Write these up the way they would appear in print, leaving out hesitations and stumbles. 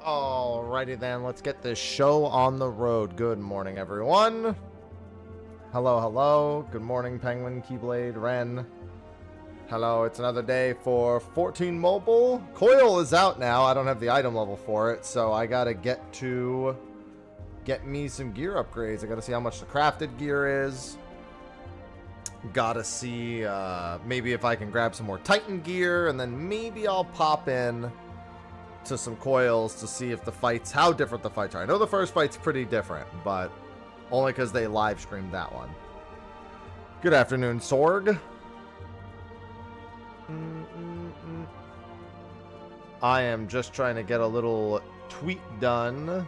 Alrighty then, let's get this show on the road. Good morning, everyone. Hello, hello. Good morning, Penguin, Keyblade, Ren. Hello, it's another day for 14 Mobile. Coil is out now. I don't have the item level for it, so I gotta get me some gear upgrades. I gotta see how much the crafted gear is. Gotta see maybe if I can grab some more Titan gear, and then maybe I'll pop in to some Coils to see if the fights, how different the fights are. I know the first fight's pretty different, but only because they live streamed that one. Good afternoon, Sorg. I am just trying to get a little tweet done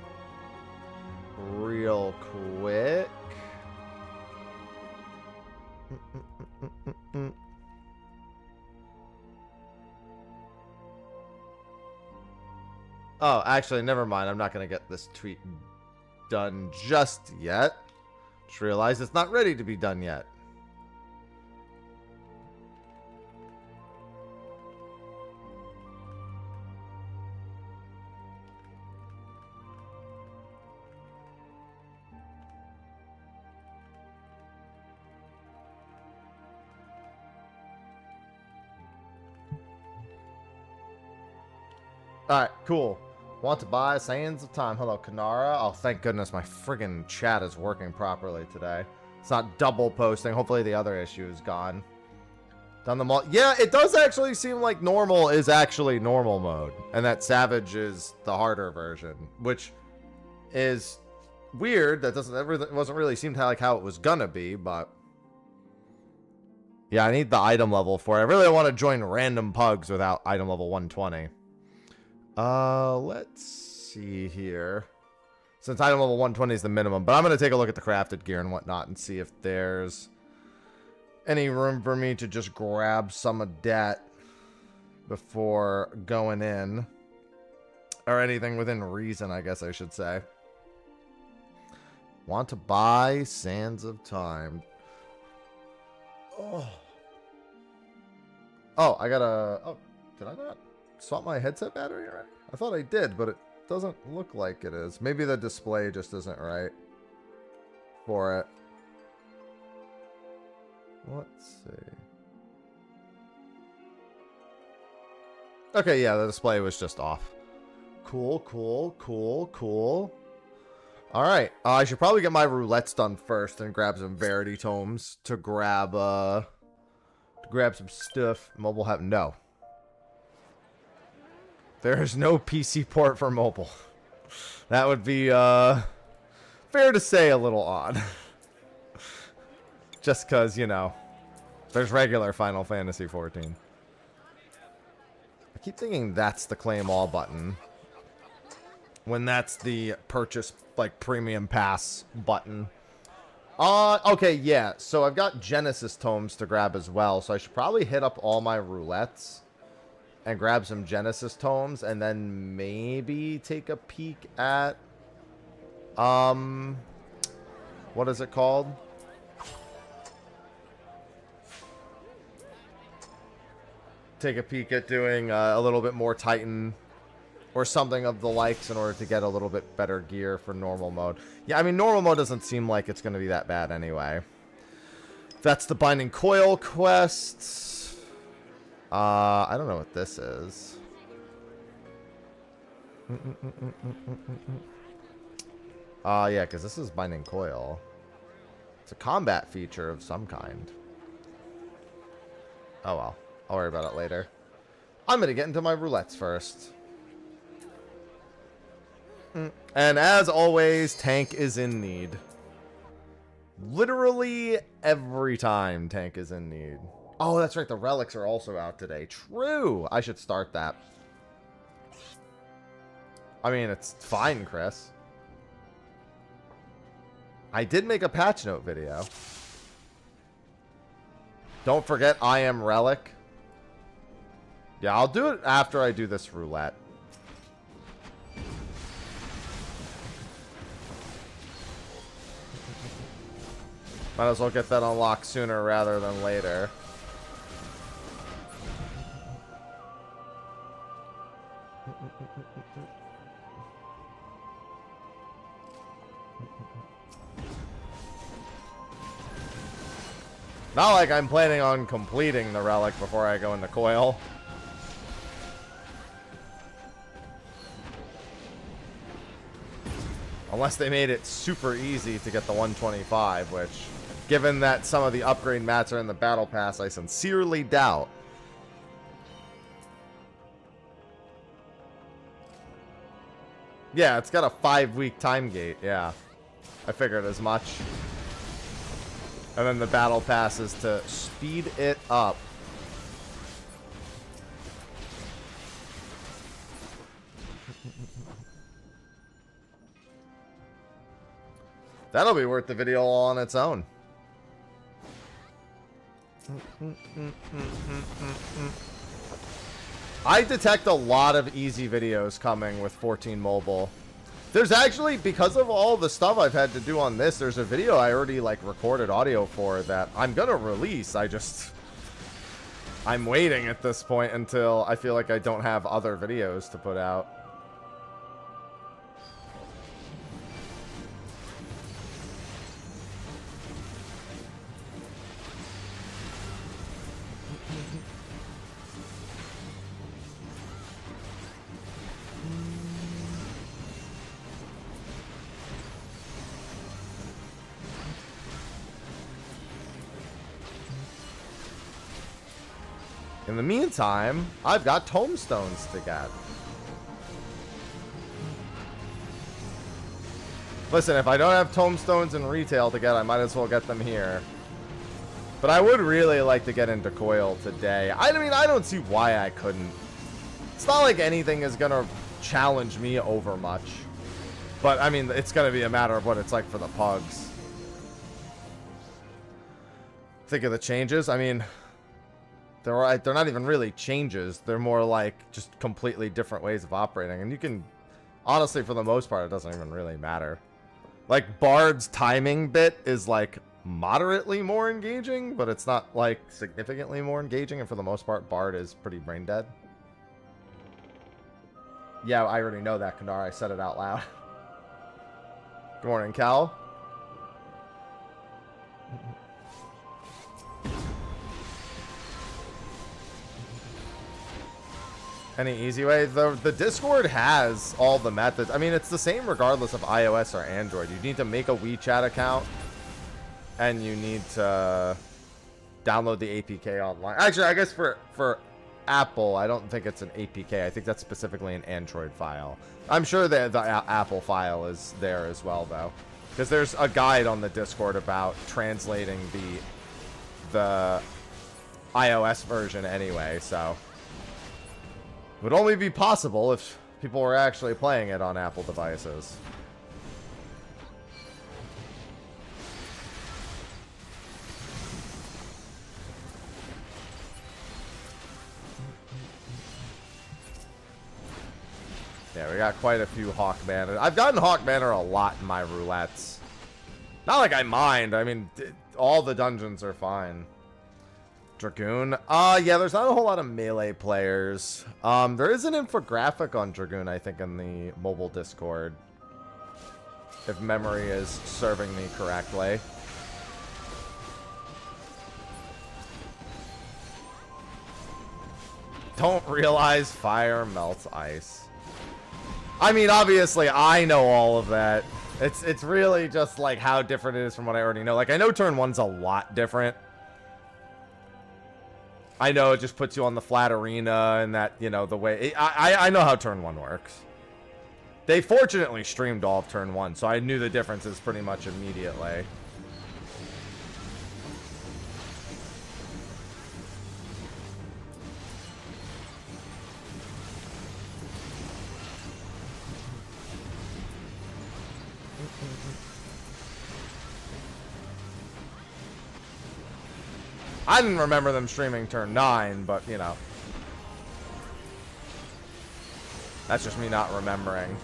real quick. Oh, actually, never mind. I'm not going to get this tweet done just yet. Just realized it's not ready to be done yet. Alright, cool. Want to buy Sands of Time. Hello, Kanara. Oh, thank goodness my friggin' chat is working properly today. It's not double posting. Hopefully the other issue is gone. Done them all. Yeah, it does actually seem like normal is actually normal mode. And that Savage is the harder version. Which is weird. That wasn't really seem like how it was gonna be, but... yeah, I need the item level for it. I really don't want to join random pugs without item level 120. Let's see here. Since item level 120 is the minimum, but I'm going to take a look at the crafted gear and whatnot and see if there's any room for me to just grab some of that before going in. Or anything within reason, I guess I should say. Want to buy Sands of Time. Oh, I got a... oh, did I not swap my headset battery already? I thought I did, but it doesn't look like it is. Maybe the display just isn't right for it. Let's see. Okay, yeah, the display was just off. Cool, cool, cool, cool. Alright, I should probably get my roulettes done first and grab some Verity Tomes to grab some stuff. Mobile have no. There is no PC port for mobile. That would be, fair to say a little odd. Just because, you know, there's regular Final Fantasy XIV. I keep thinking that's the claim all button. When that's the purchase, like, premium pass button. Okay, yeah. So I've got Genesis Tomes to grab as well. So I should probably hit up all my roulettes and grab some Genesis Tomes, and then maybe take a peek at, what is it called? Take a peek at doing a little bit more Titan or something of the likes in order to get a little bit better gear for normal mode. Yeah, I mean, normal mode doesn't seem like it's going to be that bad anyway. That's the Binding Coil quests. I don't know what this is. Yeah, because this is Binding Coil. It's a combat feature of some kind. Oh well, I'll worry about it later. I'm gonna get into my roulettes first. And as always, tank is in need. Literally every time tank is in need. Oh, that's right. The relics are also out today. True. I should start that. I mean, it's fine, Chris. I did make a patch note video. Don't forget, I am relic. Yeah, I'll do it after I do this roulette. Might as well get that unlocked sooner rather than later. Not like I'm planning on completing the relic before I go into coil. Unless they made it super easy to get the 125, which, given that some of the upgrade mats are in the battle pass, I sincerely doubt. Yeah, it's got a 5-week time gate, yeah. I figured as much. And then the battle pass is to speed it up. That'll be worth the video all on its own. I detect a lot of easy videos coming with 14 mobile. There's actually, because of all the stuff I've had to do on this, there's a video I already like recorded audio for that I'm gonna release. I'm waiting at this point until I feel like I don't have other videos to put out. In the meantime, I've got tombstones to get. Listen, if I don't have tombstones in retail to get, I might as well get them here. But I would really like to get into coil today. I mean, I don't see why I couldn't. It's not like anything is going to challenge me over much. But, I mean, it's going to be a matter of what it's like for the pugs. Think of the changes. I mean, they're not even really changes. They're more like just completely different ways of operating. And you can, honestly, for the most part, it doesn't even really matter. Like, Bard's timing bit is, like, moderately more engaging, but it's not, like, significantly more engaging. And for the most part, Bard is pretty brain dead. Yeah, I already know that, Kandar. I said it out loud. Good morning, Cal. Any easy way? The Discord has all the methods. I mean, it's the same regardless of iOS or Android. You need to make a WeChat account, and you need to download the APK online. Actually, I guess for Apple, I don't think it's an APK. I think that's specifically an Android file. I'm sure that the Apple file is there as well, though, because there's a guide on the Discord about translating the iOS version anyway, so it would only be possible if people were actually playing it on Apple devices. Yeah, we got quite a few Hawk Banner. I've gotten Hawk Banner a lot in my roulettes. Not like I mind. I mean, all the dungeons are fine. Dragoon. Yeah, there's not a whole lot of melee players. There is an infographic on Dragoon, I think, in the mobile Discord, if memory is serving me correctly. Don't realize fire melts ice. I mean, obviously, I know all of that. It's really just like how different it is from what I already know. Like, I know turn 1's a lot different. I know it just puts you on the flat arena and that, you know, the way... I know how turn 1 works. They fortunately streamed all of turn 1, so I knew the differences pretty much immediately. I didn't remember them streaming turn 9, but, you know. That's just me not remembering.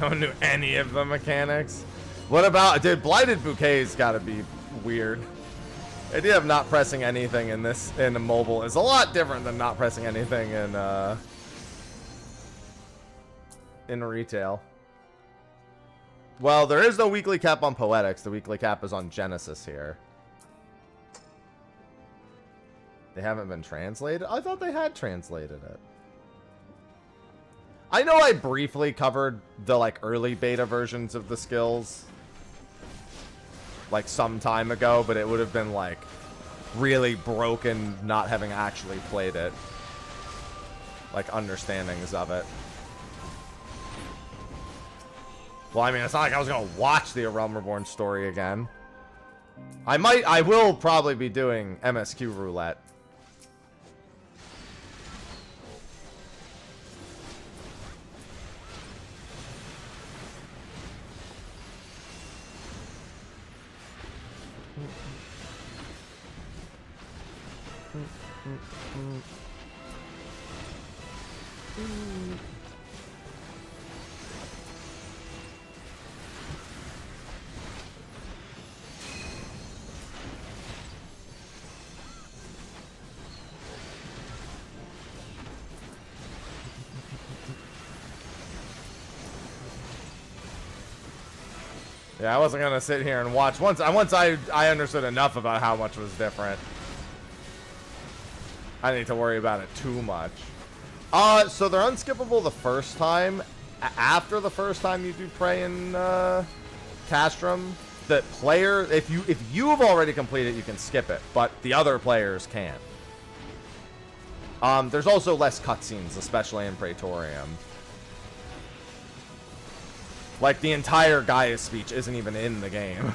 No one knew any of the mechanics. What about... Dude, Blighted Bouquet's gotta be weird. The idea of not pressing anything in a mobile is a lot different than not pressing anything in retail. Well, there is no weekly cap on Poetics. The weekly cap is on Genesis here. They haven't been translated? I thought they had translated it. I know I briefly covered the, like, early beta versions of the skills, like, some time ago, but it would have been, like, really broken not having actually played it. Like, understandings of it. Well, I mean, it's not like I was gonna watch the A Realm Reborn story again. I will probably be doing MSQ roulette. Yeah, I wasn't gonna sit here and watch. Once I understood enough about how much was different, I didn't need to worry about it too much. So they're unskippable the first time. After the first time you do Prey and Castrum, the player, if you have already completed it, you can skip it, but the other players can't. There's also less cutscenes, especially in Praetorium. Like, the entire Gaius speech isn't even in the game.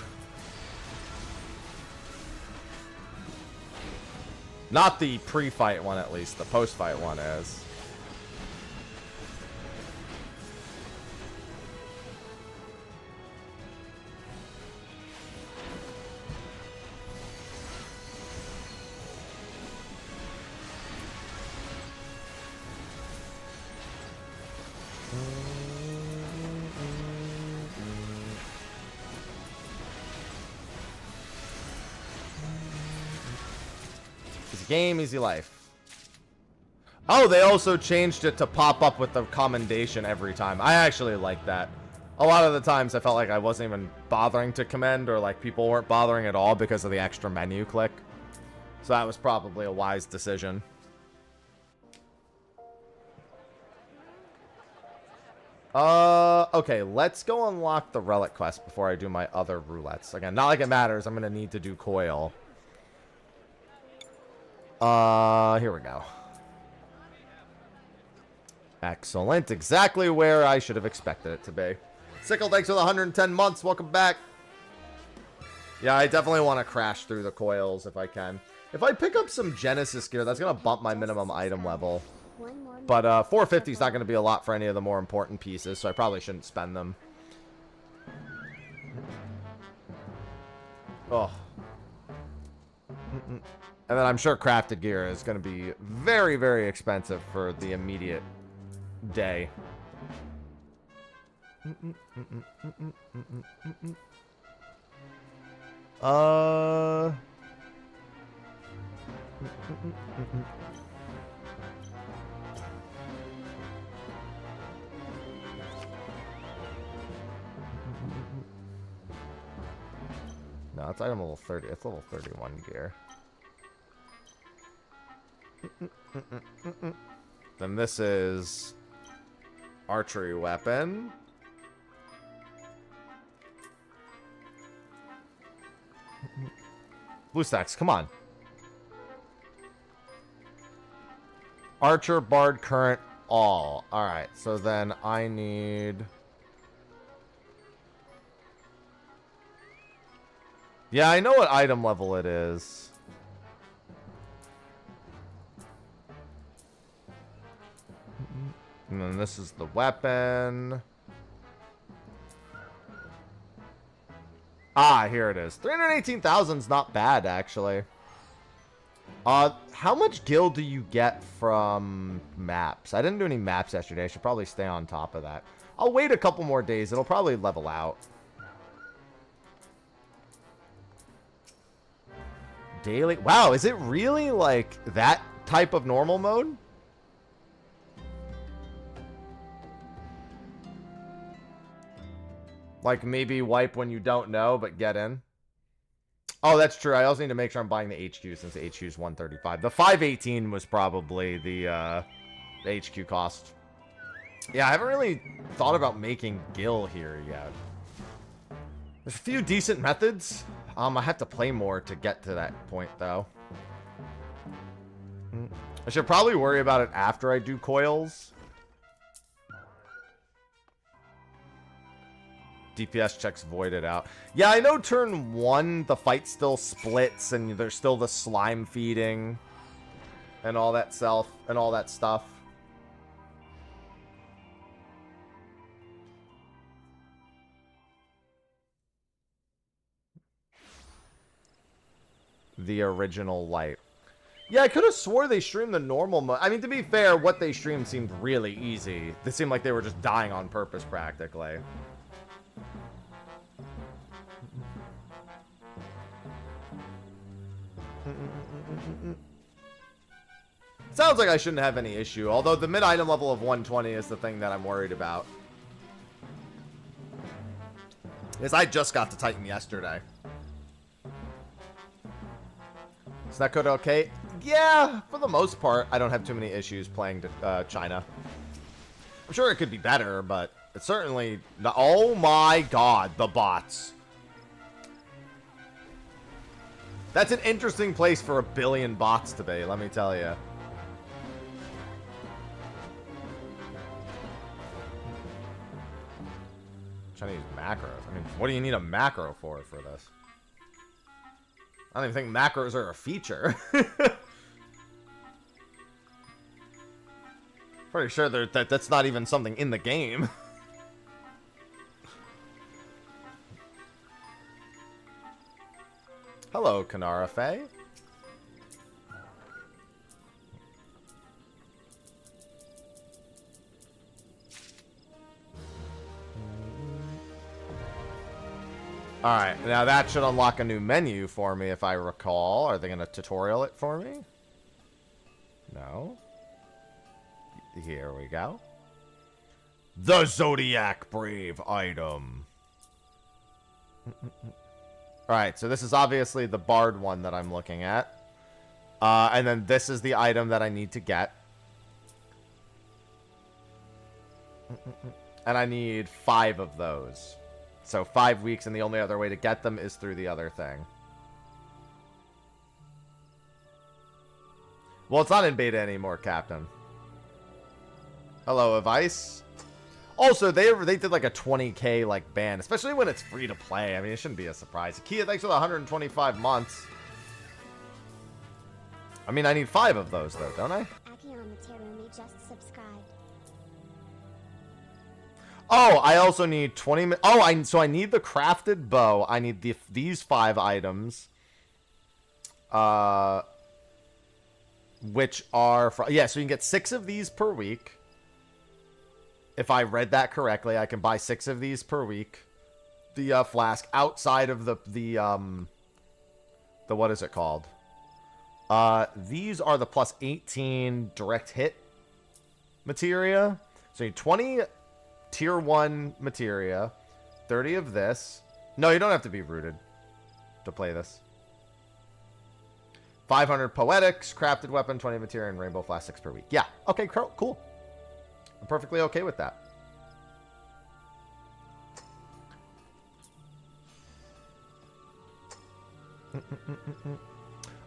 Not the pre-fight one, at least. The post-fight one is. Game, easy life. Oh, they also changed it to pop up with the commendation every time. I actually like that. A lot of the times I felt like I wasn't even bothering to commend, or like people weren't bothering at all because of the extra menu click. So that was probably a wise decision. Okay, let's go unlock the relic quest before I do my other roulettes. Again, not like it matters. I'm gonna need to do Coil. Here we go. Excellent. Exactly where I should have expected it to be. Sickle, thanks for the 110 months. Welcome back. Yeah, I definitely want to crash through the Coils if I can. If I pick up some Genesis gear, that's going to bump my minimum item level. But 450 is not going to be a lot for any of the more important pieces, so I probably shouldn't spend them. Oh. And then I'm sure crafted gear is going to be very, very expensive for the immediate day. No, it's item level 30. It's level 31 gear. Then this is archery weapon. Blue stacks, come on. Archer, Bard, Current, all. Alright, so then I need... Yeah, I know what item level it is. And then this is the weapon. Ah, here it is. 318,000 is not bad, actually. How much gil do you get from maps? I didn't do any maps yesterday. I should probably stay on top of that. I'll wait a couple more days. It'll probably level out. daily. Wow, is it really like that type of normal mode? Like maybe wipe when you don't know, but get in. Oh, that's true. I also need to make sure I'm buying the HQ since the HQ is 135. The 518 was probably the HQ cost. Yeah, I haven't really thought about making Gil here yet. There's a few decent methods. I have to play more to get to that point, though. I should probably worry about it after I do Coils. DPS checks voided out. Yeah, I know turn 1, the fight still splits, and there's still the slime feeding. And all that stuff. The original light. Yeah, I could have swore they streamed the normal mode. I mean, to be fair, what they streamed seemed really easy. They seemed like they were just dying on purpose, practically. Sounds like I shouldn't have any issue, although the mid-item level of 120 is the thing that I'm worried about. Because I just got to Titan yesterday. Is that code okay? Yeah, for the most part, I don't have too many issues playing China. I'm sure it could be better, but it's certainly not. Oh my god, the bots. That's an interesting place for a billion bots to be, let me tell you. Trying to use macros. I mean, what do you need a macro for this? I don't even think macros are a feature. Pretty sure that's not even something in the game. Hello, Kanara Faye. Alright, now that should unlock a new menu for me if I recall. Are they going to tutorial it for me? No. Here we go. The Zodiac Brave item. Alright, so this is obviously the Bard one that I'm looking at. And then this is the item that I need to get. And I need 5 of those. So 5 weeks, and the only other way to get them is through the other thing. Well, it's not in beta anymore, Captain. Hello, Avice. Also, they did like a 20k like ban, especially when it's free to play. I mean, it shouldn't be a surprise. Kia, thanks for the 125 months. I mean, I need 5 of those, though, don't I? Just subscribed. Oh, I also need 20. Oh, so I need the crafted bow. I need these 5 items. Which are yeah. So you can get 6 of these per week. If I read that correctly, I can buy 6 of these per week. The flask outside of the what is it called? These are the plus 18 direct hit materia. So you need 20 tier 1 materia, 30 of this. No, you don't have to be rooted to play this. 500 poetics, crafted weapon, 20 materia, and rainbow flask 6 per week. Yeah, okay, cool. I'm perfectly okay with that.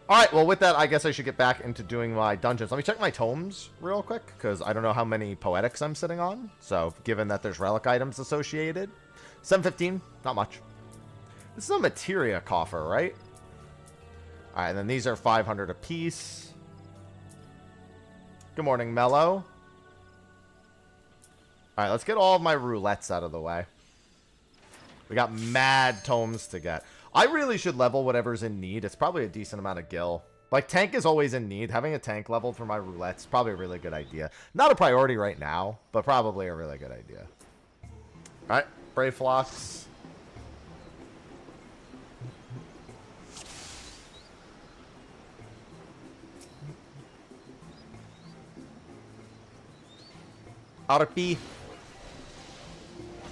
Alright, well with that, I guess I should get back into doing my dungeons. Let me check my tomes real quick, because I don't know how many poetics I'm sitting on. So, given that there's relic items associated. 715, not much. This is a materia coffer, right? Alright, and then these are 500 apiece. Good morning, Mello. Alright, let's get all of my roulettes out of the way. We got mad tomes to get. I really should level whatever's in need. It's probably a decent amount of gil. Like, tank is always in need. Having a tank leveled for my roulettes is probably a really good idea. Not a priority right now, but probably a really good idea. Alright, Brave Flocks. RP.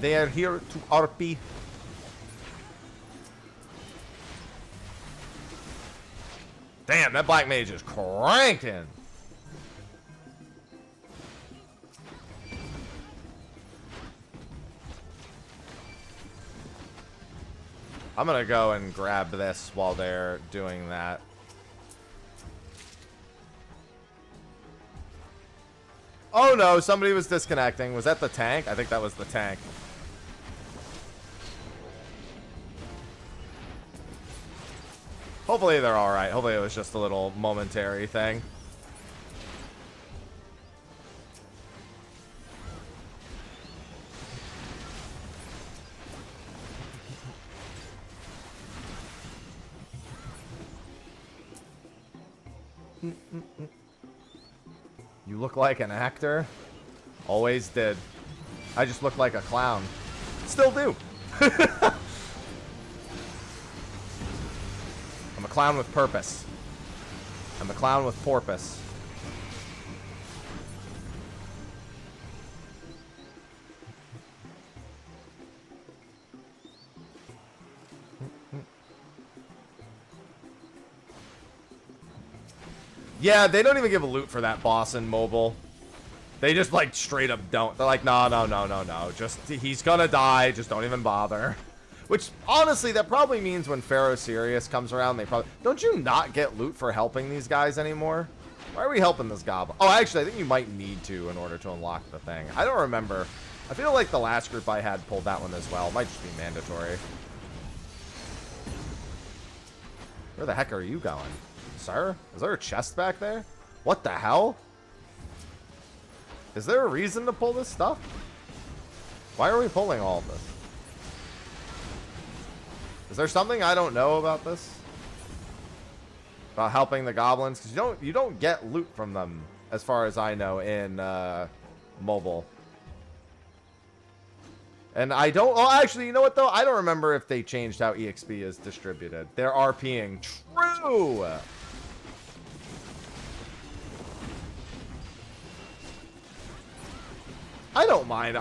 They are here to RP. Damn, that black mage is cranking. I'm gonna go and grab this while they're doing that. Oh no, somebody was disconnecting. Was that the tank? I think that was the tank. Hopefully they're alright. Hopefully it was just a little momentary thing. You look like an actor. Always did. I just look like a clown. Still do. I'm a clown with purpose. I'm a clown with porpoise. Yeah, they don't even give a loot for that boss in mobile. They just, like, straight up don't. They're like, no, no, no, no, no. Just, he's gonna die. Just don't even bother. Which, honestly, that probably means when Pharaoh Sirius comes around, they probably... Don't you not get loot for helping these guys anymore? Why are we helping this goblin? Oh, actually, I think you might need to in order to unlock the thing. I don't remember. I feel like the last group I had pulled that one as well. It might just be mandatory. Where the heck are you going? Sir? Is there a chest back there? What the hell? Is there a reason to pull this stuff? Why are we pulling all of this? Is there something I don't know about this? About helping the goblins? Because you don't get loot from them, as far as I know, in mobile. And I don't... Oh, actually, you know what, though? I don't remember if they changed how EXP is distributed. They're RPing. True! I don't mind.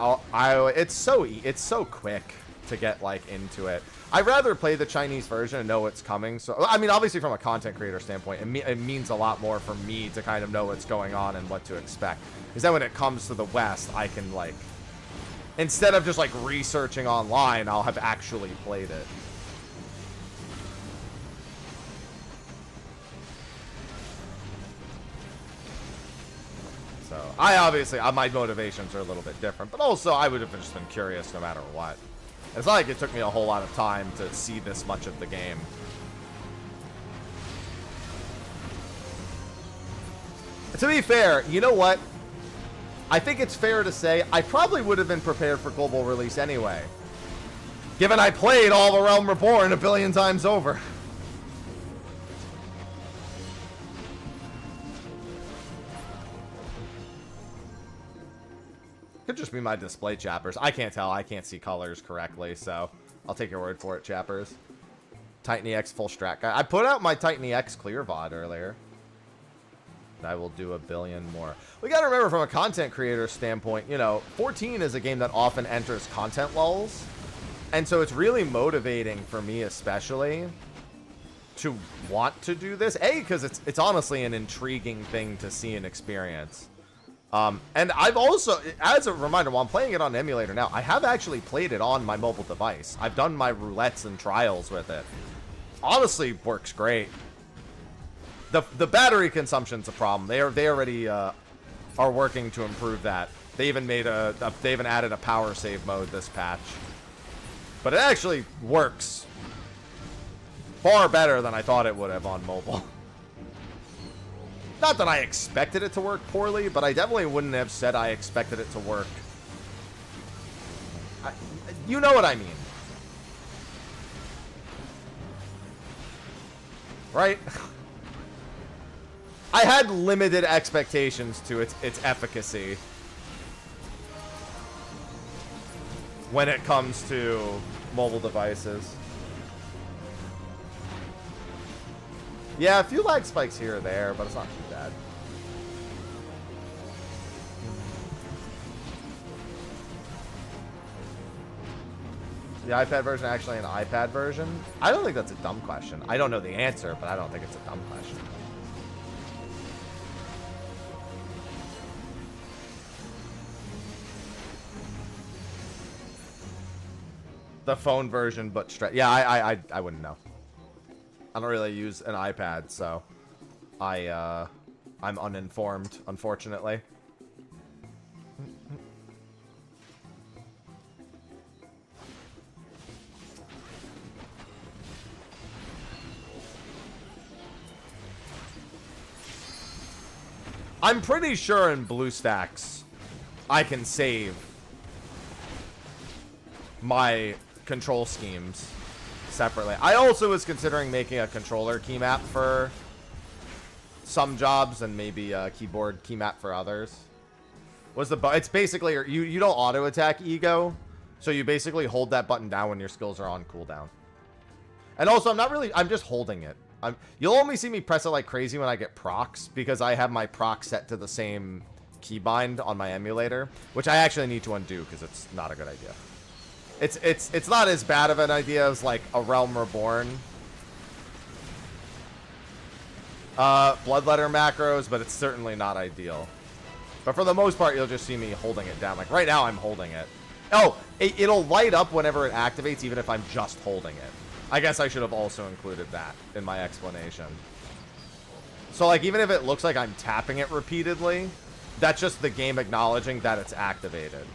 It's so quick to get like into it. I'd rather play the Chinese version and know what's coming. So I mean, obviously from a content creator standpoint, it means a lot more for me to kind of know what's going on and what to expect. Because then when it comes to the West, I can like, instead of just like researching online, I'll have actually played it. So my motivations are a little bit different, but also I would have just been curious no matter what. It's not like it took me a whole lot of time to see this much of the game. To be fair, you know what? I think it's fair to say I probably would have been prepared for global release anyway, given I played all the Realm Reborn a billion times over. Could just be my display, chappers. I can't tell. I can't see colors correctly, so I'll take your word for it, chappers. Titan EX full strat guy. I put out my Titan EX clear VOD earlier. I will do a billion more. We got to remember from a content creator standpoint, you know, 14 is a game that often enters content lulls. And so it's really motivating for me especially to want to do this. A, because it's honestly an intriguing thing to see and experience. And I've also, as a reminder, while I'm playing it on an emulator now, I have actually played it on my mobile device. I've done my roulettes and trials with it. Honestly, works great. The battery consumption's a problem. They already are working to improve that. They even made they even added a power save mode this patch. But it actually works far better than I thought it would have on mobile. Not that I expected it to work poorly, but I definitely wouldn't have said I expected it to work. You know what I mean. Right? I had limited expectations to its efficacy when it comes to mobile devices. Yeah, a few lag spikes here or there, but it's not too bad. the iPad version actually an iPad version? I don't think that's a dumb question. I don't know the answer, but I don't think it's a dumb question. The phone version, but straight. Yeah, I wouldn't know. I don't really use an iPad, so I'm uninformed, unfortunately. I'm pretty sure in BlueStacks I can save my control schemes separately. I also was considering making a controller key map for some jobs and maybe a keyboard key map for others. It's basically you don't auto attack ego, so you basically hold that button down when your skills are on cooldown. And also I'm just holding it. You'll only see me press it like crazy when I get procs, because I have my proc set to the same keybind on my emulator, which I actually need to undo because it's not a good idea. It's not as bad of an idea as like a Realm Reborn Bloodletter macros, but it's certainly not ideal. But for the most part, you'll just see me holding it down. Like right now, I'm holding it. Oh, it'll light up whenever it activates, even if I'm just holding it. I guess I should have also included that in my explanation. So like, even if it looks like I'm tapping it repeatedly, that's just the game acknowledging that it's activated.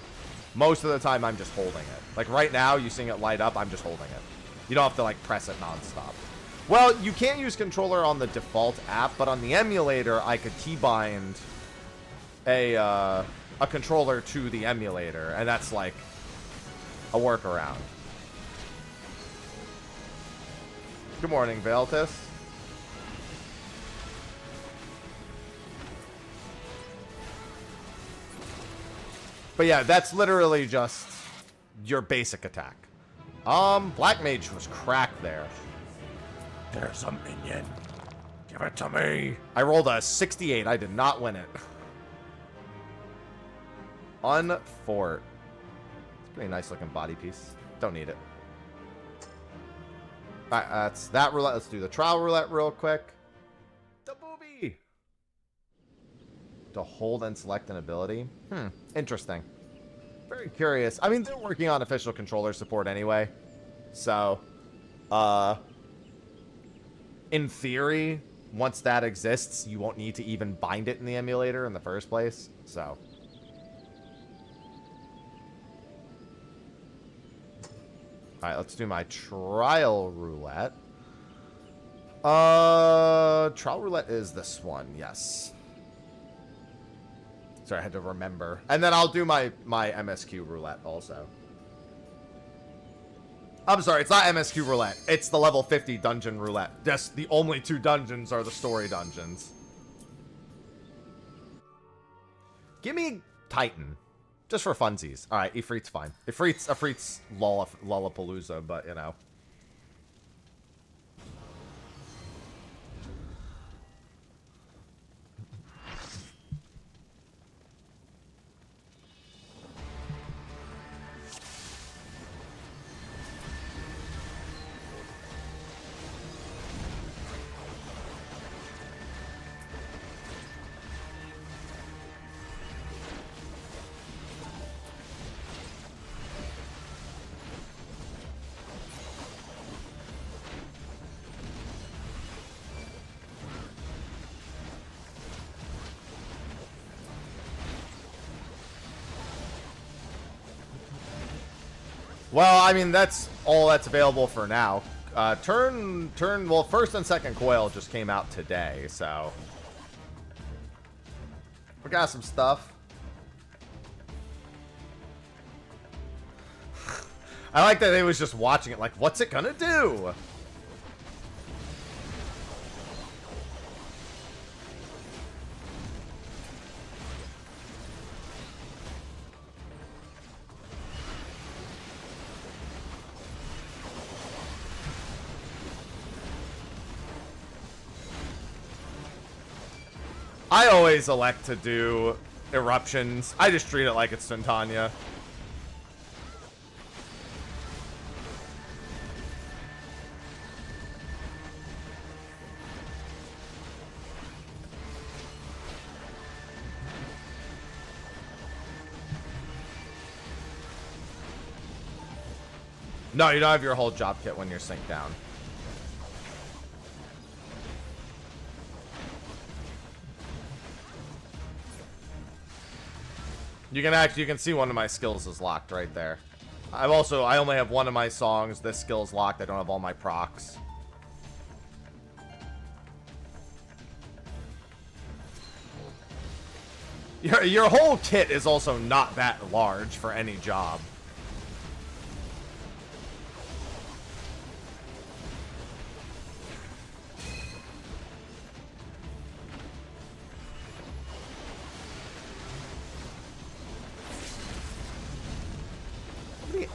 Most of the time, I'm just holding it. Like right now, you seeing it light up, I'm just holding it. You don't have to like press it nonstop. Well, you can't use controller on the default app, but on the emulator, I could keybind a controller to the emulator, and that's like a workaround. Good morning, Veltus. But yeah, that's literally just your basic attack. Black Mage was cracked there. There's a minion. Give it to me. I rolled a 68. I did not win it. Unfort. It's a pretty nice looking body piece. Don't need it. Alright, that's that roulette. Let's do the trial roulette real quick. The booby. To hold and select an ability. Interesting. Very curious. I mean, they're working on official controller support anyway. So, in theory, once that exists, you won't need to even bind it in the emulator in the first place. So. Alright, let's do my trial roulette. Trial roulette is this one, yes. Sorry, I had to remember. And then I'll do my MSQ roulette also. I'm sorry, it's not MSQ roulette. It's the level 50 dungeon roulette. Yes, the only two dungeons are the story dungeons. Give me Titan. Just for funsies. Alright, Ifrit's fine. Ifrit's Lollapalooza, but, you know. Well, I mean, that's all that's available for now. Well, first and second coil just came out today, so. We got some stuff. I like that they was just watching it like, what's it gonna do? I always elect to do eruptions. I just treat it like it's Tintania. No, you don't have your whole job kit when you're synced down. You can see one of my skills is locked right there. I only have one of my songs. This skill's locked. I don't have all my procs. Your whole kit is also not that large for any job.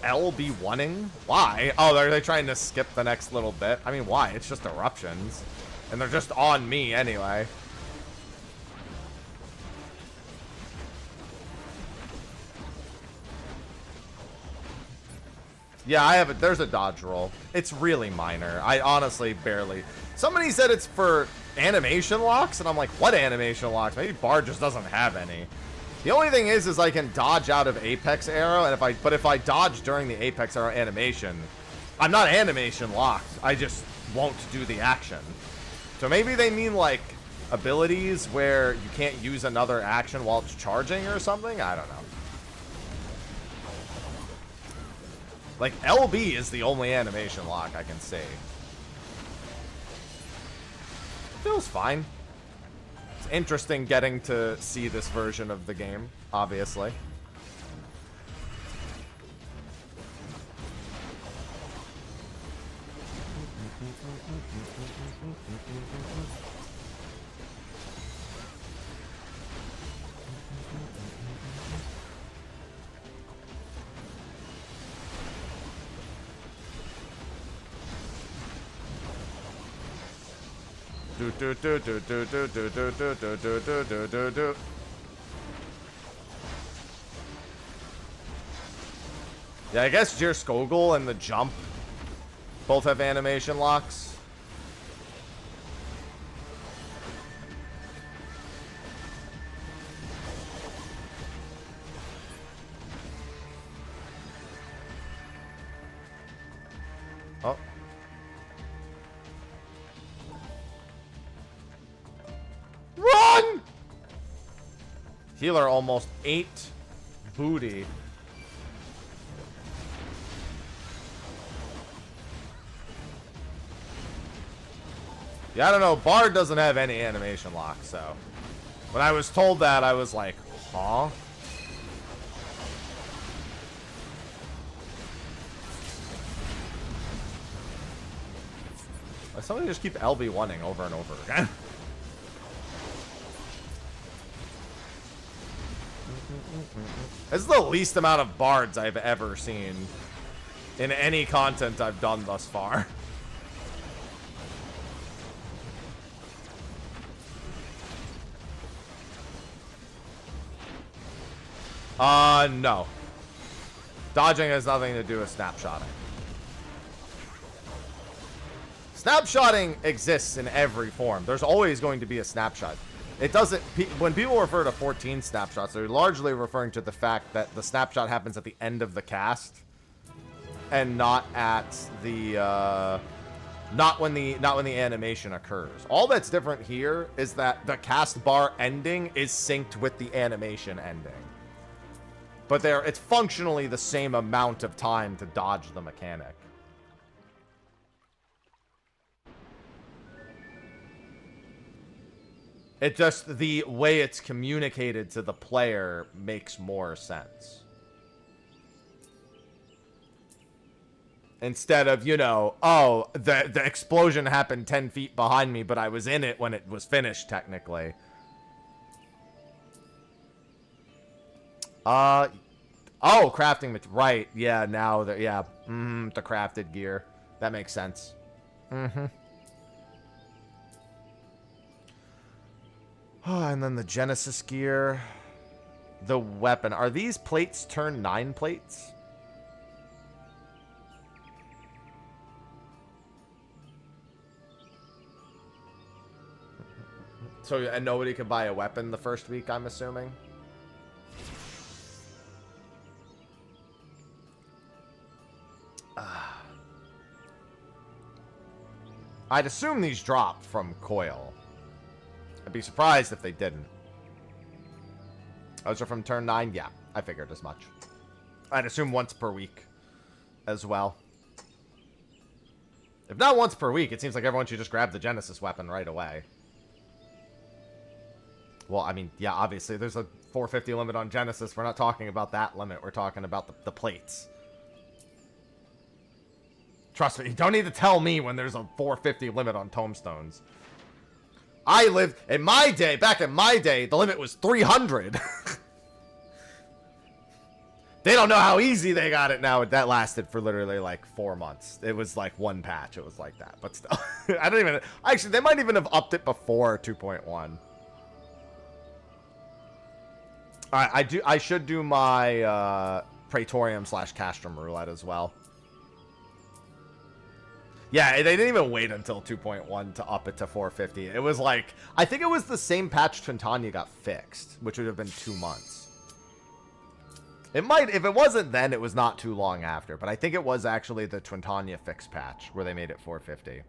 LB1ing? Why? Oh, are they trying to skip the next little bit? I mean, why? It's just eruptions. And they're just on me anyway. Yeah, there's a dodge roll. It's really minor. I honestly barely. Somebody said it's for animation locks, and I'm like, what animation locks? Maybe Bard just doesn't have any. The only thing is I can dodge out of Apex Arrow, and if I dodge during the Apex Arrow animation, I'm not animation locked. I just won't do the action. So maybe they mean like abilities where you can't use another action while it's charging or something? I don't know. Like, LB is the only animation lock I can see. Feels fine. It's interesting getting to see this version of the game, obviously. Yeah, I guess Jir Skogul and the jump both have animation locks. Oh. Run! Healer almost ate booty. Yeah, I don't know. Bard doesn't have any animation lock, so when I was told that, I was like, huh? Why somebody just keep LB1ing over and over again? This is the least amount of bards I've ever seen in any content I've done thus far. No. Dodging has nothing to do with snapshotting. Snapshotting exists in every form. There's always going to be a snapshot. It doesn't... When people refer to 14 snapshots, they're largely referring to the fact that the snapshot happens at the end of the cast and not at the... not when the animation occurs. All that's different here is that the cast bar ending is synced with the animation ending. But it's functionally the same amount of time to dodge the mechanic. It just, the way it's communicated to the player makes more sense. Instead of, you know, oh, the explosion happened 10 feet behind me, but I was in it when it was finished, technically. Oh, crafting, right, yeah, now, yeah, the crafted gear. That makes sense. And then the Genesis gear. The weapon. Are these plates turn 9 plates? So, and nobody can buy a weapon the first week, I'm assuming? I'd assume these drop from Coil. I'd be surprised if they didn't. Those are from turn 9? Yeah, I figured as much. I'd assume once per week as well. If not once per week, it seems like everyone should just grab the Genesis weapon right away. Well, I mean, yeah, obviously, there's a 450 limit on Genesis. We're not talking about that limit. We're talking about the plates. Trust me, you don't need to tell me when there's a 450 limit on tombstones. I lived, in my day, back in my day, the limit was 300. They don't know how easy they got it now. That lasted for literally like 4 months. It was like one patch. It was like that. But still, I don't even, actually, they might even have upped it before 2.1. All right, I should do my Praetorium / Castrum roulette as well. Yeah, they didn't even wait until 2.1 to up it to 450. It was like, I think it was the same patch Twintania got fixed, which would have been 2 months. It might, if it wasn't then, it was not too long after. But I think it was actually the Twintania fix patch where they made it 450.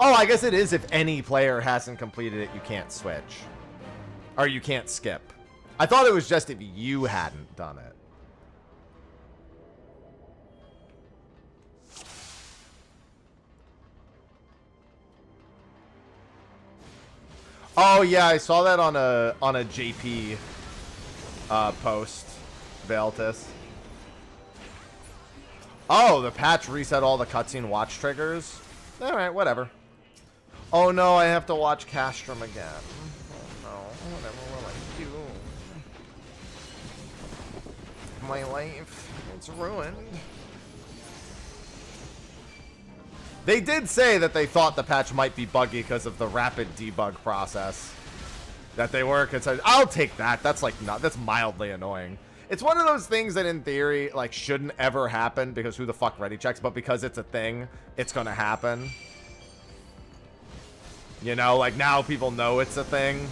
Oh, I guess it is if any player hasn't completed it, you can't switch. Or you can't skip. I thought it was just if you hadn't done it. Oh yeah, I saw that on a JP post, Veltus. Oh, the patch reset all the cutscene watch triggers. All right, whatever. Oh no, I have to watch Castrum again. Oh no, whatever will I do? My life, it's ruined. They did say that they thought the patch might be buggy because of the rapid debug process that they were concerned. I'll take that. That's like not. That's mildly annoying. It's one of those things that in theory like shouldn't ever happen because who the fuck ready checks? But because it's a thing, it's gonna happen. You know, like now people know it's a thing.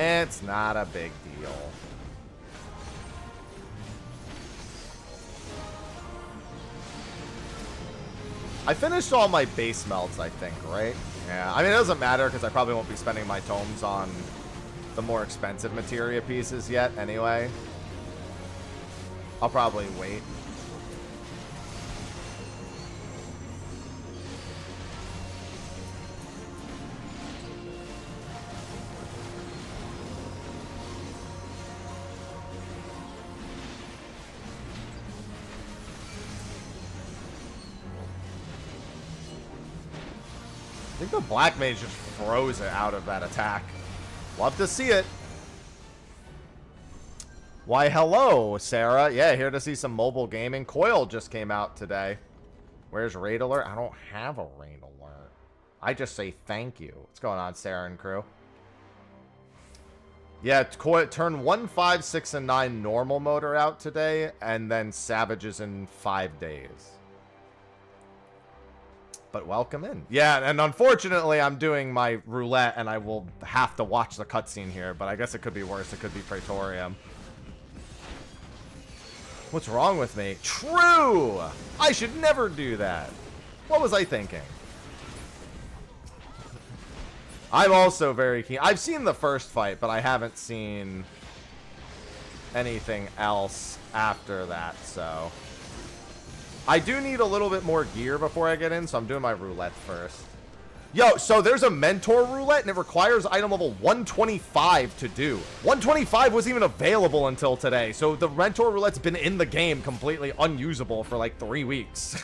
It's not a big deal. I finished all my base melts, I think, right? Yeah, I mean, it doesn't matter because I probably won't be spending my tomes on the more expensive materia pieces yet anyway. I'll probably wait. I think the Black Mage just froze it out of that attack. Love to see it. Why, hello, Sarah. Yeah, here to see some mobile gaming. Coil just came out today. Where's Raid Alert? I don't have a Raid Alert. I just say thank you. What's going on, Sarah and crew? Yeah, turn 1, 5, 6, and 9 normal mode are out today, and then Savages in 5 days. But welcome in. Yeah, and unfortunately, I'm doing my roulette, and I will have to watch the cutscene here, but I guess it could be worse. It could be Praetorium. What's wrong with me? True! I should never do that. What was I thinking? I'm also very keen. I've seen the first fight, but I haven't seen anything else after that, so... I do need a little bit more gear before I get in, so I'm doing my roulette first. Yo, so there's a mentor roulette, and it requires item level 125 to do. 125 wasn't even available until today, so the mentor roulette's been in the game completely unusable for like 3 weeks.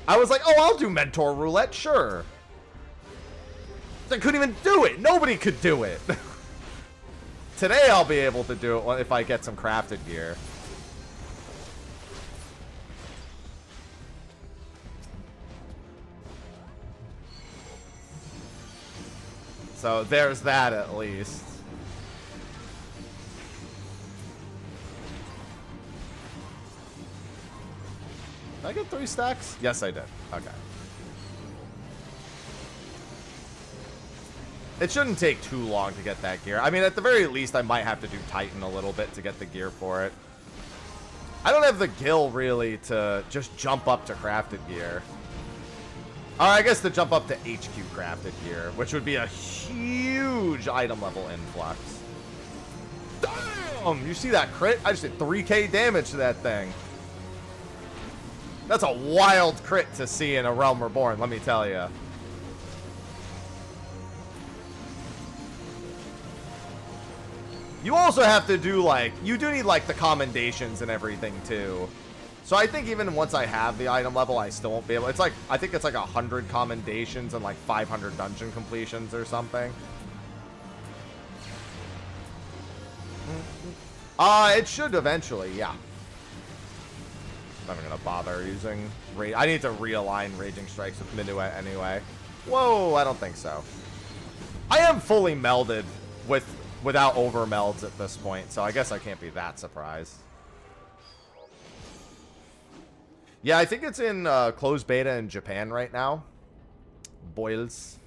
I was like, oh, I'll do mentor roulette, sure. I couldn't even do it. Nobody could do it. Today I'll be able to do it if I get some crafted gear. So there's that at least. Did I get 3 stacks? Yes, I did. Okay. It shouldn't take too long to get that gear. I mean, at the very least, I might have to do Titan a little bit to get the gear for it. I don't have the gil, really, to just jump up to crafted gear. Or I guess to jump up to HQ crafted gear, which would be a huge item level influx. Damn! You see that crit? I just did 3k damage to that thing. That's a wild crit to see in a Realm Reborn, let me tell you. You also have to do, like, you do need, like, the commendations and everything, too. So I think even once I have the item level, I still won't be able... It's like, I think it's like 100 commendations and like 500 dungeon completions or something. It should eventually, yeah. I'm not gonna bother using... I need to realign Raging Strikes with Minuet anyway. Whoa, I don't think so. I am fully melded without over melds at this point, so I guess I can't be that surprised. Yeah, I think it's in closed beta in Japan right now. Boils.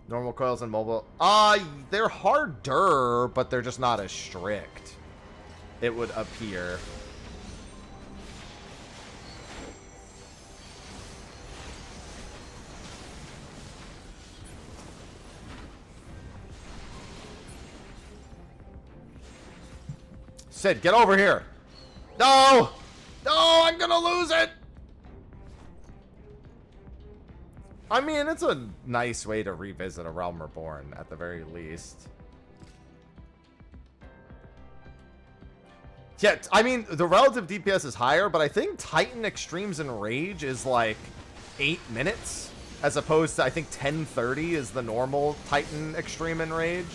Normal coils and mobile. They're harder, but they're just not as strict, it would appear. Sid, get over here. No! No, I'm gonna lose it! I mean, it's a nice way to revisit a Realm Reborn, at the very least. Yeah, I mean, the relative DPS is higher, but I think Titan Extremes and Rage is like 8 minutes, as opposed to, I think, 10:30 is the normal Titan Extreme and Rage.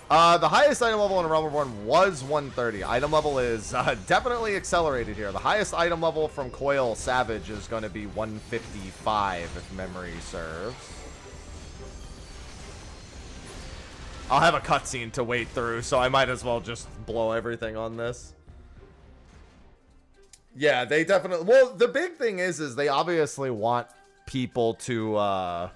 The highest item level in Realm Reborn was 130. Item level is definitely accelerated here. The highest item level from Coil Savage is going to be 155, if memory serves. I'll have a cutscene to wait through, so I might as well just blow everything on this. Yeah, they definitely... Well, the big thing is they obviously want people to...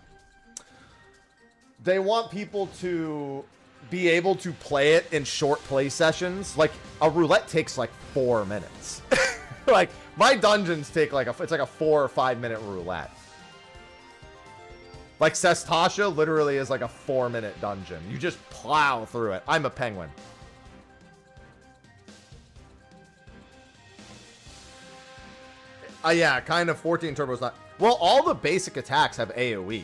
They want people to... be able to play it in short play sessions. Like, a roulette takes like 4 minutes. Like, my dungeons take like it's like a 4 or 5 minute roulette. Like, Sestasha literally is like a 4-minute dungeon. You just plow through it. I'm a penguin. Yeah, kind of 14 turbo's not... Well, all the basic attacks have AoE.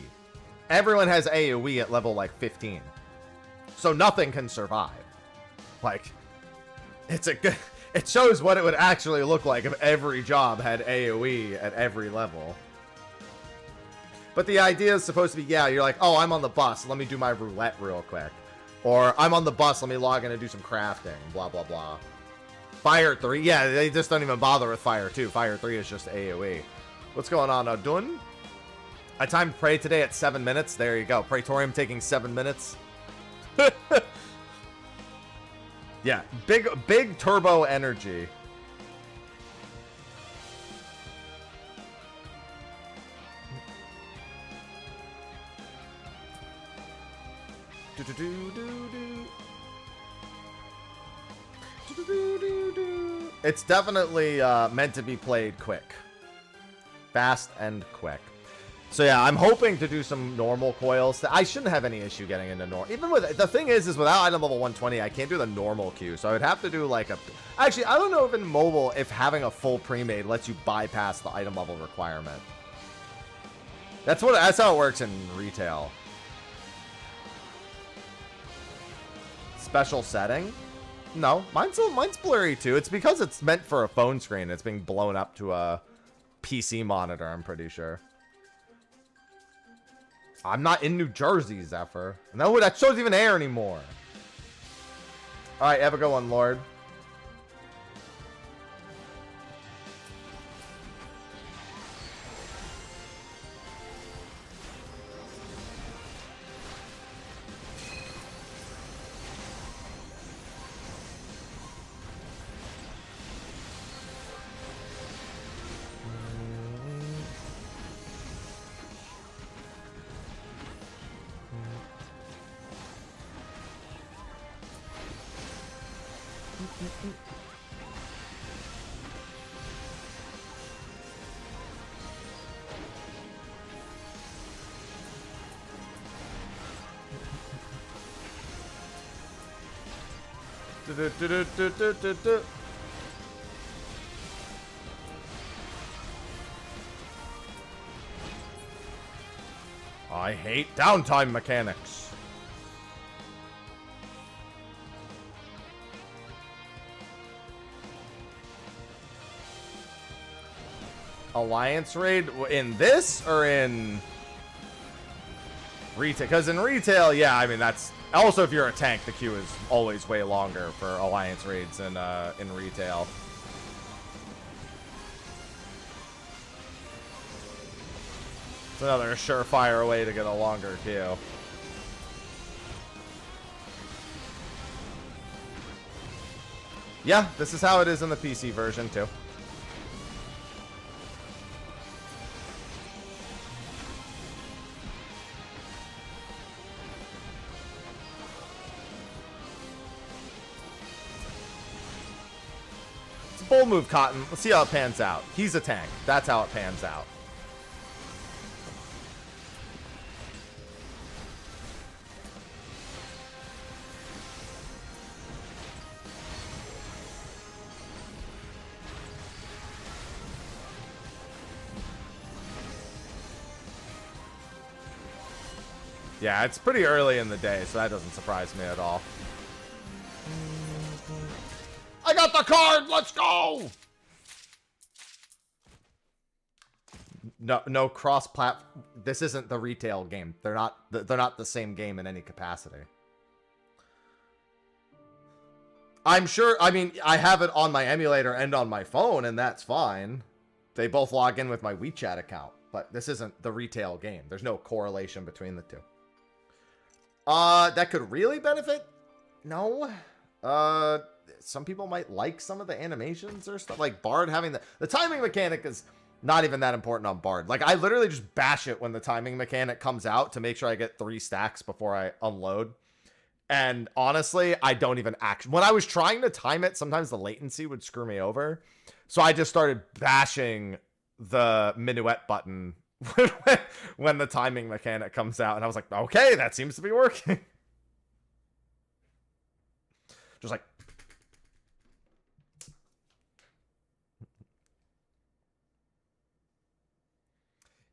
Everyone has AoE at level like 15. So nothing can survive. Like, it's a good... It shows what it would actually look like if every job had AoE at every level. But the idea is supposed to be, yeah, you're like, oh, I'm on the bus, let me do my roulette real quick. Or, I'm on the bus, let me log in and do some crafting, blah, blah, blah. Fire 3, yeah, they just don't even bother with Fire 2. Fire 3 is just AoE. What's going on, Odun? I timed Pray today at 7 minutes. There you go. Praetorium taking 7 minutes. Yeah, big turbo energy. It's definitely meant to be played quick. Fast and quick. So yeah, I'm hoping to do some normal coils. I shouldn't have any issue getting into normal. Even with the thing is without item level 120, I can't do the normal queue. So I would have to do like a... Actually, I don't know if in mobile, if having a full pre-made lets you bypass the item level requirement. That's how it works in retail. Special setting? No, mine's blurry too. It's because it's meant for a phone screen. It's being blown up to a PC monitor, I'm pretty sure. I'm not in New Jersey, Zephyr. No, that show's even air anymore. Alright, have a good one, Lord. I hate downtime mechanics. Alliance raid in this or in retail? Because in retail, yeah, I mean that's also if you're a tank, the queue is always way longer for alliance raids in retail. It's another surefire way to get a longer queue. Yeah, this is how it is in the PC version too. Bull move, Cotton. Let's see how it pans out. He's a tank. That's how it pans out. Yeah, it's pretty early in the day, so that doesn't surprise me at all. I got the card. Let's go. No cross-plat. This isn't the retail game. They're not the same game in any capacity. I'm sure. I mean, I have it on my emulator and on my phone, and that's fine. They both log in with my WeChat account, but this isn't the retail game. There's no correlation between the two. That could really benefit? No. Some people might like some of the animations or stuff. Like Bard having the timing mechanic is not even that important on Bard. Like I literally just bash it when the timing mechanic comes out to make sure I get 3 stacks before I unload. And honestly, I don't even when I was trying to time it, sometimes the latency would screw me over. So I just started bashing the minuet button when the timing mechanic comes out, and I was like, okay, that seems to be working. Just like,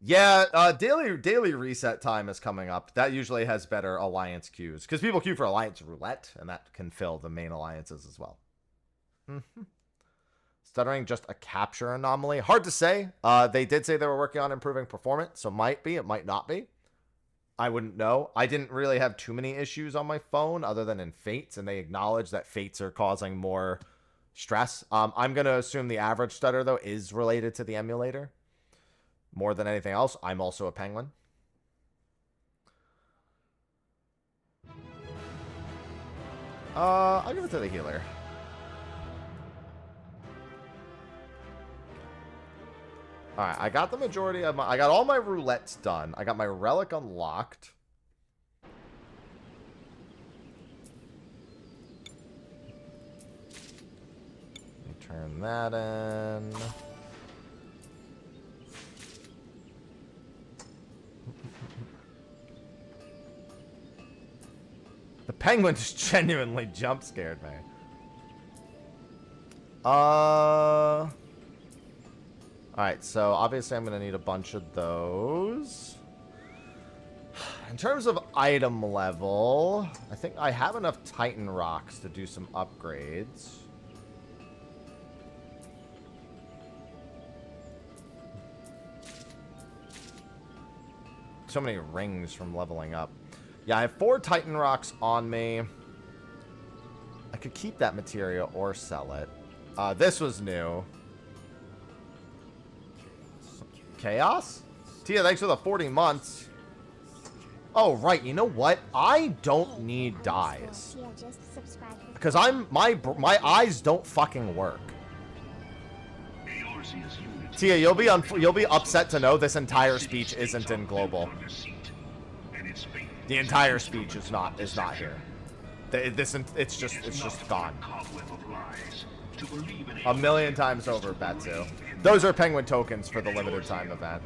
yeah, daily reset time is coming up. That usually has better alliance queues because people queue for alliance roulette, and that can fill the main alliances as well. Stuttering just a capture anomaly? Hard to say. They did say they were working on improving performance, so might be, it might not be. I wouldn't know. I didn't really have too many issues on my phone other than in Fates, and they acknowledge that Fates are causing more stress. I'm going to assume the average stutter, though, is related to the emulator more than anything else. I'm also a penguin. I'll give it to the healer. Alright, I got the majority of I got all my roulettes done. I got my relic unlocked. Let me turn that in. The penguin just genuinely jump scared me. Alright, so obviously I'm going to need a bunch of those. In terms of item level, I think I have enough Titan Rocks to do some upgrades. so many rings from leveling up. Yeah, I have 4 Titan rocks on me. I could keep that material or sell it. This was new. Chaos? Tia, thanks for the 40 months. Oh, right. You know what? I don't need dyes. Because my eyes don't fucking work. Tia, you'll be upset to know this entire speech isn't in global. The entire speech is not here. It's just gone. A million times over, Batsu. Those are penguin tokens for the limited time event.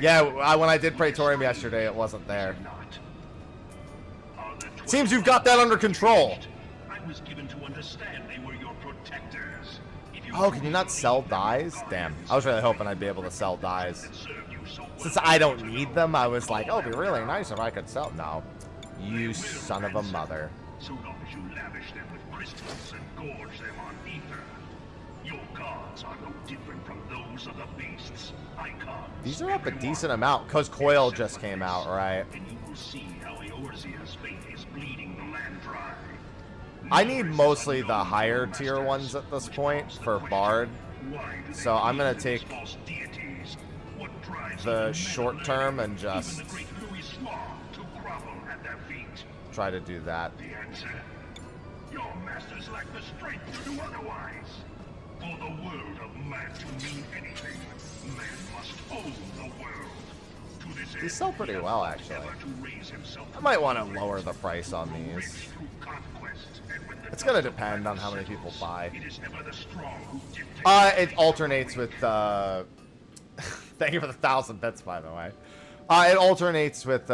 Yeah, when I did Praetorium yesterday, it wasn't there. Seems you've got that under control. Oh, can you not sell dyes? Damn, I was really hoping I'd be able to sell dyes. Since I don't need them, I was like, oh, it'd be really nice if I could sell. No, you son of a mother. So long as you lavish them with crystals and gorge them on ether, your gods are no different from those of the beasts. These are up a decent amount because Coil just came out, right? And you will see how Eorzea's fate is bleeding the land dry. I need mostly the higher tier ones at this point for Bard, so I'm gonna take the short term and just try to do that. Your masters lack the strength to do otherwise. For the world of man to mean anything, man must own the world. These sell pretty well, actually. I might want to lower the price on these. It's gonna depend on how many people buy. It alternates with, thank you for the 1,000 bits, by the way. It alternates with,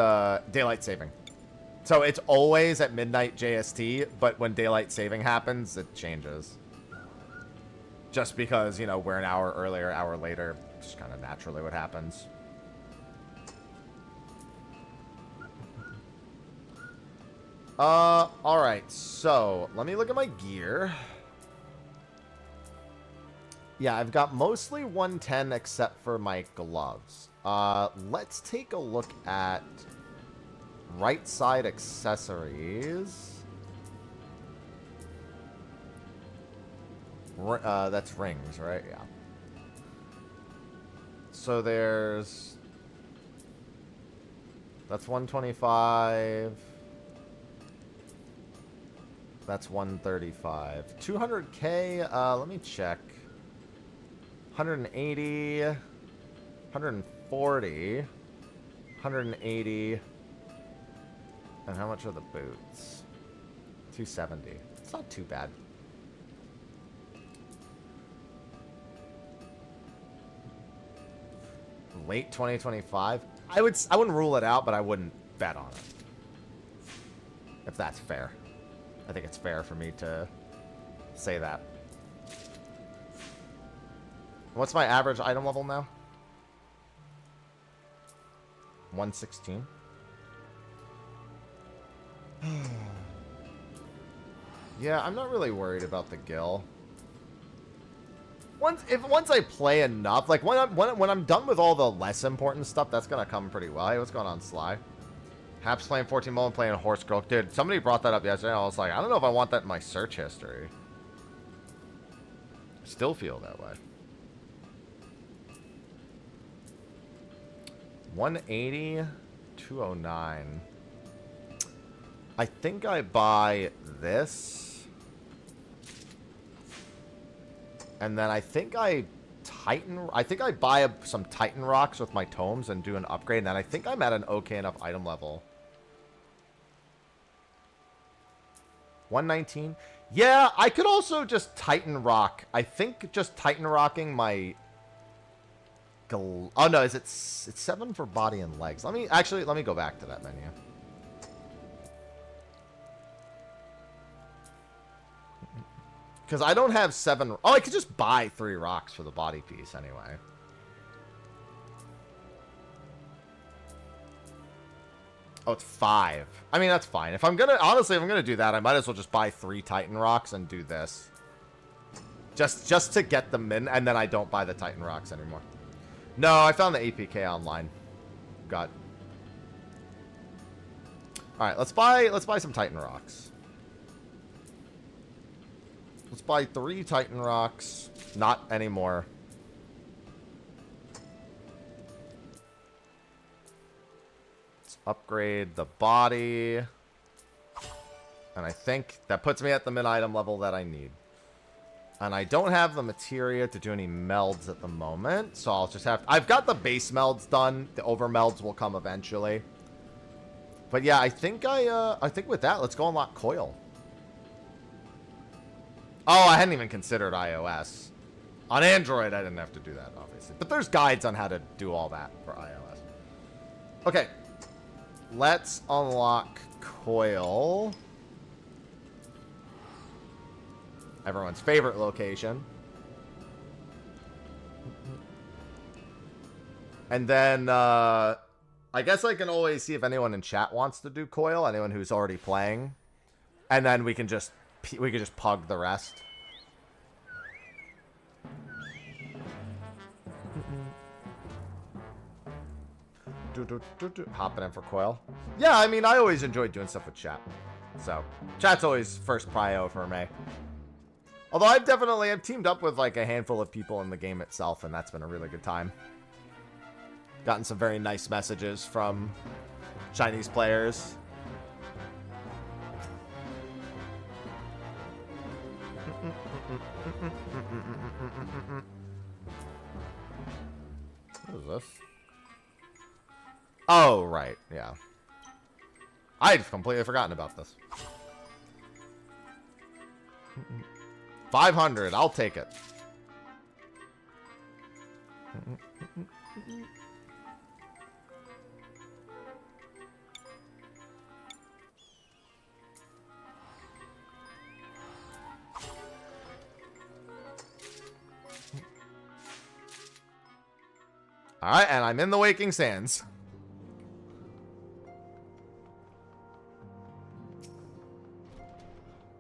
daylight saving. So it's always at midnight JST, but when daylight saving happens, it changes. Just because, you know, we're an hour earlier, hour later. Just kind of naturally what happens. Alright, so let me look at my gear. Yeah, I've got mostly 110 except for my gloves. Let's take a look at right side accessories. That's rings, right? Yeah. So there's... That's 125... That's 135. 200k, let me check. 180, 140, 180. And how much are the boots? 270. It's not too bad. Late 2025? I wouldn't rule it out, but I wouldn't bet on it. If that's fair. I think it's fair for me to say that. What's my average item level now? 116. Yeah, I'm not really worried about the Gil. Once I play enough, like when I'm done with all the less important stuff, that's gonna come pretty well. Hey, what's going on, Sly? Haps playing 14 mole and playing a horse girl. Dude, somebody brought that up yesterday. I was like, I don't know if I want that in my search history. Still feel that way. 180, 209. I think I buy this. And then I think I buy some Titan rocks with my tomes and do an upgrade. And then I think I'm at an okay enough item level. 119. Yeah, I could also just Titan rock. I think just Titan rocking my... Oh no, it's 7 for body and legs. Let me go back to that menu. Because I don't have 7... Oh, I could just buy 3 rocks for the body piece anyway. Oh, it's 5. I mean, that's fine. Honestly, if I'm gonna do that, I might as well just buy 3 Titan rocks and do this. Just to get them in, and then I don't buy the Titan Rocks anymore. No, I found the APK online. God. All right, let's buy some Titan Rocks. Let's buy 3 Titan Rocks. Not anymore. Let's upgrade the body. And I think that puts me at the mid-item level that I need. And I don't have the materia to do any melds at the moment, so I'll just have... I've got the base melds done. The over melds will come eventually. But yeah, I think with that, let's go unlock Coil. Oh, I hadn't even considered iOS. On Android, I didn't have to do that, obviously. But there's guides on how to do all that for iOS. Okay. Let's unlock Coil. Everyone's favorite location. And then, I guess I can always see if anyone in chat wants to do Coil. Anyone who's already playing. And then we can just pug the rest. Hopping in for Coil. Yeah, I mean, I always enjoy doing stuff with chat. So, chat's always first prio for me. Although I've teamed up with like a handful of people in the game itself, and that's been a really good time. Gotten some very nice messages from Chinese players. What is this? Oh, right. Yeah. I'd completely forgotten about this. 500. I'll take it. All right, and I'm in the Waking Sands.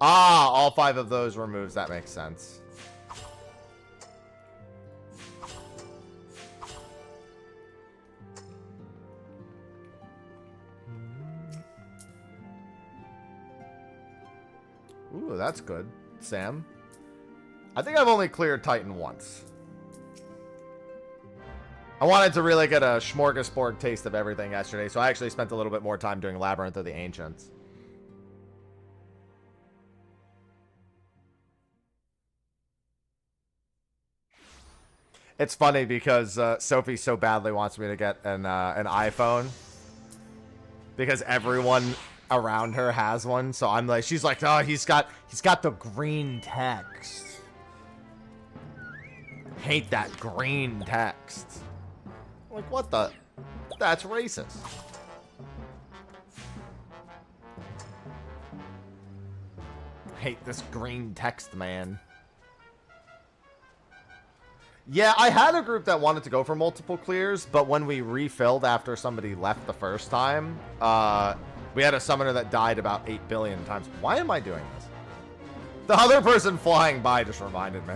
Ah, all 5 of those were moves. That makes sense. Ooh, that's good, Sam. I think I've only cleared Titan once. I wanted to really get a smorgasbord taste of everything yesterday, so I actually spent a little bit more time doing Labyrinth of the Ancients. It's funny because Sophie so badly wants me to get an iPhone because everyone around her has one. So I'm like, she's like, oh, he's got the green text. Hate that green text. I'm like, what the? That's racist. Hate this green text, man. Yeah, I had a group that wanted to go for multiple clears, but when we refilled after somebody left the first time, we had a summoner that died about 8 billion times. Why am I doing this? The other person flying by just reminded me.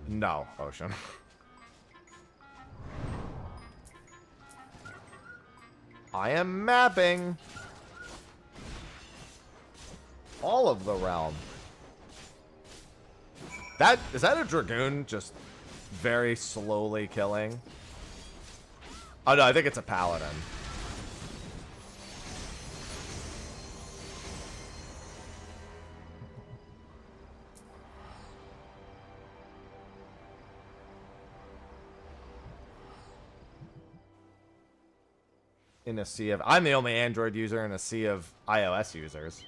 No, Ocean. I am mapping all of the realm. Is that a Dragoon just very slowly killing? Oh no, I think it's a Paladin. In a sea of... I'm the only Android user in a sea of iOS users.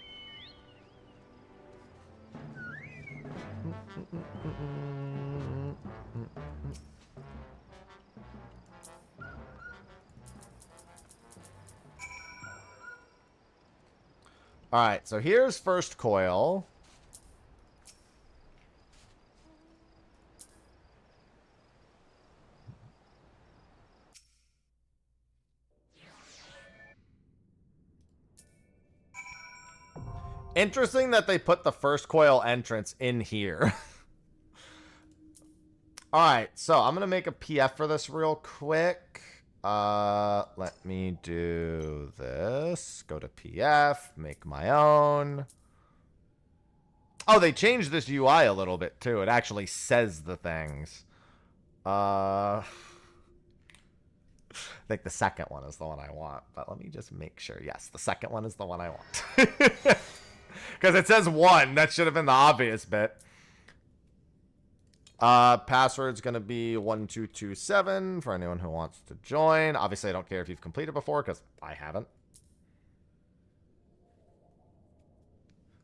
Alright, so here's first coil. Interesting that they put the first coil entrance in here. Alright, so I'm going to make a PF for this real quick. Let me do this. Go to PF, make my own. Oh, they changed this UI a little bit too. It actually says the things. I think the second one is the one I want, but let me just make sure. Yes, the second one is the one I want. Because it says 1. That should have been the obvious bit. Password's going to be 1227 for anyone who wants to join. Obviously, I don't care if you've completed before because I haven't.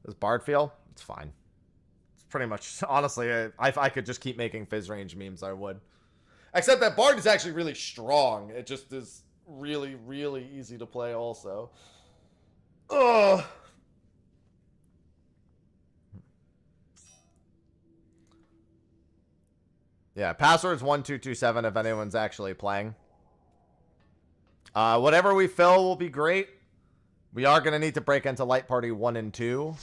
Does Bard feel? It's fine. It's pretty much, honestly, if I could just keep making Fizz range memes, I would. Except that Bard is actually really strong. It just is really, really easy to play also. Ugh. Yeah, password's 1227 if anyone's actually playing. Whatever we fill will be great. We are going to need to break into Light Party 1 and 2.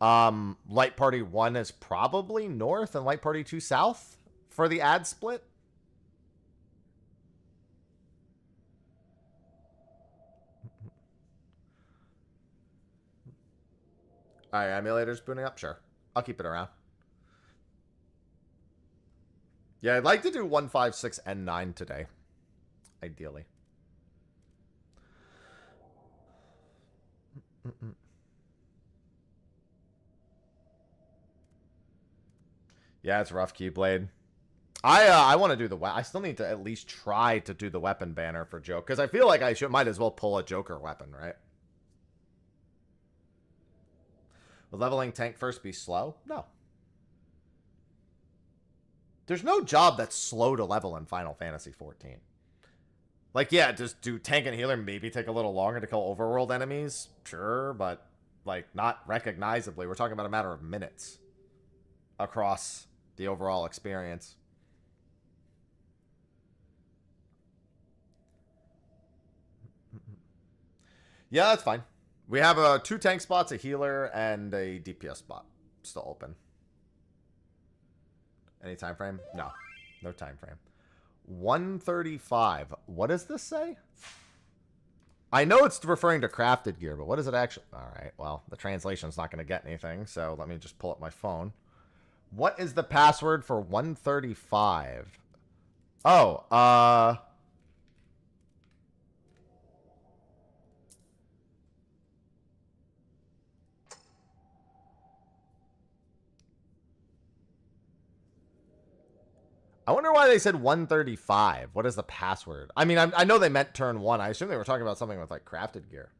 Light Party 1 is probably north and Light Party 2 south for the ad split. Alright, emulator's booting up? Sure. I'll keep it around. Yeah, I'd like to do 1, 5, 6, and 9 today. Ideally. Yeah, it's rough, Keyblade. I want to do the... I still need to at least try to do the weapon banner for Joke. Because I feel like I might as well pull a Joker weapon, right? Will leveling tank first be slow? No. There's no job that's slow to level in Final Fantasy XIV. Like, yeah, just do tank and healer maybe take a little longer to kill overworld enemies? Sure, but, like, not recognizably. We're talking about a matter of minutes across the overall experience. Yeah, that's fine. We have 2 tank spots, a healer, and a DPS spot still open. Any time frame? No. No time frame. 135. What does this say? I know it's referring to crafted gear, but what does it actually... Alright, well, the translation's not going to get anything, so let me just pull up my phone. What is the password for 135? Oh, I wonder why they said 135. What is the password? I mean, I know they meant turn 1. I assume they were talking about something with, like, crafted gear.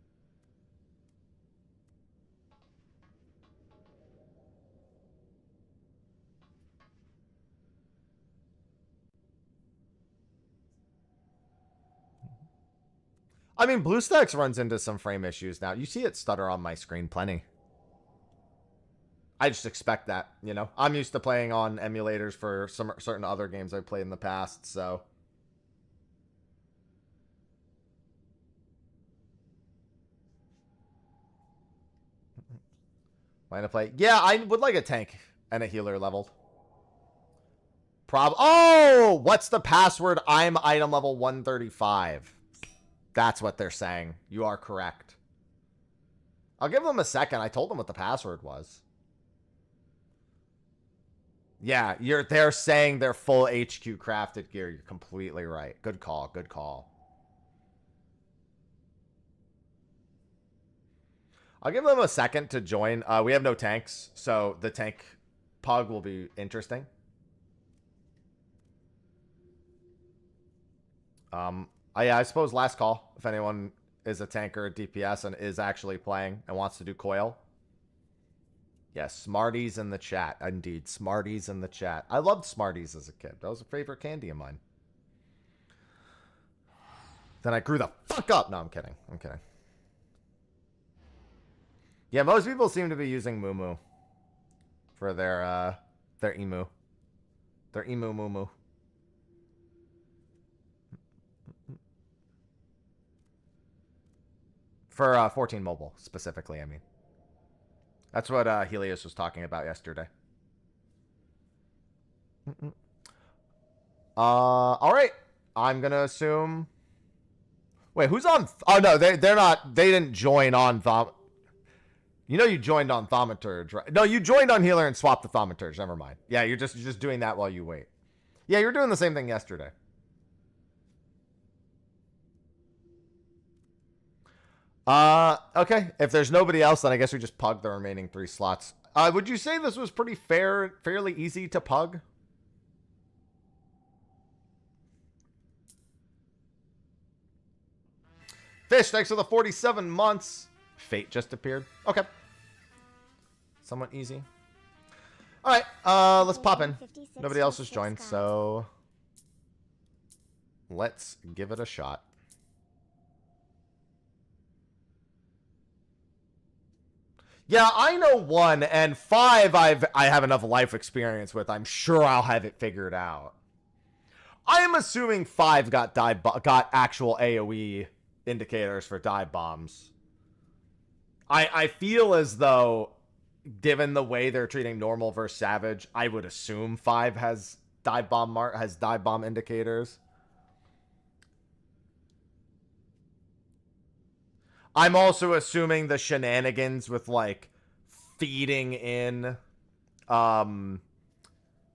I mean, BlueStacks runs into some frame issues now. You see it stutter on my screen plenty. I just expect that, you know. I'm used to playing on emulators for some certain other games I've played in the past, so... Plan to play? Yeah, I would like a tank and a healer leveled. Oh! What's the password? I'm item level 135. That's what they're saying. You are correct. I'll give them a second. I told them what the password was. Yeah, they're saying they're full HQ crafted gear. You're completely right. Good call. Good call. I'll give them a second to join. We have no tanks, so the tank pug will be interesting. I suppose last call, if anyone is a tanker at DPS and is actually playing and wants to do coil. Yes, Smarties in the chat. Indeed, Smarties in the chat. I loved Smarties as a kid. That was a favorite candy of mine. Then I grew the fuck up. No, I'm kidding. I'm kidding. Yeah, most people seem to be using Moo for their emu. Their emu moo. For 14 mobile, specifically, I mean. That's what Helios was talking about yesterday. All right. I'm gonna assume. Wait, who's on? Oh no, they're not. They didn't join on You know you joined on Thaumaturge, right? No, you joined on Healer and swapped the Thaumaturge. Never mind. Yeah, you're just doing that while you wait. Yeah, you're doing the same thing yesterday. Okay. If there's nobody else, then I guess we just pug the remaining 3 slots. Would you say this was pretty fairly easy to pug? Fish, thanks for the 47 months. Fate just appeared. Okay. Somewhat easy. All right, let's pop in. Nobody else has joined, so let's give it a shot. Yeah, I know 1, and 5 I have enough life experience with. I'm sure I'll have it figured out. I am assuming 5 got actual AoE indicators for dive bombs. I feel as though, given the way they're treating normal versus savage, I would assume 5 has dive bomb indicators. I'm also assuming the shenanigans with like feeding in because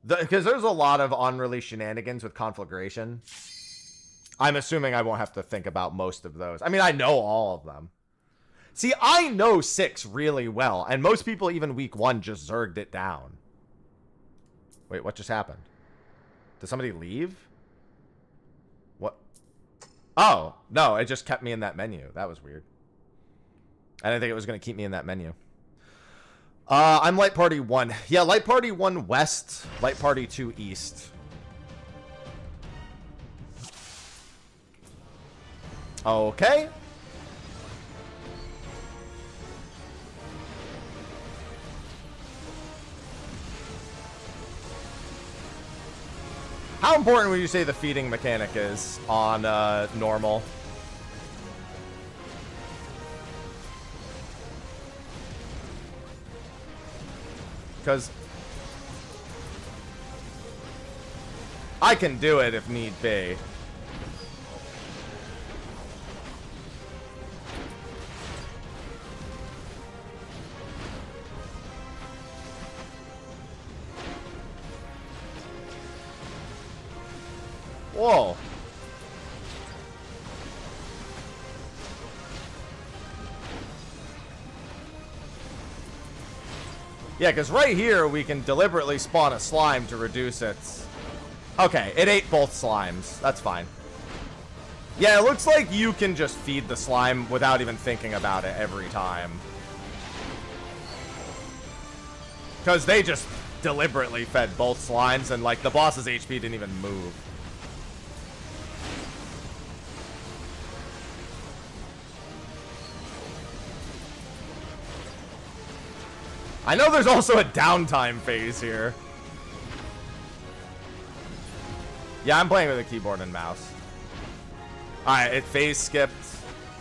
there's a lot of unreleased shenanigans with conflagration. I'm assuming I won't have to think about most of those. I mean, I know all of them. See, I know 6 really well, and most people even week 1 just zerged it down. Wait, what just happened? Did somebody leave? What? Oh, no, it just kept me in that menu. That was weird. I didn't think it was going to keep me in that menu. I'm Light Party 1. Yeah, Light Party 1 West, Light Party 2 East. Okay. How important would you say the feeding mechanic is on normal? Because I can do it if need be. Whoa. Yeah, because right here we can deliberately spawn a slime to reduce its... Okay, it ate both slimes. That's fine. Yeah, it looks like you can just feed the slime without even thinking about it every time. Because they just deliberately fed both slimes, and like the boss's HP didn't even move. I know there's also a downtime phase here. Yeah, I'm playing with a keyboard and mouse. Alright, it phase skipped.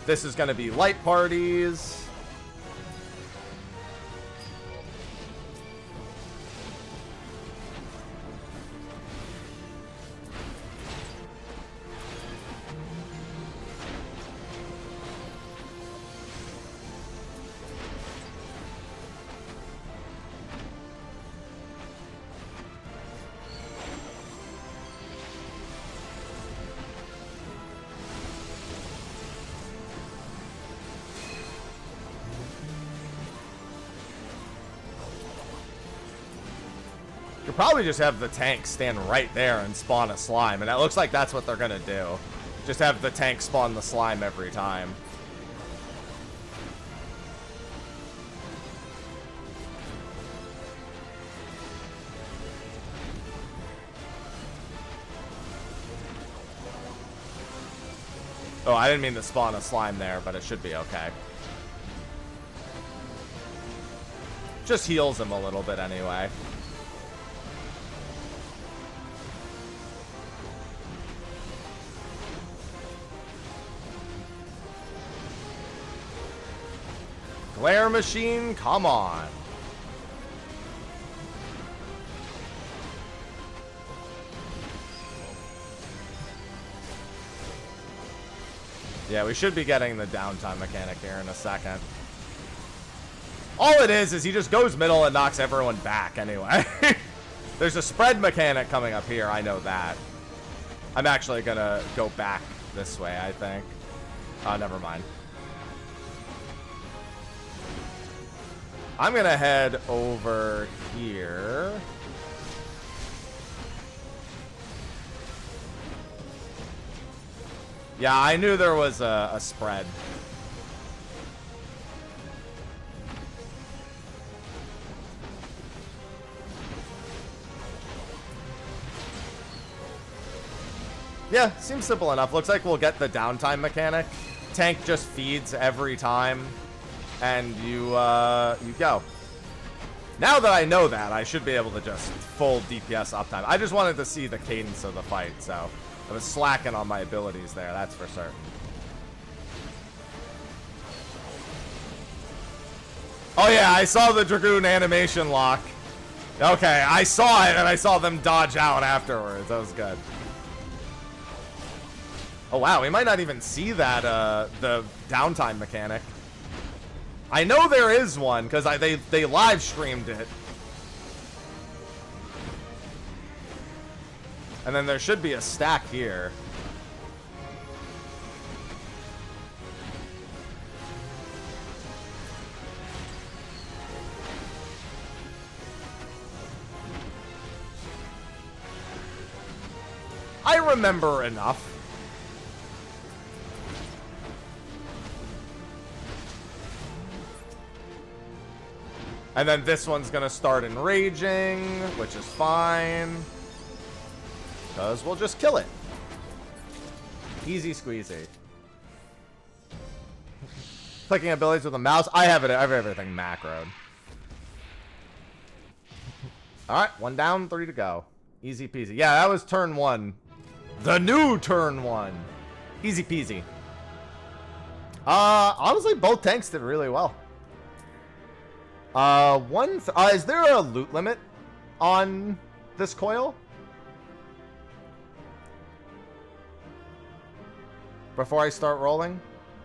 This is gonna be light parties. Probably just have the tank stand right there and spawn a slime, and it looks like that's what they're gonna do. Just have the tank spawn the slime every time. Oh, I didn't mean to spawn a slime there, but it should be okay. Just heals him a little bit anyway. Glare machine, come on. Yeah, we should be getting the downtime mechanic here in a second. All it is he just goes middle and knocks everyone back anyway. There's a spread mechanic coming up here, I know that. I'm actually gonna go back this way, I think. Oh, never mind. I'm gonna head over here. Yeah, I knew there was a spread. Yeah, seems simple enough. Looks like we'll get the downtime mechanic. Tank just feeds every time, and you go. Now that I know that, I should be able to just full DPS uptime. I just wanted to see the cadence of the fight, so I was slacking on my abilities there, that's for certain. Oh yeah, I saw the Dragoon animation lock. Okay, I saw it, and I saw them dodge out afterwards. That was good. Oh wow, we might not even see that, the downtime mechanic. I know there is one, because they live streamed it. And then there should be a stack here. I remember enough. And then this one's gonna start enraging, which is fine. Because we'll just kill it. Easy squeezy. Clicking abilities with a mouse. I have everything macroed. Alright, 1 down, 3 to go. Easy peasy. Yeah, that was turn 1. The new turn 1. Easy peasy. Honestly, both tanks did really well. Is there a loot limit on this coil? Before I start rolling?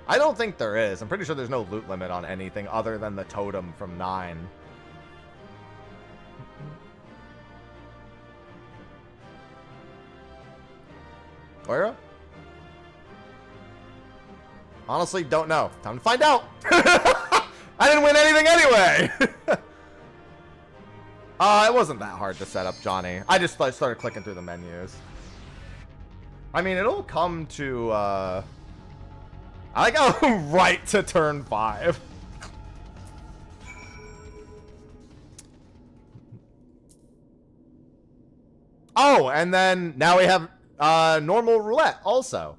I don't think there is. I'm pretty sure there's no loot limit on anything other than the totem from 9. Moira? Honestly, don't know. Time to find out. I didn't win anything anyway. It wasn't that hard to set up, Johnny. I just started clicking through the menus. I mean, it'll come to, I like how right to turn 5. Oh, and then now we have normal roulette also.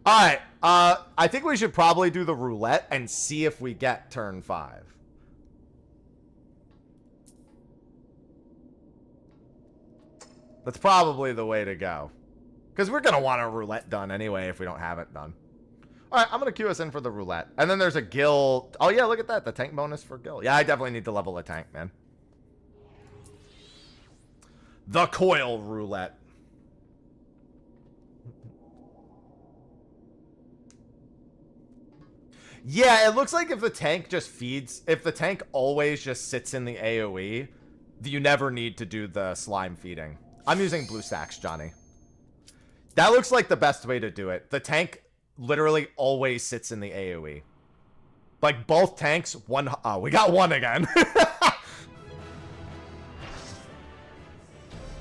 All right, I think we should probably do the roulette and see if we get turn 5. That's probably the way to go. Because we're going to want a roulette done anyway if we don't have it done. All right, I'm going to queue us in for the roulette. And then there's a Gil. Oh, yeah, look at that. The tank bonus for Gil. Yeah, I definitely need to level a tank, man. The coil roulette. Yeah, it looks like if the tank just feeds, if the tank always just sits in the AoE, you never need to do the slime feeding. I'm using blue sacks, Johnny. That looks like the best way to do it. The tank literally always sits in the AoE. Like both tanks, one. Oh, we got one again.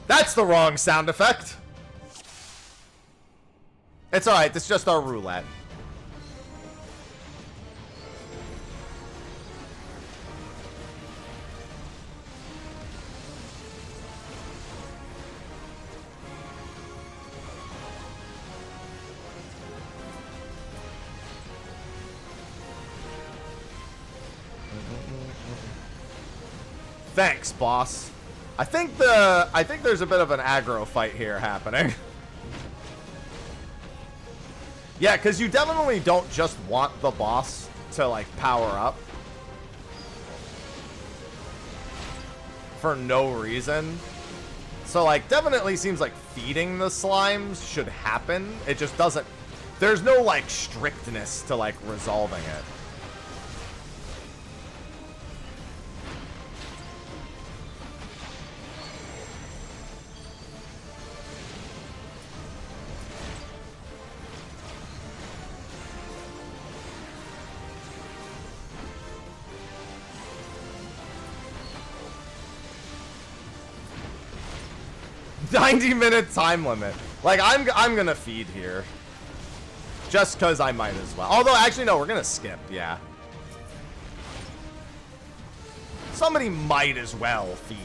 That's the wrong sound effect. It's alright, it's just our roulette. Thanks, boss. I think there's a bit of an aggro fight here happening. Yeah, because you definitely don't just want the boss to, like, power up. For no reason. So, like, definitely seems like feeding the slimes should happen. It just doesn't There's no, like, strictness to, like, resolving it. "90-minute time limit." Like, I'm gonna feed here. Just because I might as well. Although, actually, no, we're gonna skip, yeah. Somebody might as well feed.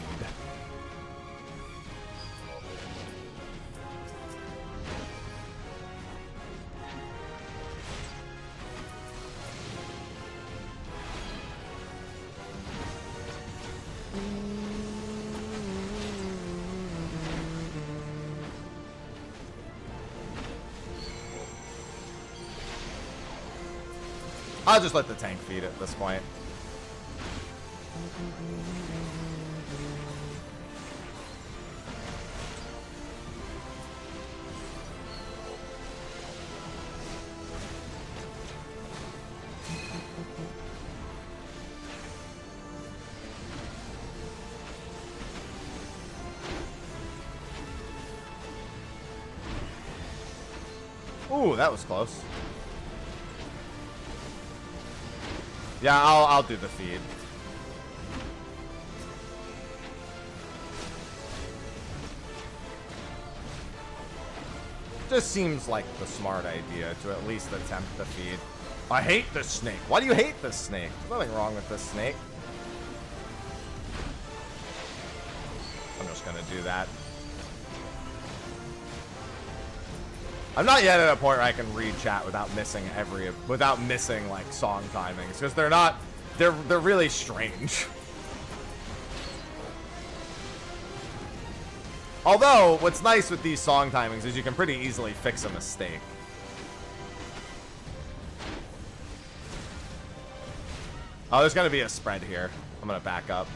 I'll just let the tank feed at this point. Ooh, that was close. Yeah, I'll do the feed. Just seems like the smart idea to at least attempt the feed. I hate this snake. Why do you hate this snake? There's nothing wrong with this snake. I'm just gonna do that. I'm not yet at a point where I can read chat without missing like song timings, because they're really strange. Although, what's nice with these song timings is you can pretty easily fix a mistake. Oh, there's gonna be a spread here. I'm gonna back up.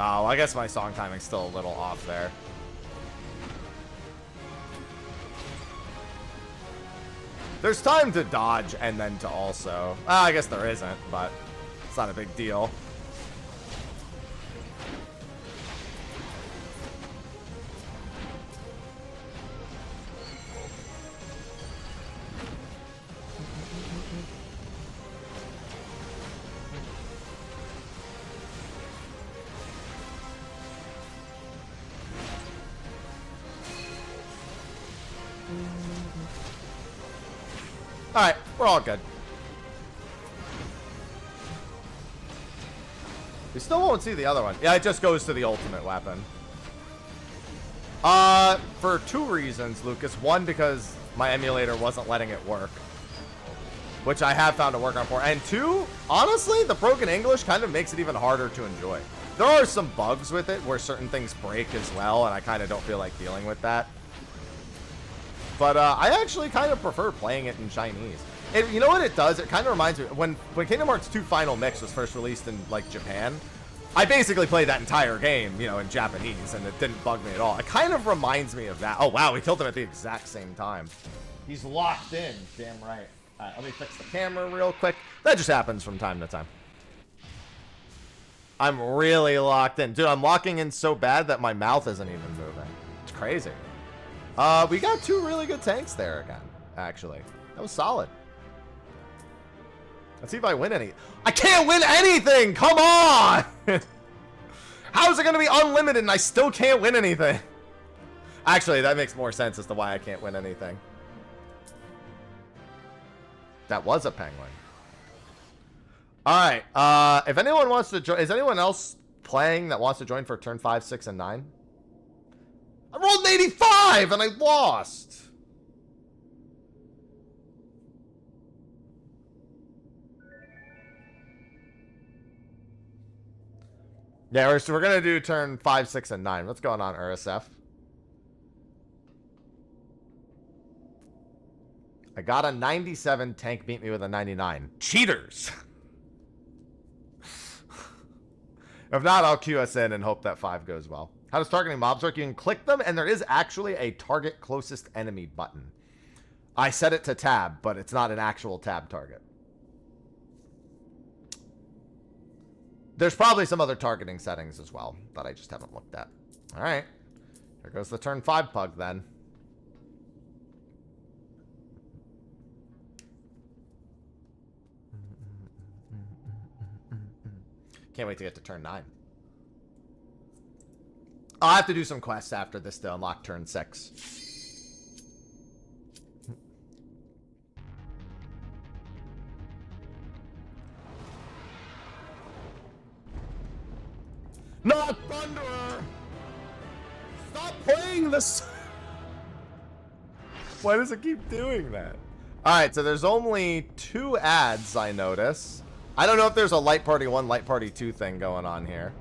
Oh, I guess my song timing's still a little off there. There's time to dodge and then to also... I guess there isn't, but it's not a big deal. Alright, we're all good. We still won't see the other one. Yeah, it just goes to the ultimate weapon. For two reasons, Lucas. One, because my emulator wasn't letting it work, which I have found a workaround for. And two, honestly, the broken English kind of makes it even harder to enjoy. There are some bugs with it where certain things break as well, and I kind of don't feel like dealing with that. But I actually kind of prefer playing it in Chinese. You know what it does? It kind of reminds me when Kingdom Hearts 2 Final Mix was first released in like Japan. I basically played that entire game, you know, in Japanese, and it didn't bug me at all. It kind of reminds me of that. Oh wow, we killed him at the exact same time. He's locked in. Damn right. All right, let me fix the camera real quick. That just happens from time to time. I'm really locked in, dude. I'm locking in so bad that my mouth isn't even moving. It's crazy. We got two really good tanks there again, actually. That was solid. Let's see if I win any. I can't win anything! Come on! How is it going to be unlimited and I still can't win anything? Actually, that makes more sense as to why I can't win anything. That was a penguin. Alright, if anyone wants to join... Is anyone else playing that wants to join for turn 5, 6, and 9? I rolled an 85 and I lost. Yeah, we're going to do turn 5, 6, and 9. What's going on, URSF? I got a 97. Tank beat me with a 99. Cheaters! If not, I'll queue us in and hope that 5 goes well. How does targeting mobs work? You can click them, and there is actually a target closest enemy button. I set it to tab, but it's not an actual tab target. There's probably some other targeting settings as well that I just haven't looked at. All right. Here goes the turn 5 pug then. Can't wait to get to turn 9. I'll have to do some quests after this to unlock turn 6. Not Thunderer! Stop playing this! Why does it keep doing that? Alright, so there's only 2 ads, I notice. I don't know if there's a Light Party 1, Light Party 2 thing going on here.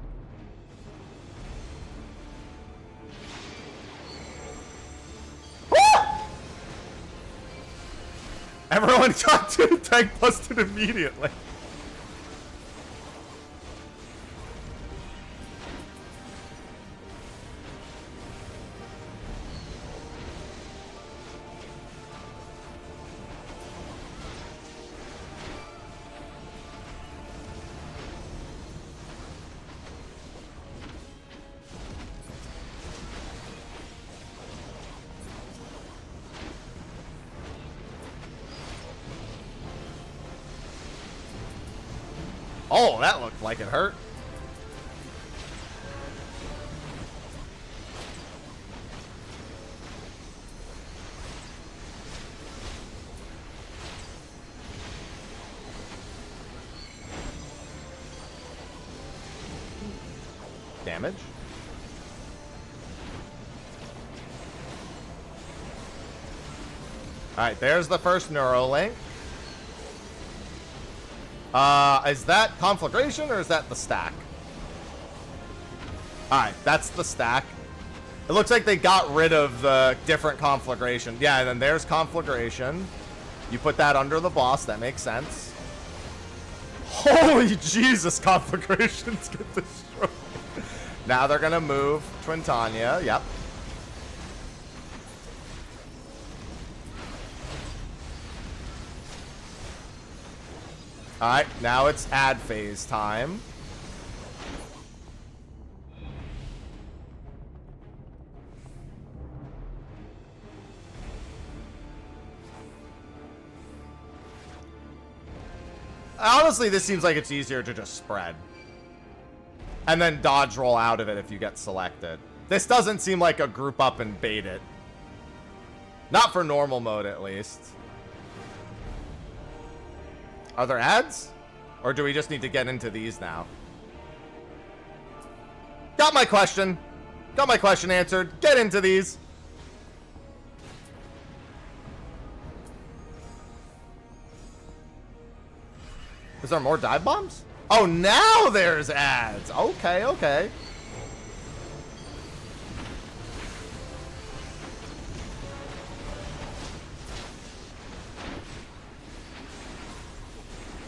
Everyone got to tank busted immediately. Oh, that looked like it hurt. Damage. Alright, there's the first Neuralink. Is that Conflagration or is that the stack? Alright, that's the stack. It looks like they got rid of the different Conflagration. Yeah, and then there's Conflagration. You put that under the boss, that makes sense. Holy Jesus, Conflagrations get destroyed. Now they're gonna move Twintania, yep. Alright, now it's ad phase time. Honestly, this seems like it's easier to just spread. And then dodge roll out of it if you get selected. This doesn't seem like a group up and bait it. Not for normal mode, at least. Are there ads? Or do we just need to get into these now? Got my question. Got my question answered. Get into these. Is there more dive bombs? Oh, now there's ads. Okay, okay.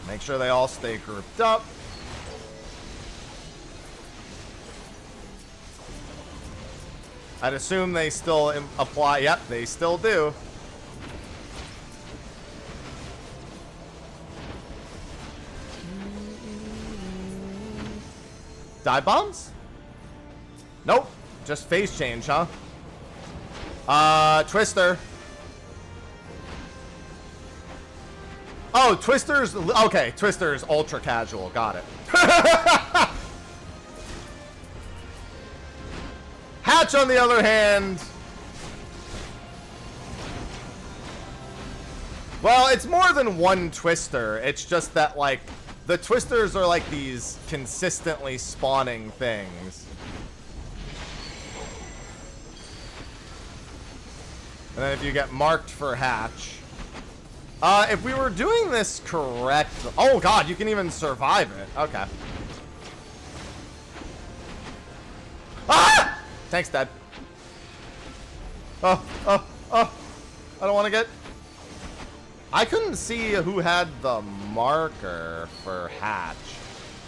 Make sure they all stay grouped up. I'd assume they still apply. Yep, they still do. Dive bombs? Nope. Just phase change, huh? Twister. Oh, Twister's... Okay, Twister's ultra casual. Got it. Hatch, on the other hand... Well, it's more than one Twister. It's just that, like, the Twisters are like these consistently spawning things. And then if you get marked for Hatch... if we were doing this correct... Oh, God, you can even survive it. Okay. Ah! Tank's dead. Oh. I don't want to get... I couldn't see who had the marker for Hatch.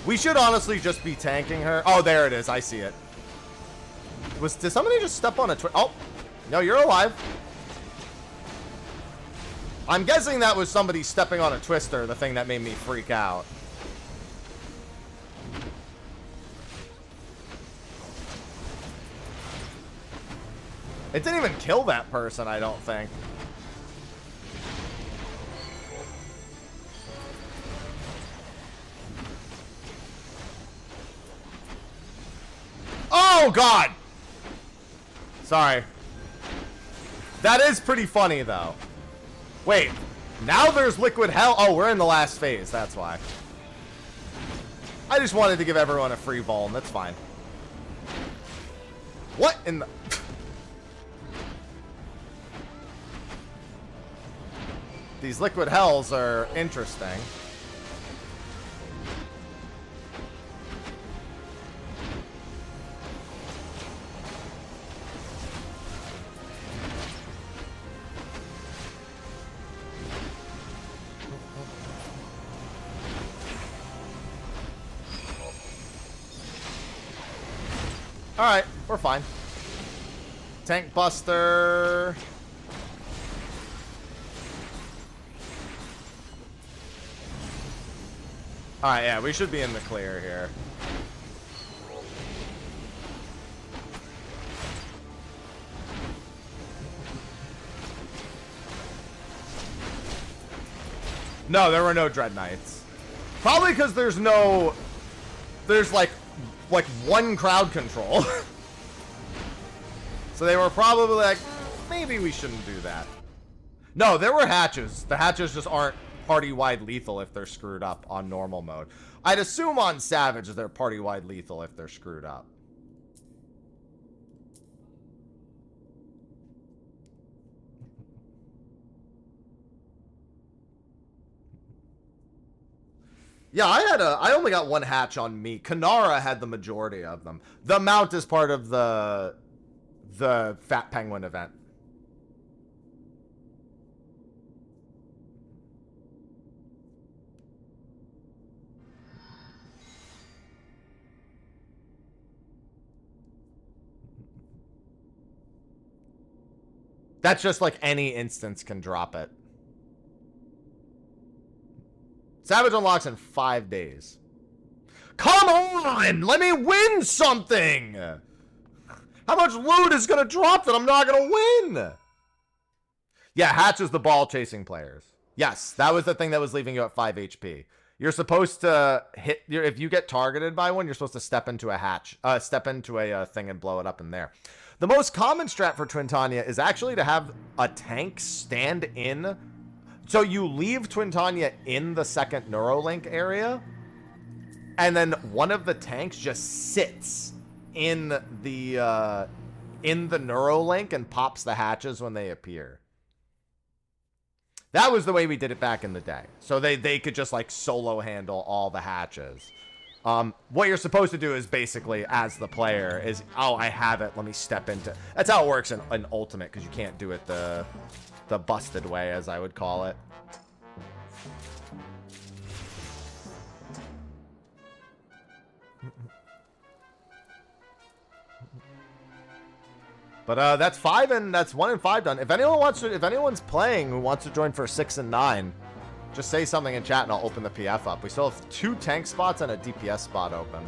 We should honestly just be tanking her. Oh, there it is. I see it. Did somebody just step on a Oh, no, you're alive. I'm guessing that was somebody stepping on a twister, the thing that made me freak out. It didn't even kill that person, I don't think. Oh, God! Sorry. That is pretty funny, though. Wait. Now there's liquid hell. Oh, we're in the last phase. That's why. I just wanted to give everyone a free vuln. That's fine. What in the... These liquid hells are interesting. Alright, we're fine. Tank Buster. Alright, yeah, we should be in the clear here. No, there were no Dread Knights. Probably because there's no... There's like one crowd control. So they were probably like, maybe we shouldn't do that. No, there were hatches. The hatches just aren't party-wide lethal if they're screwed up on normal mode. I'd assume on Savage they're party-wide lethal if they're screwed up. Yeah, I only got one hatch on me. Kanara had the majority of them. The mount is part of the Fat Penguin event. That's just like any instance can drop it. Savage unlocks in 5 days. Come on! Let me win something! How much loot is gonna drop that I'm not gonna win? Yeah, Hatch is the ball chasing players. Yes, that was the thing that was leaving you at 5 HP. You're supposed to hit if you get targeted by one, you're supposed to step into a hatch, step into a thing and blow it up in there. The most common strat for Twintania is actually to have a tank stand in. So you leave Twintania in the second Neuralink area, and then one of the tanks just sits in the Neuralink and pops the hatches when they appear. That was the way we did it back in the day. So they could just like solo handle all the hatches. What you're supposed to do is basically, as the player, is, oh, I have it, let me step into... That's how it works in Ultimate, because you can't do it the busted way, as I would call it. But that's 5 and that's 1 and 5 done. If anyone wants to, if anyone's playing who wants to join for 6 and 9, just say something in chat and I'll open the PF up. We still have 2 tank spots and a DPS spot open,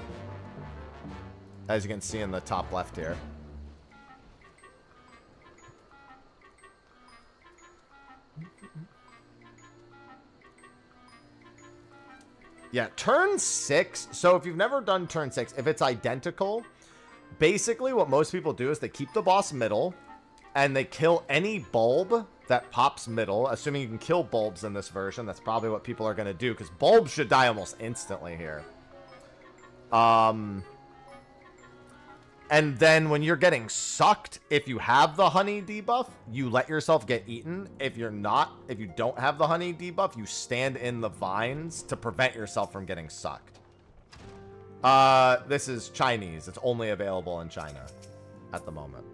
as you can see in the top left here. Yeah, turn 6. So if you've never done turn 6, if it's identical, basically what most people do is they keep the boss middle and they kill any bulb that pops middle, assuming you can kill bulbs in this version. That's probably what people are going to do, because bulbs should die almost instantly here. And then when you're getting sucked, if you have the honey debuff, you let yourself get eaten. If you're not, if you don't have the honey debuff, you stand in the vines to prevent yourself from getting sucked. This is Chinese. It's only available in China at the moment.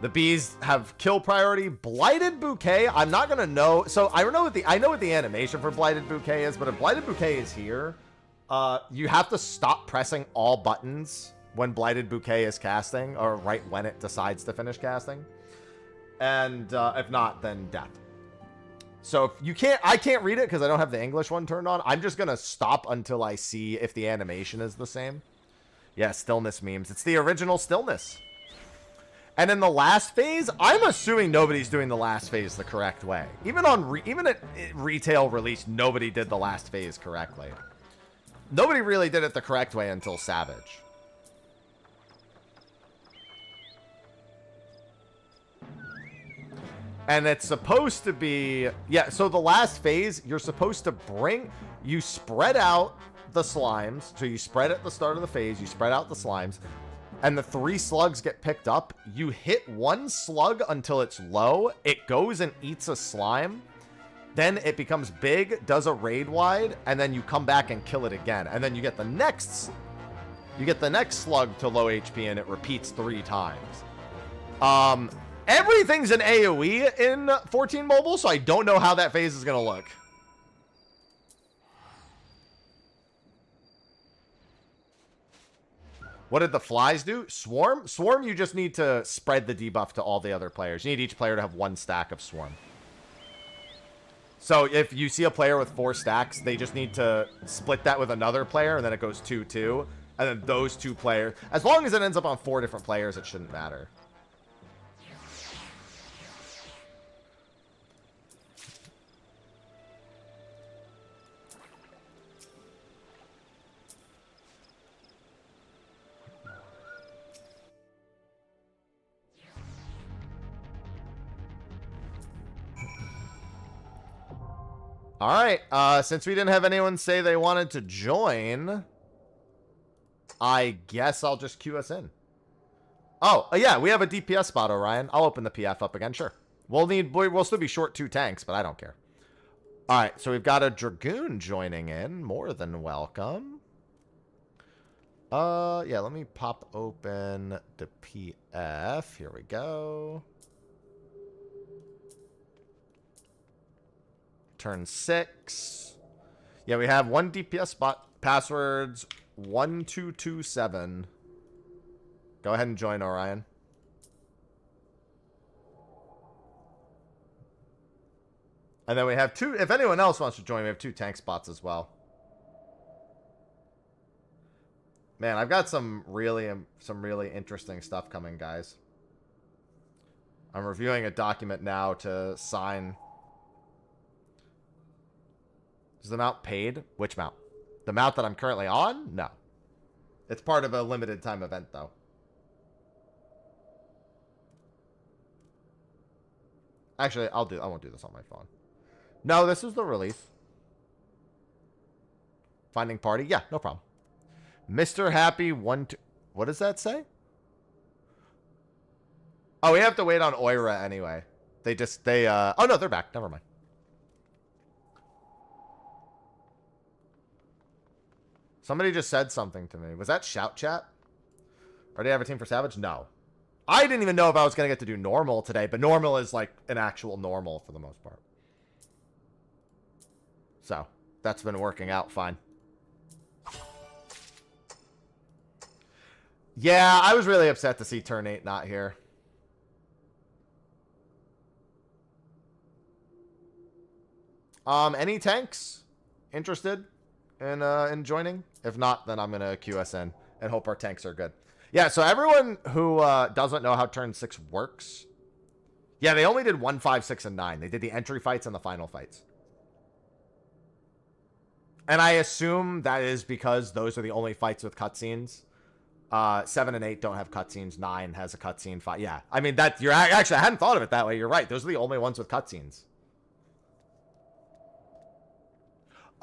The bees have kill priority. Blighted Bouquet, I'm not gonna know. So I know what the animation for Blighted Bouquet is, but if Blighted Bouquet is here, you have to stop pressing all buttons when Blighted Bouquet is casting, or right when it decides to finish casting. And if not, then death. So if I can't read it because I don't have the English one turned on. I'm just gonna stop until I see if the animation is the same. Yeah, stillness memes. It's the original stillness. And in the last phase, I'm assuming nobody's doing the last phase the correct way. Even at retail release, nobody did the last phase correctly. Nobody really did it the correct way until Savage. And it's supposed to be... Yeah, so the last phase, you're supposed to you spread out the slimes. So you spread at the start of the phase, you spread out the slimes, and the 3 slugs get picked up. You hit 1 slug until it's low. It goes and eats a slime. Then it becomes big, does a raid wide, and then you come back and kill it again. And then you get the next slug to low HP, and it repeats 3 times. Everything's an AoE in 14 mobile, so I don't know how that phase is going to look. What did the flies do? Swarm? Swarm, you just need to spread the debuff to all the other players. You need each player to have 1 stack of Swarm. So if you see a player with 4 stacks, they just need to split that with another player, and then it goes 2-2. And then those 2 players... As long as it ends up on 4 different players, it shouldn't matter. All right, since we didn't have anyone say they wanted to join, I guess I'll just queue us in. Oh, yeah, we have a DPS spot, Orion. I'll open the PF up again, sure. We'll still be short 2 tanks, but I don't care. All right, so we've got a Dragoon joining in. More than welcome. Yeah, let me pop open the PF. Here we go. Turn 6. Yeah, we have 1 DPS spot. Passwords 1227. Go ahead and join, Orion. And then we have 2. If anyone else wants to join, we have 2 tank spots as well. Man, I've got some really interesting stuff coming, guys. I'm reviewing a document now to sign. Is the mount paid? Which mount? The mount that I'm currently on? No. It's part of a limited time event, though. Actually, I won't do this on my phone. No, this is the release. Finding party? Yeah, no problem. Mr. Happy 1 2. What does that say? Oh, we have to wait on Oira anyway. Oh no, they're back. Never mind. Somebody just said something to me. Was that Shout Chat? Or do you have a team for Savage? No. I didn't even know if I was going to get to do normal today, but normal is like an actual normal for the most part. So, that's been working out fine. Yeah, I was really upset to see Turn 8 not here. Any tanks interested in joining? If not, then I'm going to QSN and hope our tanks are good. Yeah, so everyone who doesn't know how Turn 6 works, yeah, they only did 1, 5, 6, and 9. They did the entry fights and the final fights. And I assume that is because those are the only fights with cutscenes. 7 and 8 don't have cutscenes. 9 has a cutscene fight. Yeah, I mean, actually, I hadn't thought of it that way. You're right. Those are the only ones with cutscenes.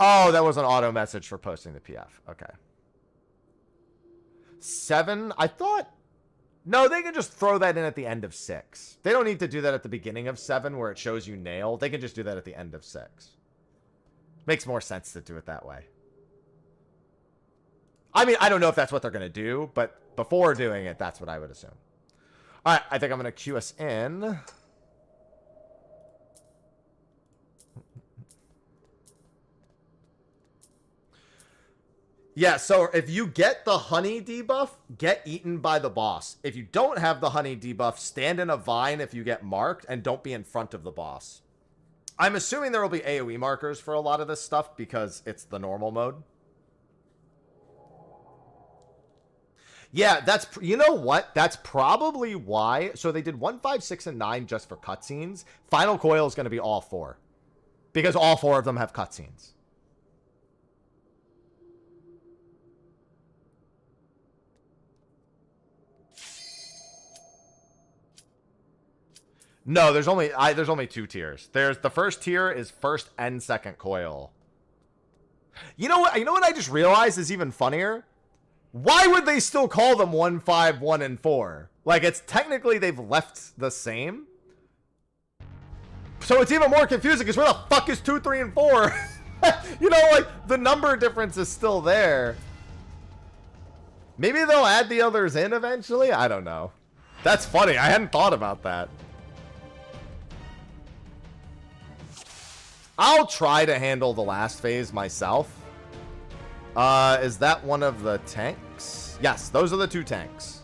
Oh, that was an auto message for posting the PF. Okay. 7, I thought... No, they can just throw that in at the end of 6. They don't need to do that at the beginning of 7 where it shows you nail. They can just do that at the end of 6. Makes more sense to do it that way. I mean, I don't know if that's what they're going to do, but before doing it, that's what I would assume. All right, I think I'm going to queue us in. Yeah, so if you get the honey debuff, get eaten by the boss. If you don't have the honey debuff, stand in a vine if you get marked, and don't be in front of the boss. I'm assuming there will be AoE markers for a lot of this stuff because it's the normal mode. Yeah, that's... You know what? That's probably why... So they did 1, 5, 6, and 9 just for cutscenes. Final Coil is going to be all 4. Because all 4 of them have cutscenes. No, there's only 2 tiers. There's the first tier is first and second coil. You know what? You know what I just realized is even funnier? Why would they still call them 1, 5, 1, and 4? Like, it's technically they've left the same. So it's even more confusing because where the fuck is 2, 3, and 4? You know, like, the number difference is still there. Maybe they'll add the others in eventually? I don't know. That's funny. I hadn't thought about that. I'll try to handle the last phase myself. Is that one of the tanks? Yes, those are the 2 tanks.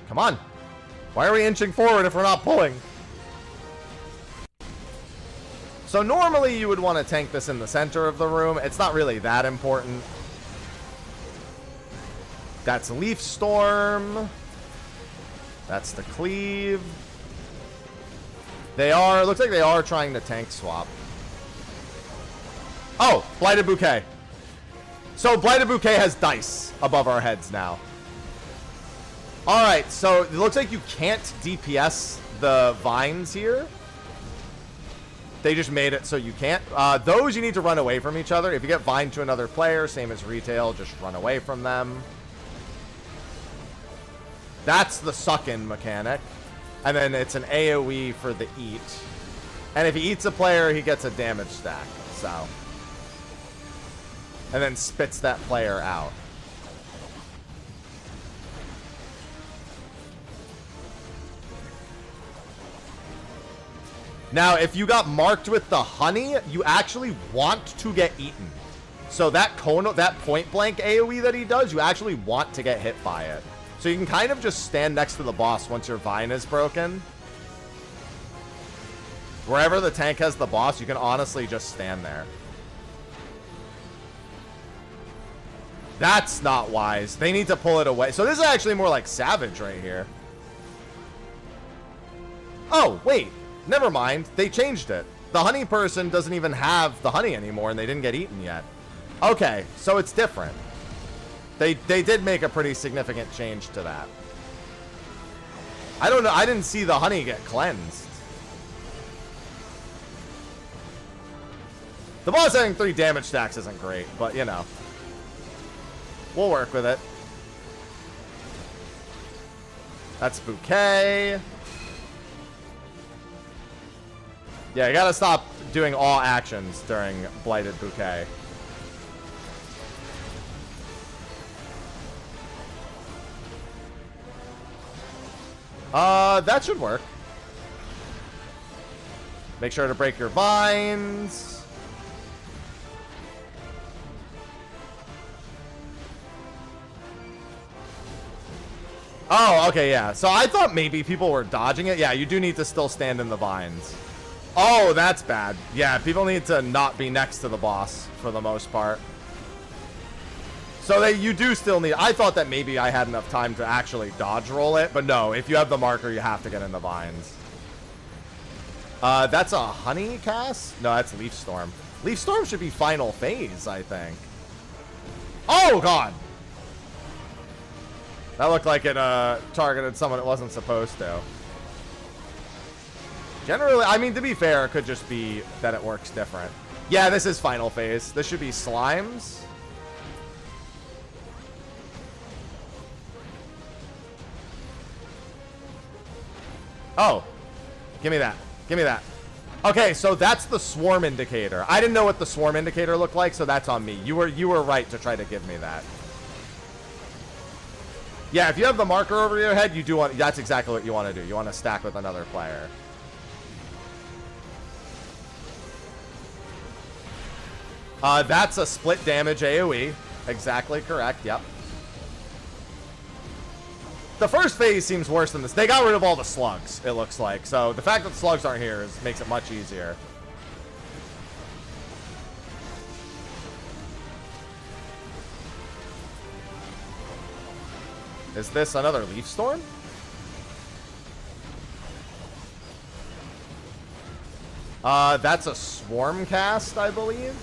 Come on. Why are we inching forward if we're not pulling? So normally you would want to tank this in the center of the room. It's not really that important. That's Leaf Storm. That's the cleave. Looks like they are trying to tank swap. Oh, Blighted Bouquet. So Blighted Bouquet has dice above our heads now. Alright, so it looks like you can't DPS the vines here. They just made it so you can't. Those you need to run away from each other. If you get vine to another player, same as retail, just run away from them. That's the suck-in mechanic. And then it's an AoE for the eat. And if he eats a player, he gets a damage stack. So. And then spits that player out. Now, if you got marked with the honey, you actually want to get eaten. So that point blank AoE that he does, you actually want to get hit by it. So you can kind of just stand next to the boss once your vine is broken. Wherever the tank has the boss, you can honestly just stand there. That's not wise. They need to pull it away. So this is actually more like Savage right here. Oh, wait. Never mind. They changed it. The honey person doesn't even have the honey anymore, and they didn't get eaten yet. Okay, so it's different. They did make a pretty significant change to that. I don't know. I didn't see the honey get cleansed. The boss having 3 damage stacks isn't great, but, you know. We'll work with it. That's Bouquet. Yeah, you gotta stop doing all actions during Blighted Bouquet. That should work. Make sure to break your vines. Oh, okay, yeah. So I thought maybe people were dodging it. Yeah, you do need to still stand in the vines. Oh, that's bad. Yeah, people need to not be next to the boss for the most part. So you do still need... I thought that maybe I had enough time to actually dodge roll it, but no, if you have the marker, you have to get in the vines. That's a honey cast? No, that's Leaf Storm. Leaf Storm should be final phase, I think. Oh, God! That looked like it targeted someone it wasn't supposed to. Generally, I mean, to be fair, it could just be that it works different. Yeah, this is final phase. This should be slimes. Oh. Give me that. Give me that. Okay, so that's the swarm indicator. I didn't know what the swarm indicator looked like, so that's on me. You were right to try to give me that. Yeah, if you have the marker over your head, you do want. That's exactly what you want to do. You want to stack with another player. That's a split damage AoE. Exactly correct. Yep. The first phase seems worse than this. They got rid of all the slugs, it looks like. So the fact that the slugs aren't here makes it much easier. Is this another leaf storm? That's a swarm cast, I believe.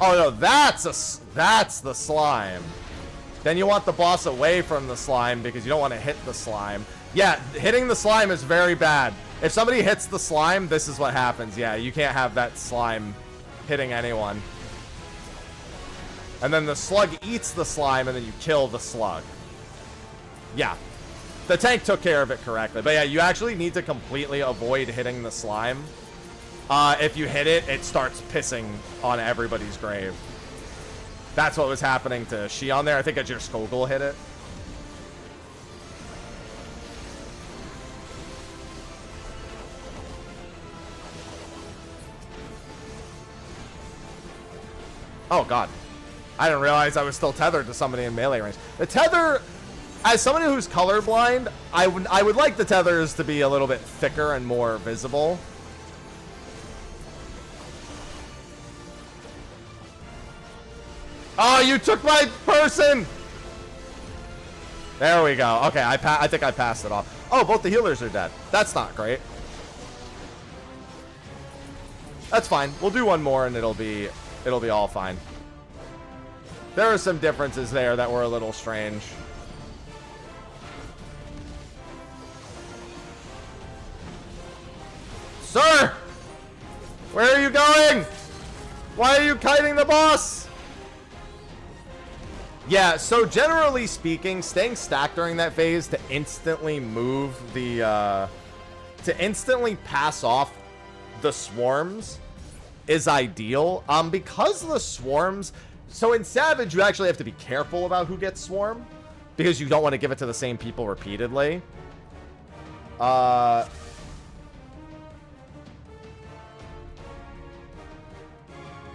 Oh no, that's the slime. Then you want the boss away from the slime because you don't want to hit the slime. Yeah, hitting the slime is very bad. If somebody hits the slime, this is what happens. Yeah, you can't have that slime hitting anyone. And then the slug eats the slime and then you kill the slug. Yeah. The tank took care of it correctly. But yeah, you actually need to completely avoid hitting the slime. If you hit it, it starts pissing on everybody's grave. That's what was happening to Shion there. I think Ajir Skogul hit it. Oh, God. I didn't realize I was still tethered to somebody in melee range. The tether, as somebody who's colorblind, I would like the tethers to be a little bit thicker and more visible. Oh, you took my person! There we go. Okay, I think I passed it off. Oh, both the healers are dead. That's not great. That's fine. We'll do one more and it'll be all fine. There are some differences there that were a little strange. Sir! Where are you going? Why are you kiting the boss? Yeah, so generally speaking, staying stacked during that phase to instantly move the, to instantly pass off the swarms is ideal. Because the swarms, so in Savage, you actually have to be careful about who gets swarmed because you don't want to give it to the same people repeatedly.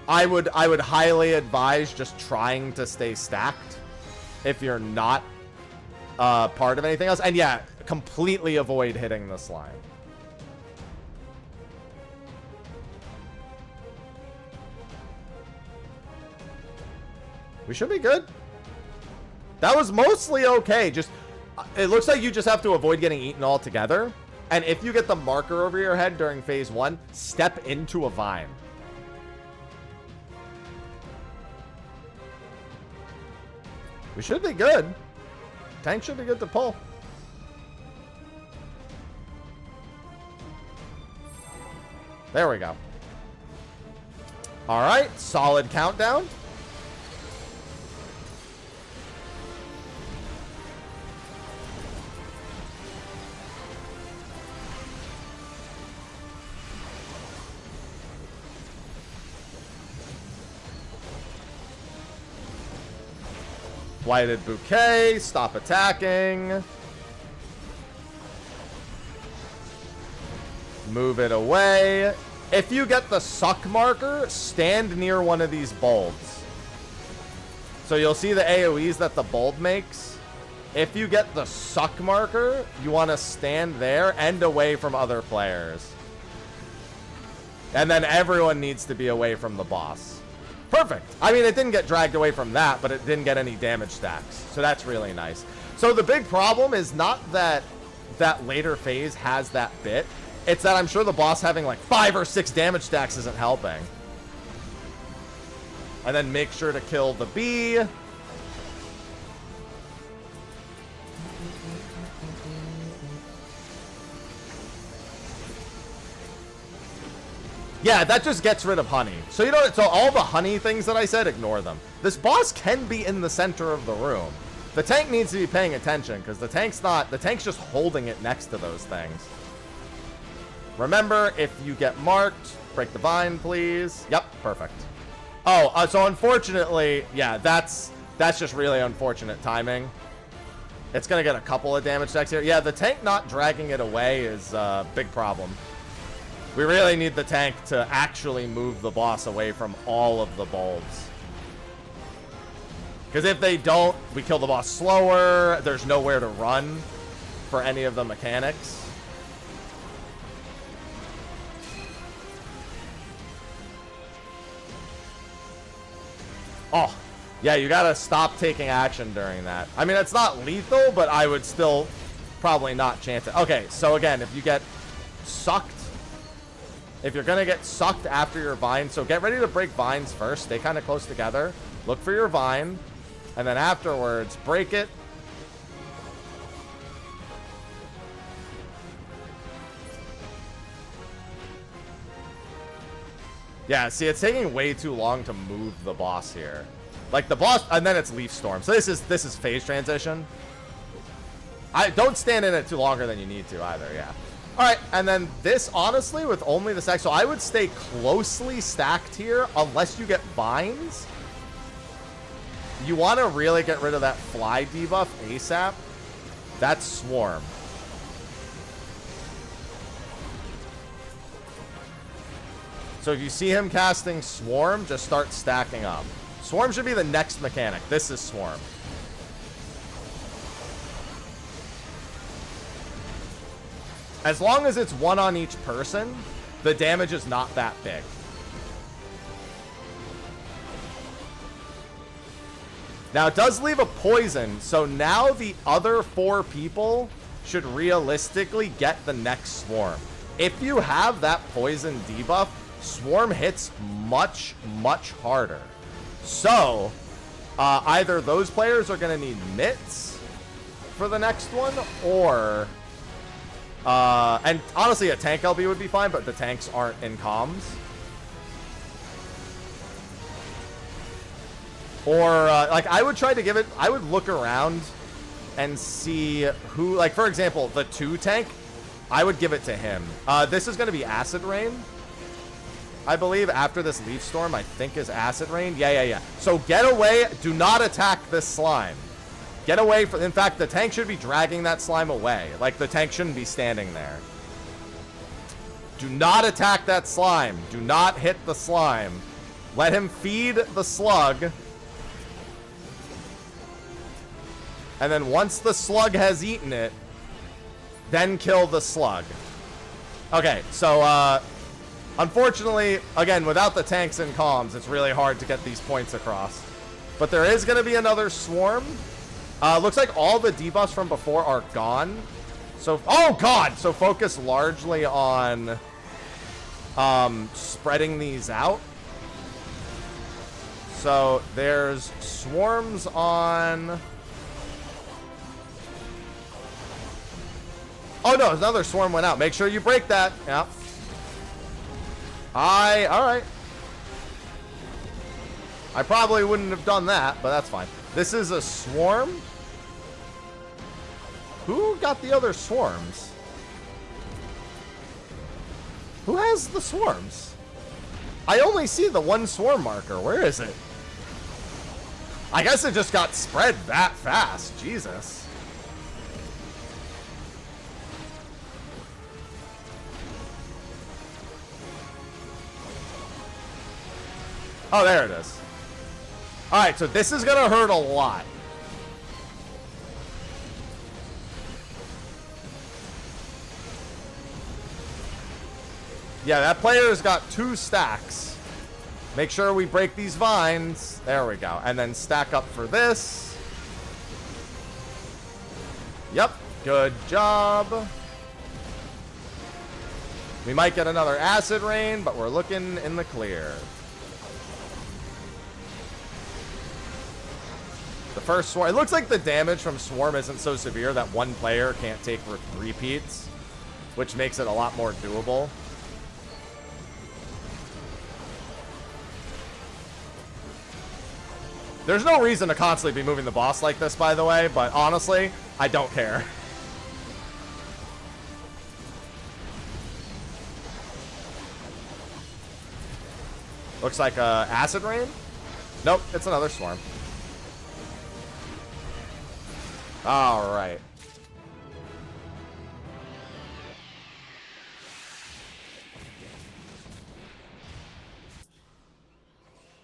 I would highly advise just trying to stay stacked if you're not part of anything else. And yeah, completely avoid hitting the slime. We should be good. That was mostly okay. Just, it looks like you just have to avoid getting eaten altogether. And if you get the marker over your head during phase 1, step into a vine. We should be good. Tank should be good to pull. There we go. All right, solid countdown. Blighted Bouquet, stop attacking. Move it away. If you get the suck marker, stand near one of these bulbs. So you'll see the AoEs that the bulb makes. If you get the suck marker, you want to stand there and away from other players. And then everyone needs to be away from the boss. Perfect. I mean, it didn't get dragged away from that, but it didn't get any damage stacks. So that's really nice. So the big problem is not that that later phase has that bit. It's that I'm sure the boss having like 5 or 6 damage stacks isn't helping. And then make sure to kill the bee. Yeah, that just gets rid of honey. So you know, so all the honey things that I said, ignore them. This boss can be in the center of the room. The tank needs to be paying attention because the tank's just holding it next to those things. Remember, if you get marked, break the vine, please. Yep, perfect. Oh, so unfortunately, yeah, that's just really unfortunate timing. It's going to get a couple of damage decks here. Yeah, the tank not dragging it away is a big problem. We really need the tank to actually move the boss away from all of the bulbs. Because if they don't, we kill the boss slower. There's nowhere to run for any of the mechanics. Oh, yeah, you gotta stop taking action during that. I mean, it's not lethal, but I would still probably not chance it. Okay, so again, if you get sucked, if you're gonna get sucked after your vine, so get ready to break vines first. Stay kind of close together. Look for your vine, and then afterwards, break it. Yeah, see, it's taking way too long to move the boss here. Like the boss, and then it's Leaf Storm. So this is phase transition. I don't stand in it too longer than you need to either. Yeah. All right, and then this, honestly, with only the stack, so I would stay closely stacked here unless you get vines. You want to really get rid of that fly debuff ASAP. That's Swarm. So if you see him casting Swarm, just start stacking up. Swarm should be the next mechanic. This is Swarm. As long as it's one on each person, the damage is not that big. Now, it does leave a poison, so now the other 4 people should realistically get the next Swarm. If you have that poison debuff, Swarm hits much, much harder. So, either those players are going to need mitts for the next one, or... and honestly, a tank LB would be fine, but the tanks aren't in comms. Or, like, I would try to give it... I would look around and see who... Like, for example, the 2 tank, I would give it to him. This is going to be Acid Rain. I believe after this Leaf Storm, I think is Acid Rain. Yeah. So get away. Do not attack this slime. Get away from... In fact, the tank should be dragging that slime away. Like, the tank shouldn't be standing there. Do not attack that slime. Do not hit the slime. Let him feed the slug. And then once the slug has eaten it, then kill the slug. Okay, so, unfortunately, again, without the tanks and comms, it's really hard to get these points across. But there is going to be another Swarm. Looks like all the debuffs from before are gone. So, oh god! So focus largely on spreading these out. So there's Swarms on... Oh no, another Swarm went out. Make sure you break that. Yep. Alright. I probably wouldn't have done that, but that's fine. This is a Swarm. Who got the other Swarms? Who has the Swarms? I only see the one Swarm marker. Where is it? I guess it just got spread that fast. Jesus. Oh, there it is. Alright, so this is going to hurt a lot. Yeah, that player's got 2 stacks. Make sure we break these vines. There we go. And then stack up for this. Yep. Good job. We might get another Acid Rain, but we're looking in the clear. The first Swarm... It looks like the damage from Swarm isn't so severe that one player can't take repeats, which makes it a lot more doable. There's no reason to constantly be moving the boss like this, by the way, but honestly, I don't care. Looks like acid rain. Nope, it's another swarm. All right.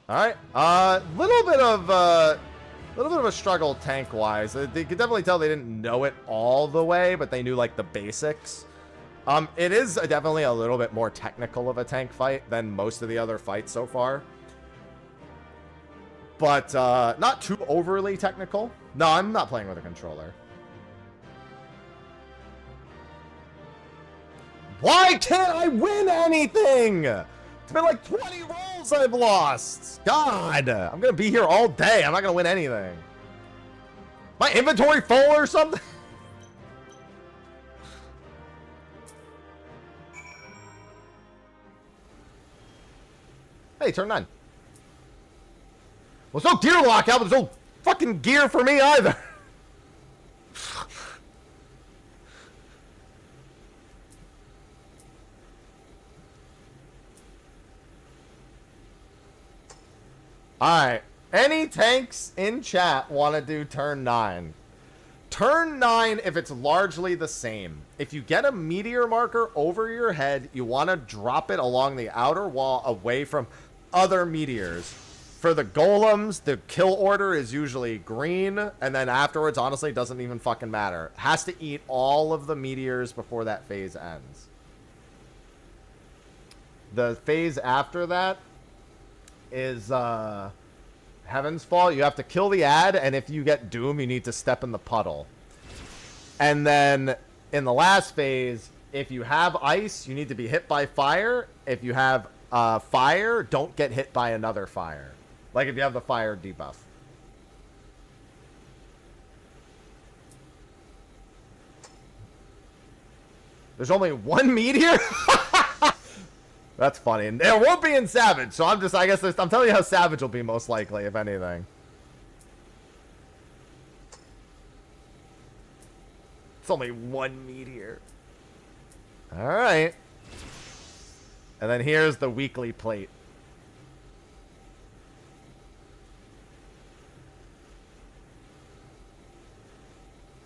All right. Little bit of a struggle tank wise. They could definitely tell they didn't know it all the way, but they knew like the basics. It is definitely a little bit more technical of a tank fight than most of the other fights so far. But not too overly technical. No, I'm not playing with a controller. Why can't I win anything? It's been like 20 rolls I've lost. God, I'm going to be here all day. I'm not going to win anything. My inventory full or something? Hey, turn 9. Well, there's no gear lockout, but there's no fucking gear for me either. Alright. Any tanks in chat want to do turn 9? Turn 9 if it's largely the same. If you get a meteor marker over your head, you want to drop it along the outer wall away from other meteors. For the golems, the kill order is usually green, and then afterwards, honestly, it doesn't even fucking matter. It has to eat all of the meteors before that phase ends. The phase after that is Heaven's Fall. You have to kill the ad, and if you get Doom, you need to step in the puddle. And then in the last phase, if you have ice, you need to be hit by fire. If you have fire, don't get hit by another fire. Like if you have the fire debuff. There's only one meteor? That's funny. And there won't be in Savage, so I'm telling you how Savage will be most likely, if anything. It's only one meteor. Alright. And then here's the weekly plate.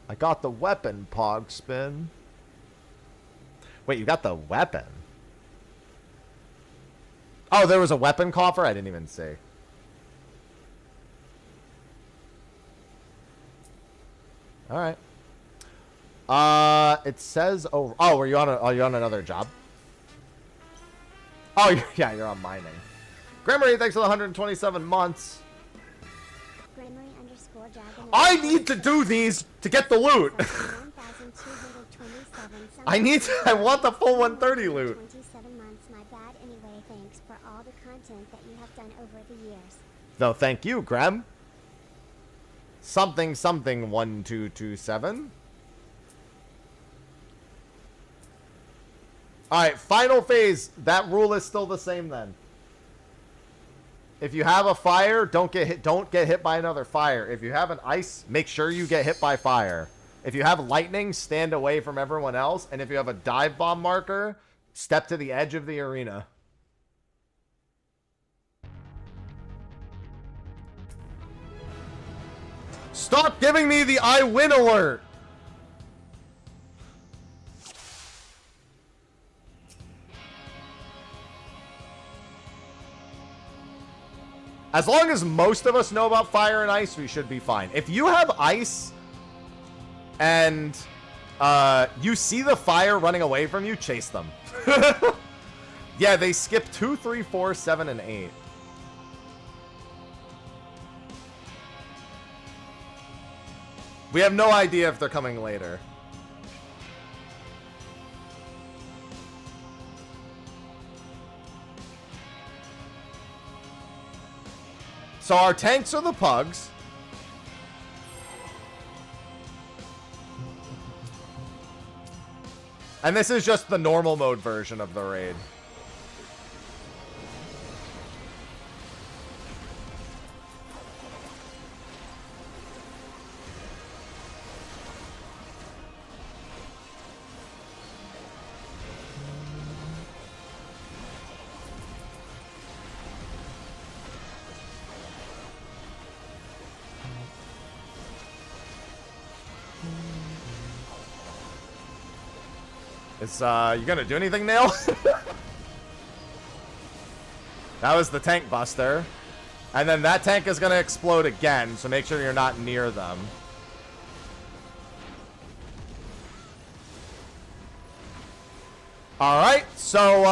I got the weapon, Pogspin. Wait, you got the weapon? Oh, there was a weapon coffer? I didn't even see. Alright. It says over. Oh, are you on another job? Oh, yeah, you're on mining. Grammary, thanks for the 127 months. I need to do these to get the loot. I want the full 130 loot. 27 months, my bad anyway. Thanks for all the content that you have done over the years. No, thank you, Graham. Something 1227. Alright, final phase. That rule is still the same then. If you have a fire, don't get hit by another fire. If you have an ice, make sure you get hit by fire. If you have lightning, stand away from everyone else. And if you have a dive bomb marker, step to the edge of the arena. Stop giving me the I win alert! As long as most of us know about fire and ice, we should be fine. If you have ice and you see the fire running away from you, chase them. Yeah, they skip 2, 3, 4, 7, and 8. We have no idea if they're coming later. So our tanks are the pugs. And this is just the normal mode version of the raid. Is, you gonna do anything, Nail? That was the tank buster. And then that tank is gonna explode again, so make sure you're not near them. Alright, so,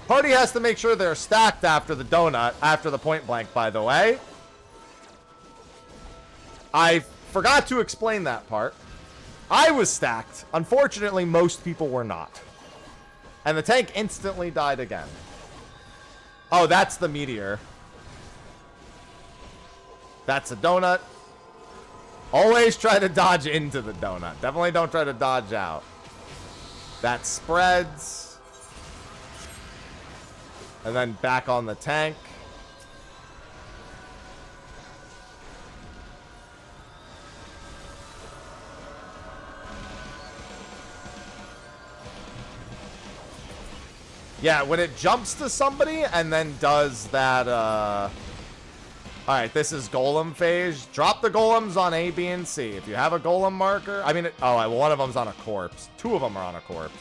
party has to make sure they're stacked after the donut, after the point blank, by the way. I forgot to explain that part. I was stacked. Unfortunately, most people were not. And the tank instantly died again. Oh, that's the meteor. That's a donut. Always try to dodge into the donut. Definitely don't try to dodge out. That spreads. And then back on the tank. Yeah, when it jumps to somebody and then does that, Alright, this is golem phase. Drop the golems on A, B, and C. If you have a golem marker... I mean, well, one of them's on a corpse. Two of them are on a corpse.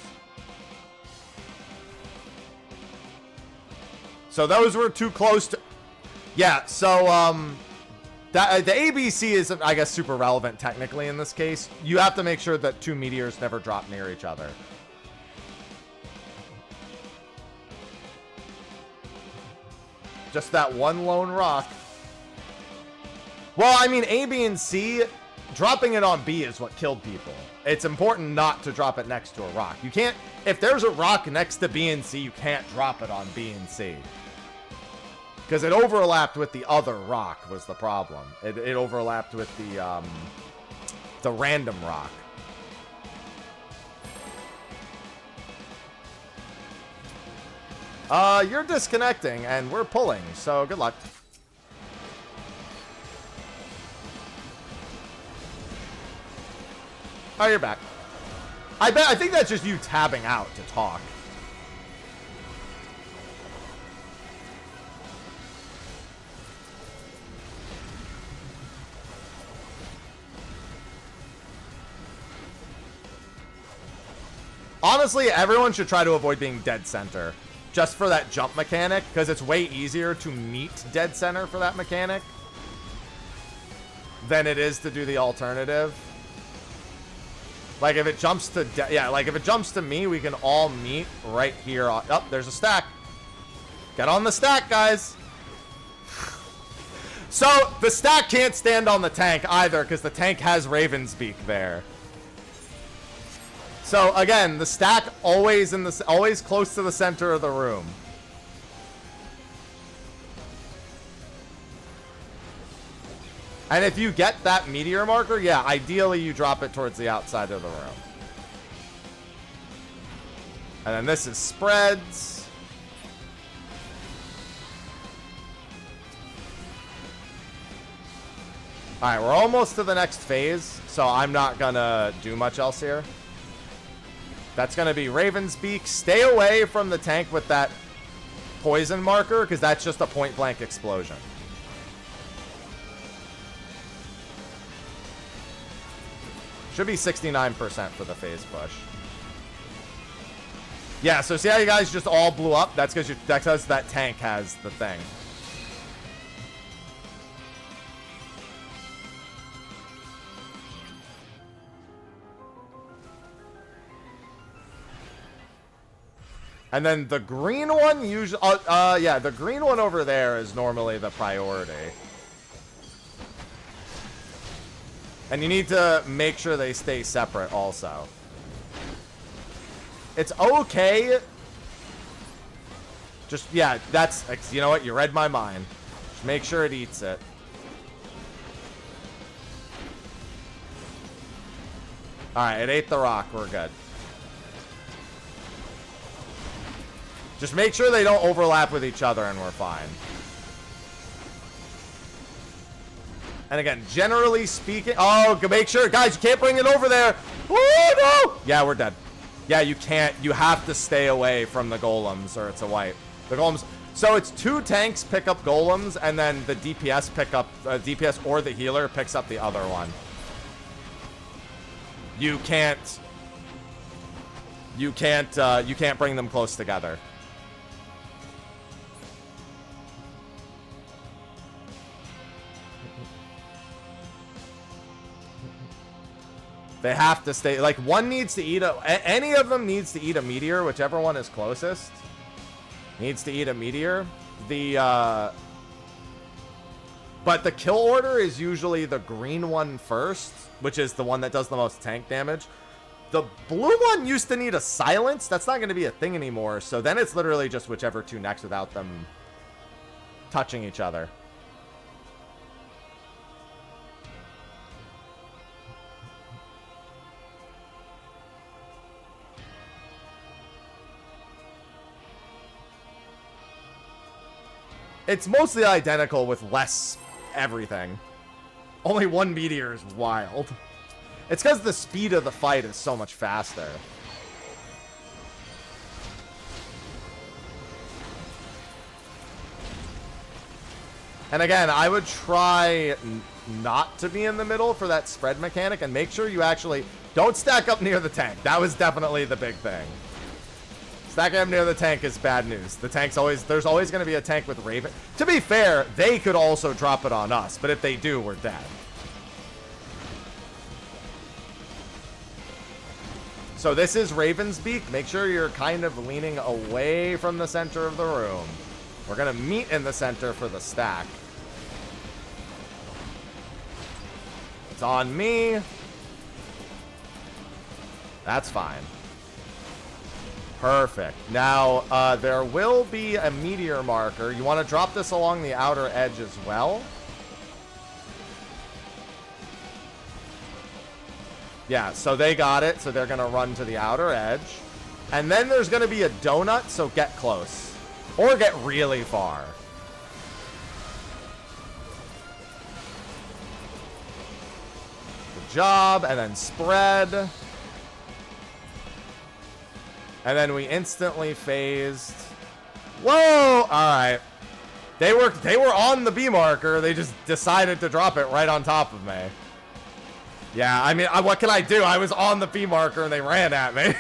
So those were too close to... Yeah, so, the ABC is, I guess, super relevant technically in this case. You have to make sure that two meteors never drop near each other. Just that one lone rock. Well, I mean, A, B, and C, dropping it on B is what killed people. It's important not to drop it next to a rock. You can't... If there's a rock next to B and C, you can't drop it on B and C. Because it overlapped with the other rock was the problem. It overlapped with the random rock. You're disconnecting, and we're pulling, so good luck. Oh, you're back. I think that's just you tabbing out to talk. Honestly, everyone should try to avoid being dead center. Just for that jump mechanic, because it's way easier to meet dead center for that mechanic than it is to do the alternative. Like if it jumps to, like if it jumps to me, we can all meet right here. Oh, there's a stack. Get on the stack, guys. So the stack can't stand on the tank either, because the tank has Raven's Beak there. So again, the stack always close to the center of the room. And if you get that meteor marker, yeah, ideally you drop it towards the outside of the room. And then this is spreads. Alright, we're almost to the next phase, so I'm not gonna do much else here. That's going to be Raven's Beak. Stay away from the tank with that poison marker, because that's just a point-blank explosion. Should be 69% for the phase push. Yeah, so see how you guys just all blew up? That's because that tank has the thing. And then the green one usually, yeah, the green one over there is normally the priority. And you need to make sure they stay separate also. It's okay. Just, yeah, that's, you know what, you read my mind. Just make sure it eats it. Alright, it ate the rock, we're good. Just make sure they don't overlap with each other and we're fine. And again, generally speaking... Oh, make sure... Guys, you can't bring it over there! Oh, no! Yeah, we're dead. Yeah, you can't. You have to stay away from the golems or it's a wipe. The golems... So it's two tanks pick up golems and then the DPS pick up... DPS or the healer picks up the other one. You can't... You can't bring them close together. They have to stay, like, one needs to eat any of them needs to eat a meteor, whichever one is closest needs to eat a meteor. But the kill order is usually the green one first, which is the one that does the most tank damage. The blue one used to need a silence. That's not going to be a thing anymore. So then it's literally just whichever two next without them touching each other. It's mostly identical with less everything. Only one meteor is wild. It's because the speed of the fight is so much faster. And again, I would try not to be in the middle for that spread mechanic and make sure you actually don't stack up near the tank. That was definitely the big thing. Stacking up near the tank is bad news. The tank's there's always going to be a tank with Raven. To be fair, they could also drop it on us, but if they do, we're dead. So this is Raven's Beak. Make sure you're kind of leaning away from the center of the room. We're going to meet in the center for the stack. It's on me. That's fine. Perfect. Now, there will be a meteor marker. You want to drop this along the outer edge as well. Yeah, so they got it. So they're going to run to the outer edge. And then there's going to be a donut, so get close. Or get really far. Good job. And then spread. And then we instantly phased. Whoa! Alright. They were on the B marker. They just decided to drop it right on top of me. Yeah, I mean, what can I do? I was on the B marker and they ran at me.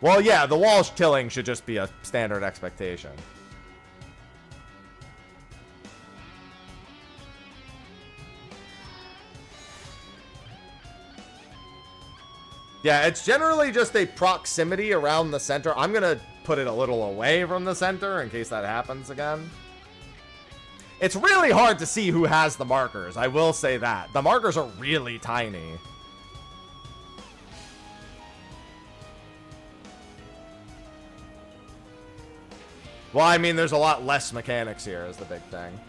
Well, yeah, the wall killing should just be a standard expectation. Yeah, it's generally just a proximity around the center. I'm going to put it a little away from the center in case that happens again. It's really hard to see who has the markers. I will say that. The markers are really tiny. Well, I mean, there's a lot less mechanics here is the big thing.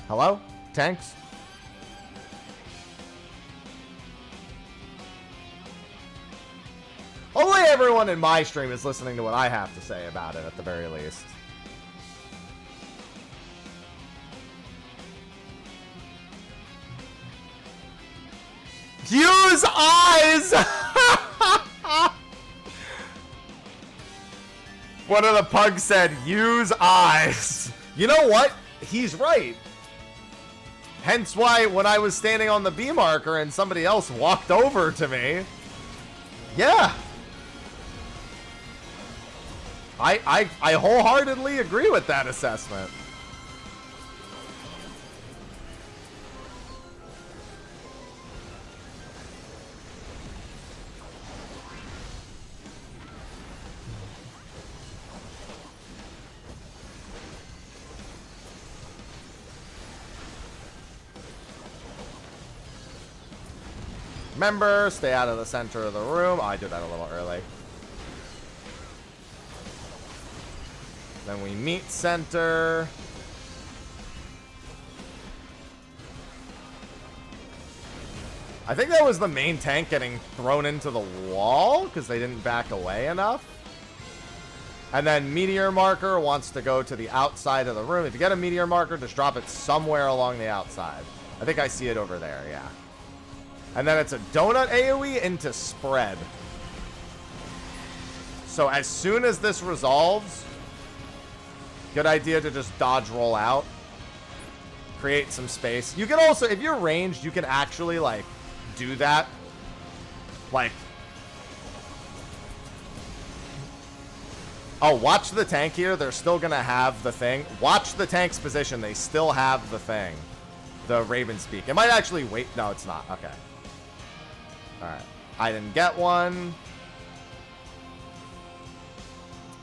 Hello? Tanks? Hopefully everyone in my stream is listening to what I have to say about it at the very least. Use eyes! One of the pugs said, use eyes. You know what? He's right. Hence why when I was standing on the B marker and somebody else walked over to me. Yeah. I wholeheartedly agree with that assessment. Remember, stay out of the center of the room. Oh, I did that a little early. Then we meet center. I think that was the main tank getting thrown into the wall because they didn't back away enough. And then meteor marker wants to go to the outside of the room. If you get a meteor marker, just drop it somewhere along the outside. I think I see it over there, yeah. And then it's a donut AoE into spread. So as soon as this resolves, good idea to just dodge roll out. Create some space. You can also, if you're ranged, you can actually, like, do that. Like, oh, watch the tank here. They're still going to have the thing. Watch the tank's position. They still have the thing. The Raven's Peak. It might actually wait. No, it's not. Okay. All right. I didn't get one.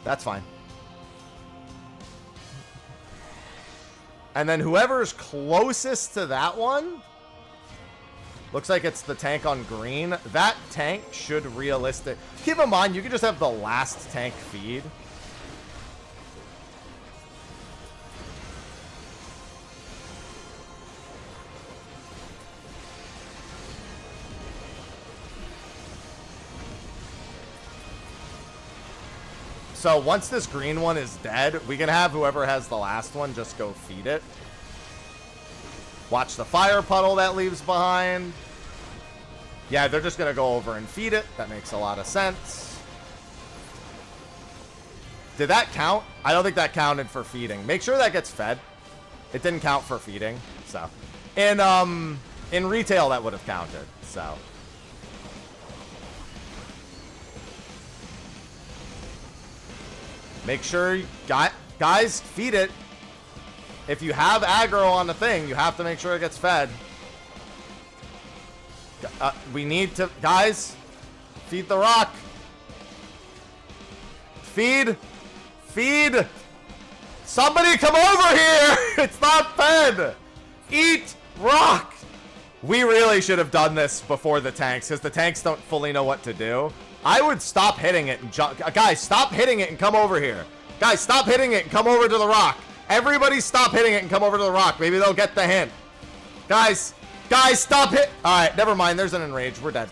That's fine. And then whoever's closest to that one, looks like it's the tank on green. That tank should realistic. Keep in mind, you can just have the last tank feed. So once this green one is dead, we can have whoever has the last one just go feed it. Watch the fire puddle that leaves behind. Yeah, they're just going to go over and feed it. That makes a lot of sense. Did that count? I don't think that counted for feeding. Make sure that gets fed. It didn't count for feeding. So, in retail, that would have counted. So. Make sure, guys, feed it. If you have aggro on the thing, you have to make sure it gets fed. We need to, guys, feed the rock. Feed. Feed. Somebody come over here. It's not fed. Eat rock. We really should have done this before the tanks, because the tanks don't fully know what to do. I would stop hitting it and guys, stop hitting it and come over here. Guys, stop hitting it and come over to the rock. Everybody stop hitting it and come over to the rock. Maybe they'll get the hint. Guys, stop hit. All right, never mind. There's an enrage. We're dead.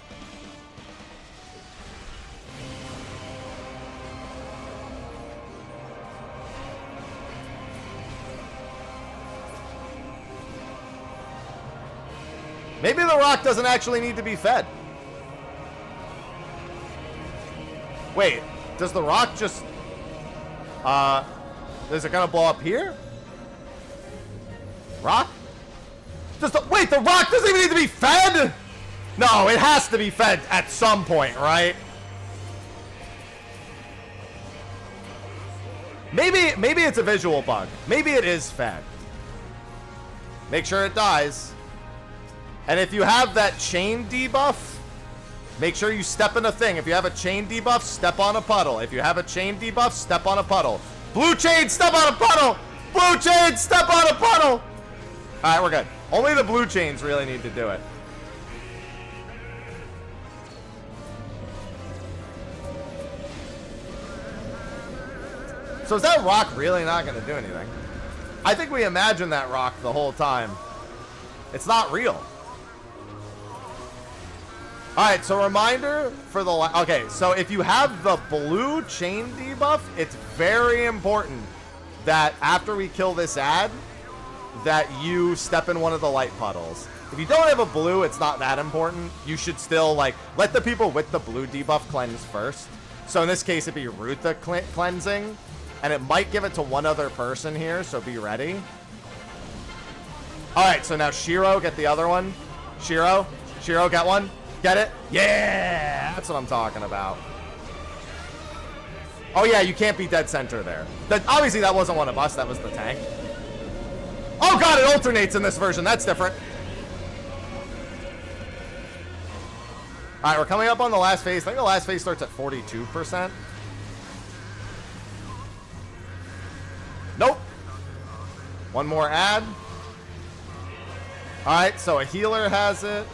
Maybe the rock doesn't actually need to be fed. Wait, does the rock just... is it gonna blow up here? Rock? Wait, the rock doesn't even need to be fed? No, it has to be fed at some point, right? Maybe it's a visual bug. Maybe it is fed. Make sure it dies. And if you have that chain debuff, make sure you step in a thing. If you have a chain debuff, step on a puddle. If you have a chain debuff, step on a puddle. Blue chain, step on a puddle. Blue chain, step on a puddle. All right, we're good. Only the blue chains really need to do it. So is that rock really not going to do anything? I think we imagined that rock the whole time. It's not real. Alright, so reminder for the... Okay, so if you have the blue chain debuff, it's very important that after we kill this ad, that you step in one of the light puddles. If you don't have a blue, it's not that important. You should still, like, let the people with the blue debuff cleanse first. So in this case, it'd be Rutha cleansing, and it might give it to one other person here, so be ready. Alright, so now Shiro, get the other one. Shiro, get one. Get it? Yeah! That's what I'm talking about. Oh yeah, you can't be dead center there. Obviously that wasn't one of us, that was the tank. Oh god, it alternates in this version. That's different. Alright, we're coming up on the last phase. I think the last phase starts at 42%. Nope. One more ad. Alright, so a healer has it.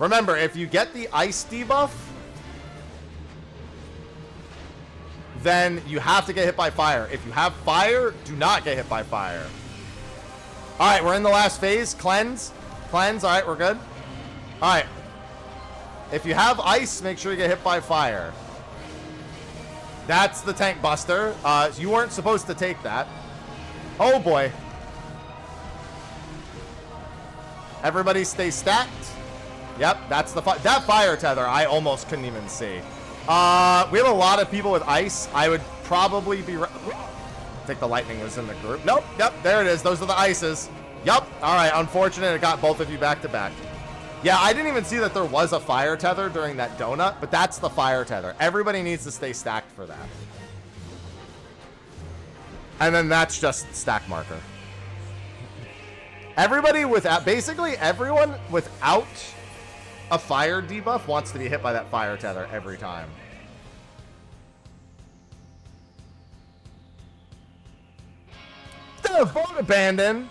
Remember, if you get the ice debuff, then you have to get hit by fire. If you have fire, do not get hit by fire. Alright, we're in the last phase. Cleanse. Alright, we're good. Alright. If you have ice, make sure you get hit by fire. That's the tank buster. You weren't supposed to take that. Oh boy. Everybody stay stacked. Yep, that's the that fire tether. I almost couldn't even see. We have a lot of people with ice. I would probably be... I think the lightning was in the group. Nope, yep, there it is. Those are the ices. Yep, all right, unfortunate it got both of you back to back. Yeah, I didn't even see that there was a fire tether during that donut, but that's the fire tether. Everybody needs to stay stacked for that. And then that's just stack marker. Everybody without... Basically, everyone without a fire debuff wants to be hit by that fire tether every time. Vote abandon.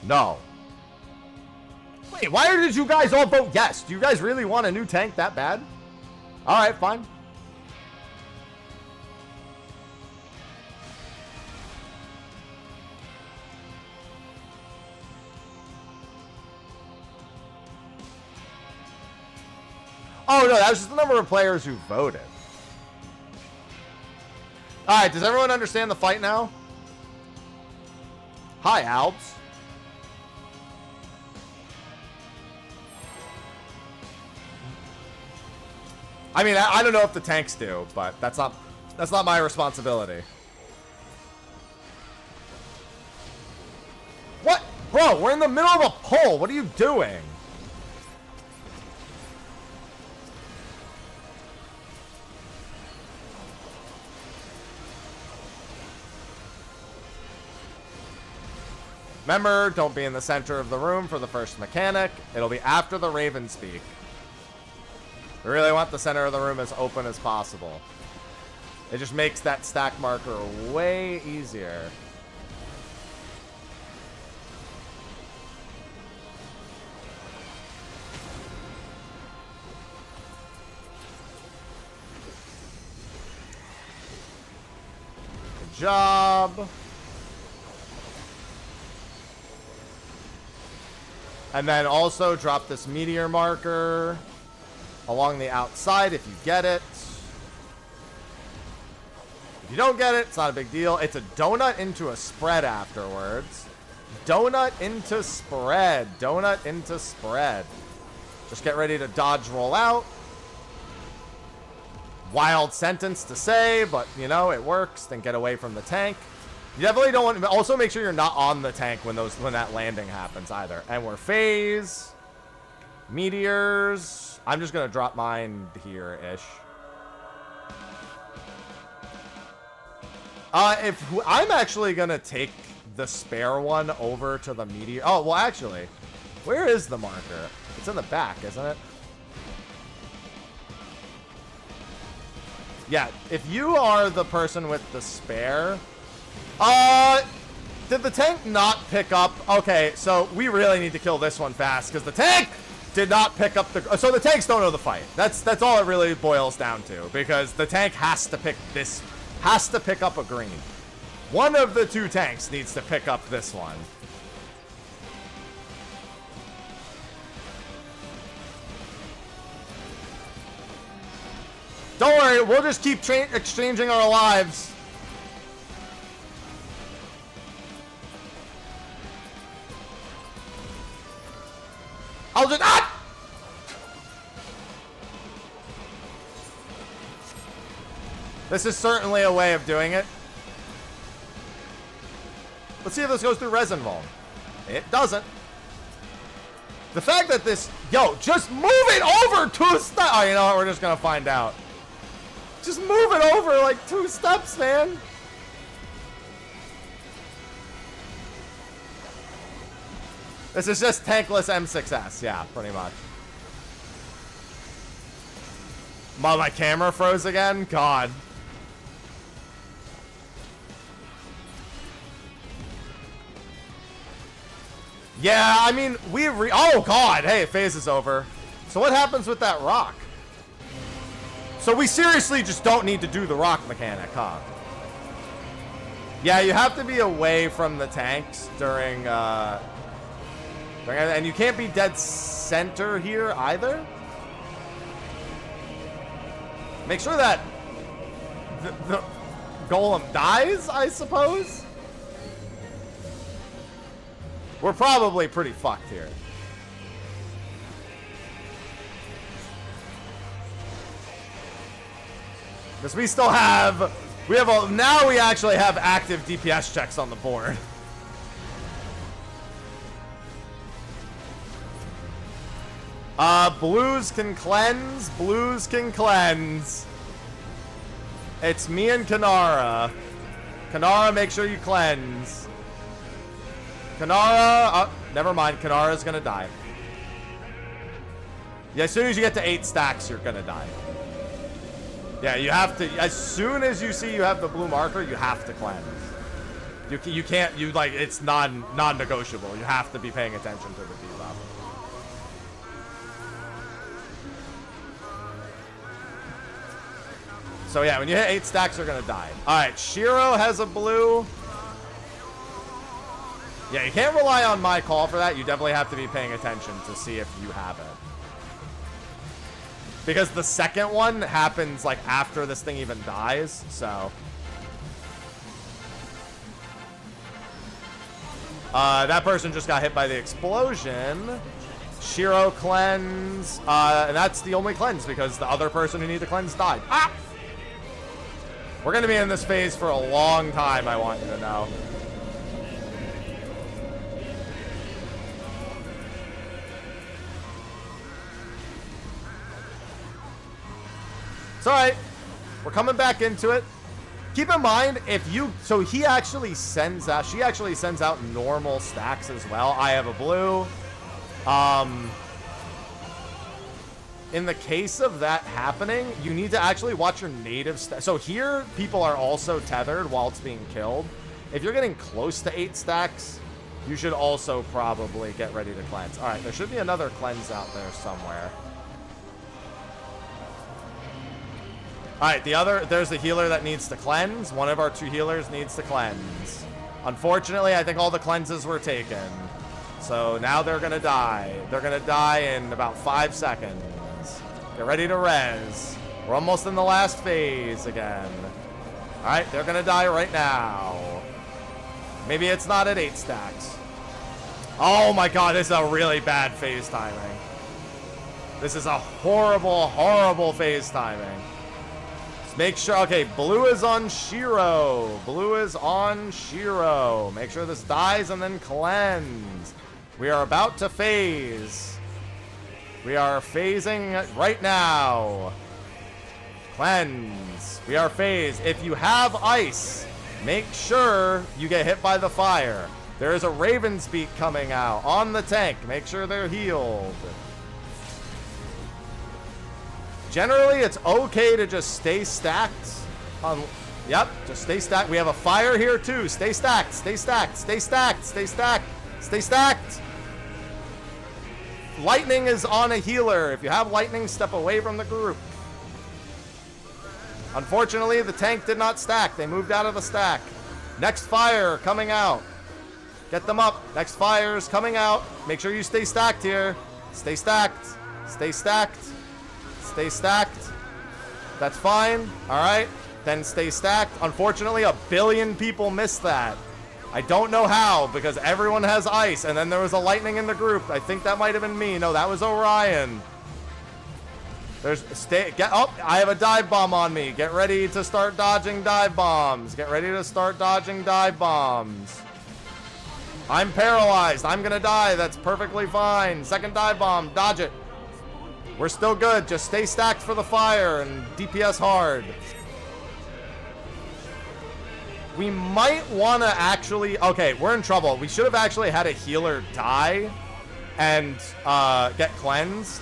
No. Wait, why did you guys all vote yes? Do you guys really want a new tank that bad? All right, fine. Oh, no, that was just the number of players who voted. All right, does everyone understand the fight now? Hi, Alps. I mean, I don't know if the tanks do, but that's not my responsibility. What? Bro, we're in the middle of a poll. What are you doing? Remember, don't be in the center of the room for the first mechanic. It'll be after the Raven speak. We really want the center of the room as open as possible. It just makes that stack marker way easier. Good job. And then also drop this meteor marker along the outside if you get it. If you don't get it, it's not a big deal. It's a donut into a spread afterwards. Donut into spread. Donut into spread. Just get ready to dodge roll out. Wild sentence to say, but you know, it works. Then get away from the tank. You definitely don't want to... Also, make sure you're not on the tank when that landing happens either. And we're phase. Meteors. I'm just going to drop mine here-ish. I'm actually going to take the spare one over to the meteor... Oh, well, actually, where is the marker? It's in the back, isn't it? Yeah, if you are the person with the spare... did the tank not pick up? Okay, so we really need to kill this one fast because the tank did not pick up the... So the tanks don't know the fight. That's all it really boils down to, because the tank has to pick this... Has to pick up a green. One of the two tanks needs to pick up this one. Don't worry, we'll just keep exchanging our lives. I'll just... Ah! This is certainly a way of doing it. Let's see if this goes through resin vault. It doesn't. The fact that this... Yo, just move it over 2 steps. Oh, you know what? We're just going to find out. Just move it over like 2 steps, man. This is just tankless M6S. Yeah, pretty much. My camera froze again? God. Yeah, I mean, oh, God. Hey, phase is over. So what happens with that rock? So we seriously just don't need to do the rock mechanic, huh? Yeah, you have to be away from the tanks during, and you can't be dead center here either. Make sure that the golem dies, I suppose. We're probably pretty fucked here. Because we still have... now we actually have active DPS checks on the board. Blues can cleanse. Blues can cleanse. It's me and Kanara. Kanara, make sure you cleanse. Kanara... never mind. Kanara's gonna die. Yeah, as soon as you get to 8 stacks, you're gonna die. Yeah, you have to... As soon as you see you have the blue marker, you have to cleanse. You can't... it's non-negotiable. You have to be paying attention to the debuff. So yeah, when you hit 8 stacks, you're gonna die. Alright, Shiro has a blue. Yeah, you can't rely on my call for that. You definitely have to be paying attention to see if you have it. Because the second one happens, like, after this thing even dies, so... that person just got hit by the explosion. Shiro cleanse. And that's the only cleanse, because the other person who needed to cleanse died. Ah! We're going to be in this phase for a long time, I want you to know. It's alright. We're coming back into it. Keep in mind, if you... So he actually sends out... She actually sends out normal stacks as well. I have a blue. In the case of that happening, you need to actually watch your native stack. So here, people are also tethered while it's being killed. If you're getting close to 8 stacks, you should also probably get ready to cleanse. Alright, there should be another cleanse out there somewhere. Alright, there's a healer that needs to cleanse. One of our 2 healers needs to cleanse. Unfortunately, I think all the cleanses were taken. So now they're gonna die. They're gonna die in about 5 seconds. Get ready to res. We're almost in the last phase again. Alright, they're gonna die right now. Maybe it's not at 8 stacks. Oh my god, this is a really bad phase timing. This is a horrible, horrible phase timing. Just make sure, okay, blue is on Shiro. Blue is on Shiro. Make sure this dies and then cleanse. We are about to phase. We are phasing right now. Cleanse. We are phased. If you have ice, make sure you get hit by the fire. There is a Raven's Beak coming out on the tank. Make sure they're healed. Generally, it's okay to just stay stacked. Yep, just stay stacked. We have a fire here too. Stay stacked. Stay stacked. Stay stacked. Stay stacked. Stay stacked. Lightning is on a healer. If you have lightning, step away from the group. Unfortunately, the tank did not stack. They moved out of the stack. Next fire coming out. Get them up. Next fire's coming out. Make sure you stay stacked here. Stay stacked. Stay stacked. Stay stacked. That's fine. All right. Then stay stacked. Unfortunately, 1 billion people missed that. I don't know how, because everyone has ice, and then there was a lightning in the group. I think that might have been me. No, that was Orion. I have a dive bomb on me. Get ready to start dodging dive bombs. Get ready to start dodging dive bombs. I'm paralyzed. I'm gonna die. That's perfectly fine. Second dive bomb. Dodge it. We're still good. Just stay stacked for the fire and DPS hard. We might want to actually... Okay, we're in trouble. We should have actually had a healer die and get cleansed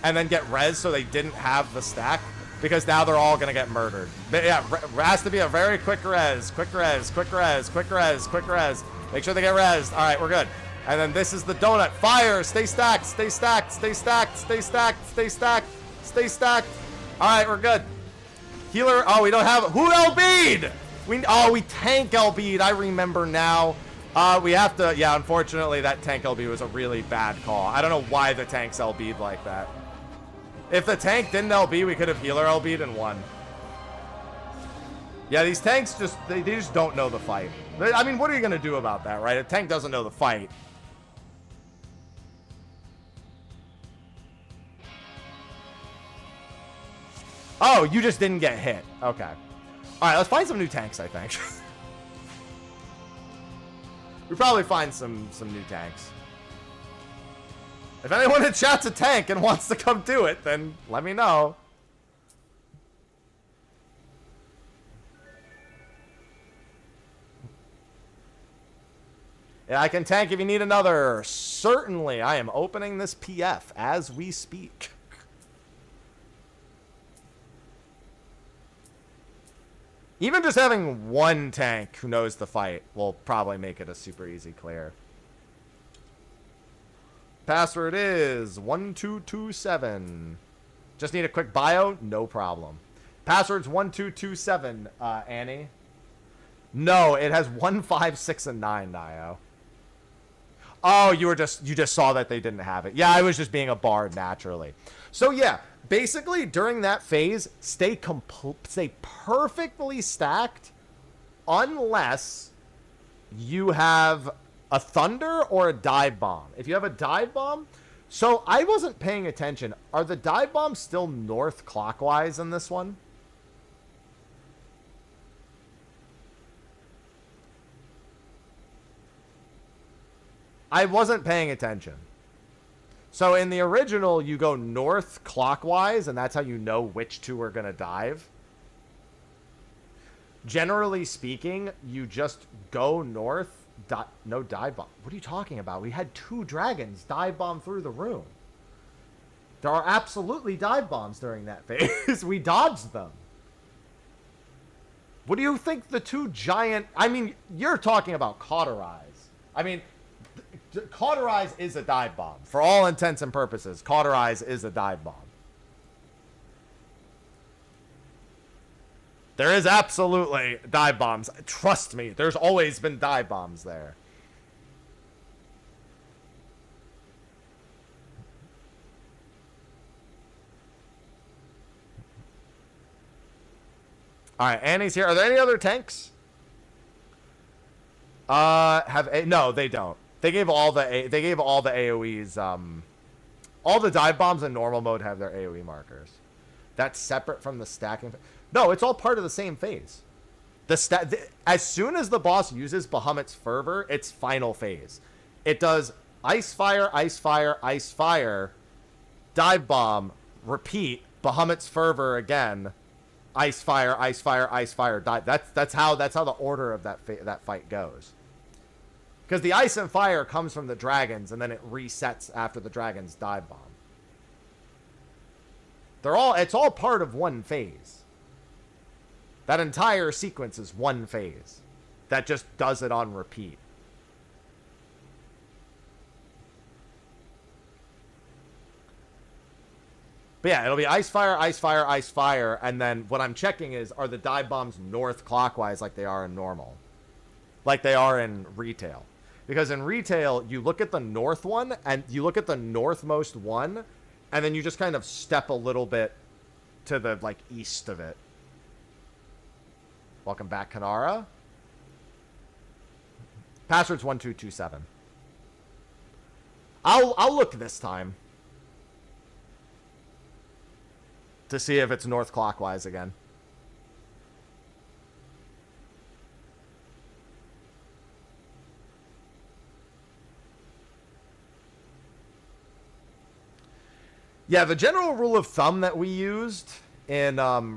and then get res so they didn't have the stack, because now they're all going to get murdered. But yeah, has to be a very quick res. Quick res, quick res, quick res, quick res. Make sure they get res. All right, we're good. And then this is the donut. Fire. Stay stacked. Stay stacked. Stay stacked. Stay stacked. Stay stacked. Stay stacked. All right, we're good. Healer. Oh, we don't have... Who LB'd? We tank LB'd. I remember now. We have to... Yeah, unfortunately, that tank LB was a really bad call. I don't know why the tanks LB'd like that. If the tank didn't LB, we could have healer LB'd and won. Yeah, these tanks just... They just don't know the fight. I mean, what are you going to do about that, right? A tank doesn't know the fight. Oh, you just didn't get hit. Okay. All right, let's find some new tanks, I think. We probably find some new tanks. If anyone in chat's a tank and wants to come do it, then let me know. Yeah, I can tank if you need another. Certainly, I am opening this PF as we speak. Even just having one tank who knows the fight will probably make it a super easy clear. Password is 1227. Just need a quick bio? No problem. Password's 1227, Annie. No, it has 1, 5, 6, and 9, Nio. Oh, you just saw that they didn't have it. Yeah, I was just being a bard naturally. So yeah, basically during that phase, stay perfectly stacked unless you have a thunder or a dive bomb. If you have a dive bomb, so I wasn't paying attention. Are the dive bombs still north clockwise in this one? I wasn't paying attention. So in the original, you go north clockwise, and that's how you know which two are going to dive. Generally speaking, you just go north. No dive bomb. What are you talking about? We had 2 dragons dive bomb through the room. There are absolutely dive bombs during that phase. We dodged them. What do you think the 2 giant... I mean, you're talking about cauterize. I mean... Cauterize is a dive bomb. For all intents and purposes, cauterize is a dive bomb. There is absolutely dive bombs. Trust me, there's always been dive bombs there. Alright, Annie's here. Are there any other tanks? No, they don't. They gave all the AoEs, all the dive bombs in normal mode have their AoE markers. That's separate from the stacking. No, it's all part of the same phase. As soon as the boss uses Bahamut's Fervor, it's final phase. It does Ice Fire, Ice Fire, Ice Fire, Dive Bomb, repeat, Bahamut's Fervor again, Ice Fire, Ice Fire, Ice Fire, dive. That's how the order of that fight goes. Because the ice and fire comes from the dragons, and then it resets after the dragons dive bomb. It's all part of one phase. That entire sequence is one phase. That just does it on repeat. But yeah, it'll be ice, fire, ice, fire, ice, fire, and then what I'm checking is, are the dive bombs north clockwise like they are in normal? Like they are in retail. Because in retail, you look at the north one, and you look at the northmost one, and then you just kind of step a little bit to the, like, east of it. Welcome back, Kanara. Password's 1227. I'll look this time to see if it's north clockwise again. Yeah, the general rule of thumb that we used in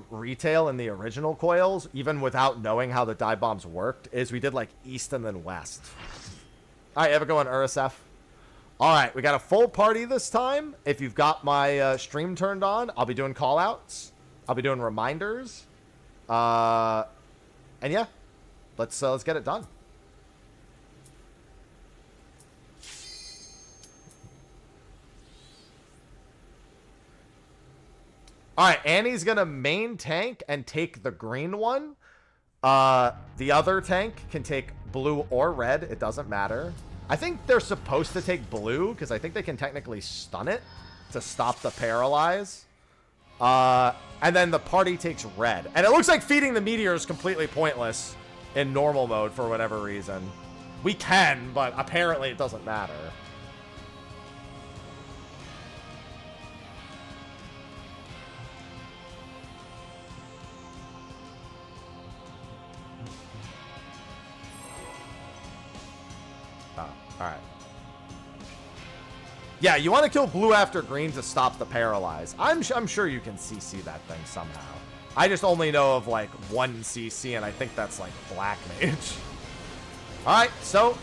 retail in the original Coils, even without knowing how the dive bombs worked, is we did like east and then west. All right, ever going Ursef? All right, we got a full party this time. If you've got my stream turned on, I'll be doing call-outs. I'll be doing reminders. And yeah, let's get it done. All right, Annie's going to main tank and take the green one. The other tank can take blue or red. It doesn't matter. I think they're supposed to take blue because I think they can technically stun it to stop the paralyze. And then the party takes red. And it looks like feeding the meteor is completely pointless in normal mode for whatever reason. We can, but apparently it doesn't matter. Alright. Yeah, you want to kill blue after green to stop the paralyze. I'm sure you can CC that thing somehow. I just only know of like one CC, and I think that's like black mage. Alright, so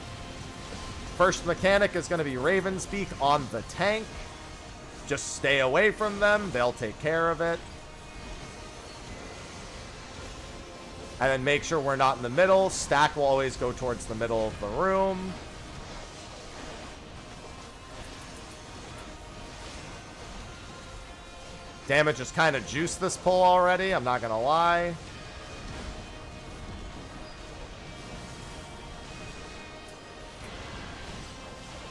first mechanic is going to be Ravenspeak on the tank. Just stay away from them. They'll take care of it. And then make sure we're not in the middle. Stack will always go towards the middle of the room. Damage is kind of juiced this pull already, I'm not going to lie.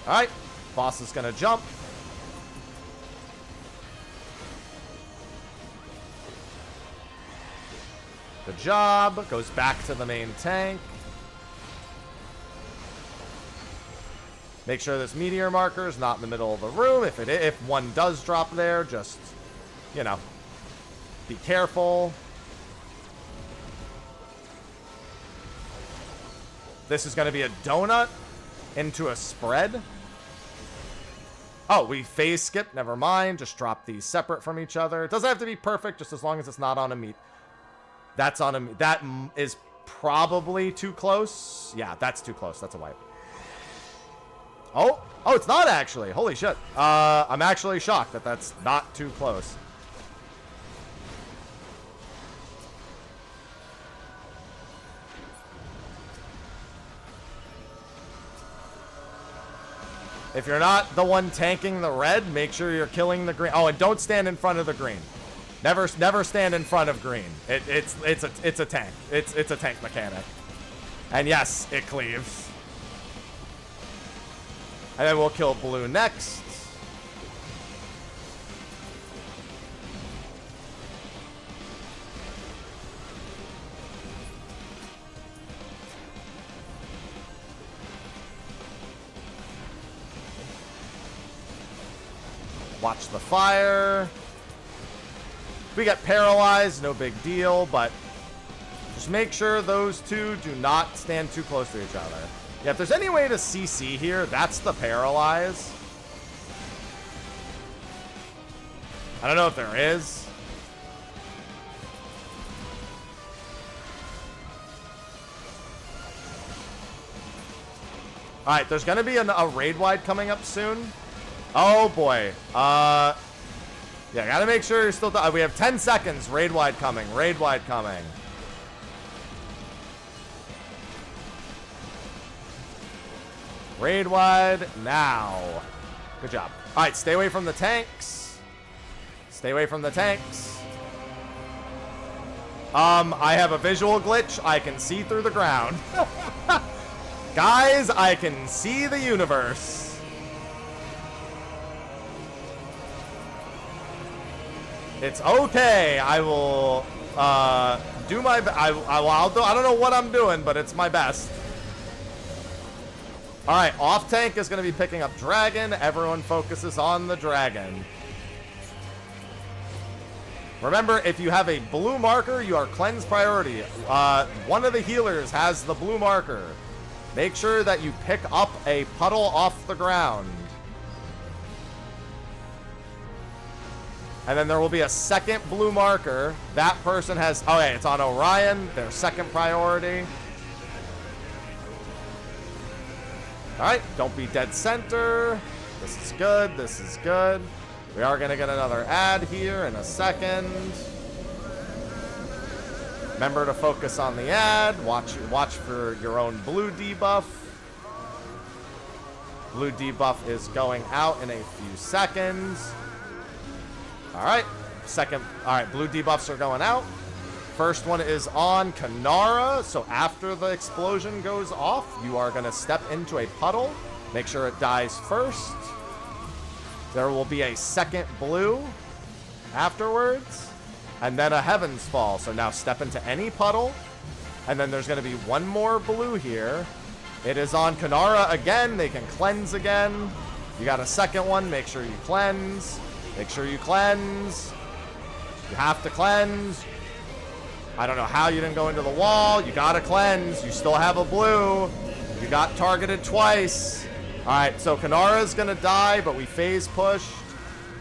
Alright, boss is going to jump. Good job. Goes back to the main tank. Make sure this meteor marker is not in the middle of the room. If one does drop there, just, you know, be careful. This is going to be a donut into a spread. Oh, we phase skip. Never mind. Just drop these separate from each other. It doesn't have to be perfect, just as long as it's not on a meat. That's on a... That is probably too close. Yeah, that's too close. That's a wipe. Oh, it's not actually. Holy shit. I'm actually shocked that that's not too close. If you're not the one tanking the red, make sure you're killing the green. Oh, and don't stand in front of the green. Never stand in front of green. It's a tank. It's a tank mechanic. And yes, it cleaves. And then we'll kill blue next. Watch the fire. If we get paralyzed, no big deal, but just make sure those two do not stand too close to each other. Yeah, if there's any way to CC here, that's the paralyze. I don't know if there is. Alright, there's going to be a raid wide coming up soon. Oh boy. Yeah, gotta make sure you're still... we have 10 seconds. Raid wide coming. Raid wide coming. Raid wide now. Good job. Alright, stay away from the tanks. Stay away from the tanks. I have a visual glitch. I can see through the ground. Guys, I can see the universe. It's okay. I will do my best. I don't know what I'm doing, but it's my best. All right, off tank is going to be picking up dragon. Everyone focuses on the dragon. Remember, if you have a blue marker, you are cleanse priority. One of the healers has the blue marker. Make sure that you pick up a puddle off the ground. And then there will be a second blue marker. That person has... Oh, yeah, it's on Orion. Their second priority. All right, don't be dead center. This is good. This is good. We are going to get another ad here in a second. Remember to focus on the ad. Watch for your own blue debuff. Blue debuff is going out in a few seconds. All right, blue debuffs are going out. First one is on Kanara, so after the explosion goes off, you are going to step into a puddle. Make sure it dies first. There will be a second blue afterwards, and then a Heaven's Fall. So now step into any puddle, and then there's going to be one more blue here. It is on Kanara again. They can cleanse again. You got a second one. Make sure you cleanse. Make sure you cleanse. You have to cleanse. I don't know how you didn't go into the wall. You gotta cleanse. You still have a blue. You got targeted twice. Alright, so Kanara's gonna die, but we phase push.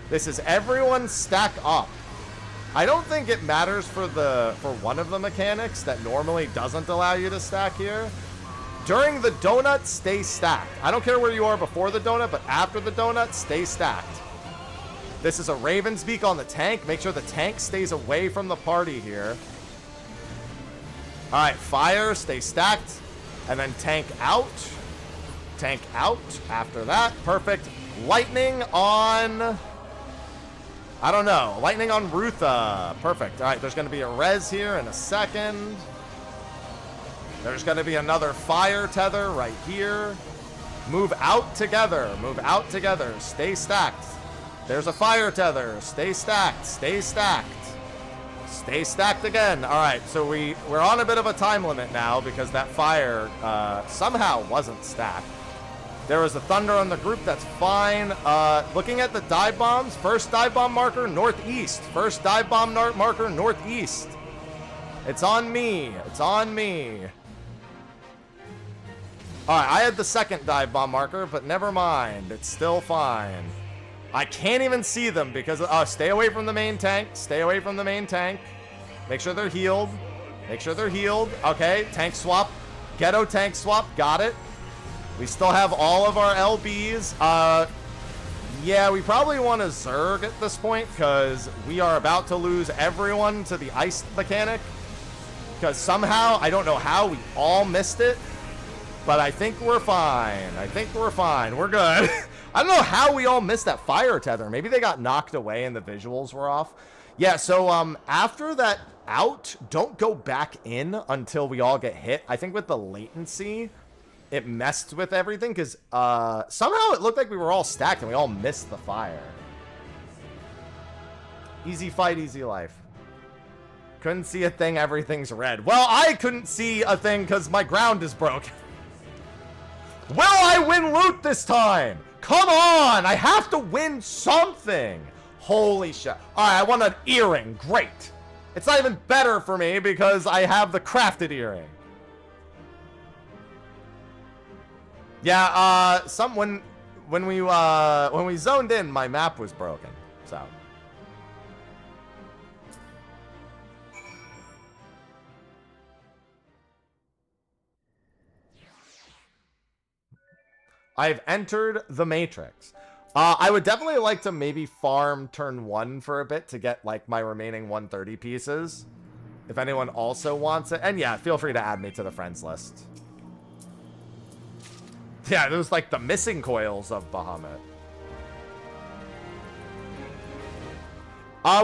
This is everyone stack up. I don't think it matters for one of the mechanics that normally doesn't allow you to stack here. During the donut, stay stacked. I don't care where you are before the donut, but after the donut, stay stacked. This is a Raven's Beak on the tank. Make sure the tank stays away from the party here. Alright, fire, stay stacked. And then tank out. Tank out after that. Perfect. Lightning on... I don't know. Lightning on Rutha. Perfect. Alright, there's going to be a res here in a second. There's going to be another fire tether right here. Move out together. Move out together. Stay stacked. There's a fire tether. Stay stacked. Stay stacked. Stay stacked again. Alright, so we're on a bit of a time limit now because that fire somehow wasn't stacked. There was a thunder on the group. That's fine. Looking at the dive bombs. First dive bomb marker, northeast. First dive bomb marker, northeast. It's on me. It's on me. Alright, I had the second dive bomb marker, but never mind. It's still fine. I can't even see them because... Oh, stay away from the main tank. Stay away from the main tank. Make sure they're healed. Make sure they're healed. Okay, tank swap. Ghetto tank swap. Got it. We still have all of our LBs. Yeah, we probably want to Zerg at this point because we are about to lose everyone to the ice mechanic. Because somehow, I don't know how, we all missed it. But I think we're fine. I think we're fine. We're good. I don't know how we all missed that fire tether. Maybe they got knocked away and the visuals were off. Yeah, so after that out, don't go back in until we all get hit. I think with the latency... it messed with everything because somehow it looked like we were all stacked and we all missed the fire. Easy fight, easy life. Couldn't see a thing, everything's red. Well, I couldn't see a thing because my ground is broken. Will I win loot this time? Come on! I have to win something! Holy shit. Alright, I want an earring. Great. It's not even better for me because I have the crafted earring. Yeah, when we zoned in, my map was broken. So I've entered the Matrix. I would definitely like to maybe farm turn 1 for a bit to get like my remaining 130 pieces. If anyone also wants it. And yeah, feel free to add me to the friends list. Yeah, it was like the missing coils of Bahamut.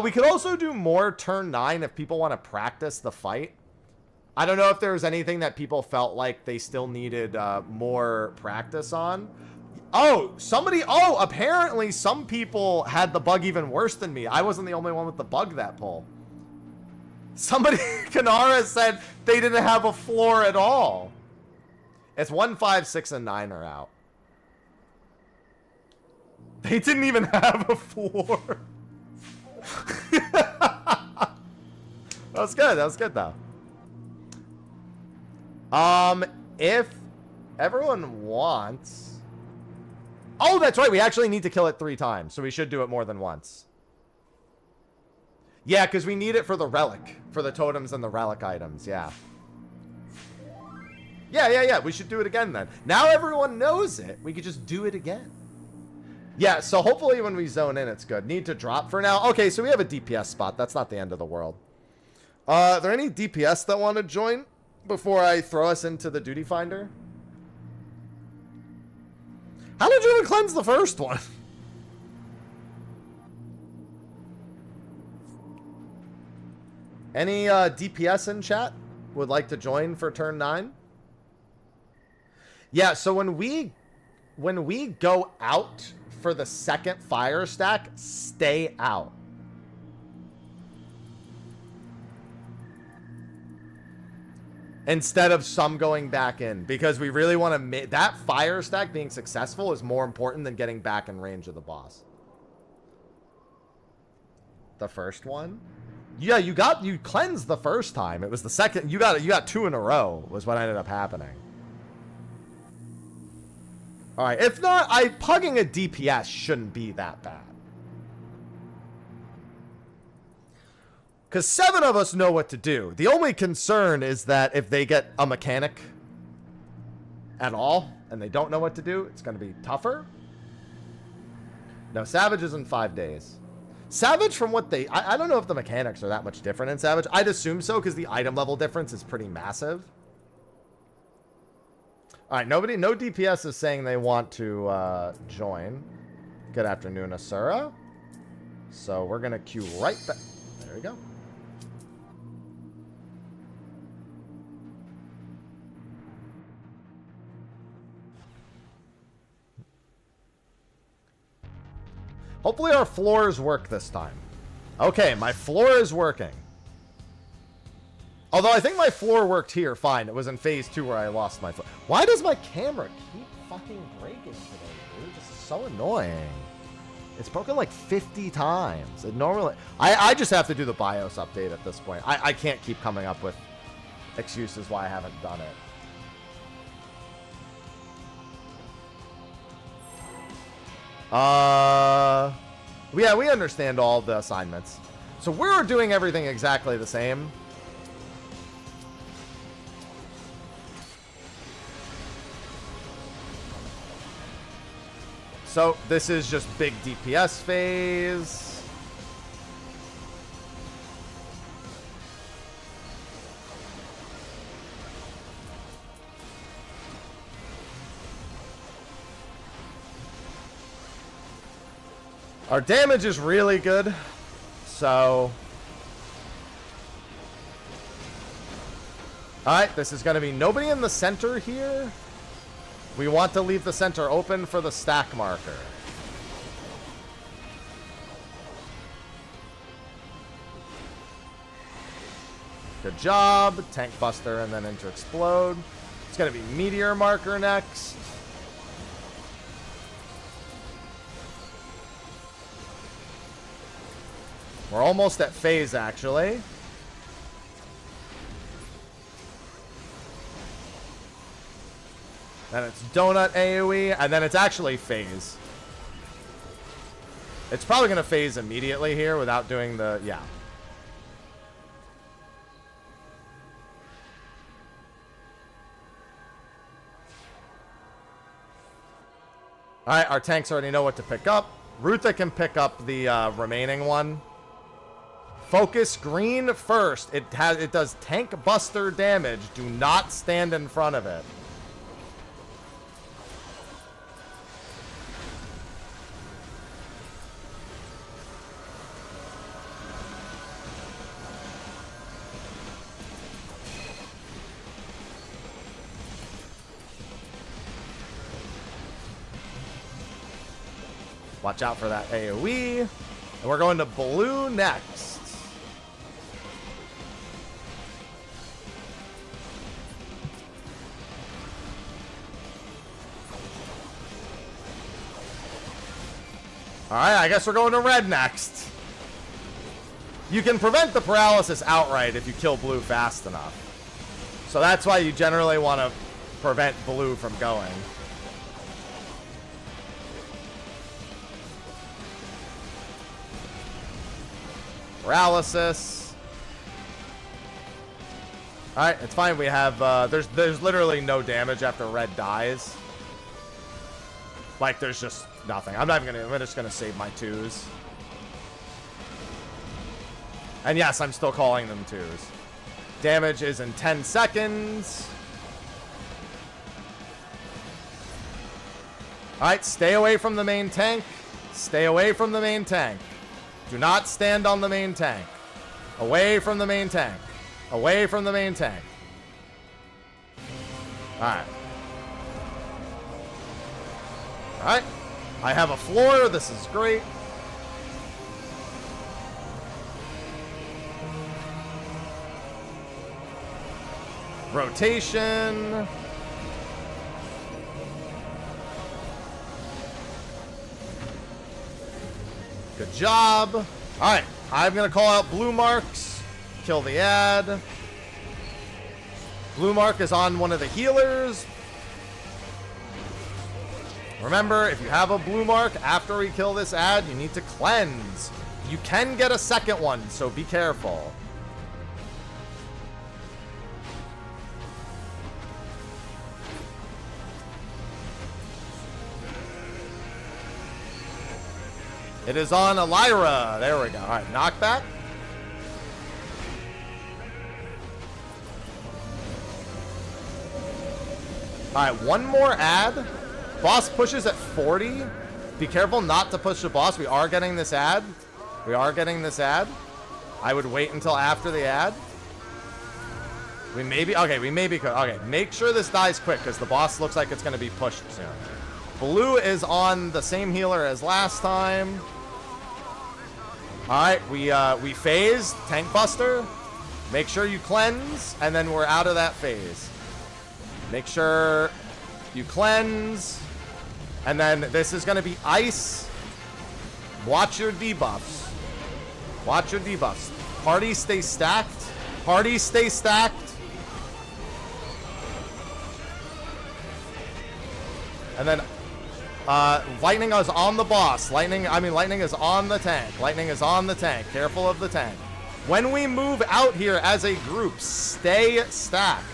We could also do more turn 9 if people want to practice the fight. I don't know if there's anything that people felt like they still needed more practice on. Oh, apparently some people had the bug even worse than me. I wasn't the only one with the bug that pull. Somebody, Kanara said they didn't have a floor at all. It's 1, 5, 6, and 9 are out. They didn't even have a floor. That was good. That was good, though. If everyone wants... Oh, that's right. We actually need to kill it 3 times, so we should do it more than once. Yeah, because we need it for the relic. For the totems and the relic items, yeah. Yeah. We should do it again then. Now everyone knows it. We could just do it again. Yeah, so hopefully when we zone in, it's good. Need to drop for now. Okay, so we have a DPS spot. That's not the end of the world. Are there any DPS that want to join before I throw us into the duty finder? How did you even cleanse the first one? Any DPS in chat would like to join for turn 9? Yeah, so when we go out for the second fire stack, stay out. Instead of some going back in, because we really want to make that fire stack being successful is more important than getting back in range of the boss. The first one? Yeah, you cleansed the first time. It was the second. You got 2 in a row was what ended up happening. Alright, if not, pugging a DPS shouldn't be that bad. Because 7 of us know what to do. The only concern is that if they get a mechanic at all, and they don't know what to do, it's going to be tougher. No, Savage is in 5 days. Savage, from what they... I don't know if the mechanics are that much different in Savage. I'd assume so, because the item level difference is pretty massive. Alright, no DPS is saying they want to join. Good afternoon, Asura. So we're going to queue right back. There we go. Hopefully our floors work this time. Okay, my floor is working. Although I think my floor worked here fine. It was in phase 2 where I lost my floor. Why does my camera keep fucking breaking today, dude? This is so annoying. It's broken like 50 times. It normally... I just have to do the BIOS update at this point. I can't keep coming up with excuses why I haven't done it. Yeah, we understand all the assignments. So we're doing everything exactly the same. So this is just big DPS phase. Our damage is really good, so... Alright, this is going to be nobody in the center here. We want to leave the center open for the stack marker. Good job. Tank Buster and then Enter Explode. It's going to be Meteor marker next. We're almost at phase, actually. Then it's Donut AoE, and then it's actually phase. It's probably going to phase immediately here without doing the... Yeah. Alright, our tanks already know what to pick up. Rutha can pick up the remaining one. Focus green first. It does tank buster damage. Do not stand in front of it. Watch out for that AoE. And we're going to blue next. Alright, I guess we're going to red next. You can prevent the paralysis outright if you kill blue fast enough. So that's why you generally want to prevent blue from going. Paralysis. Alright, it's fine. We have, there's literally no damage after red dies. Like, there's just nothing. I'm just gonna save my 2s. And yes, I'm still calling them 2s. Damage is in 10 seconds. Alright, stay away from the main tank. Stay away from the main tank. Do not stand on the main tank. Away from the main tank. Away from the main tank. Alright. Alright. I have a floor. This is great. Rotation. Good job. Alright. I'm going to call out blue marks. Kill the ad. Blue mark is on one of the healers. Remember, if you have a blue mark after we kill this ad, you need to cleanse. You can get a second one, so be careful. It is on Elira. There we go. All right, knockback. All right, one more ad. Boss pushes at 40. Be careful not to push the boss. We are getting this ad. We are getting this ad. I would wait until after the ad. We maybe, okay, we maybe could. Okay, make sure this dies quick because the boss looks like it's going to be pushed soon. Blue is on the same healer as last time. All right, we phased Tank Buster. Make sure you cleanse, and then we're out of that phase. Make sure you cleanse, and then this is going to be ice. Watch your debuffs. Watch your debuffs. Party stay stacked. Party stay stacked. And then lightning is on the boss. Lightning is on the tank. Lightning is on the tank. Careful of the tank. When we move out here as a group, stay stacked.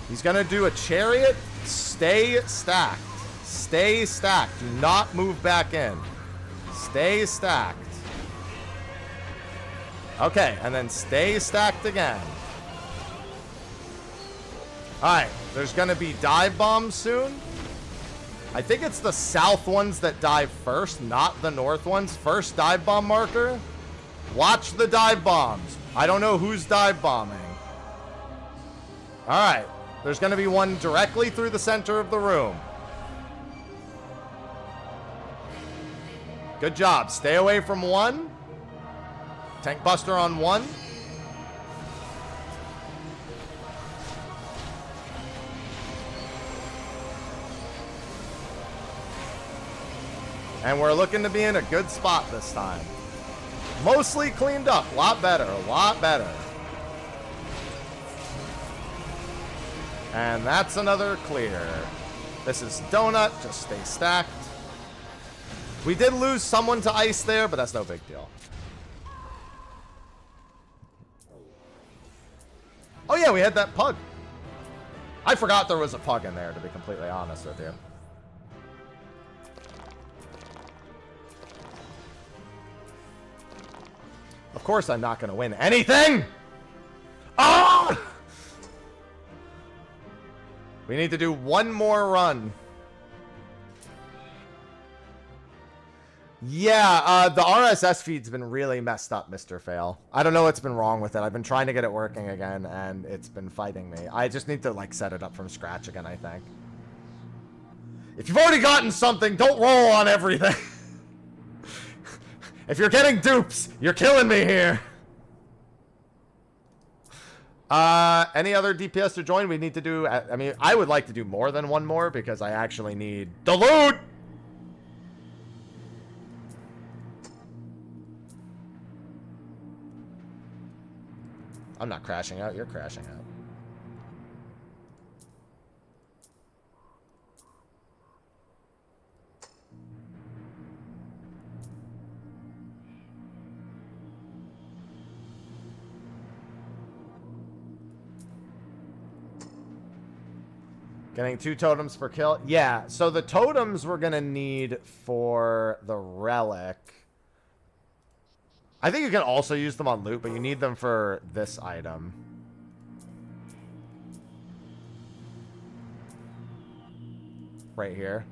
He's going to do a chariot. Stay stacked. Stay stacked. Do not move back in. Stay stacked. Okay, and then stay stacked again. Alright, there's going to be dive bombs soon. I think it's the south ones that dive first, not the north ones. First dive bomb marker. Watch the dive bombs. I don't know who's dive bombing. Alright, there's going to be one directly through the center of the room. Good job. Stay away from one. Tank Buster on one. And we're looking to be in a good spot this time. Mostly cleaned up. A lot better. A lot better. And that's another clear. This is Donut. Just stay stacked. We did lose someone to ice there, but that's no big deal. Oh yeah, we had that pug. I forgot there was a pug in there, to be completely honest with you. Of course I'm not going to win anything! Oh! We need to do one more run. Yeah, the RSS feed's been really messed up, Mr. Fail. I don't know what's been wrong with it. I've been trying to get it working again, and it's been fighting me. I just need to, like, set it up from scratch again, I think. If you've already gotten something, don't roll on everything. If you're getting dupes, you're killing me here. Any other DPS to join? We need to do... I mean, I would like to do more than one more, because I actually need the loot! I'm not crashing out. You're crashing out. Getting 2 totems per kill. Yeah, so the totems we're going to need for the relic. I think you can also use them on loot, but you need them for this item. Right here.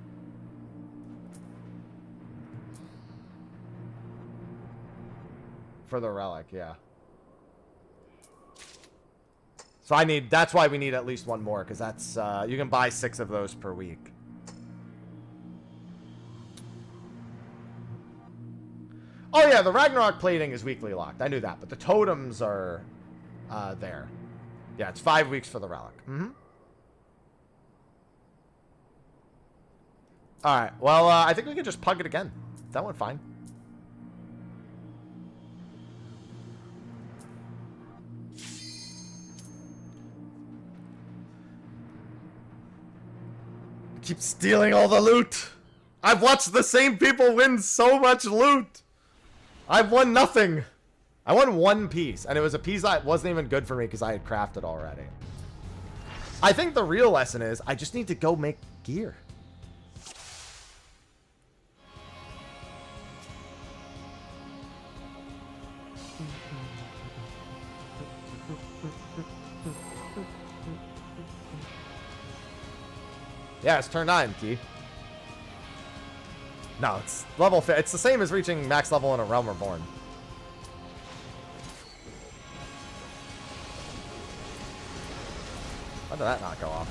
For the relic, yeah. So that's why we need at least one more, because that's, you can buy 6 of those per week. Oh yeah, the Ragnarok plating is weekly locked. I knew that, but the totems are there. Yeah, it's 5 weeks for the relic. Alright, well, I think we can just pug it again. That went fine. Keep stealing all the loot. I've watched the same people win so much loot. I've won nothing. I won one piece, and it was a piece that wasn't even good for me because I had crafted already. I think the real lesson is I just need to go make gear. Yeah, it's turn 9, Key. No, it's level. It's the same as reaching max level in a Realm Reborn. Why did that not go off?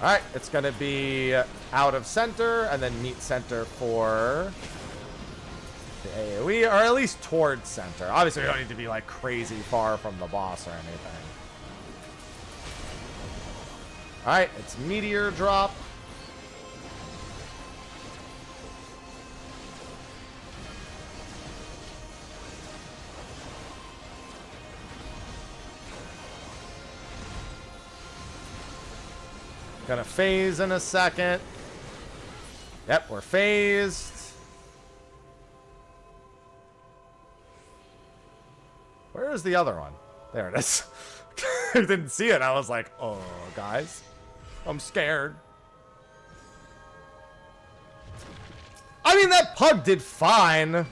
Alright, it's going to be out of center and then meet center for the AoE, or at least towards center. Obviously, we don't need to be like crazy far from the boss or anything. Alright, it's meteor drop. Gonna phase in a second. Yep, we're phased. Where is the other one? There it is. I didn't see it. I was like, oh, guys. I'm scared. I mean, that pug did fine.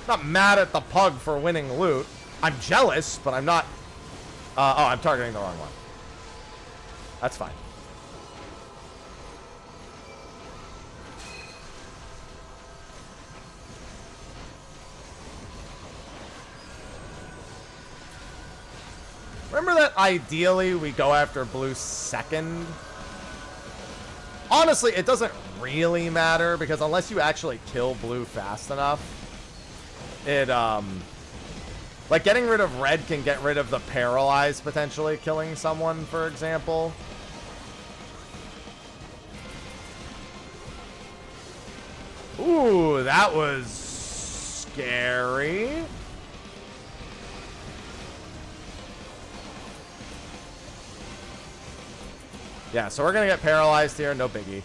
Not mad at the pug for winning loot. I'm jealous, but I'm not... oh, I'm targeting the wrong one. That's fine. Remember that ideally we go after blue second? Honestly, it doesn't really matter because unless you actually kill blue fast enough, it, like getting rid of red can get rid of the paralyze potentially killing someone, for example. Ooh, that was scary. Yeah, so we're going to get paralyzed here. No biggie.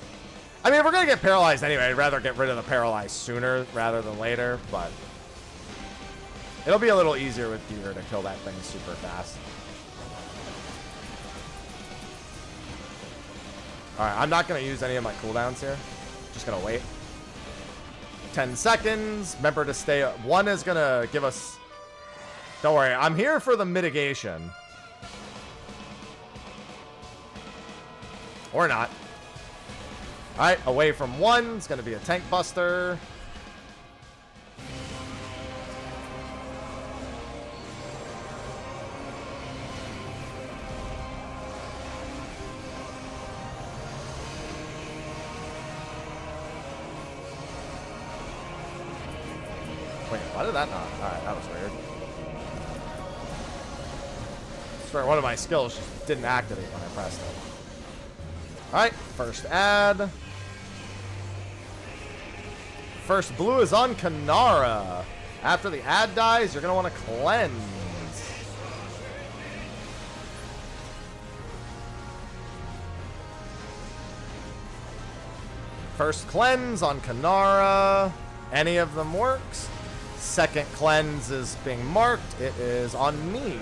I mean, if we're going to get paralyzed anyway, I'd rather get rid of the paralyzed sooner rather than later, but it'll be a little easier with gear to kill that thing super fast. Alright, I'm not going to use any of my cooldowns here. Just going to wait. 10 seconds. Remember to stay. One is going to give us... Don't worry. I'm here for the mitigation. Or not. Alright, away from one. It's going to be a tank buster. Wait, why did that not? Alright, that was weird. I swear one of my skills just didn't activate when I pressed it. Alright, first ad. First blue is on Kanara. After the ad dies, you're going to want to cleanse. First cleanse on Kanara. Any of them works. Second cleanse is being marked. It is on me.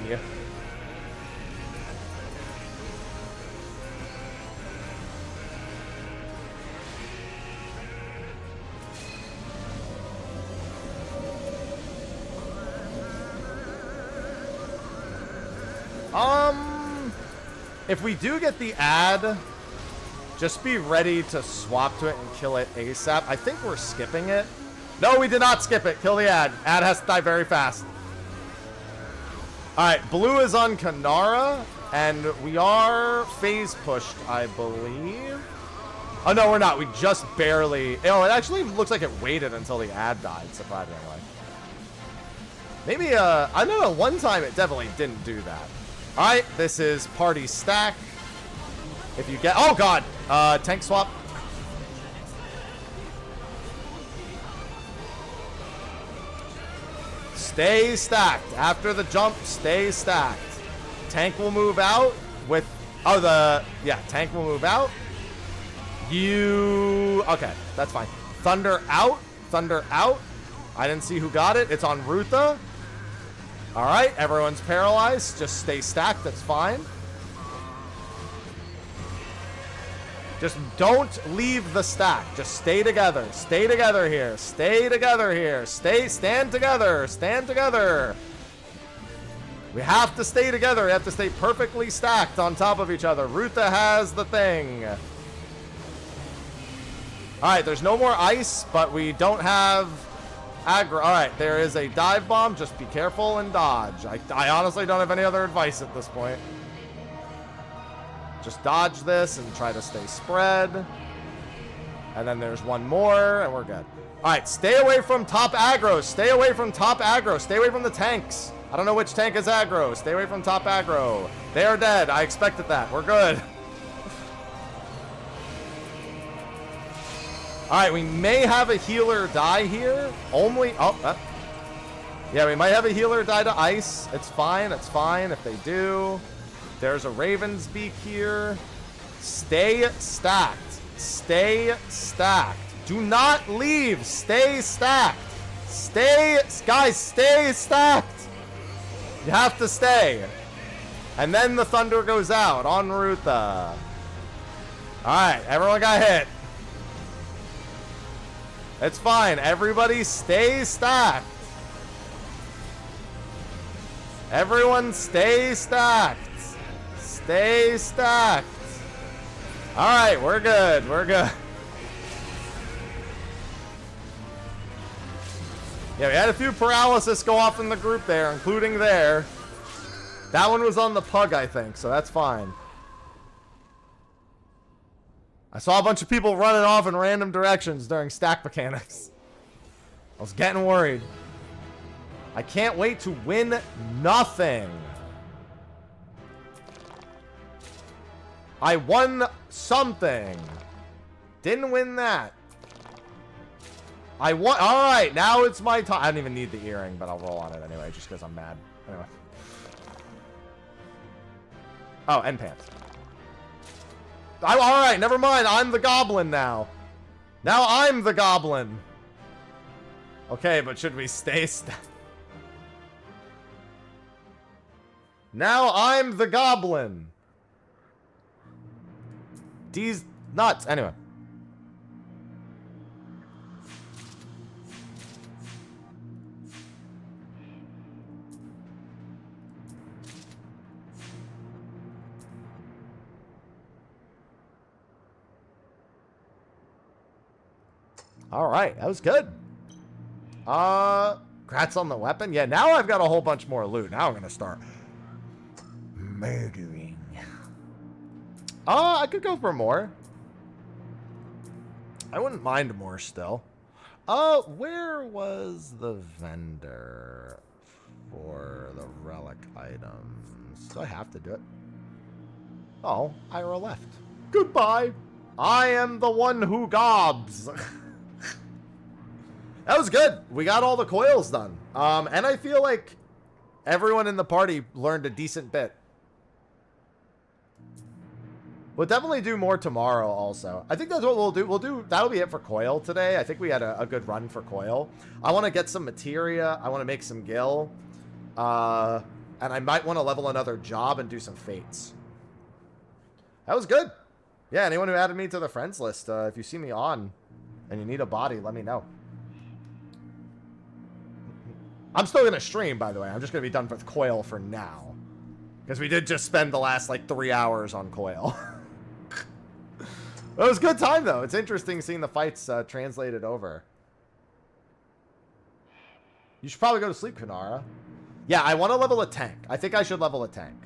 If we do get the ad, just be ready to swap to it and kill it ASAP. I think we're skipping it. No, we did not skip it. Kill the ad. Ad has to die very fast. Alright, blue is on Kanara, and we are phase pushed, I believe. Oh, no, we're not. We just barely... Oh, it actually looks like it waited until the ad died, surprisingly. Maybe, I know one time it definitely didn't do that. All right, this is party stack. If you get... Oh, God. Tank swap. Stay stacked. After the jump, stay stacked. Tank will move out with... Oh, yeah, tank will move out. Okay, that's fine. Thunder out. Thunder out. I didn't see who got it. It's on Rutha. All right, everyone's paralyzed. Just stay stacked. That's fine. Just don't leave the stack. Just stay together. Stay together here. Stay together here. Stand together. Stand together. We have to stay together. We have to stay perfectly stacked on top of each other. Rutha has the thing. All right, there's no more ice, but we don't have aggro. All right, there is a dive bomb. Just be careful and dodge. I honestly don't have any other advice at this point. Just dodge this and try to stay spread. And then there's one more, and we're good. All right, stay away from top aggro. Stay away from top aggro. Stay away from the tanks. I don't know which tank is aggro. Stay away from top aggro. They are dead. I expected that. We're good. All right, we may have a healer die here. Only... Oh, yeah, we might have a healer die to ice. It's fine. It's fine if they do. There's a Raven's Beak here. Stay stacked. Stay stacked. Do not leave. Stay stacked. Guys, stay stacked. You have to stay. And then the thunder goes out on Rutha. All right, everyone got hit. It's fine. Everybody stay stacked. Everyone stay stacked. Stay stacked. All right, we're good. We're good. Yeah, we had a few paralysis go off in the group there, including there. That one was on the pug, I think, so that's fine. I saw a bunch of people running off in random directions during stack mechanics. I was getting worried. I can't wait to win nothing. I won something. Didn't win that. I won. All right, now it's my time. I don't even need the earring, but I'll roll on it anyway, just because I'm mad. Anyway. Oh, end pants. All right, never mind. I'm the goblin now. Now I'm the goblin. Okay, but should we stay? Now I'm the goblin. These nuts. Anyway. All right, that was good. Congrats on the weapon. Yeah, now I've got a whole bunch more loot. Now I'm gonna start murdering. I could go for more. I wouldn't mind more still. Where was the vendor for the relic items? Do I have to do it? Oh, Ira left. Goodbye. I am the one who gobs. That was good. We got all the coils done. And I feel like everyone in the party learned a decent bit. We'll definitely do more tomorrow also. I think that's what we'll do. That'll be it for coil today. I think we had a good run for coil. I want to get some materia. I want to make some gil. And I might want to level another job and do some fates. That was good. Yeah, anyone who added me to the friends list, if you see me on and you need a body, let me know. I'm still going to stream, by the way. I'm just going to be done with coil for now. Because we did just spend the last, like, 3 hours on coil. It was a good time, though. It's interesting seeing the fights translated over. You should probably go to sleep, Kanara. Yeah, I want to level a tank. I think I should level a tank.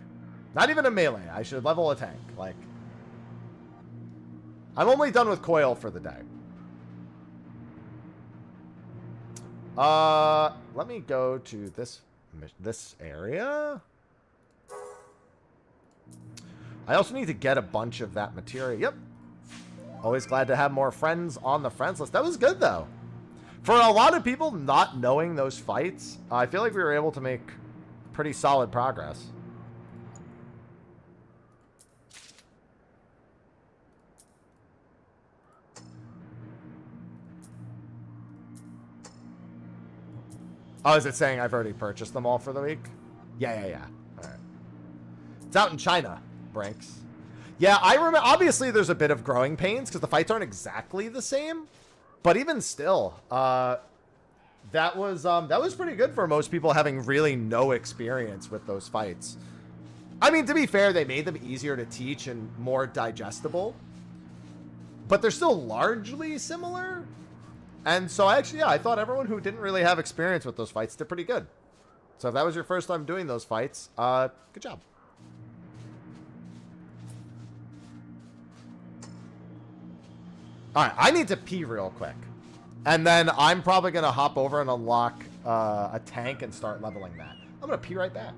Not even a melee. I should level a tank. Like, I'm only done with Coil for the day. Let me go to this area. I also need to get a bunch of that material. Yep. Always glad to have more friends on the friends list. That was good, though. For a lot of people not knowing those fights, I feel like we were able to make pretty solid progress. Oh, is it saying I've already purchased them all for the week? Yeah. All right. It's out in China, Brinks. Yeah, I remember. Obviously, there's a bit of growing pains because the fights aren't exactly the same. But even still, that was pretty good for most people having really no experience with those fights. I mean, to be fair, they made them easier to teach and more digestible. But they're still largely similar. And so actually, yeah, I thought everyone who didn't really have experience with those fights did pretty good. So if that was your first time doing those fights, good job. All right, I need to pee real quick. And then I'm probably going to hop over and unlock a tank and start leveling that. I'm going to pee right back.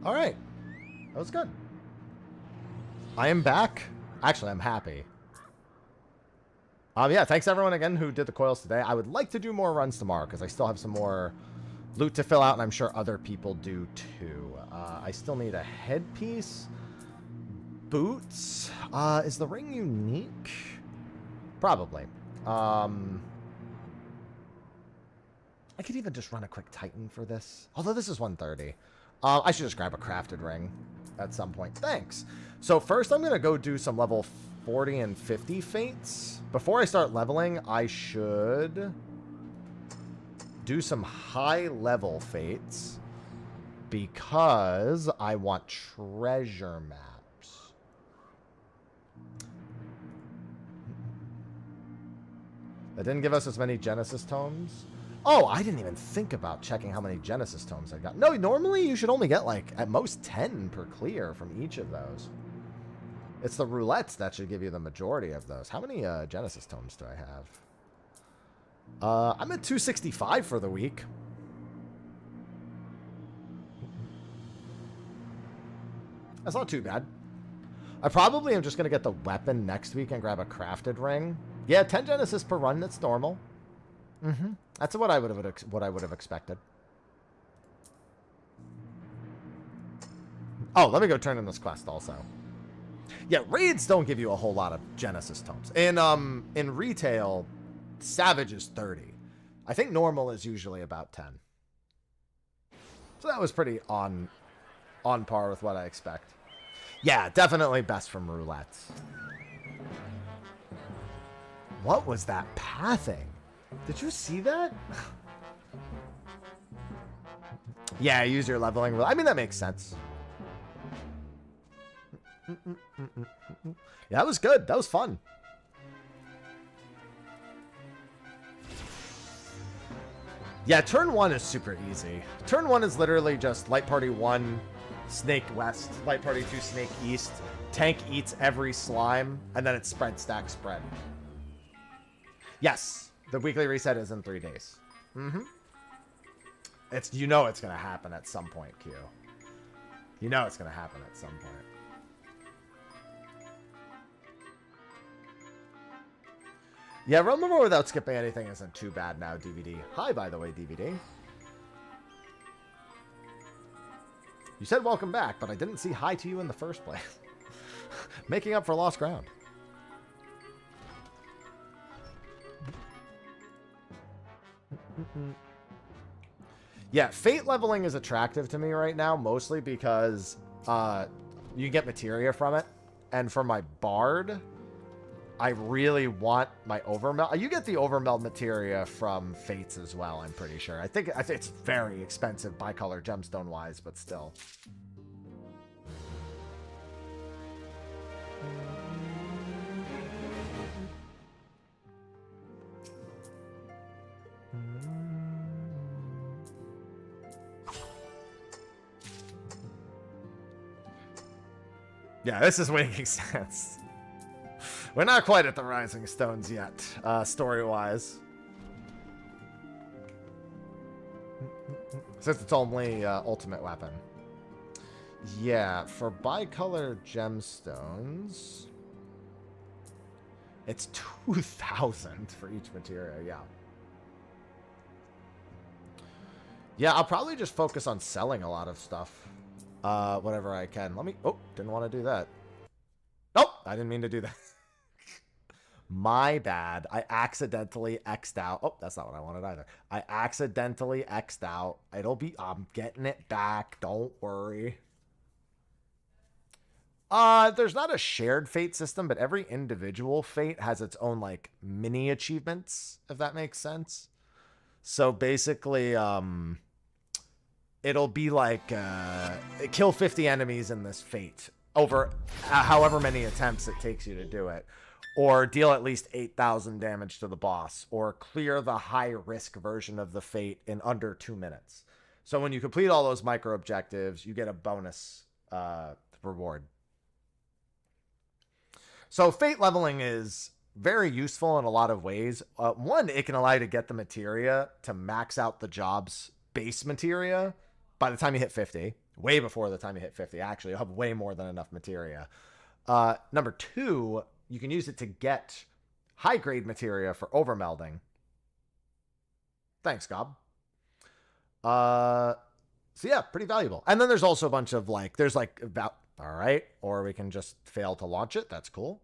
All right. That was good. I am back. Actually, I'm happy. Yeah, thanks everyone again who did the coils today. I would like to do more runs tomorrow because I still have some more loot to fill out, and I'm sure other people do too. I still need a headpiece. Boots. Is the ring unique? Probably. I could even just run a quick Titan for this. Although this is 130. I should just grab a crafted ring at some point. Thanks. So first I'm going to go do some level 40 and 50 fates. Before I start leveling, I should do some high level fates because I want treasure maps. That didn't give us as many Genesis tomes. Oh, I didn't even think about checking how many Genesis tomes I got. No, normally you should only get, like, at most 10 per clear from each of those. It's the roulettes that should give you the majority of those. How many Genesis tomes do I have? I'm at 265 for the week. That's not too bad. I probably am just going to get the weapon next week and grab a crafted ring. Yeah, 10 Genesis per run, that's normal. That's what I would have expected. Oh, let me go turn in this quest also. Yeah, raids don't give you a whole lot of Genesis tomes. In retail, Savage is 30. I think normal is usually about 10. So that was pretty on par with what I expect. Yeah, definitely best from roulettes. What was that pathing? Did you see that? Yeah, use your leveling. I mean, that makes sense. Yeah, that was good. That was fun. Yeah, turn 1 is super easy. Turn 1 is literally just Light Party 1, Snake West, Light Party 2, Snake East. Tank eats every slime, and then it's spread, stack, spread. Yes, the weekly reset is in 3 days. It's, you know it's going to happen at some point, Q. You know it's going to happen at some point. Yeah, remember without skipping anything isn't too bad now, DVD. Hi, by the way, DVD. You said welcome back, but I didn't see hi to you in the first place. Making up for lost ground. Yeah, fate leveling is attractive to me right now, mostly because you get materia from it. And for my bard, I really want my overmeld. You get the overmeld materia from fates as well, I'm pretty sure. I think it's very expensive bicolor gemstone wise, but still. Yeah, this is making sense. We're not quite at the Rising Stones yet, story-wise. Since it's only ultimate weapon. Yeah, for bicolor gemstones, it's 2,000 for each materia, yeah. Yeah, I'll probably just focus on selling a lot of stuff. Whatever I can. Let me... Oh, didn't want to do that. Nope, I didn't mean to do that. My bad. I accidentally X'd out. Oh, that's not what I wanted either. I accidentally X'd out. I'm getting it back. Don't worry. There's not a shared fate system, but every individual fate has its own, like, mini achievements, if that makes sense. So basically, it'll be like, kill 50 enemies in this fate over however many attempts it takes you to do it. Or deal at least 8,000 damage to the boss. Or clear the high-risk version of the fate in under 2 minutes. So when you complete all those micro-objectives, you get a bonus reward. So fate leveling is very useful in a lot of ways. One, it can allow you to get the materia to max out the job's base materia by the time you hit 50. Way before the time you hit 50, actually. You'll have way more than enough materia. Number 2... you can use it to get high-grade materia for overmelding. Thanks, Gob. So yeah, pretty valuable. And then there's also a bunch of, like, there's, like, about... all right, or we can just fail to launch it. That's cool.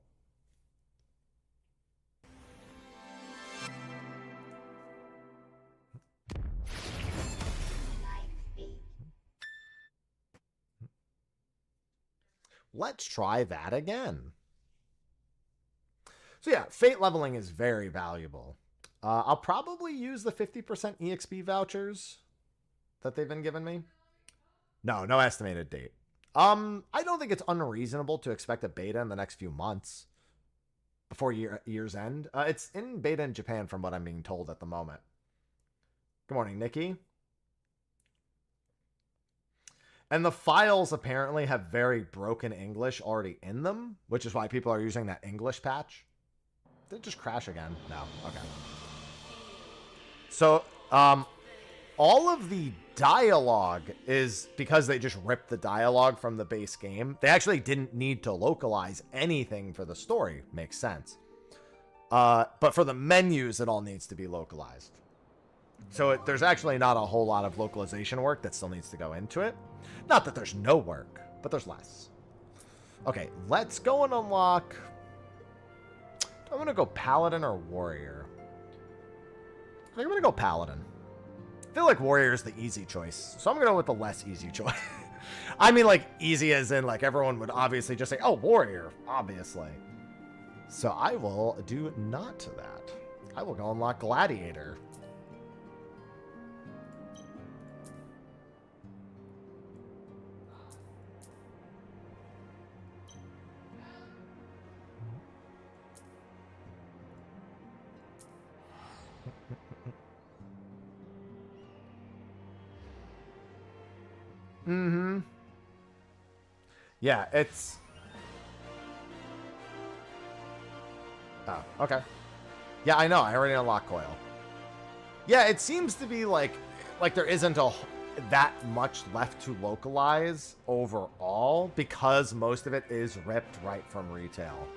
Let's try that again. So yeah, fate leveling is very valuable. I'll probably use the 50% EXP vouchers that they've been giving me. No estimated date. I don't think it's unreasonable to expect a beta in the next few months before year's end. It's in beta in Japan from what I'm being told at the moment. Good morning, Nikki. And the files apparently have very broken English already in them, which is why people are using that English patch. Did it just crash again? No. Okay. So, all of the dialogue is because they just ripped the dialogue from the base game. They actually didn't need to localize anything for the story. Makes sense. But for the menus, it all needs to be localized. So there's actually not a whole lot of localization work that still needs to go into it. Not that there's no work, but there's less. Okay, let's go and unlock... I'm going to go Paladin or Warrior. think I'm gonna go Paladin. I feel like Warrior is the easy choice, so I'm gonna go with the less easy choice. I mean, like, easy as in, like, everyone would obviously just say, oh, Warrior, obviously. So I will do not to that. I will go unlock Gladiator. Mm-hmm. Yeah, it's... Oh, okay. Yeah, I know. I already unlocked Coil. Yeah, it seems to be like there isn't that much left to localize overall because most of it is ripped right from retail.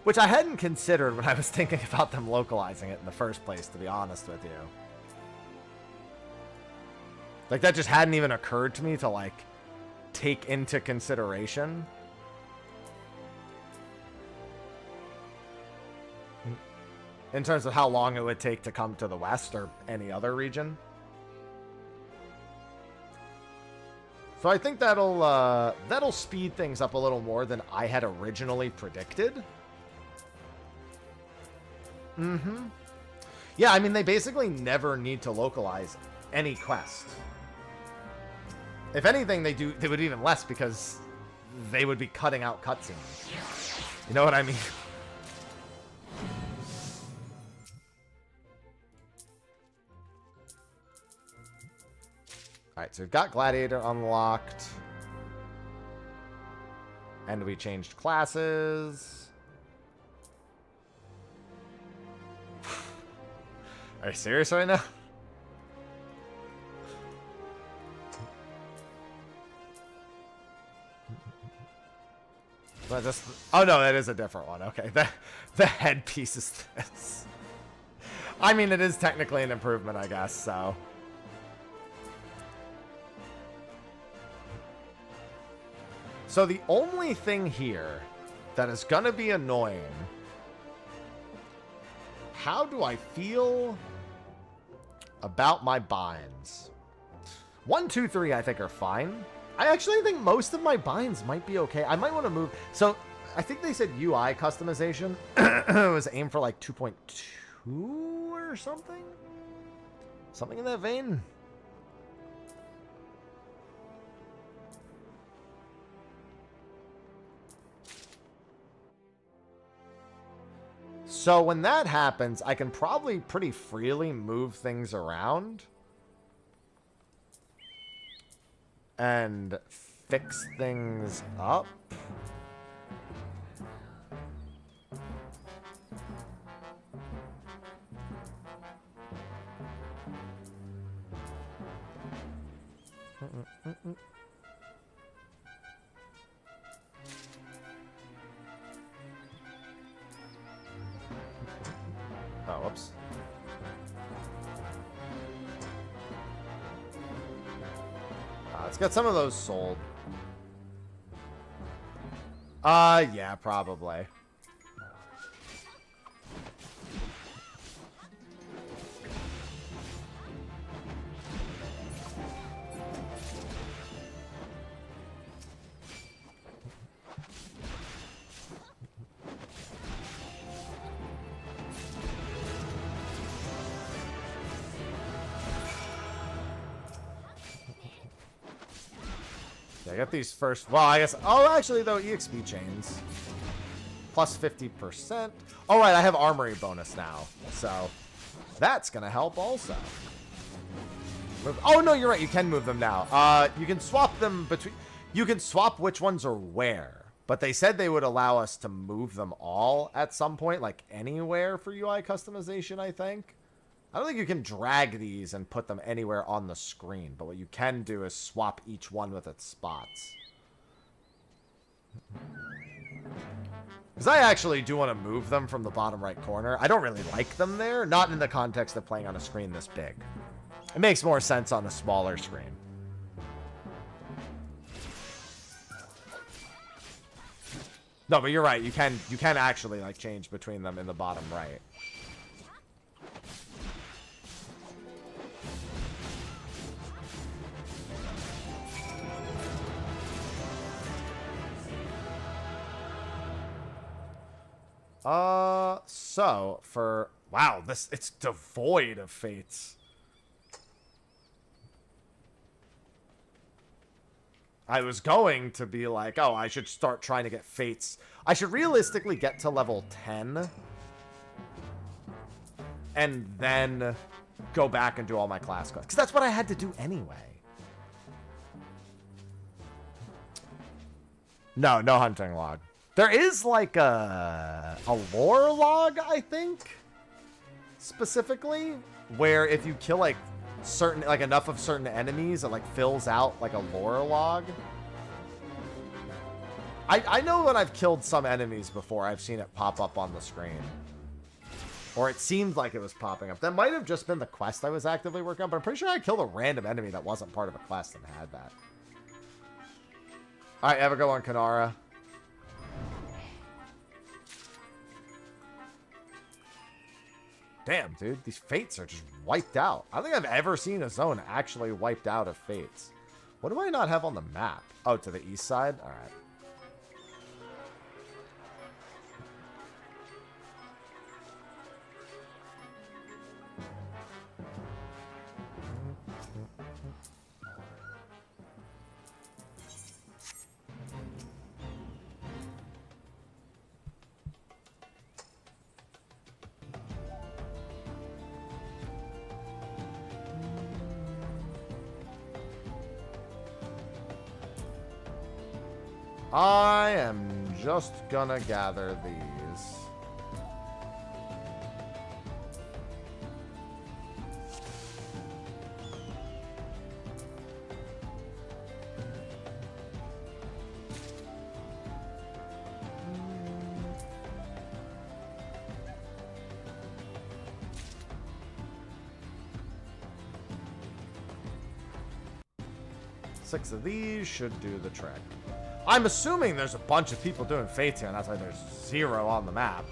Which I hadn't considered when I was thinking about them localizing it in the first place, to be honest with you. Like, that just hadn't even occurred to me to, like, take into consideration. In terms of how long it would take to come to the West or any other region. So I think that'll speed things up a little more than I had originally predicted. Mm-hmm. Yeah, I mean, they basically never need to localize any quest. If anything, they would even less because they would be cutting out cutscenes. You know what I mean? Alright, so we've got Gladiator unlocked. And we changed classes. Are you serious right now? Well, oh no, that is a different one. Okay, the headpiece is this. I mean, it is technically an improvement, I guess, so. So the only thing here that is gonna be annoying, how do I feel about my binds? 1, 2, 3 I think are fine. I actually think most of my binds might be okay. I might want to move. So I think they said UI customization was aimed for like 2.2 or something. Something in that vein. So when that happens, I can probably pretty freely move things around and fix things up. Oh, whoops. Let's get some of those sold. Yeah, probably. I got these first. Well, I guess. Oh, actually, though, EXP chains. Plus 50%. All right, I have armory bonus now. So that's going to help also. Oh, no, you're right. You can move them now. You can swap them between. You can swap which ones are where. But they said they would allow us to move them all at some point, like anywhere for UI customization, I think. I don't think you can drag these and put them anywhere on the screen, but what you can do is swap each one with its spots. Because I actually do want to move them from the bottom right corner. I don't really like them there, not in the context of playing on a screen this big. It makes more sense on a smaller screen. No, but you're right. You can actually like change between them in the bottom right. So for wow, it's devoid of fates. I was going to be like, oh, I should start trying to get fates. I should realistically get to level 10 and then go back and do all my class quests, because that's what I had to do anyway. No hunting log. There is like a lore log, I think, specifically, where if you kill like certain, like enough of certain enemies, it like fills out like a lore log. I know when I've killed some enemies before, I've seen it pop up on the screen. Or it seemed like it was popping up. That might have just been the quest I was actively working on, but I'm pretty sure I killed a random enemy that wasn't part of a quest and had that. Alright, have a go on Kanara. Damn, dude, these fates are just wiped out. I don't think I've ever seen a zone actually wiped out of fates. What do I not have on the map? Oh, to the east side? Alright. I am just gonna gather these. Six of these should do the trick. I'm assuming there's a bunch of people doing fates here, and that's why there's 0 on the map.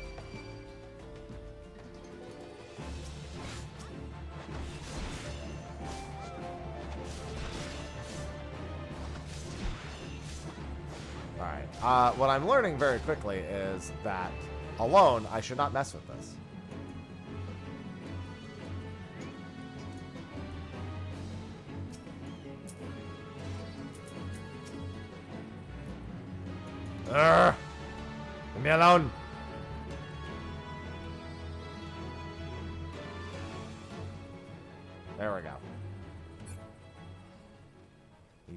Alright, what I'm learning very quickly is that alone, I should not mess with this. Leave me alone. There we go.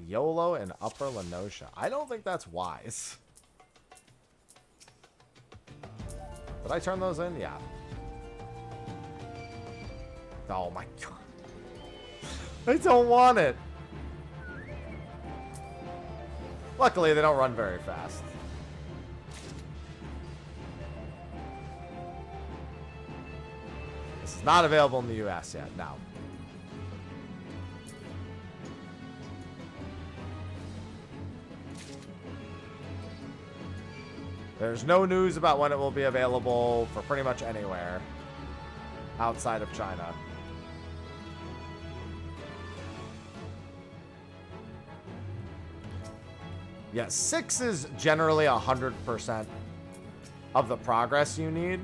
YOLO and Upper Lenosha. I don't think that's wise. Did I turn those in? Yeah. Oh my god. I don't want it. Luckily, they don't run very fast. This is not available in the US yet. No. There's no news about when it will be available for pretty much anywhere outside of China. Yeah, 6 is generally 100% of the progress you need.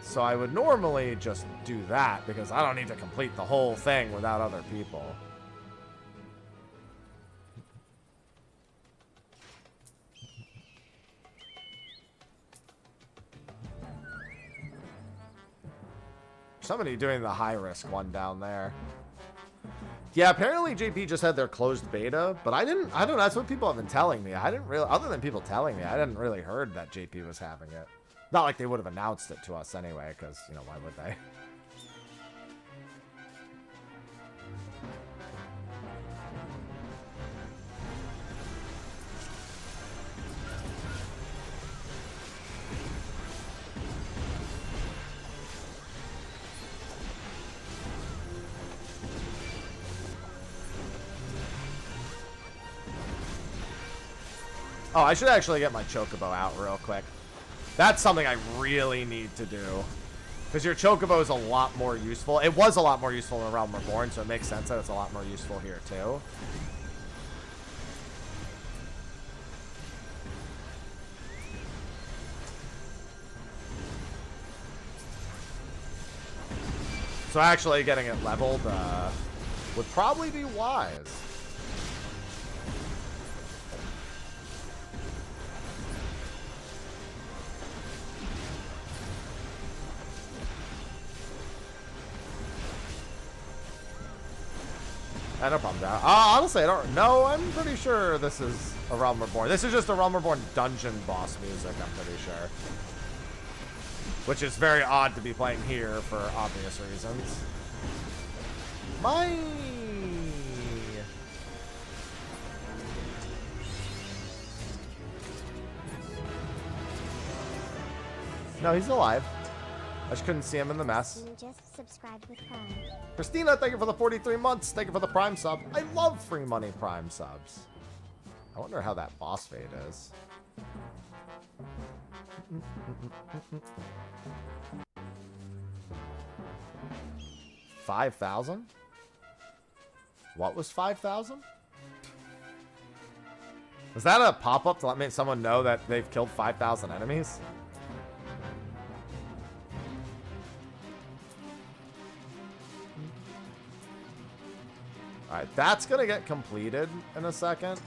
So I would normally just do that because I don't need to complete the whole thing without other people. Somebody doing the high risk one down there. Yeah, apparently JP just had their closed beta, but I don't know, that's what people have been telling me. I didn't really, other than people telling me, I didn't really heard that JP was having it. Not like they would have announced it to us anyway, because, you know, why would they? Oh, I should actually get my Chocobo out real quick. That's something I really need to do. Because your Chocobo is a lot more useful. It was a lot more useful in the Realm Reborn, so it makes sense that it's a lot more useful here, too. So actually getting it leveled would probably be wise. No problem. Honestly, I don't know. I'm pretty sure this is a Realm Reborn. This is just a Realm Reborn dungeon boss music, I'm pretty sure. Which is very odd to be playing here for obvious reasons. No, he's alive. I just couldn't see him in the mess. You just subscribed with Prime. Christina, thank you for the 43 months. Thank you for the Prime sub. I love free money Prime subs. I wonder how that boss fate is. 5,000? What was 5,000? Was that a pop-up to let someone know that they've killed 5,000 enemies? Alright, that's gonna get completed in a second.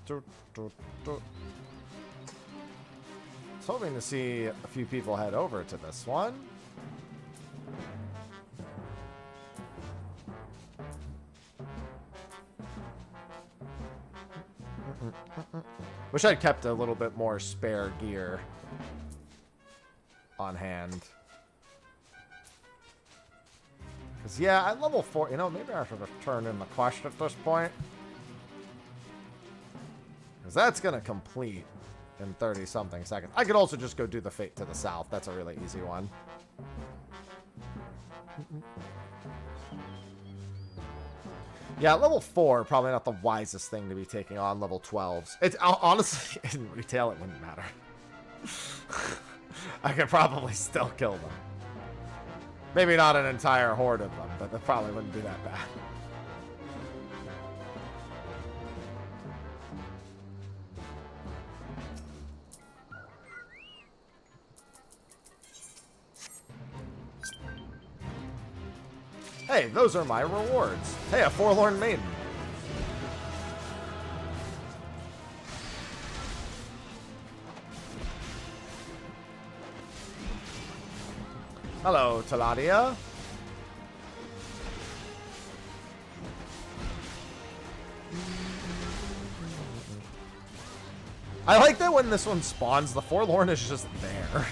I was hoping to see a few people head over to this one. Wish I'd kept a little bit more spare gear on hand. Because, yeah, at level 4, you know, maybe I should have turned in the quest at this point. Because that's going to complete in 30-something seconds. I could also just go do the Fate to the South. That's a really easy one. Yeah, level 4, probably not the wisest thing to be taking on level 12s. It's honestly, in retail, it wouldn't matter. I could probably still kill them. Maybe not an entire horde of them, but that probably wouldn't be that bad. Hey, those are my rewards. Hey, a Forlorn Maiden. Hello, Taladia. I like that when this one spawns, the Forlorn is just there.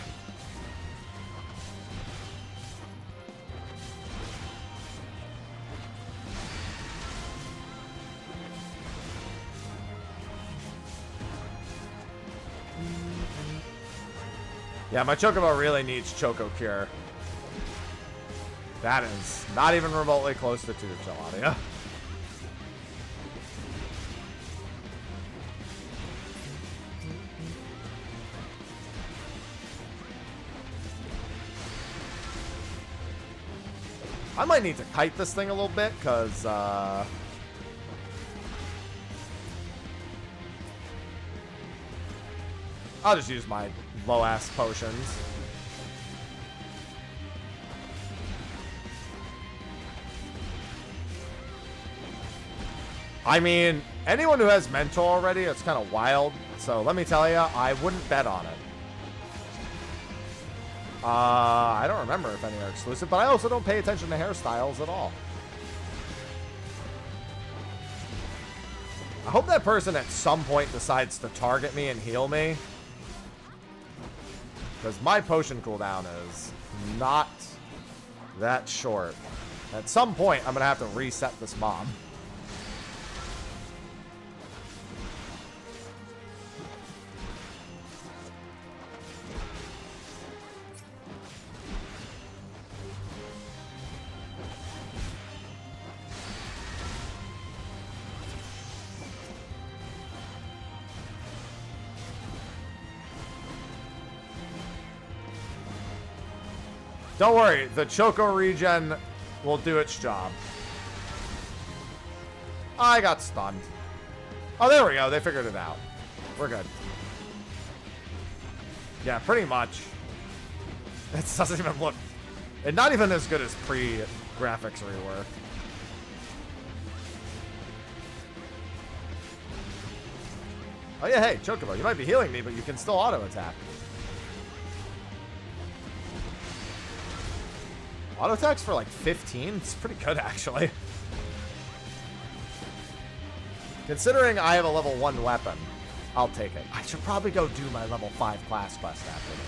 Yeah, my Chocobo really needs Choco Cure. That is not even remotely close to 2 Geladia. I might need to kite this thing a little bit, because, I'll just use my low-ass potions. I mean, anyone who has Mentor already, it's kind of wild. So let me tell you, I wouldn't bet on it. I don't remember if any are exclusive, but I also don't pay attention to hairstyles at all. I hope that person at some point decides to target me and heal me. Because my potion cooldown is not that short. At some point, I'm going to have to reset this mob. Don't worry, the Choco regen will do its job. I got stunned. Oh, there we go. They figured it out. We're good. Yeah, pretty much. It doesn't even look... It's not even as good as pre-graphics rework. Oh yeah, hey, Chocobo, you might be healing me, but you can still auto-attack. Auto-attacks for like 15? It's pretty good, actually. Considering I have a level 1 weapon, I'll take it. I should probably go do my level 5 class quest after this.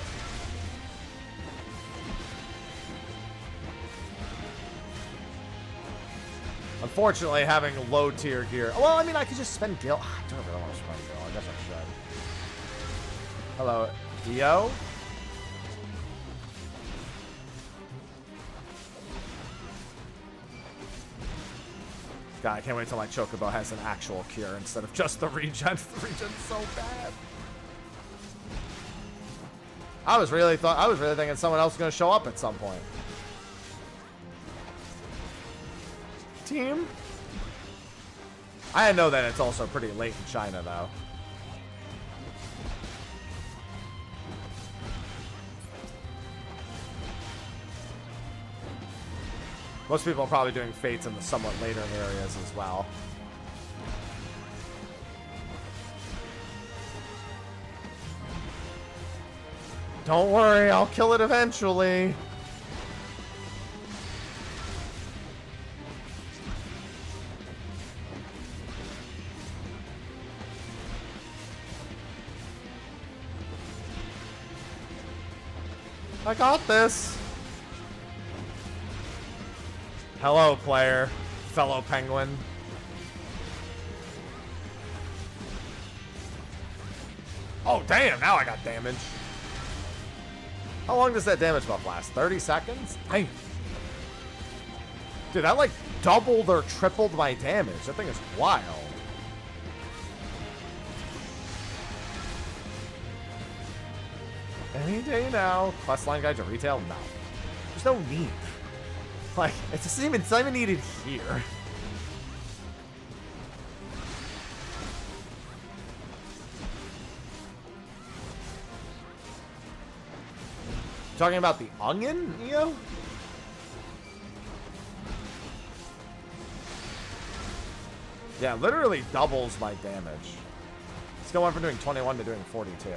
Unfortunately, having low tier gear. Well, I mean, I could just spend gil. I don't really want to spend gil. I guess I should. Hello, Dio. God, I can't wait till my Chocobo has an actual cure instead of just the regen. The regen's so bad. I was really thinking someone else was gonna show up at some point. Team? I know that it's also pretty late in China, though. Most people are probably doing fates in the somewhat later areas as well. Don't worry, I'll kill it eventually. I got this. Hello, player. Fellow penguin. Oh, damn. Now I got damage. How long does that damage buff last? 30 seconds? Dang. Dude, that like doubled or tripled my damage. That thing is wild. Any day now. Questline guide to retail? No. There's no need. Like, it's not even needed here. Talking about the onion, Neo? Yeah, literally doubles my damage. Let's go on from doing 21 to doing 42.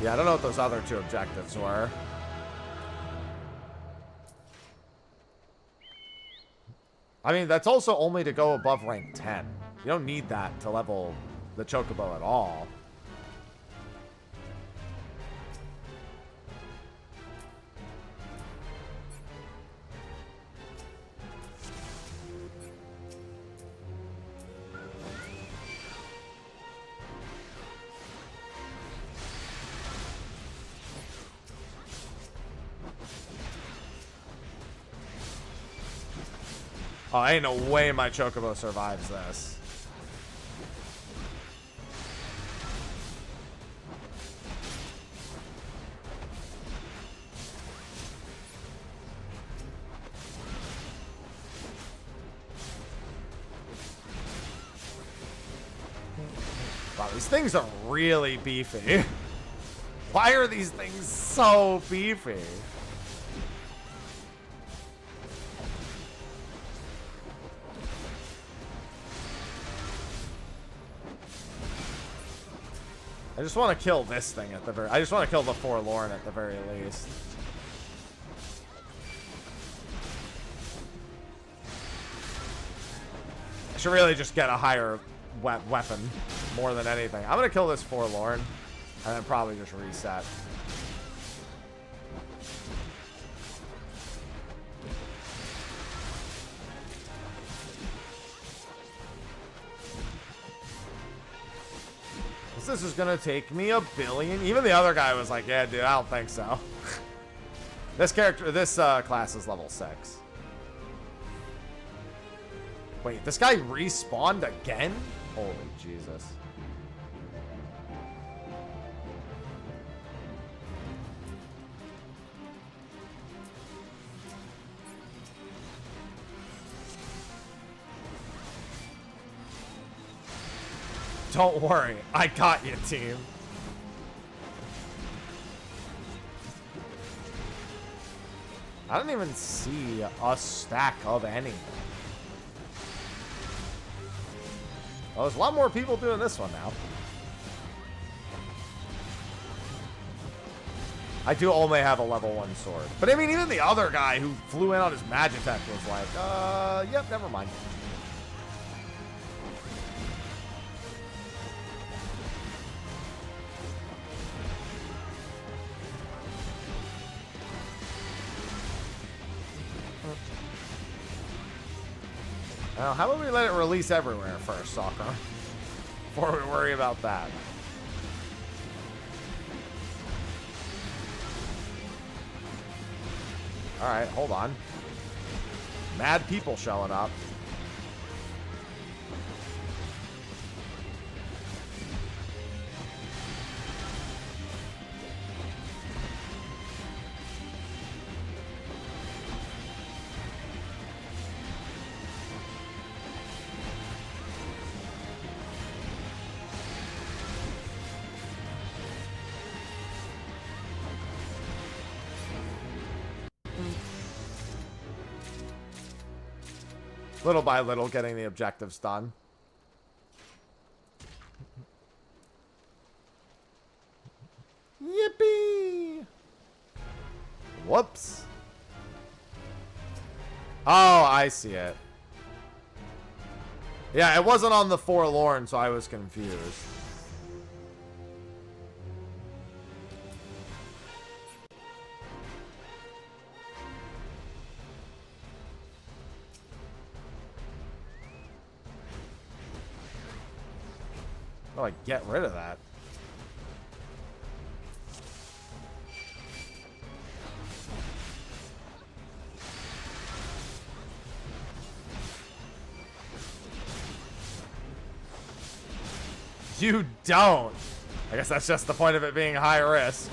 Yeah, I don't know what those other two objectives were. I mean, that's also only to go above rank 10. You don't need that to level the Chocobo at all. Oh, ain't no way my Chocobo survives this. Wow, these things are really beefy. Why are these things so beefy? I just want to kill this thing at the very... I just want to kill the Forlorn at the very least. I should really just get a higher weapon more than anything. I'm going to kill this Forlorn and then probably just reset. This is gonna take me a billion. Even the other guy was like, yeah, dude, I don't think so. This class is level 6. Wait, this guy respawned again? Holy Jesus. Don't worry, I got you, team. I don't even see a stack of any. Oh, there's a lot more people doing this one now. I do only have a level 1 sword. But I mean, even the other guy who flew in on his Magitech was like, yep, never mind. Now, how about we let it release everywhere first, Soccer? Before we worry about that. Alright, hold on. Mad people showing up. Little by little, getting the objectives done. Yippee! Whoops. Oh, I see it. Yeah, it wasn't on the Forlorn, so I was confused. Oh, I get rid of that. You don't. I guess that's just the point of it being high risk.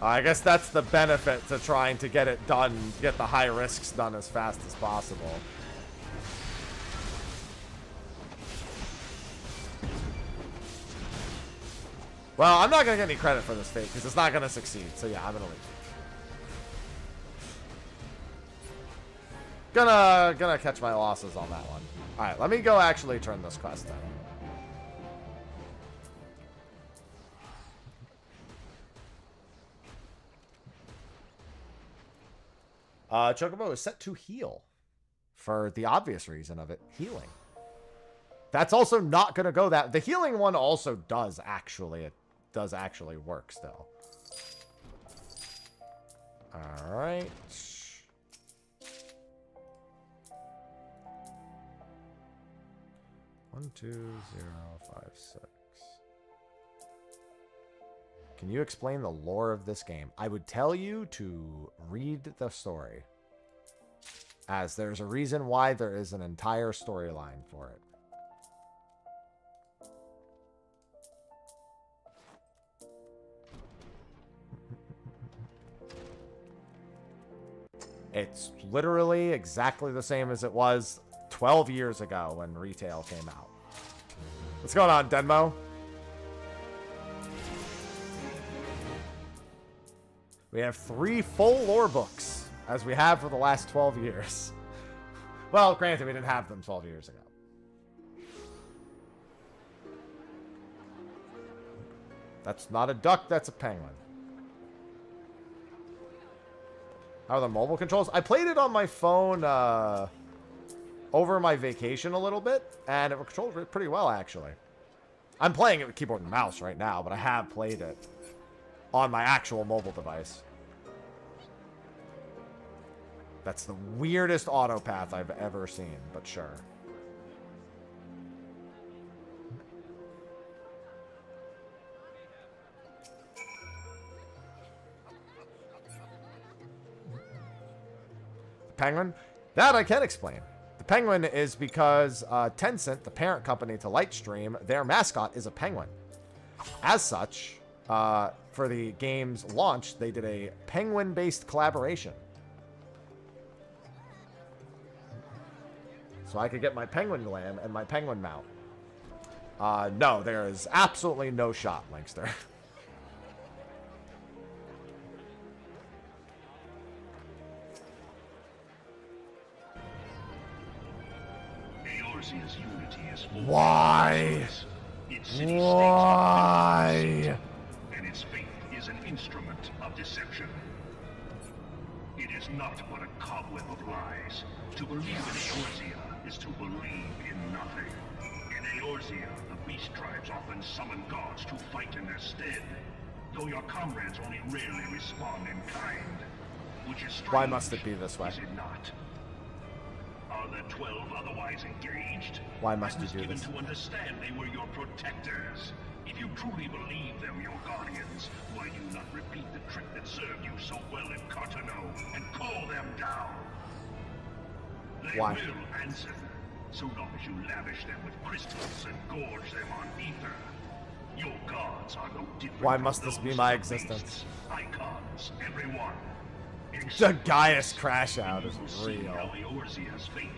I guess that's the benefit to trying to get it done, get the high risks done as fast as possible. Well, I'm not going to get any credit for this fate because it's not going to succeed. So yeah, I'm going to leave. Gonna catch my losses on that one. All right, let me go actually turn this quest in. Chocobo is set to heal for the obvious reason of it healing. That's also not going to go that. The healing one also does actually. It does actually work still. All right. 12056. Can you explain the lore of this game? I would tell you to read the story, as there's a reason why there is an entire storyline for it. It's literally exactly the same as it was 12 years ago when retail came out. What's going on, Denmo? We have 3 full lore books, as we have for the last 12 years. Well, granted, we didn't have them 12 years ago. That's not a duck, that's a penguin. How are the mobile controls? I played it on my phone over my vacation a little bit, and it controlled it pretty well, actually. I'm playing it with keyboard and mouse right now, but I have played it on my actual mobile device. That's the weirdest auto path I've ever seen, but sure. Penguin? That I can explain. The penguin is because Tencent, the parent company to Lightstream, their mascot is a penguin. As such, for the game's launch, they did a penguin-based collaboration. So I could get my penguin glam and my penguin mount. No, there is absolutely no shot, Linkster. Why? Why? And its faith is an instrument of deception. It is not but a cobweb of lies. To believe in Eorzea is to believe in nothing. In Eorzea, the beast tribes often summon gods to fight in their stead, though your comrades only rarely respond in kind. Which is strange, Why must it be this way? is it not? Are the 12 otherwise engaged? Why must I you was do given this? to understand they were your protectors. If you truly believe them your guardians, why do you not repeat the trick that served you so well in Cartano and call them down? They Why? will answer, so long as you lavish them with crystals and gorge them on ether. Your gods are no different. Why from must this those be my of existence? beasts, icons, everyone. The Gaius crash out is real.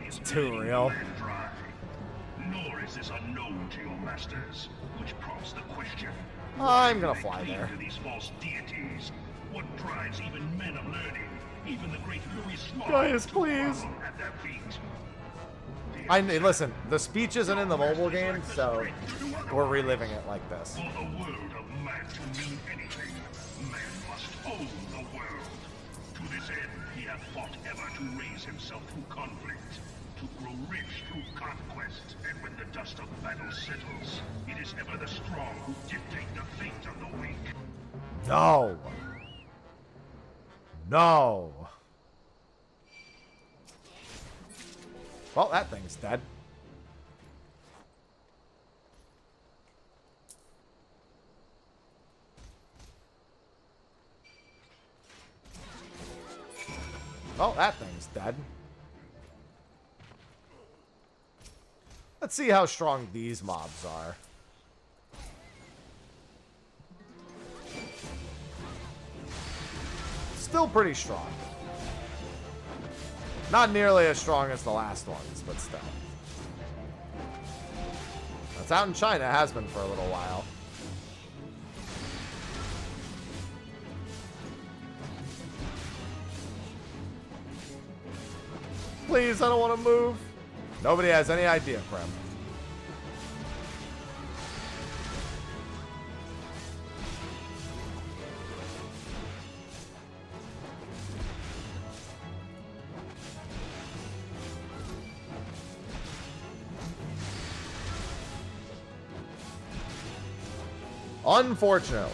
It's too real. Nor is this unknown to your masters, which prompts the question: I'm why gonna do they fly cling there. to these false deities? What drives even men of learning, even the great Louis Small, Gaius, to please. grovel at their feet? Listen, the speech isn't in the mobile game, so we're reliving it like this. For the world of man to mean anything, man must own the world. To this end, he hath fought ever to raise himself through conflict, to grow rich through conquest, and when the dust of battle settles, it is ever the strong who dictate the fate of the weak. No. No. Well, that thing's dead. Well, that thing's dead. Let's see how strong these mobs are. Still pretty strong. Not nearly as strong as the last ones, but still. That's out in China, has been for a little while. Please, I don't want to move. Nobody has any idea, Prim. Unfortunately.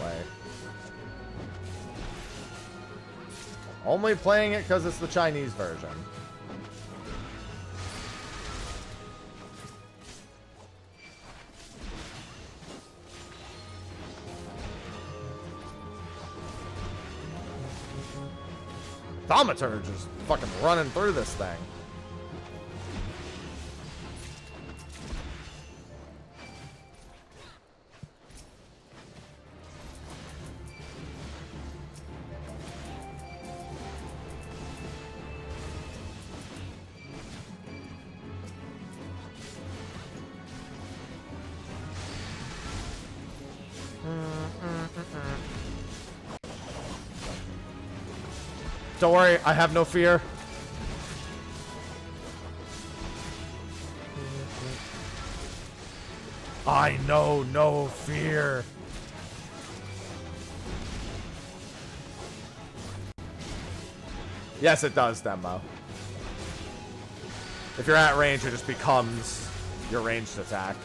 Only playing it because it's the Chinese version. Thaumaturge is fucking running through this thing. Don't worry, I have no fear. I know no fear. Yes, it does, Dembo. If you're at range, it just becomes your ranged attack.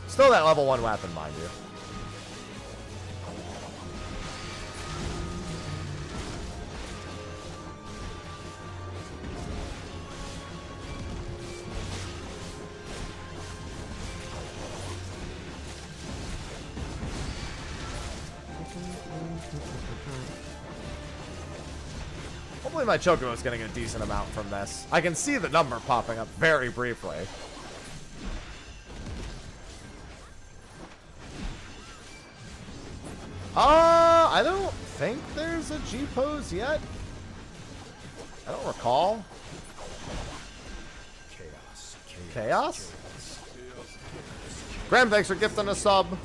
Still that level 1 weapon, mind you. Hopefully my Chocobo's getting a decent amount from this. I can see the number popping up very briefly. I don't think there's a G-pose yet. I don't recall. Chaos? Graham, thanks for gifting a sub.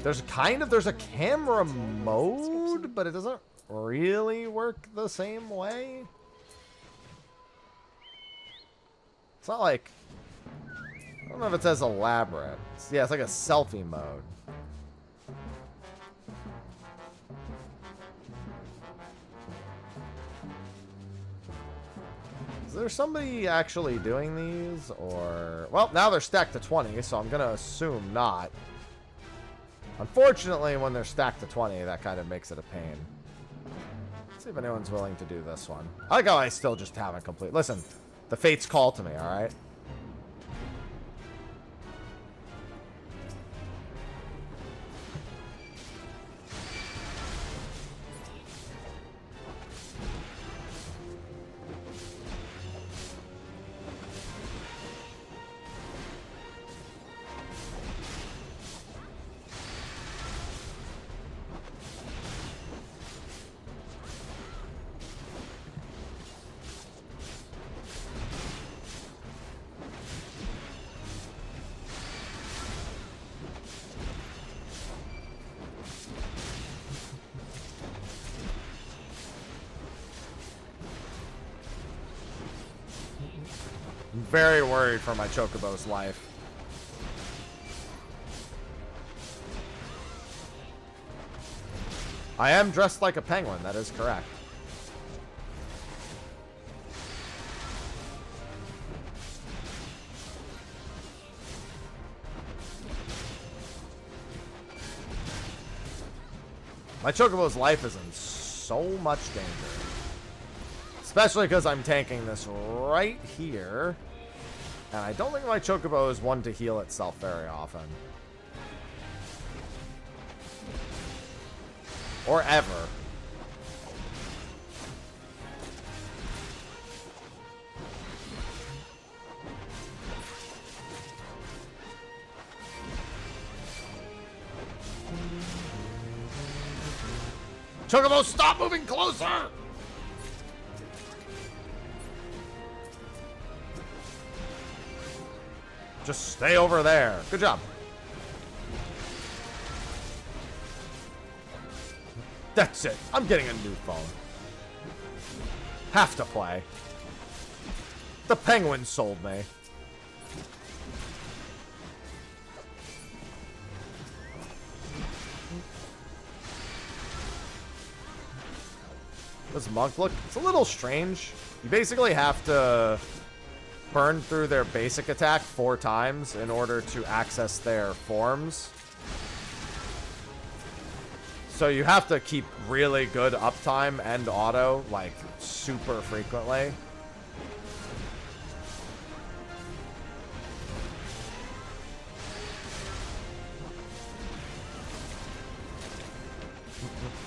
There's a camera mode, but it doesn't really work the same way. It's not like, I don't know if it's as elaborate. Yeah, it's like a selfie mode. Is there somebody actually doing these, or... Well, now they're stacked to 20, so I'm going to assume not. Unfortunately, when they're stacked to 20, that kind of makes it a pain. Let's see if anyone's willing to do this one. I like how I still just haven't complete. Listen, the fates call to me, alright? I'm very worried for my Chocobo's life. I am dressed like a penguin, that is correct. My Chocobo's life is in so much danger. Especially because I'm tanking this right here. And I don't think my Chocobo is one to heal itself very often. Or ever. Chocobo, stop moving closer! Just stay over there. Good job. That's it. I'm getting a new phone. Have to play. The penguin sold me. Does Monk look? It's a little strange. You basically have to burn through their basic attack 4 times in order to access their forms. So you have to keep really good uptime and auto, like, super frequently.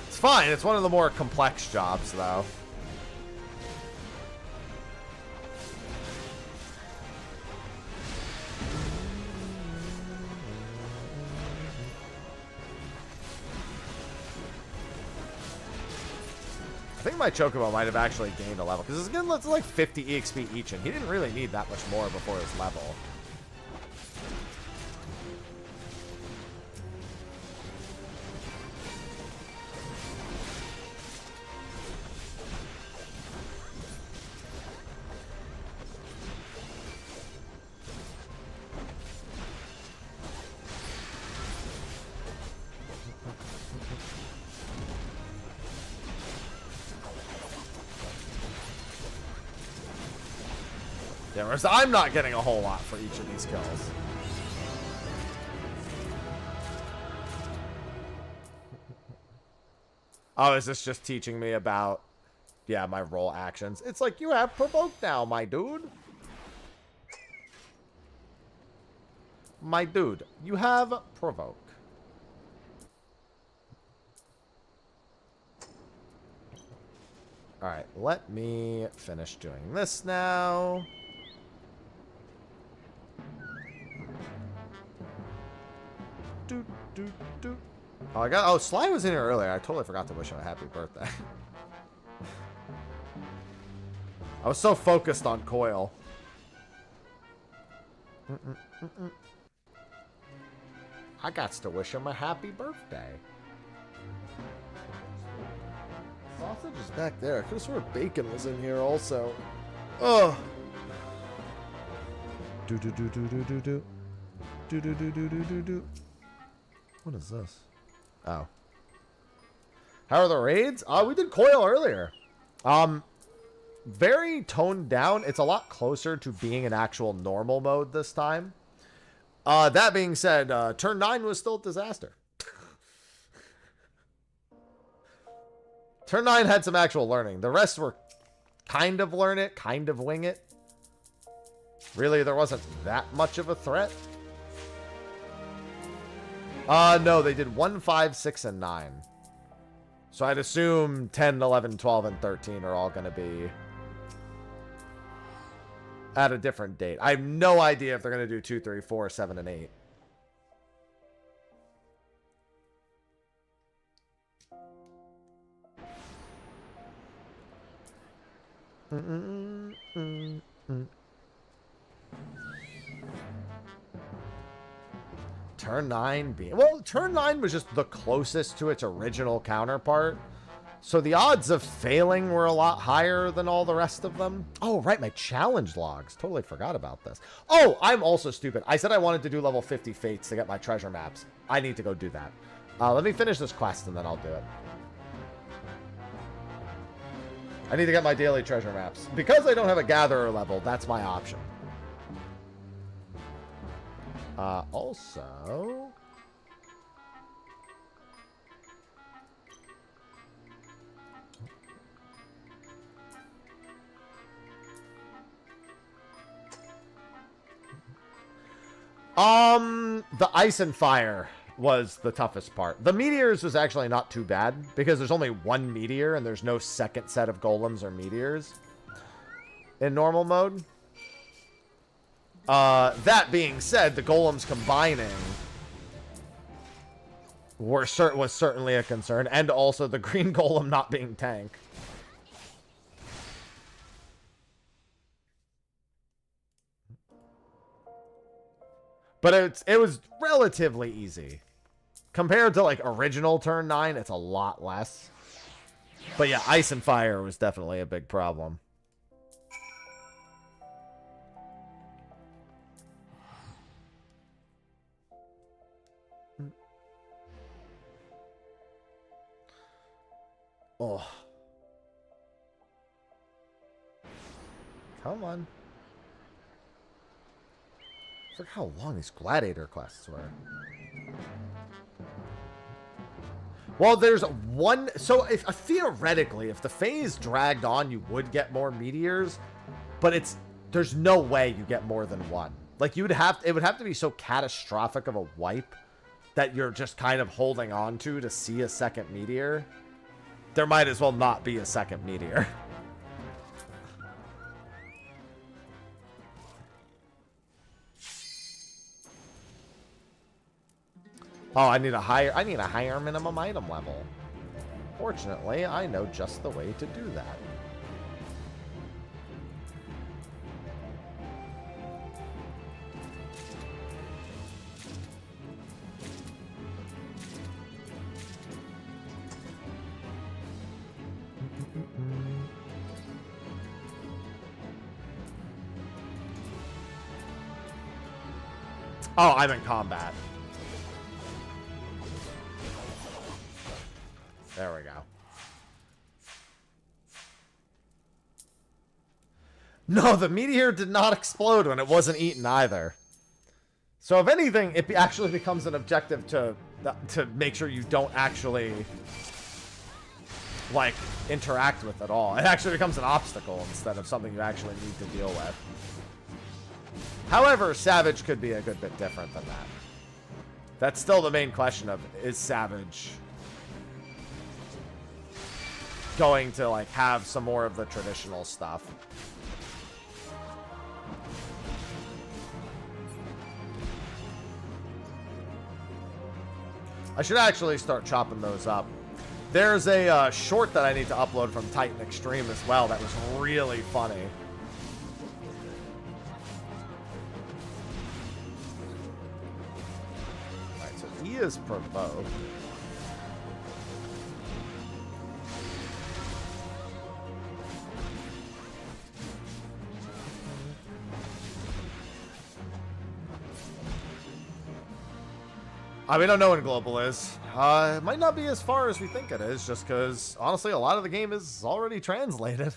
It's fine. It's one of the more complex jobs, though. I think my Chocobo might have actually gained a level, because again, it's like 50 EXP each, and he didn't really need that much more before his level. Yeah, whereas I'm not getting a whole lot for each of these kills. Oh, is this just teaching me about, yeah, my role actions? It's like, you have Provoke now, my dude. My dude, you have Provoke. Alright, let me finish doing this now. Doot, doot, doot. Oh, Sly was in here earlier. I totally forgot to wish him a happy birthday. I was so focused on Coil. I got to wish him a happy birthday. Sausage is back there. I could have sworn bacon was in here also. Ugh. Do do do do do do do. Do do do do do do do. What is this? Oh. How are the raids? We did Coil earlier. Very toned down. It's a lot closer to being an actual normal mode this time. That being said, turn 9 was still a disaster. Turn 9 had some actual learning. The rest were kind of learn it, kind of wing it. Really, there wasn't that much of a threat. No, they did 1, 5, 6, and 9. So I'd assume 10, 11, 12, and 13 are all going to be at a different date. I have no idea if they're going to do 2, 3, 4, 7, and 8. Turn 9 being... Well, turn 9 was just the closest to its original counterpart. So the odds of failing were a lot higher than all the rest of them. Oh, right, my challenge logs. Totally forgot about this. Oh, I'm also stupid. I said I wanted to do level 50 fates to get my treasure maps. I need to go do that. Let me finish this quest and then I'll do it. I need to get my daily treasure maps. Because I don't have a gatherer level, that's my option. Also... the ice and fire was the toughest part. The meteors was actually not too bad because there's only one meteor and there's no second set of golems or meteors in normal mode. That being said, the golems combining was certainly a concern, and also the green golem not being tank. But it was relatively easy. Compared to, like, original turn 9, it's a lot less. But yeah, ice and fire was definitely a big problem. Oh. Come on. I forgot how long these gladiator quests were. Well, there's one... So, theoretically, if the phase dragged on, you would get more meteors. But there's no way you get more than one. Like, it would have to be so catastrophic of a wipe that you're just kind of holding on to see a second meteor. There might as well not be a second meteor. Oh, I need a higher minimum item level. Fortunately, I know just the way to do that. Oh, I'm in combat. There we go. No, the meteor did not explode when it wasn't eaten either. So if anything, it actually becomes an objective to make sure you don't actually, like, interact with at all. It actually becomes an obstacle instead of something you actually need to deal with. However, Savage could be a good bit different than that. That's still the main question of, is Savage going to like have some more of the traditional stuff. I should actually start chopping those up. There's a short that I need to upload from Titan Extreme as well that was really funny. Alright, so he is provoked. We don't know when Global is. It might not be as far as we think it is, just because, honestly, a lot of the game is already translated.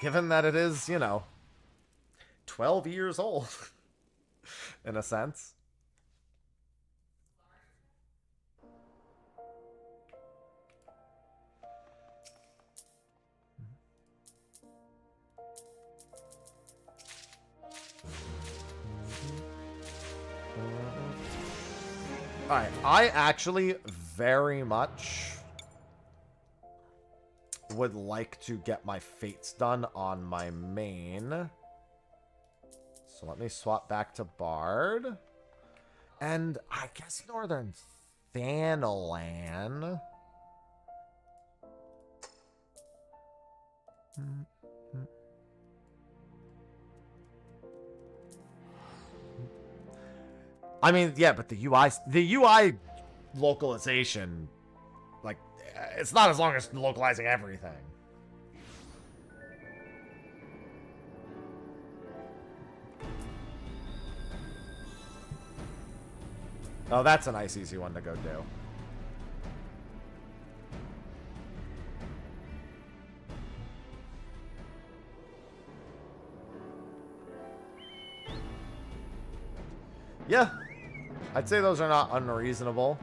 Given that it is, you know, 12 years old, in a sense. Alright, I actually very much would like to get my fates done on my main. So let me swap back to Bard. And I guess Northern Thanalan. I mean, yeah, but the UI localization, like, it's not as long as localizing everything. Oh, that's a nice, easy one to go do. Yeah. I'd say those are not unreasonable.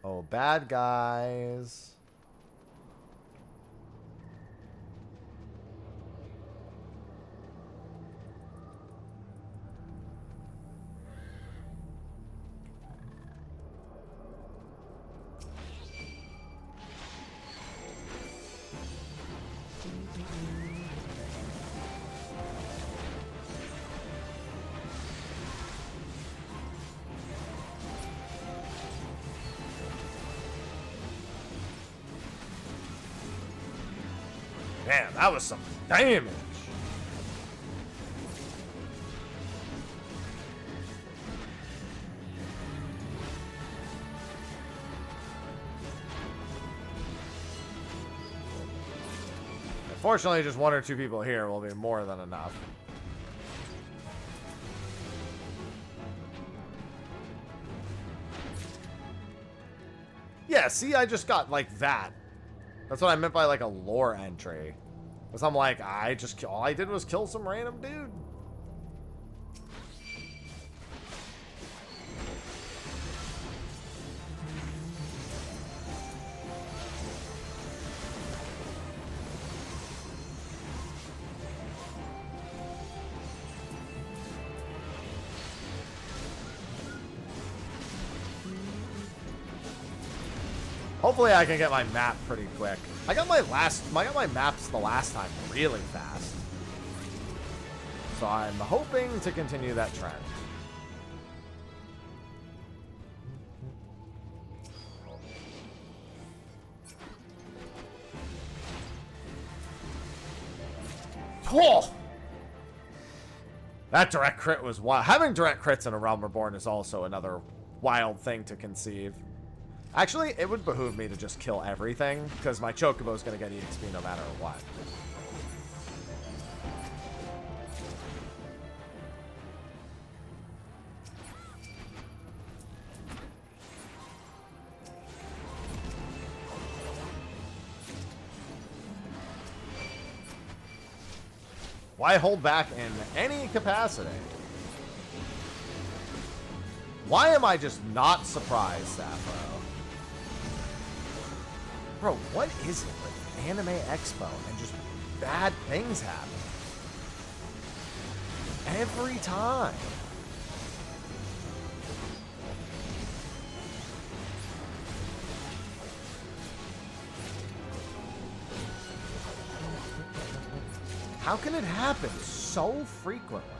Oh, bad guys. Man, that was some damage. Unfortunately, just one or two people here will be more than enough. Yeah, see, I just got like that. That's what I meant by like a lore entry. Because I'm like, all I did was kill some random dude. Hopefully I can get my map pretty quick. I got my maps the last time really fast. So I'm hoping to continue that trend. Oh! That direct crit was wild. Having direct crits in a Realm Reborn is also another wild thing to conceive. Actually, it would behoove me to just kill everything, because my Chocobo is going to get EXP no matter what. Why hold back in any capacity? Why am I just not surprised, Sappho? Bro, what is it with Anime Expo and just bad things happen? Every time. How can it happen so frequently?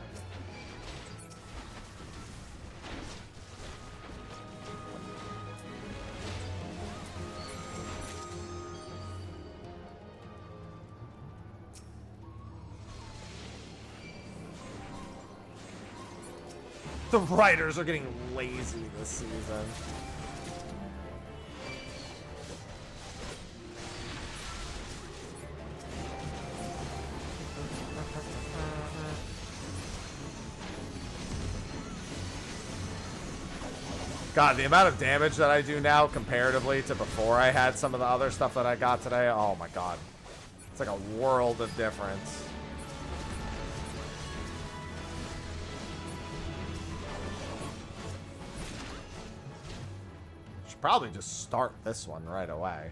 The writers are getting lazy this season. God, the amount of damage that I do now comparatively to before I had some of the other stuff that I got today, oh my god. It's like a world of difference. Should probably just start this one right away.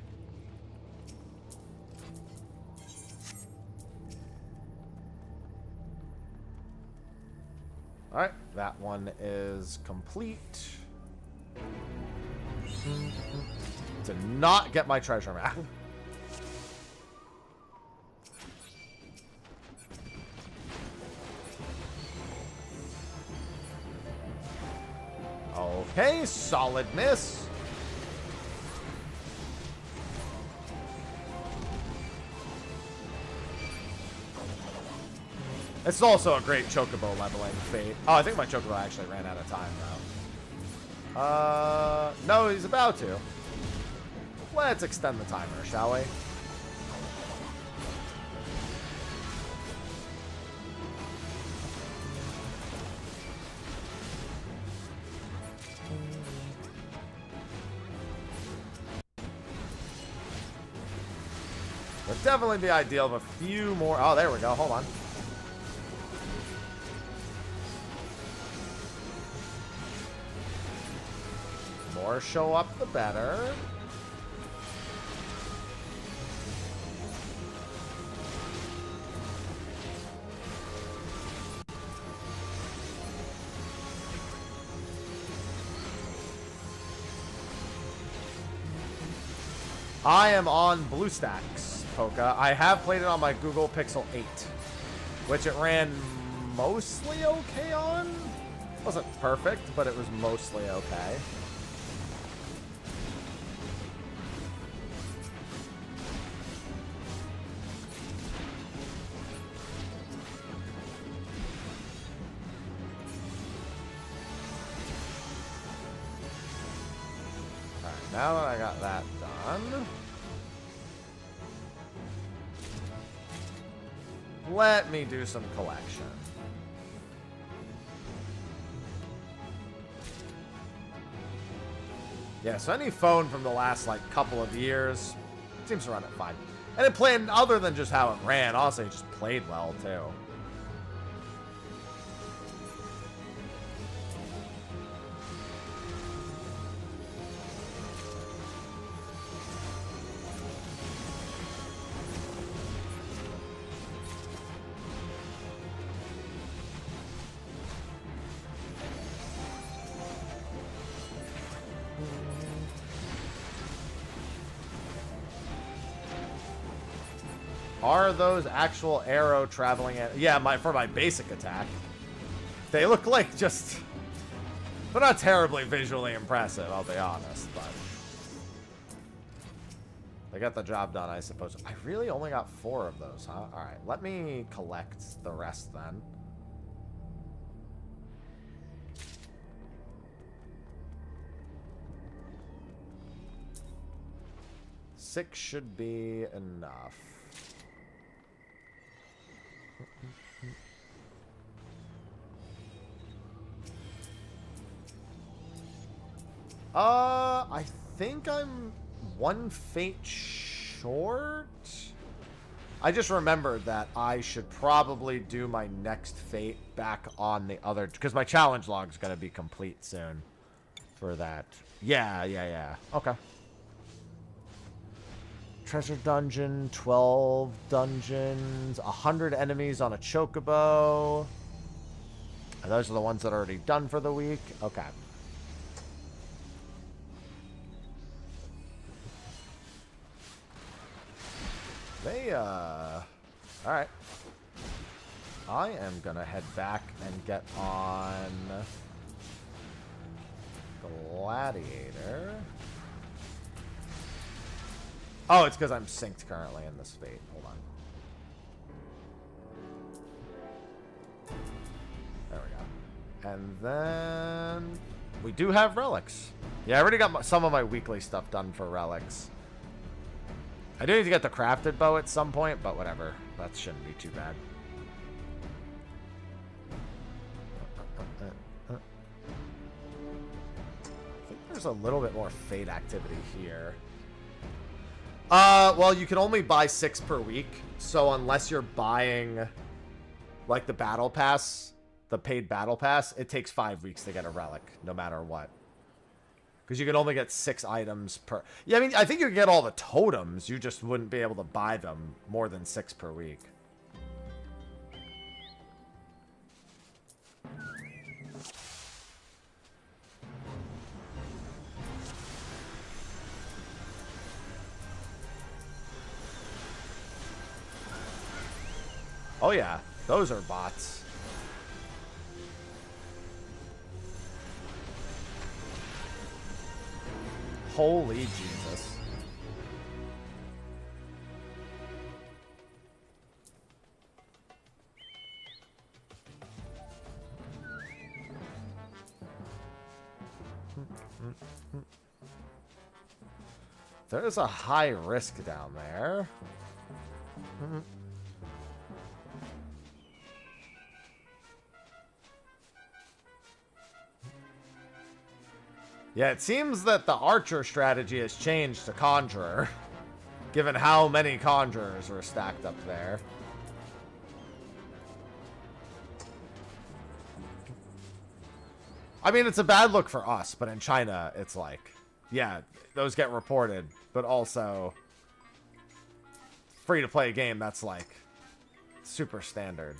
Alright, that one is complete. To not get my treasure map. Okay, solid miss. It's also a great chocobo leveling fate. Oh, I think my chocobo actually ran out of time though. No, he's about to. Let's extend the timer, shall we? Would definitely be ideal of a few more. Oh, there we go. Hold on. More show up, the better. I am on BlueStacks, Poka. I have played it on my Google Pixel 8, which it ran mostly okay on. Wasn't perfect, but it was mostly okay. Alright, now that I got that done, let me do some collection. Yeah, so any phone from the last, like, couple of years seems to run it fine. And it played, other than just how it ran, honestly, it just played well, too. Are those actual arrow traveling at... Yeah, for my basic attack. They look like just... They're not terribly visually impressive, I'll be honest, but... They got the job done, I suppose. I really only got 4 of those, huh? Alright, let me collect the rest then. Six should be enough. I think I'm one fate short. I just remembered that I should probably do my next fate back on the other... Because my challenge log's going to be complete soon for that. Yeah. Okay. Treasure dungeon, 12 dungeons, 100 enemies on a chocobo. And those are the ones that are already done for the week. Okay. Alright. I am gonna head back and get on Gladiator. Oh, it's because I'm synced currently in this fate. Hold on. There we go. And then we do have relics. Yeah, I already got some of my weekly stuff done for relics. I do need to get the crafted bow at some point, but whatever. That shouldn't be too bad. I think there's a little bit more fate activity here. Well, you can only buy 6 per week, so unless you're buying, like, the battle pass, the paid battle pass, it takes 5 weeks to get a relic, no matter what. Because you can only get 6 items per... Yeah, I mean, I think you can get all the totems. You just wouldn't be able to buy them more than 6 per week. Oh, yeah. Those are bots. Holy Jesus. There's a high risk down there. Yeah, it seems that the archer strategy has changed to conjurer, given how many conjurers were stacked up there. I mean, it's a bad look for us, but in China, it's like, yeah, those get reported, but also free-to-play game, that's like super standard.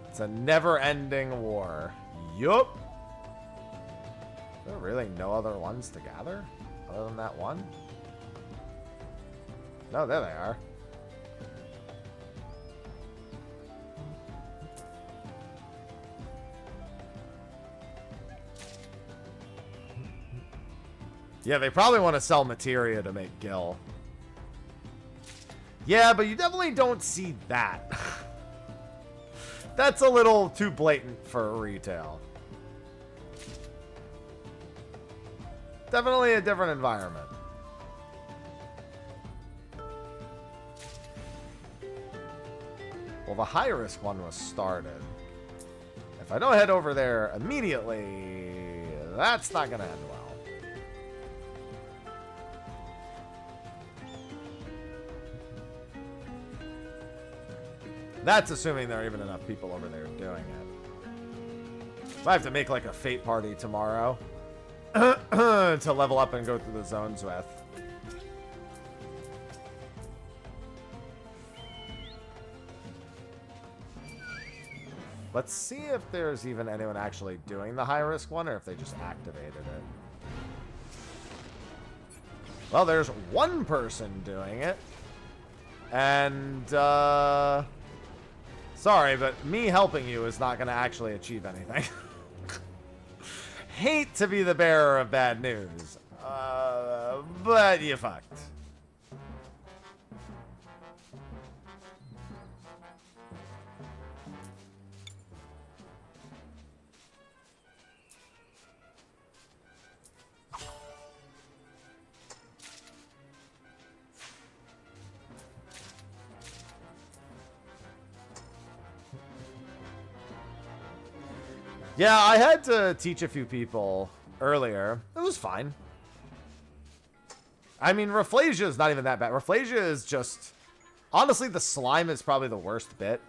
It's a never-ending war. Yup. Are there really no other ones to gather? Other than that one? No, there they are. Yeah, they probably want to sell materia to make Gil. Yeah, but you definitely don't see that. That's a little too blatant for retail. Definitely a different environment. Well, the high-risk one was started. If I don't head over there immediately, that's not going to end well. That's assuming there are even enough people over there doing it. I have to make like a fate party tomorrow to level up and go through the zones with. Let's see if there's even anyone actually doing the high-risk one or if they just activated it. Well, there's one person doing it. And, sorry, but me helping you is not going to actually achieve anything. Hate to be the bearer of bad news. But you fucked. Yeah, I had to teach a few people earlier. It was fine. I mean, Rafflesia is not even that bad. Rafflesia is just... Honestly, the slime is probably the worst bit.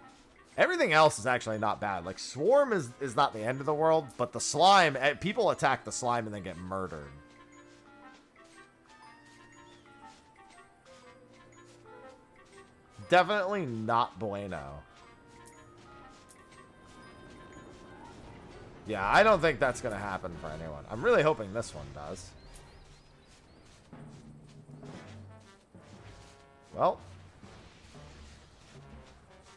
Everything else is actually not bad. Like, Swarm is not the end of the world, but the slime... People attack the slime and then get murdered. Definitely not bueno. Yeah, I don't think that's going to happen for anyone. I'm really hoping this one does. Well,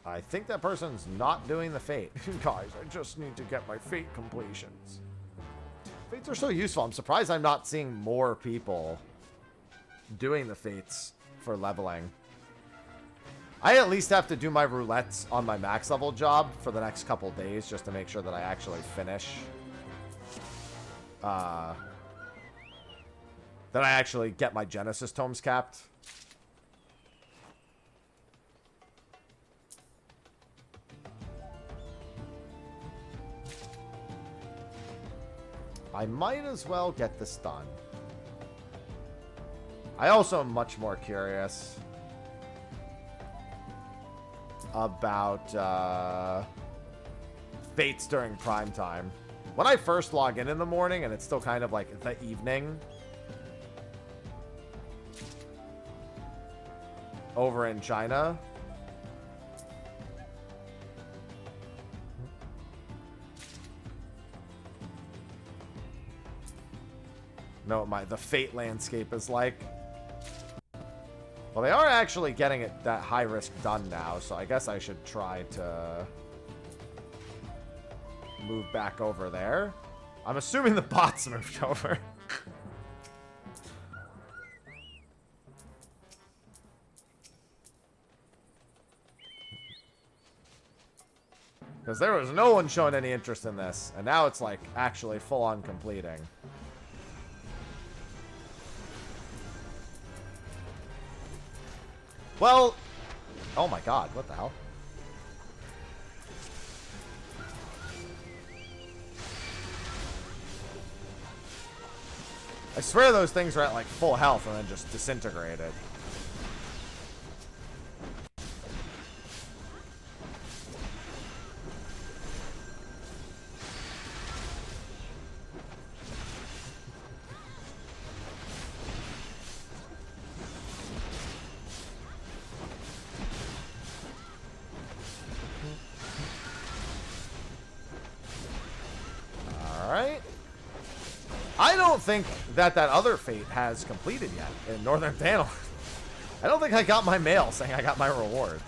I think that person's not doing the fate. Guys, I just need to get my fate completions. Fates are so useful. I'm surprised I'm not seeing more people doing the fates for leveling. I at least have to do my roulettes on my max level job for the next couple days just to make sure that I actually finish. That I actually get my Genesis tomes capped. I might as well get this done. I also am much more curious about fates during prime time. When I first log in the morning and it's still kind of like the evening over in China, know what the fate landscape is like. Well, they are actually getting it that high risk done now, so I guess I should try to move back over there. I'm assuming the bots moved over. Because there was no one showing any interest in this, and now it's like actually full on completing. Well, oh my god, what the hell? I swear those things are at like full health and then just disintegrated. Think that other fate has completed yet in Northern Panel. I don't think I got my mail saying I got my rewards.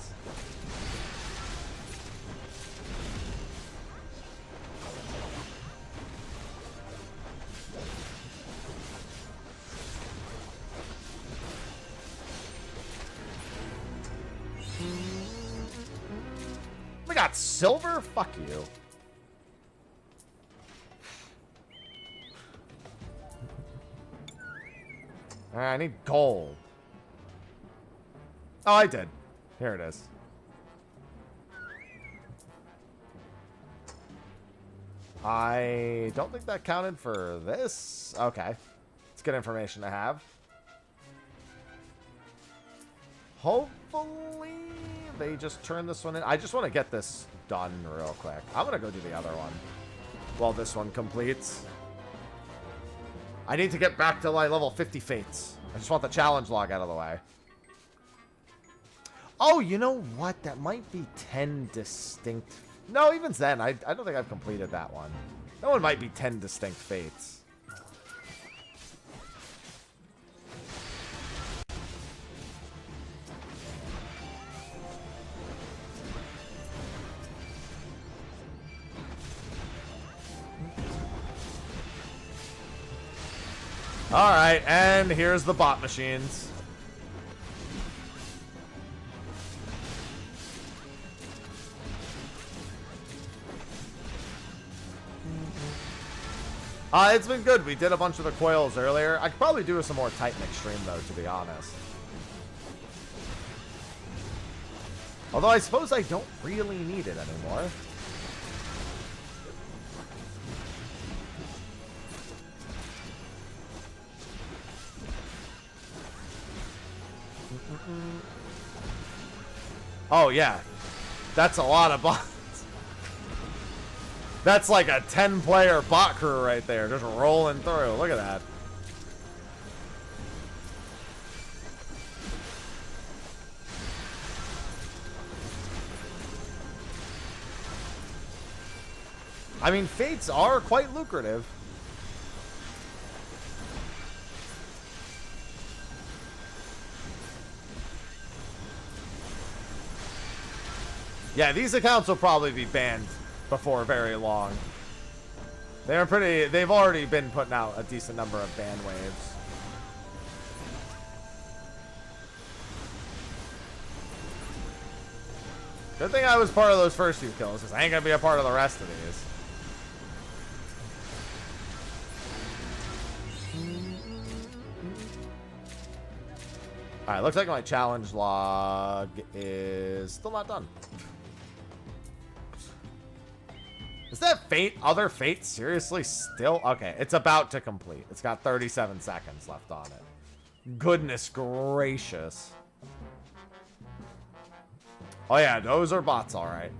We got silver? Fuck you. I need gold. Oh, I did. Here it is. I don't think that counted for this. Okay. It's good information to have. Hopefully they just turn this one in. I just want to get this done real quick. I'm going to go do the other one while this one completes. I need to get back to like level 50 fates. I just want the challenge log out of the way. Oh, you know what? That might be 10 distinct... No, even then, I don't think I've completed that one. That one might be 10 distinct fates. Alright, and here's the bot machines. It's been good. We did a bunch of the coils earlier. I could probably do some more Titan Extreme, though, to be honest. Although I suppose I don't really need it anymore. Oh, yeah. That's a lot of bots. That's like a 10-player bot crew right there, just rolling through. Look at that. I mean, fates are quite lucrative. Yeah, these accounts will probably be banned before very long. They've already been putting out a decent number of ban waves. Good thing I was part of those first few kills, because I ain't gonna be a part of the rest of these. Alright, looks like my challenge log is still not done. Is that fate? Other fate? Seriously? Still? Okay, it's about to complete. It's got 37 seconds left on it. Goodness gracious. Oh yeah, those are bots, alright.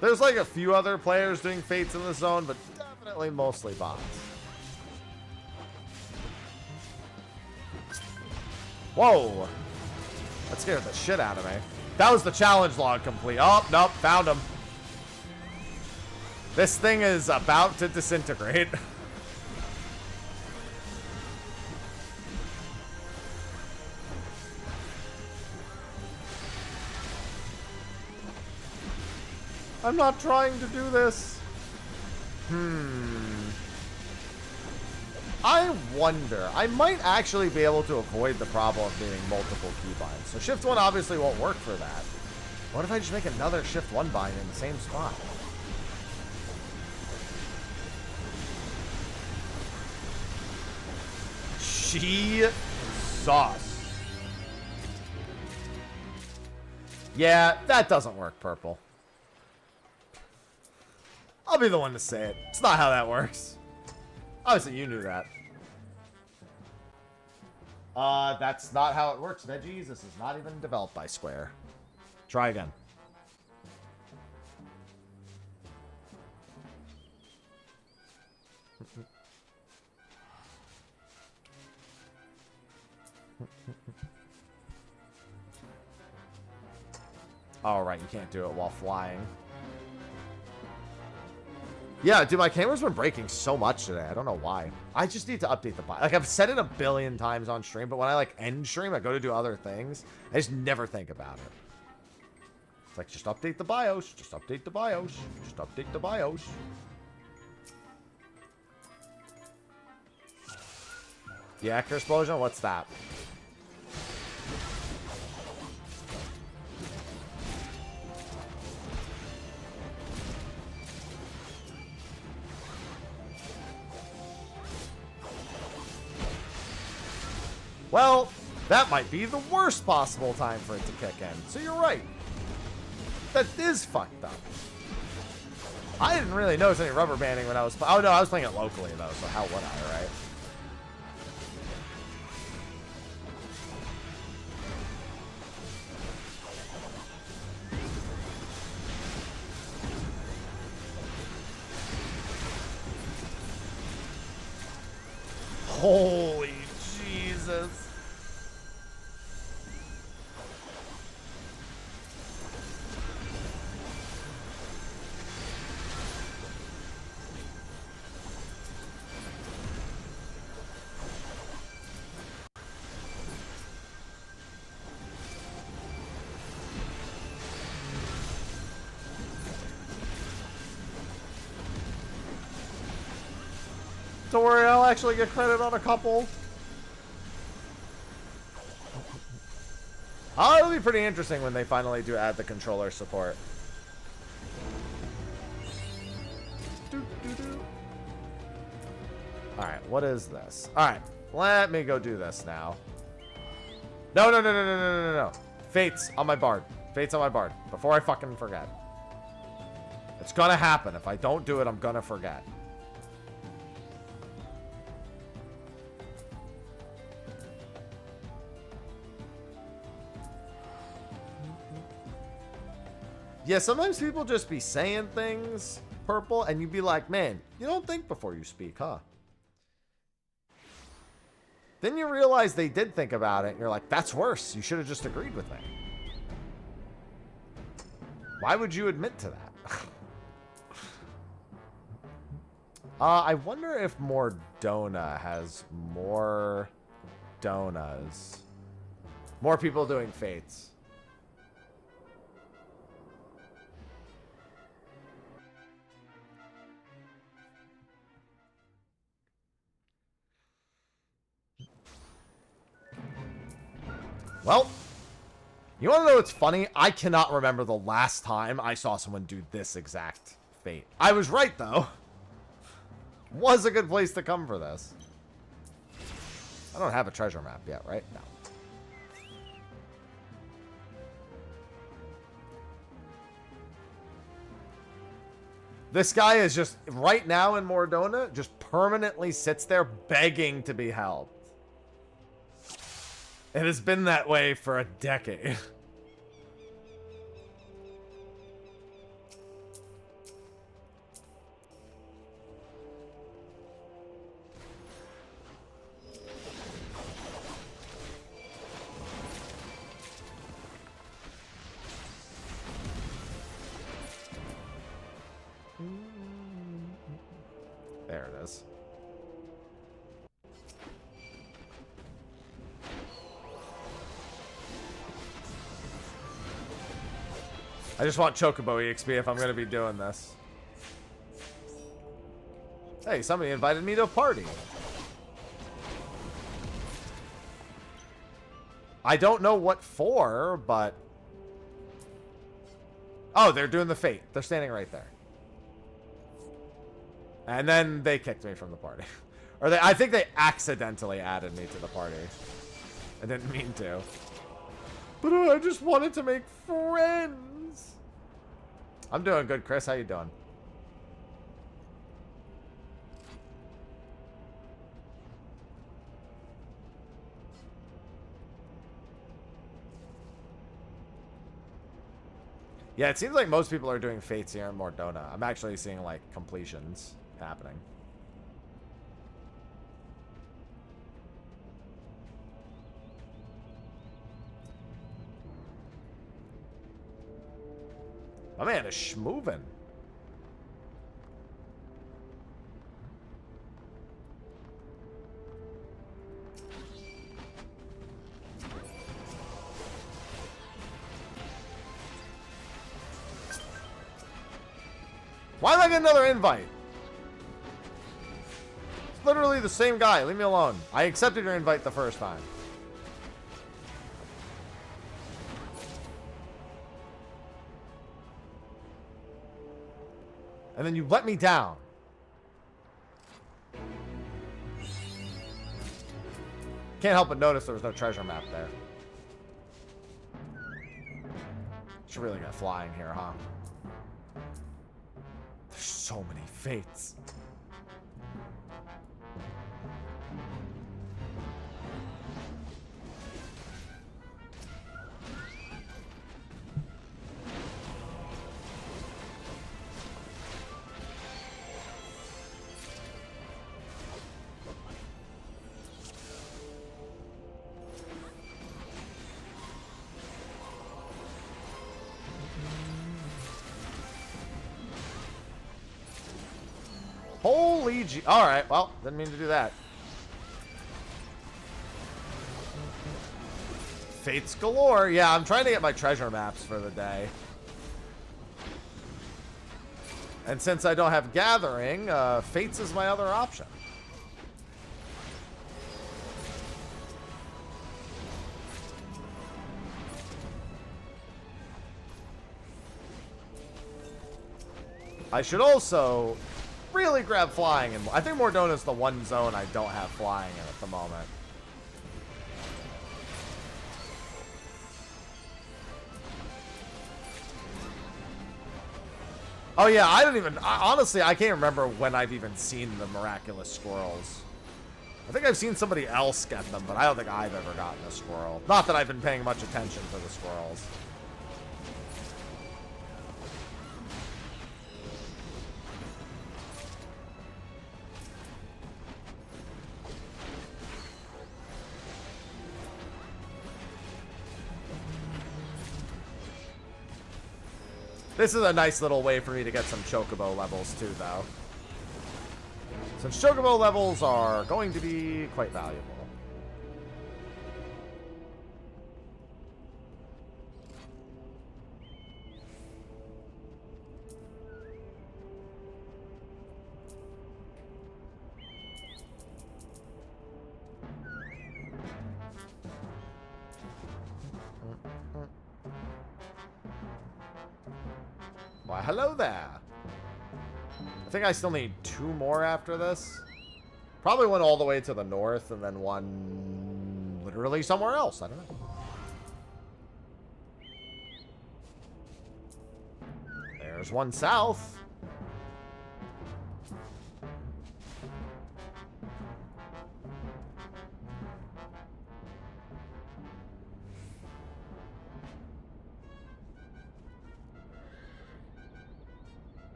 There's like a few other players doing fates in the zone, but definitely mostly bots. Whoa! That scared the shit out of me. That was the challenge log complete. Oh, nope, found him. This thing is about to disintegrate. I'm not trying to do this. I wonder. I might actually be able to avoid the problem of needing multiple keybinds. So shift 1 obviously won't work for that. What if I just make another shift 1 bind in the same spot? Jesus. Yeah, that doesn't work, Purple. I'll be the one to say it. It's not how that works. Obviously, you knew that. That's not how it works, Veggies. This is not even developed by Square. Try again. Oh, right. You can't do it while flying. Yeah, dude, my camera's been breaking so much today. I don't know why. I just need to update the BIOS. Like, I've said it a billion times on stream, but when I, like, end stream, I go to do other things. I just never think about it. It's like, just update the BIOS. Just update the BIOS. Just update the BIOS. The actor explosion? What's that? Well, that might be the worst possible time for it to kick in. So you're right. That is fucked up. I didn't really notice any rubber banding when I was... Oh, no, I was playing it locally, though, so how would I, right? Holy Jesus. Don't worry, I'll actually get credit on a couple. Oh, it'll be pretty interesting when they finally do add the controller support. Alright, what is this? Alright, let me go do this now. No, no, no, no, no, no, no, no. Fates on my bard. Fates on my bard. Before I fucking forget. It's gonna happen. If I don't do it, I'm gonna forget. Yeah, sometimes people just be saying things, Purple, and you'd be like, man, you don't think before you speak, huh? Then you realize they did think about it, and you're like, that's worse. You should have just agreed with me. Why would you admit to that? I wonder if Mordona has more donas. More people doing fates. Well, you want to know what's funny? I cannot remember the last time I saw someone do this exact fate. I was right, though. Was a good place to come for this. I don't have a treasure map yet, right? No. This guy is just, right now in Mordona, just permanently sits there begging to be helped. It has been that way for a decade. There it is. I just want Chocobo EXP if I'm going to be doing this. Hey, somebody invited me to a party. I don't know what for, but... Oh, they're doing the fate. They're standing right there. And then they kicked me from the party. Or I think they accidentally added me to the party. I didn't mean to. But I just wanted to make friends. I'm doing good, Chris. How you doing? Yeah, it seems like most people are doing fates here in Mordona. I'm actually seeing, like, completions happening. My man is schmoving. Why did I get another invite? It's literally the same guy. Leave me alone. I accepted your invite the first time. And then you let me down. Can't help but notice there was no treasure map there. Should really get flying here, huh? There's so many fates. Holy G. Alright, well, didn't mean to do that. Fates galore. Yeah, I'm trying to get my treasure maps for the day. And since I don't have gathering, Fates is my other option. I should also really grab flying. And I think Mordona's the one zone I don't have flying in at the moment. Oh yeah, I don't even... honestly, I can't remember when I've even seen the miraculous squirrels. I think I've seen somebody else get them, but I don't think I've ever gotten a squirrel. Not that I've been paying much attention to the squirrels. This is a nice little way for me to get some chocobo levels too, though. Since chocobo levels are going to be quite valuable. Why, hello there. I think I still need 2 more after this. Probably one all the way to the north and then one literally somewhere else. I don't know. There's one south.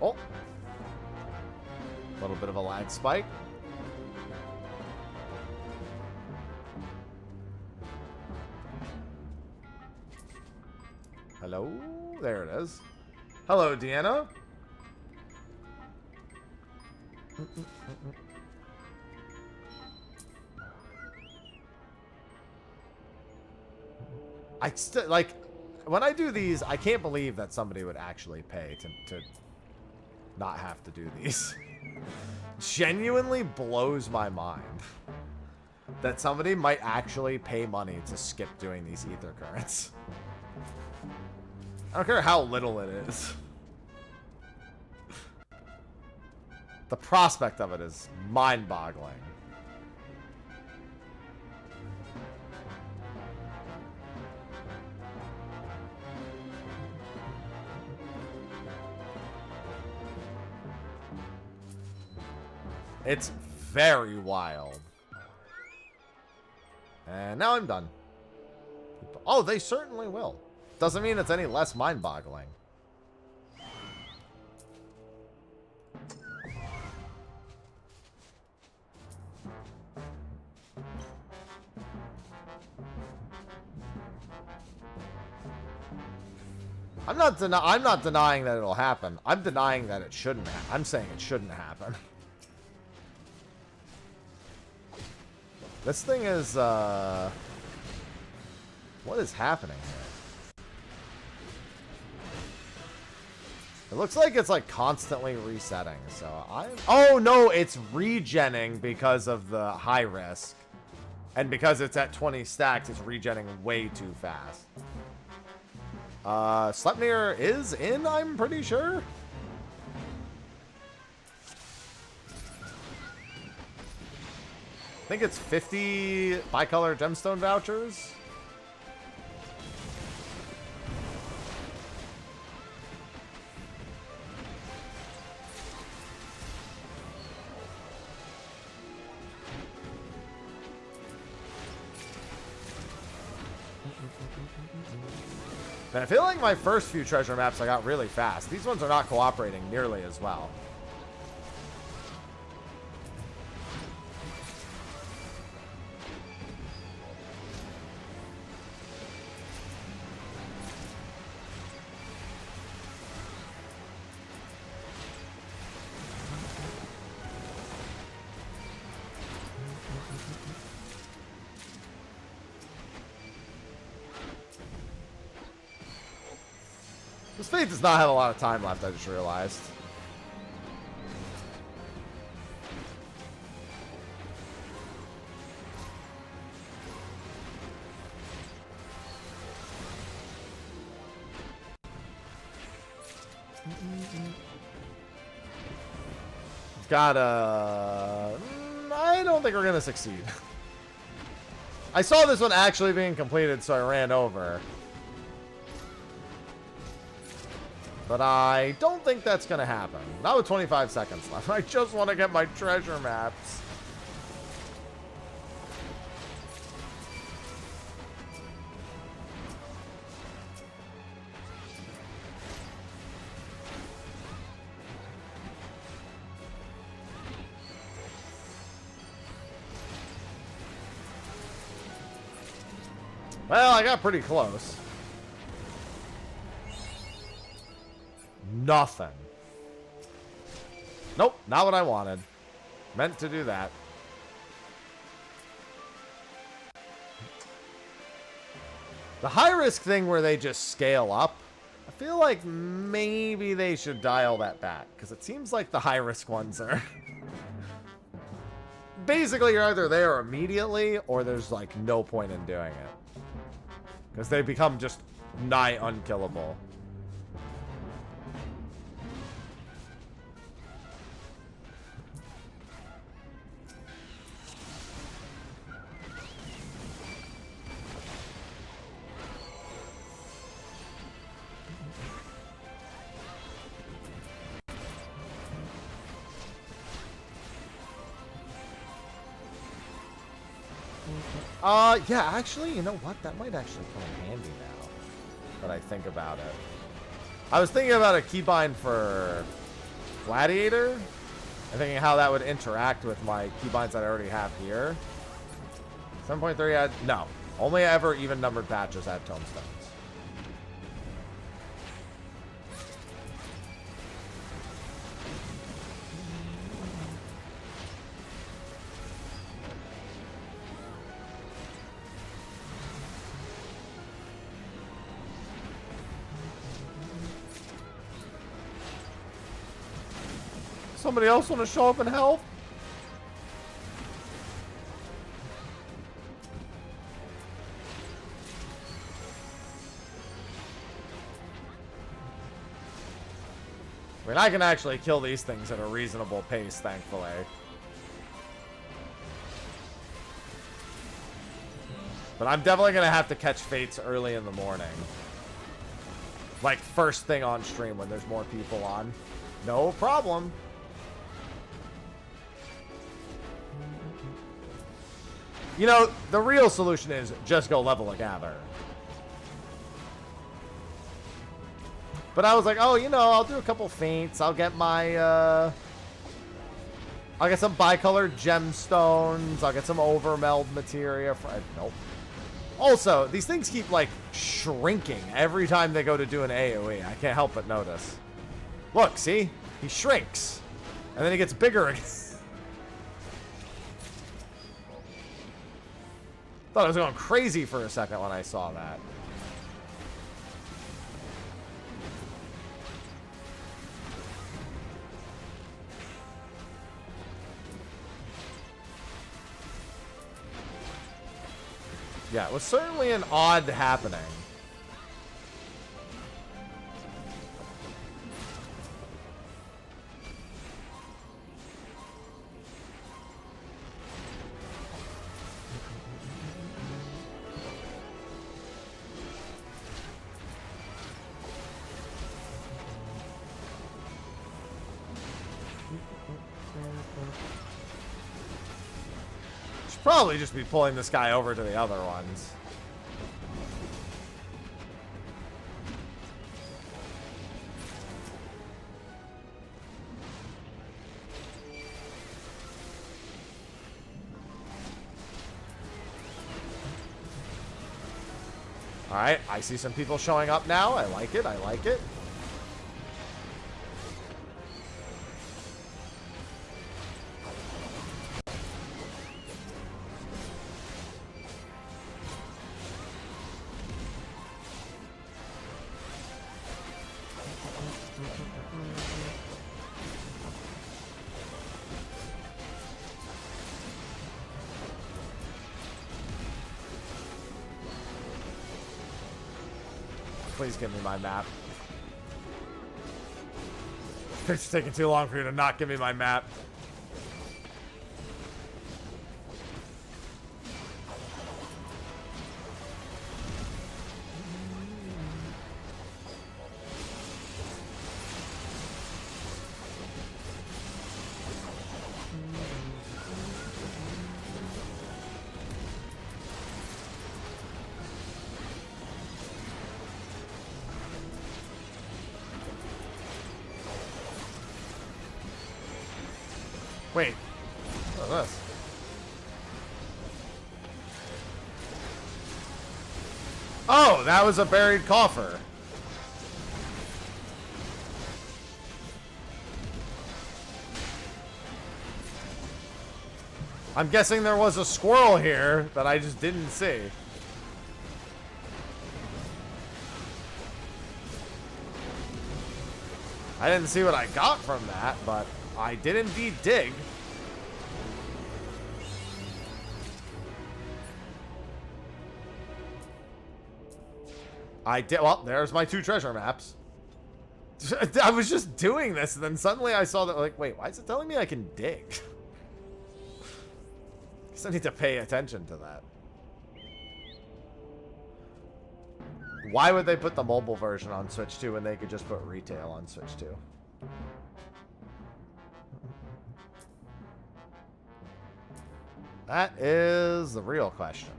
Oh. A little bit of a lag spike. Hello? There it is. Hello, Deanna. I still, like, when I do these, I can't believe that somebody would actually pay to not have to do these. Genuinely blows my mind that somebody might actually pay money to skip doing these ether currents. I don't care how little it is. The prospect of it is mind-boggling. It's very wild. And now I'm done. Oh, they certainly will. Doesn't mean it's any less mind-boggling. I'm not denying that it'll happen. I'm denying that it shouldn't happen. I'm saying it shouldn't happen. This thing is, what is happening here? It looks like it's, like, constantly resetting, so oh, no, it's regenning because of the high risk. And because it's at 20 stacks, it's regenning way too fast. Sleipnir is in, I'm pretty sure. I think it's 50 bicolor gemstone vouchers. And I feel like my first few treasure maps I got really fast. These ones are not cooperating nearly as well. This Fate does not have a lot of time left, I just realized. gotta... I don't think we're gonna succeed. I saw this one actually being completed, so I ran over. But I don't think that's gonna happen. Not with 25 seconds left. I just want to get my treasure maps. Well, I got pretty close. Nothing. Nope, not what I wanted. Meant to do that. The high risk thing where they just scale up, I feel like maybe they should dial that back, because it seems like the high risk ones are... Basically, you're either there immediately, or there's like no point in doing it. Because they become just nigh unkillable. Yeah, actually, you know what? That might actually come in handy now that I think about it. I was thinking about a keybind for Gladiator and thinking how that would interact with my keybinds that I already have here. 7.3 had... No. Only ever even numbered patches had tomestones. Somebody else want to show up and help? I mean, I can actually kill these things at a reasonable pace, thankfully. But I'm definitely going to have to catch Fates early in the morning. Like, first thing on stream when there's more people on. No problem. You know, the real solution is just go level a gather. But I was like, oh, you know, I'll do a couple feints. I'll get my, I'll get some bicolored gemstones. I'll get some overmeld materia. Nope. Also, these things keep, like, shrinking every time they go to do an AoE. I can't help but notice. Look, see? He shrinks. And then he gets bigger again. Thought I was going crazy for a second when I saw that. Yeah, it was certainly an odd happening. Probably just be pulling this guy over to the other ones. Alright, I see some people showing up now. I like it, I like it. Please give me my map. It's taking too long for you to not give me my map. Wait. What's this? Oh, that was a buried coffer. I'm guessing there was a squirrel here that I just didn't see. I didn't see what I got from that, but I did indeed dig. I did. Well, there's my 2 treasure maps. I was just doing this, and then suddenly I saw that, like, wait, why is it telling me I can dig? Guess I need to pay attention to that. Why would they put the mobile version on Switch 2 when they could just put retail on Switch 2? That is the real question.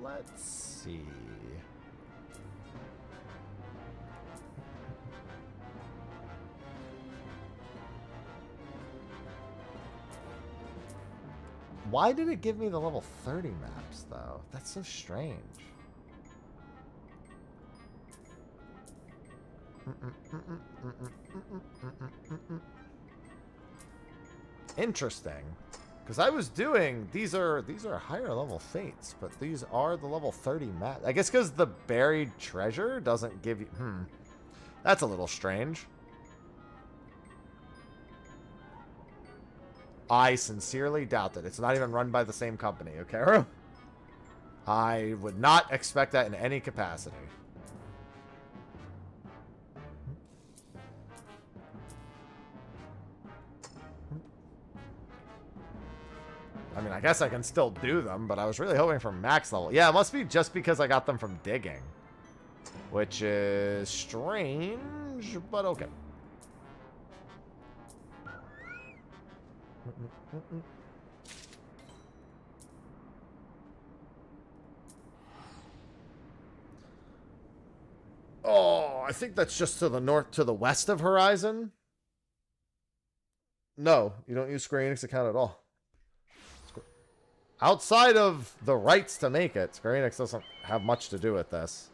Let's see. Why did it give me the level 30 maps, though? That's so strange. Interesting. Because I was doing, these are higher level fates, but these are the level 30 maps. I guess because the buried treasure doesn't give you... That's a little strange. I sincerely doubt that. It's not even run by the same company, okay? I would not expect that in any capacity. I mean, I guess I can still do them, but I was really hoping for max level. Yeah, it must be just because I got them from digging. Which is strange, but okay. Oh, I think that's just to the north, to the west of Horizon. No, you don't use Square Enix account at all. Outside of the rights to make it, Square Enix doesn't have much to do with this.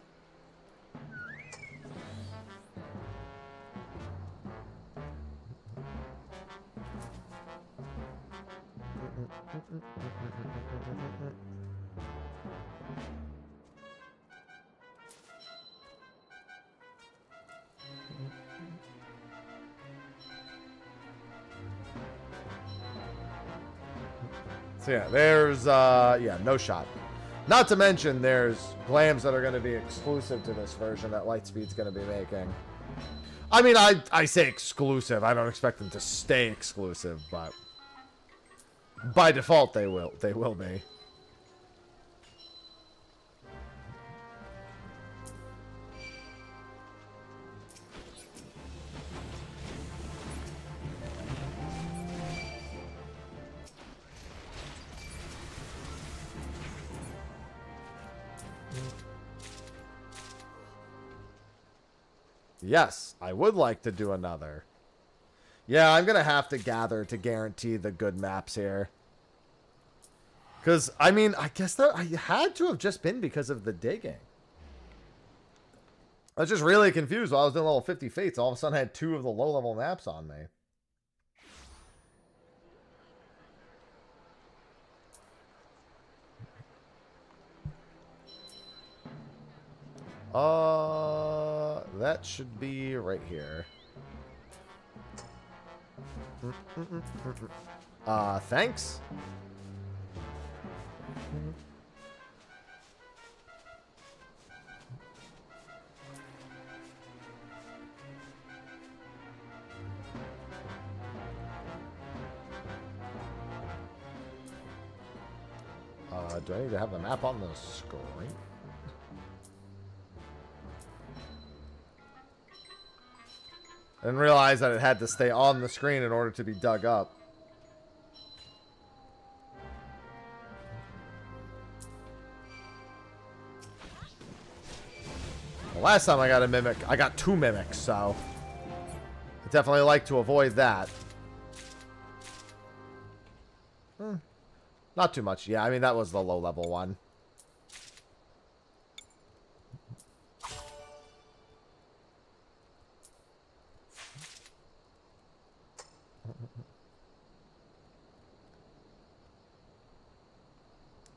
So yeah, there's, yeah, no shot. Not to mention there's glams that are going to be exclusive to this version that Lightspeed's going to be making. I mean, I say exclusive. I don't expect them to stay exclusive, but by default they will. They will be. Yes, I would like to do another. Yeah, I'm going to have to gather to guarantee the good maps here. Because, I mean, I guess that I had to have just been because of the digging. I was just really confused while I was doing level 50 fates. All of a sudden I had 2 of the low-level maps on me. That should be right here. Thanks. Do I need to have the map on the screen? I didn't realize that it had to stay on the screen in order to be dug up. last time I got a mimic, I got 2 mimics, so I definitely like to avoid that. Not too much. Yeah, I mean, that was the low-level one.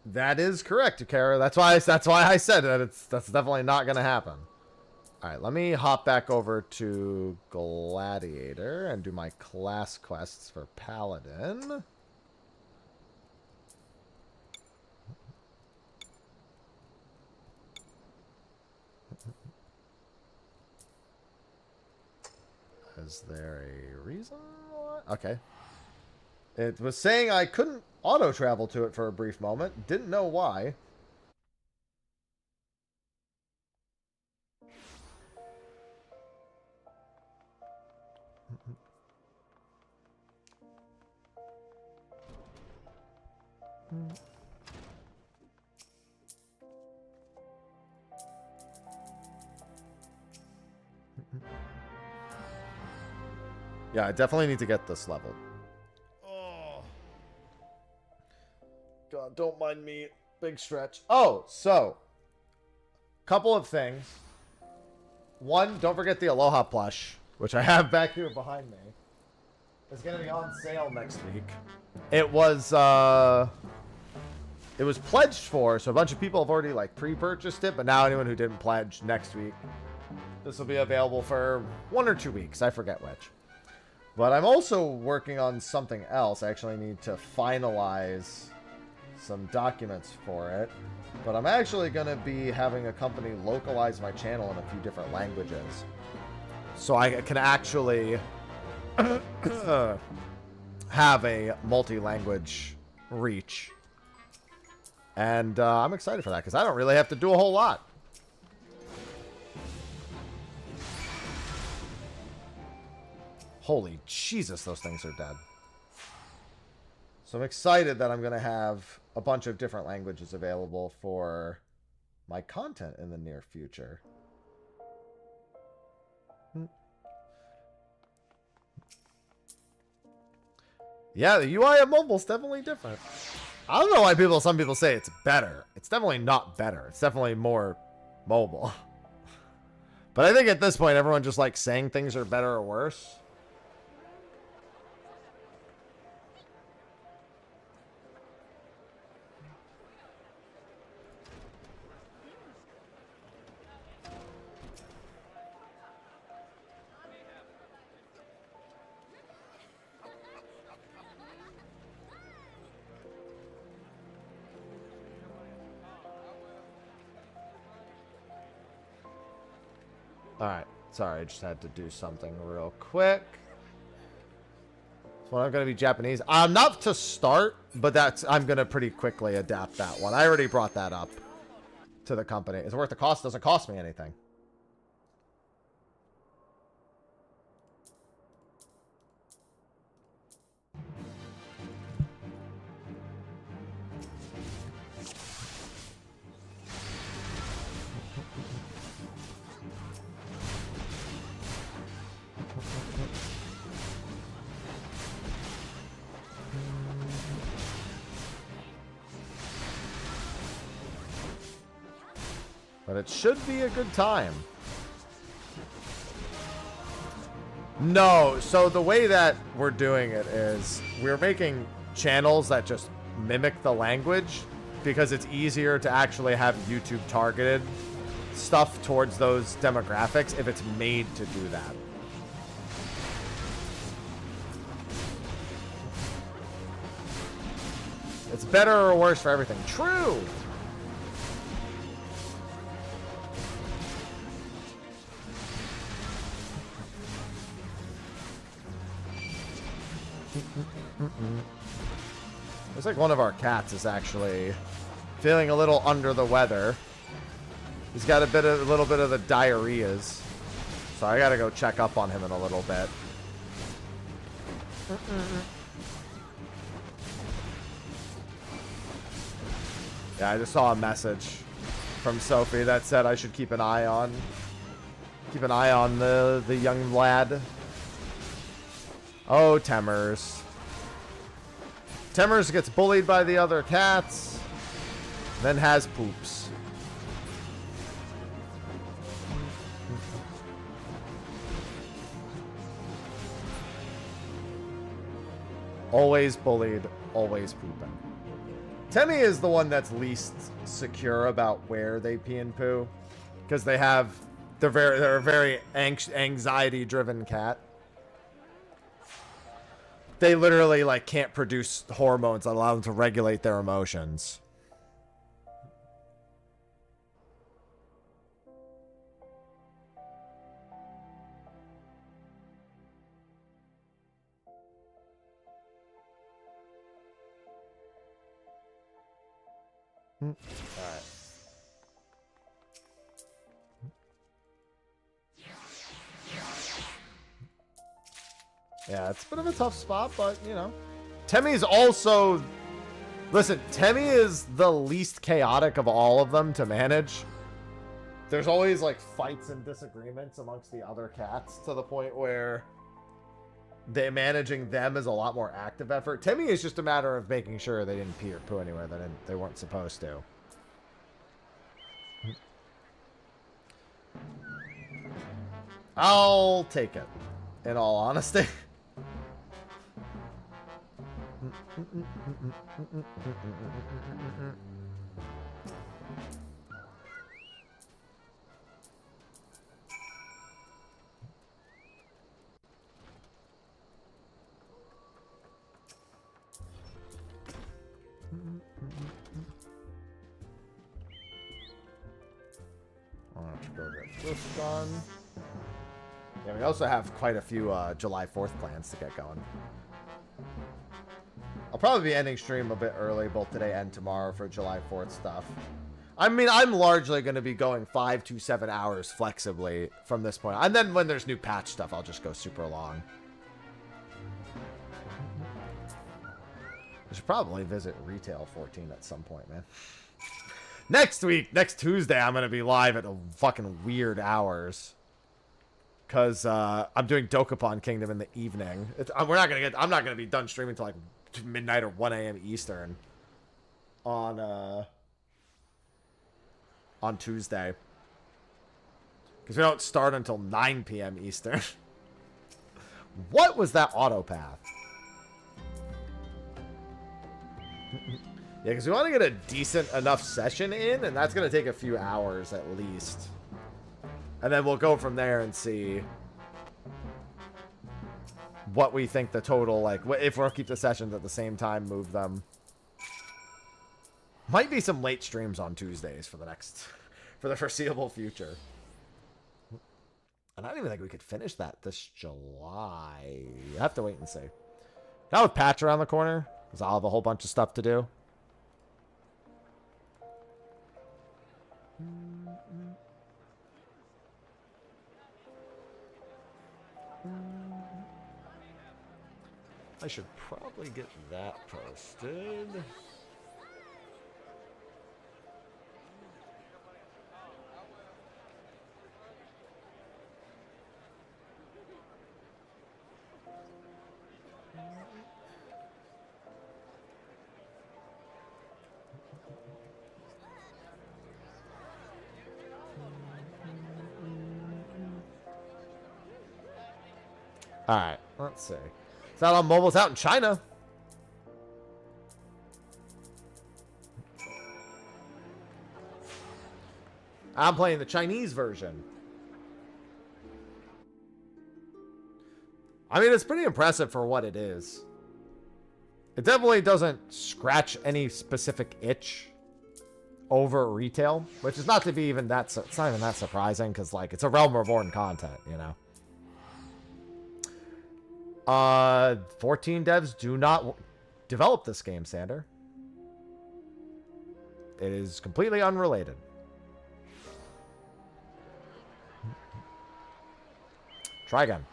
That is correct, Kara. That's why I said that that's definitely not going to happen. All right, let me hop back over to Gladiator and do my class quests for Paladin. Is there a reason why? Okay. It was saying I couldn't auto-travel to it for a brief moment. Didn't know why. Yeah, I definitely need to get this level. Oh. God, don't mind me. Big stretch. Oh, so. Couple of things. One, don't forget the Aloha plush, which I have back here behind me. It's going to be on sale next week. It was pledged for, so a bunch of people have already, like, pre-purchased it, but now anyone who didn't pledge next week, this will be available for 1 or 2 weeks. I forget which. But I'm also working on something else. I actually need to finalize some documents for it. But I'm actually going to be having a company localize my channel in a few different languages. So I can actually have a multi-language reach. And I'm excited for that because I don't really have to do a whole lot. Holy Jesus, those things are dead. So I'm excited that I'm going to have a bunch of different languages available for my content in the near future. Yeah, the UI of mobile is definitely different. I don't know why some people say it's better. It's definitely not better. It's definitely more mobile. But I think at this point, everyone just likes saying things are better or worse. Alright, sorry, I just had to do something real quick. So I'm going to be Japanese. Not to start, but I'm going to pretty quickly adapt that one. I already brought that up to the company. Is it worth the cost? Doesn't cost me anything. But it should be a good time. No, so the way that we're doing it is we're making channels that just mimic the language because it's easier to actually have YouTube targeted stuff towards those demographics if it's made to do that. It's better or worse for everything. True! Looks like one of our cats is actually feeling a little under the weather. He's got a little bit of the diarrheas. So I gotta go check up on him in a little bit. Yeah, I just saw a message from Sophie that said I should keep an eye on Keep an eye on the young lad. Oh, Temers. Temers gets bullied by the other cats, then has poops. Always bullied, always pooping. Temmie is the one that's least secure about where they pee and poo, because they're a very anxiety-driven cat. They literally like can't produce hormones that allow them to regulate their emotions. All right. Yeah, it's a bit of a tough spot, but, you know. Temmie's also... Listen, Temmie is the least chaotic of all of them to manage. There's always, like, fights and disagreements amongst the other cats to the point where managing them is a lot more active effort. Temmie is just a matter of making sure they didn't pee or poo anywhere that they weren't supposed to. I'll take it, in all honesty. Let's go get this done. Yeah, we also have quite a few July 4th plans to get going. I'll probably be ending stream a bit early, both today and tomorrow, for July 4th stuff. I mean, I'm largely going to be going 5 to 7 hours flexibly from this point. And then when there's new patch stuff, I'll just go super long. I should probably visit Retail 14 at some point, man. Next week, next Tuesday, I'm going to be live at fucking weird hours. Because I'm doing Dokapon Kingdom in the evening. I'm not going to be done streaming until like midnight or 1 a.m. Eastern on Tuesday. Because we don't start until 9 p.m. Eastern. What was that autopath? Yeah, because we want to get a decent enough session in, and that's going to take a few hours at least. And then we'll go from there and see what we think the total, like, if we'll keep the sessions at the same time, move them. Might be some late streams on Tuesdays for the foreseeable future. And I don't even think we could finish that this July. I have to wait and see. Now with patch around the corner, because I'll have a whole bunch of stuff to do. I should probably get that posted. All right, let's see. It's out on mobile. It's out in China. I'm playing the Chinese version. I mean, it's pretty impressive for what it is. It definitely doesn't scratch any specific itch over retail, which is not to be even that. It's not even that surprising because, like, it's a Realm Reborn content, you know. 14 devs do not develop this game, Sander. It is completely unrelated. Try again.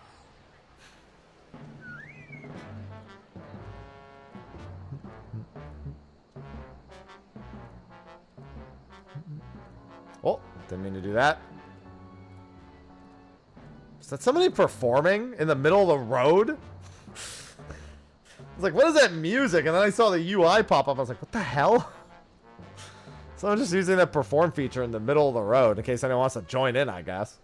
Oh, didn't mean to do that. that somebody performing in the middle of the road? I was like, what is that music? And then I saw the UI pop up. I was like, what the hell? Someone just using that perform feature in the middle of the road in case anyone wants to join in, I guess.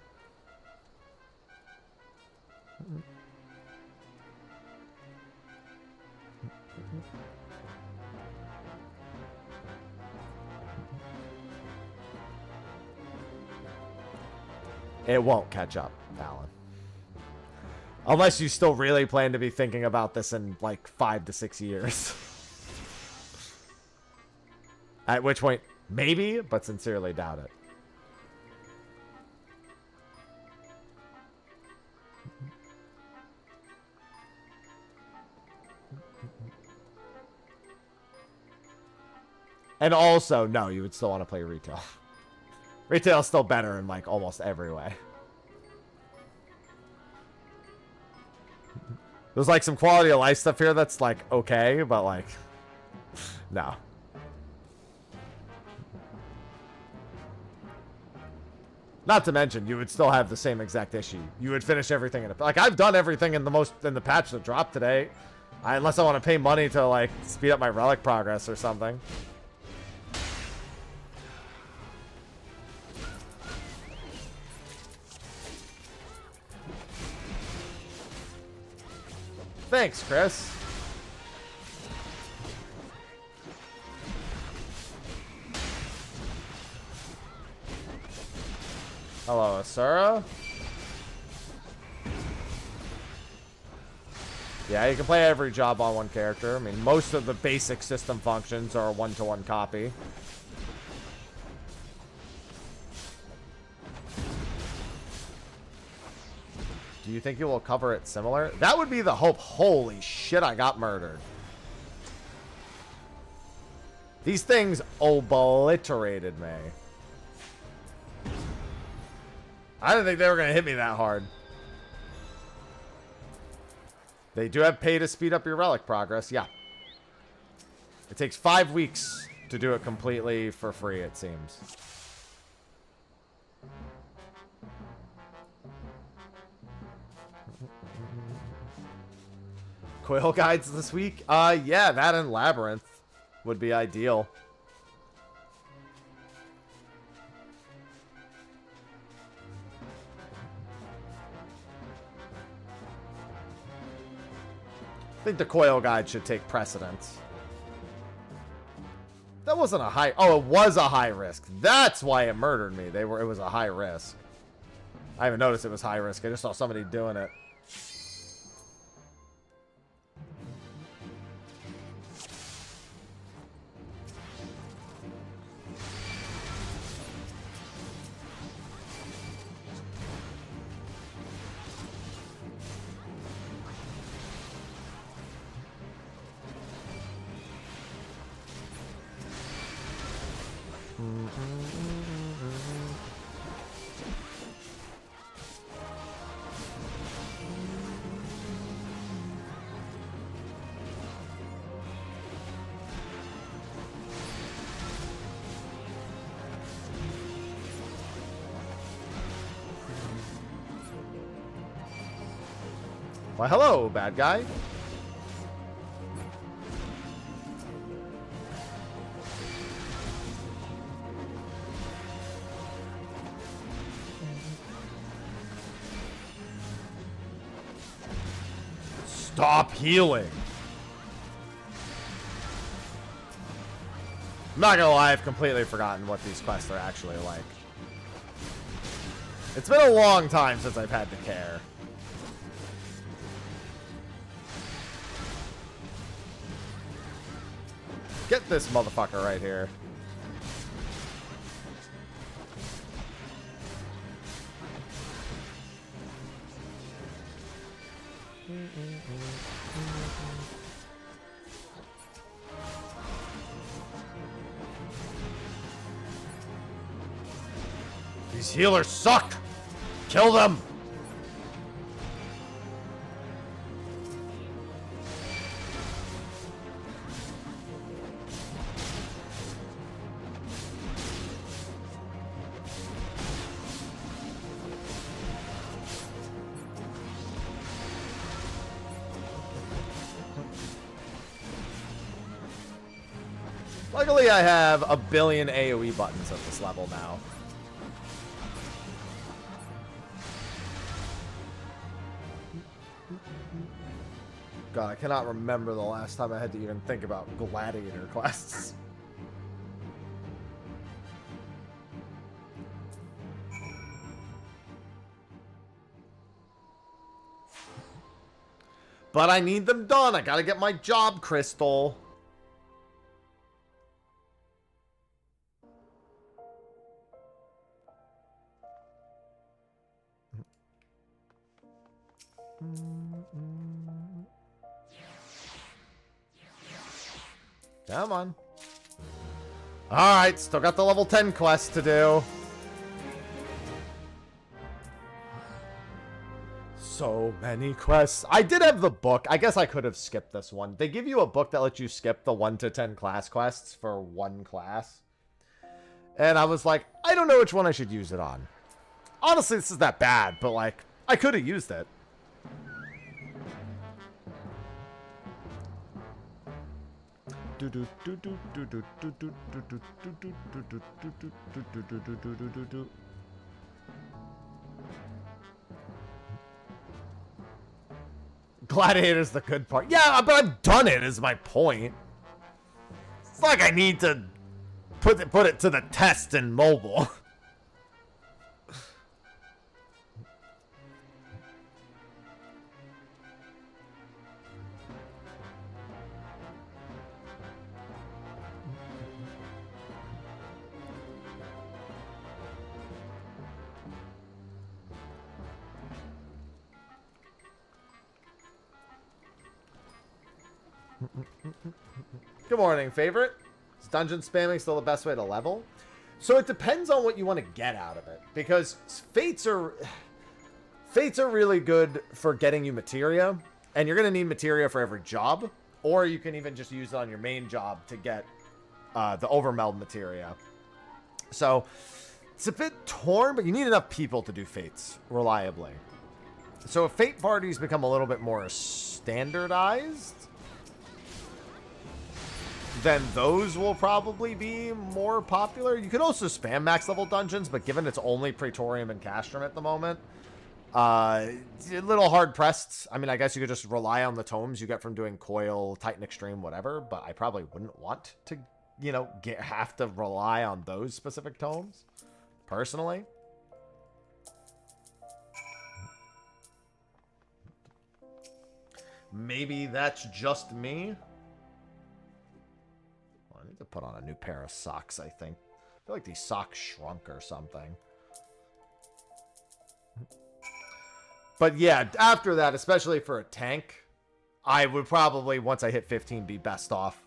It won't catch up, Alan. Unless you still really plan to be thinking about this in like 5 to 6 years. At which point, maybe, but sincerely doubt it. And also, no, you would still want to play retail. Retail is still better in like almost every way. There's like some quality of life stuff here that's like okay, but like no. Not to mention, you would still have the same exact issue. You would finish everything in a, like I've done everything in the patch that dropped today, unless I want to pay money to like speed up my relic progress or something. Thanks, Chris. Hello, Asura. Yeah, you can play every job on one character. I mean, most of the basic system functions are a one-to-one copy. Do you think you will cover it similar? That would be the hope. Holy shit, I got murdered. These things obliterated me. I didn't think they were going to hit me that hard. They do have pay to speed up your relic progress, yeah. It takes 5 weeks to do it completely for free, it seems. Coil guides this week? Yeah, that and Labyrinth would be ideal. I think the Coil guide should take precedence. That wasn't a high... Oh, it was a high risk. That's why it murdered me. It was a high risk. I haven't noticed it was high risk. I just saw somebody doing it. Why, hello, bad guy. Stop healing. I'm not gonna lie, I've completely forgotten what these quests are actually like. It's been a long time since I've had to care. Get this motherfucker right here. These healers suck! Kill them! Luckily, I have a billion AoE buttons at this level now. God, I cannot remember the last time I had to even think about gladiator quests. But I need them done. I gotta get my job crystal. Come on. Alright, still got the level 10 quest to do. So many quests. I did have the book. I guess I could have skipped this one. They give you a book that lets you skip the 1 to 10 class quests for one class. And I was like, I don't know which one I should use it on. Honestly, this is that bad, but like, I could have used it. Gladiator's the good part. Yeah, but I've done it, is my point. It's like I need to put it to the test in mobile. Good morning, favorite. Is dungeon spamming still the best way to level? So it depends on what you want to get out of it. Because fates are really good for getting you materia. And you're going to need materia for every job. Or you can even just use it on your main job to get the overmeld materia. So it's a bit torn, but you need enough people to do fates reliably. So if fate parties become a little bit more standardized, then those will probably be more popular. You could also spam max level dungeons, but given it's only Praetorium and Castrum at the moment, a little hard pressed. I mean, I guess you could just rely on the tomes you get from doing Coil, Titan Extreme, whatever, but I probably wouldn't want to, you know, have to rely on those specific tomes, personally. Maybe that's just me. I need to put on a new pair of socks, I think. I feel like these socks shrunk or something. But yeah, after that, especially for a tank, I would probably, once I hit 15, be best off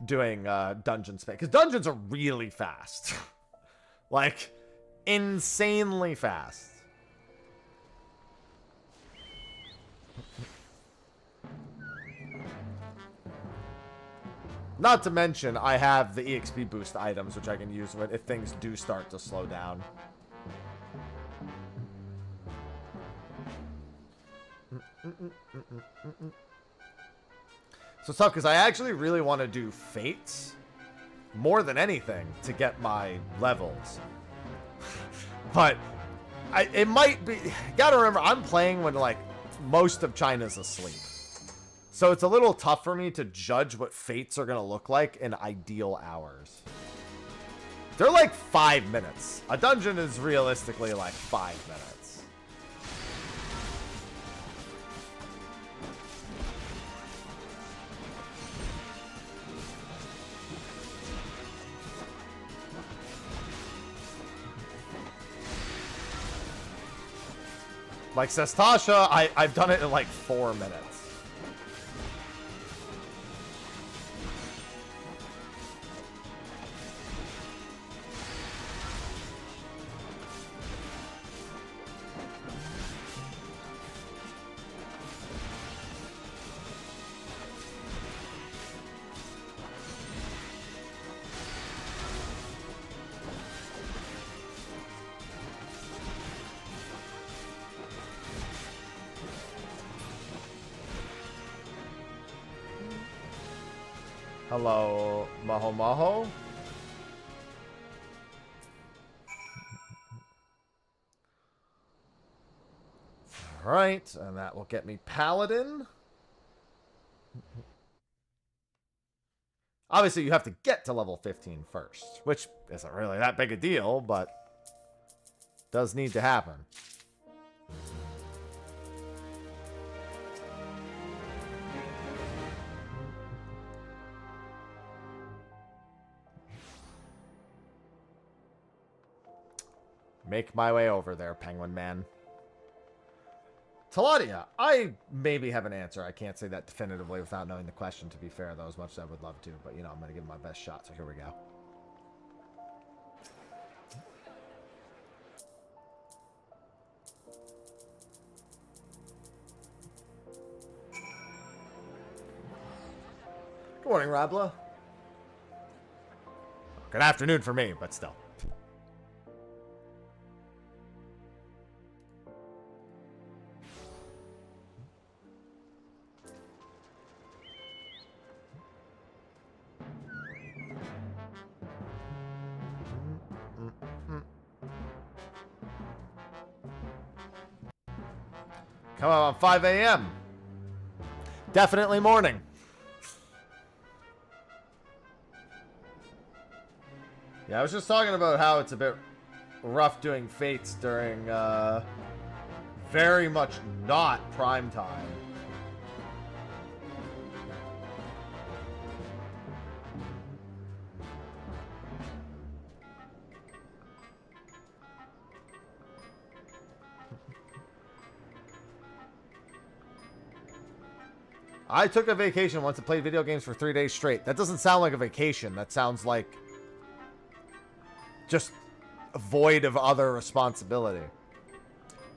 doing dungeon spam. Because dungeons are really fast. Like, insanely fast. Not to mention, I have the EXP boost items, which I can use if things do start to slow down. So it's tough, because I actually really want to do Fates more than anything to get my levels. But it might be... Gotta remember, I'm playing when, like, most of China's asleep. So it's a little tough for me to judge what fates are going to look like in ideal hours. They're like 5 minutes. A dungeon is realistically like 5 minutes. Like says Tasha, I've done it in like 4 minutes. Hello, Maho Maho. Alright, and that will get me Paladin. Obviously, you have to get to level 15 first, which isn't really that big a deal, but does need to happen. Make my way over there, Penguin Man. Taladia, I maybe have an answer. I can't say that definitively without knowing the question, to be fair, though, as much as I would love to. But, you know, I'm going to give it my best shot, so here we go. Good morning, Rabla. Good afternoon for me, but still. Come on, 5 a.m. Definitely morning. Yeah, I was just talking about how it's a bit rough doing Fates during very much not prime time. I took a vacation once and played video games for 3 days straight. That doesn't sound like a vacation. That sounds like just void of other responsibility.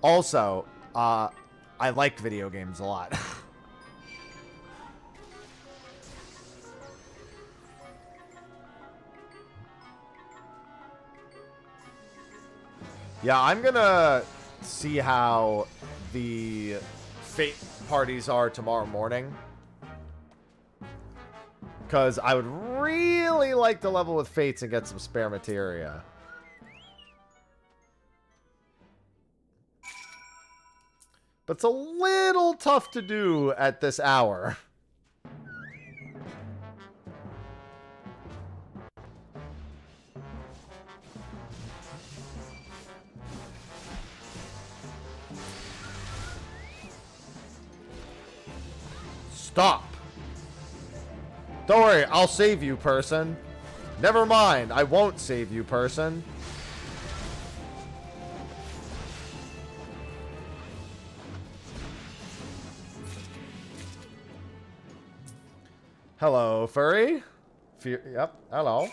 Also, I like video games a lot. Yeah, I'm gonna see how the Fate parties are tomorrow morning. Because I would really like to level with Fates and get some spare materia. But it's a little tough to do at this hour. Stop. Don't worry, I'll save you, person. Never mind, I won't save you, person. Hello, furry. Yep, hello.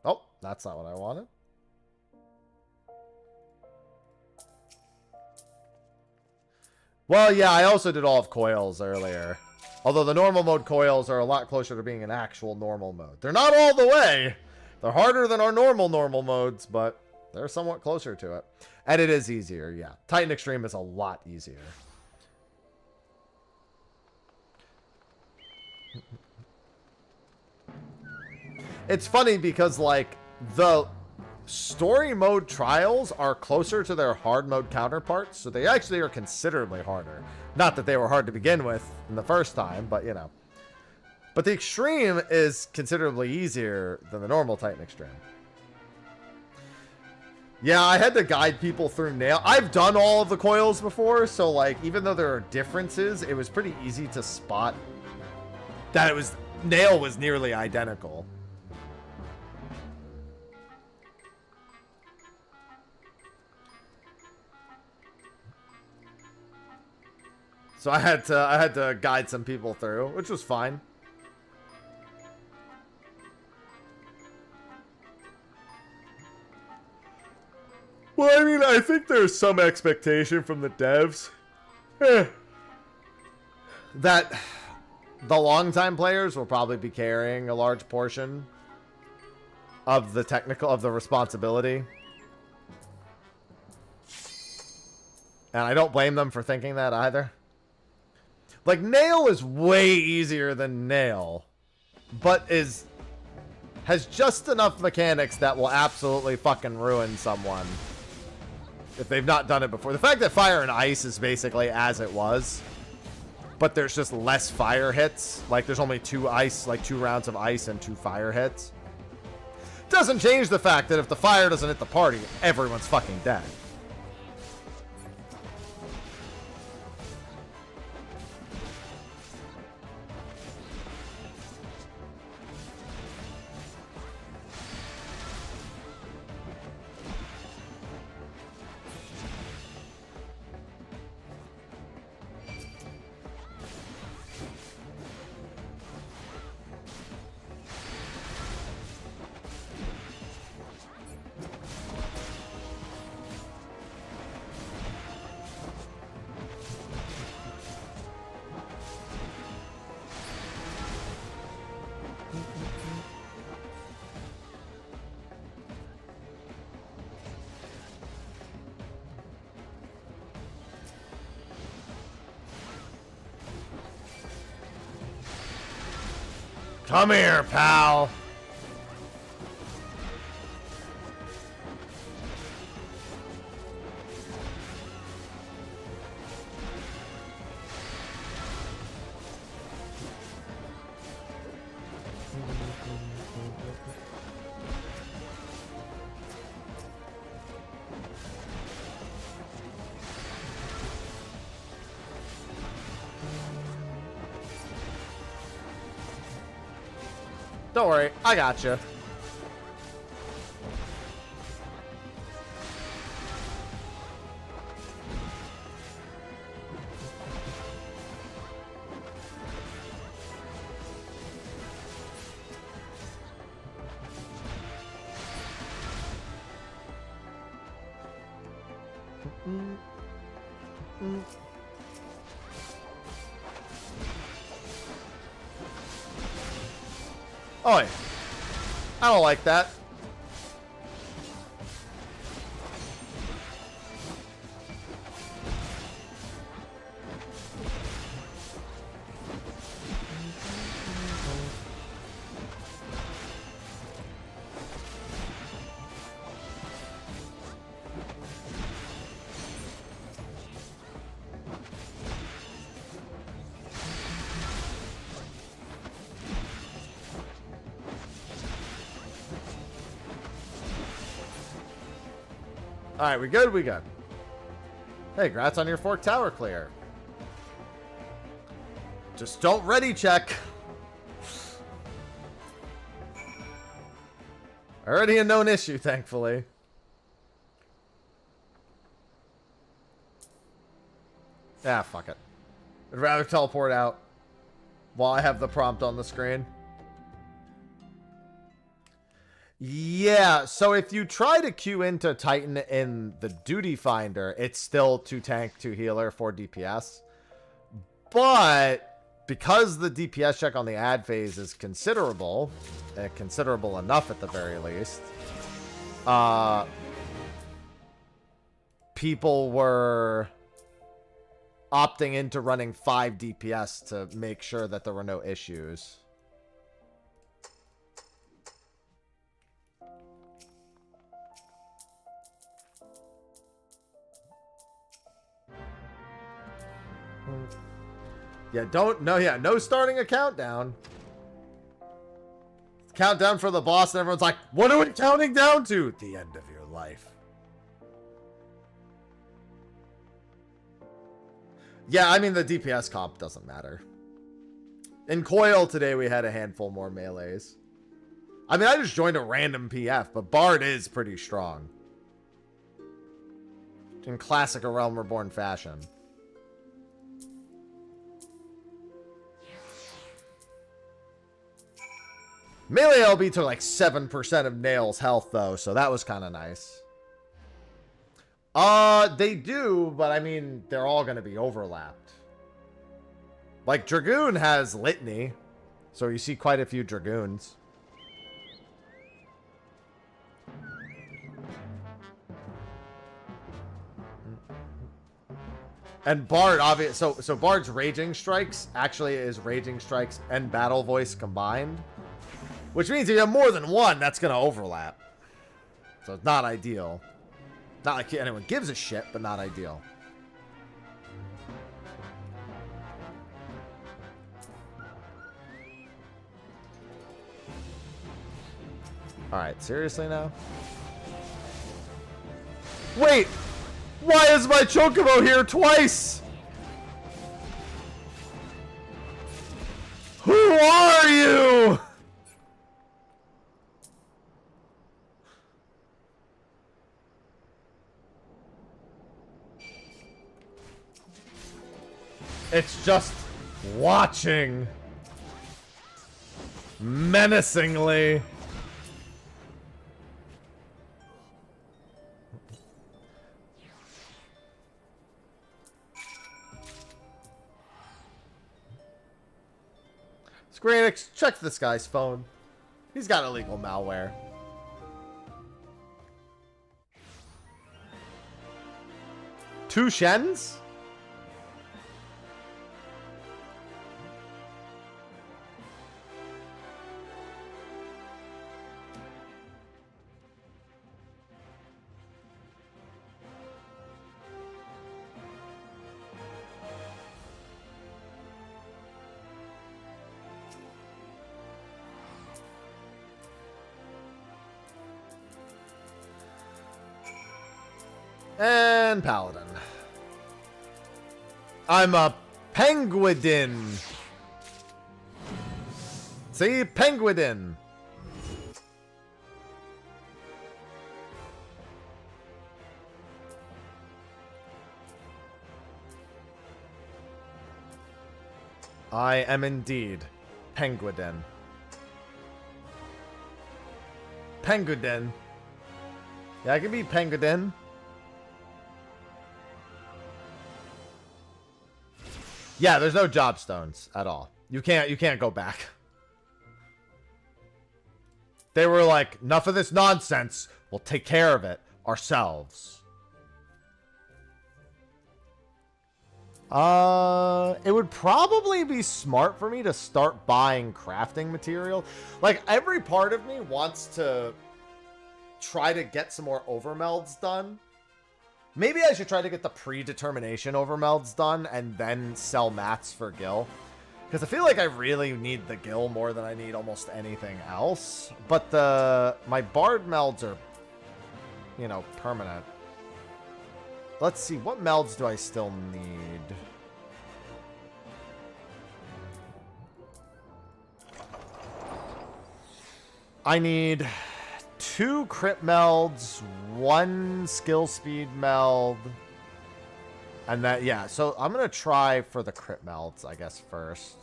Oh, that's not what I wanted. Well, yeah, I also did all of Coils earlier. Although the normal mode Coils are a lot closer to being an actual normal mode. They're not all the way. They're harder than our normal modes, but they're somewhat closer to it. And it is easier, yeah. Titan Extreme is a lot easier. It's funny because, like, the story mode trials are closer to their hard mode counterparts, so they actually are considerably harder. Not that they were hard to begin with in the first time, but, you know. But the Extreme is considerably easier than the normal Titan Extreme. Yeah, I had to guide people through Nail. I've done all of the Coils before, so, like, even though there are differences, it was pretty easy to spot that Nail was nearly identical. So I had to guide some people through, which was fine. Well, I mean, I think there's some expectation from the devs that the longtime players will probably be carrying a large portion of the technical, of the responsibility. And I don't blame them for thinking that either. Like, Nail is way easier than Nail, but has just enough mechanics that will absolutely fucking ruin someone if they've not done it before. The fact that Fire and Ice is basically as it was, but there's just less fire hits. Like, there's only 2 ice, like 2 rounds of ice and 2 fire hits. Doesn't change the fact that if the fire doesn't hit the party, everyone's fucking dead. Come here, pal. Don't worry, I gotcha. Oi. I don't like that. Alright, we good? We good. Hey, congrats on your Fork Tower clear. Just don't ready check. Already a known issue, thankfully. Ah, fuck it. I'd rather teleport out while I have the prompt on the screen. Yeah, so if you try to queue into Titan in the Duty Finder, it's still 2 tank, 2 healer, 4 DPS. But because the DPS check on the ad phase is considerable, considerable enough at the very least, people were opting into running 5 DPS to make sure that there were no issues. Yeah, no starting a countdown. Countdown for the boss, and everyone's like, what are we counting down to? The end of your life. Yeah, I mean, the DPS comp doesn't matter. In Coil today, we had a handful more melees. I mean, I just joined a random PF, but Bard is pretty strong. In classic A Realm Reborn fashion. Melee LB took like 7% of Nail's health, though, so that was kind of nice. They do, but I mean, they're all going to be overlapped. Like, Dragoon has Litany, so you see quite a few Dragoons. And Bard, obvious. So Bard's Raging Strikes actually is Raging Strikes and Battle Voice combined, which means if you have more than one, that's gonna overlap. So it's not ideal. Not like anyone gives a shit, but not ideal. Alright, seriously now? Wait! Why is my Chocobo here twice? Who are you? It's just watching menacingly. Square Enix, check this guy's phone. He's got illegal malware. Two Shens? And Paladin. I'm a Penguidin. See? Penguidin. I am indeed Penguidin. Penguidin. Yeah, I can be Penguidin. Yeah, there's no job stones at all. You can't go back. They were like, enough of this nonsense. We'll take care of it ourselves. It would probably be smart for me to start buying crafting material. Like, every part of me wants to try to get some more overmelds done. Maybe I should try to get the predetermination overmelds done and then sell mats for Gil. Because I feel like I really need the Gil more than I need almost anything else. But my Bard melds are, you know, permanent. Let's see, what melds do I still need? I need 2 crit melds, 1 skill speed meld, and that, yeah, so I'm gonna try for the crit melds, I guess, first.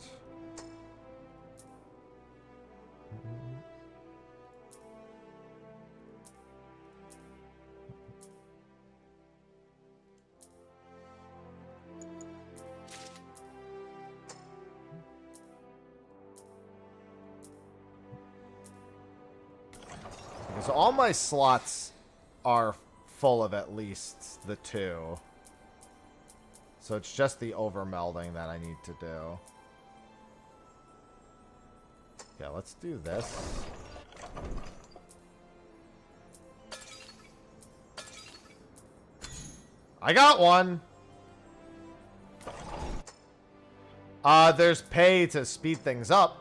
So all my slots are full of at least the 2. So it's just the overmelding that I need to do. Yeah, let's do this. I got one! There's pay to speed things up.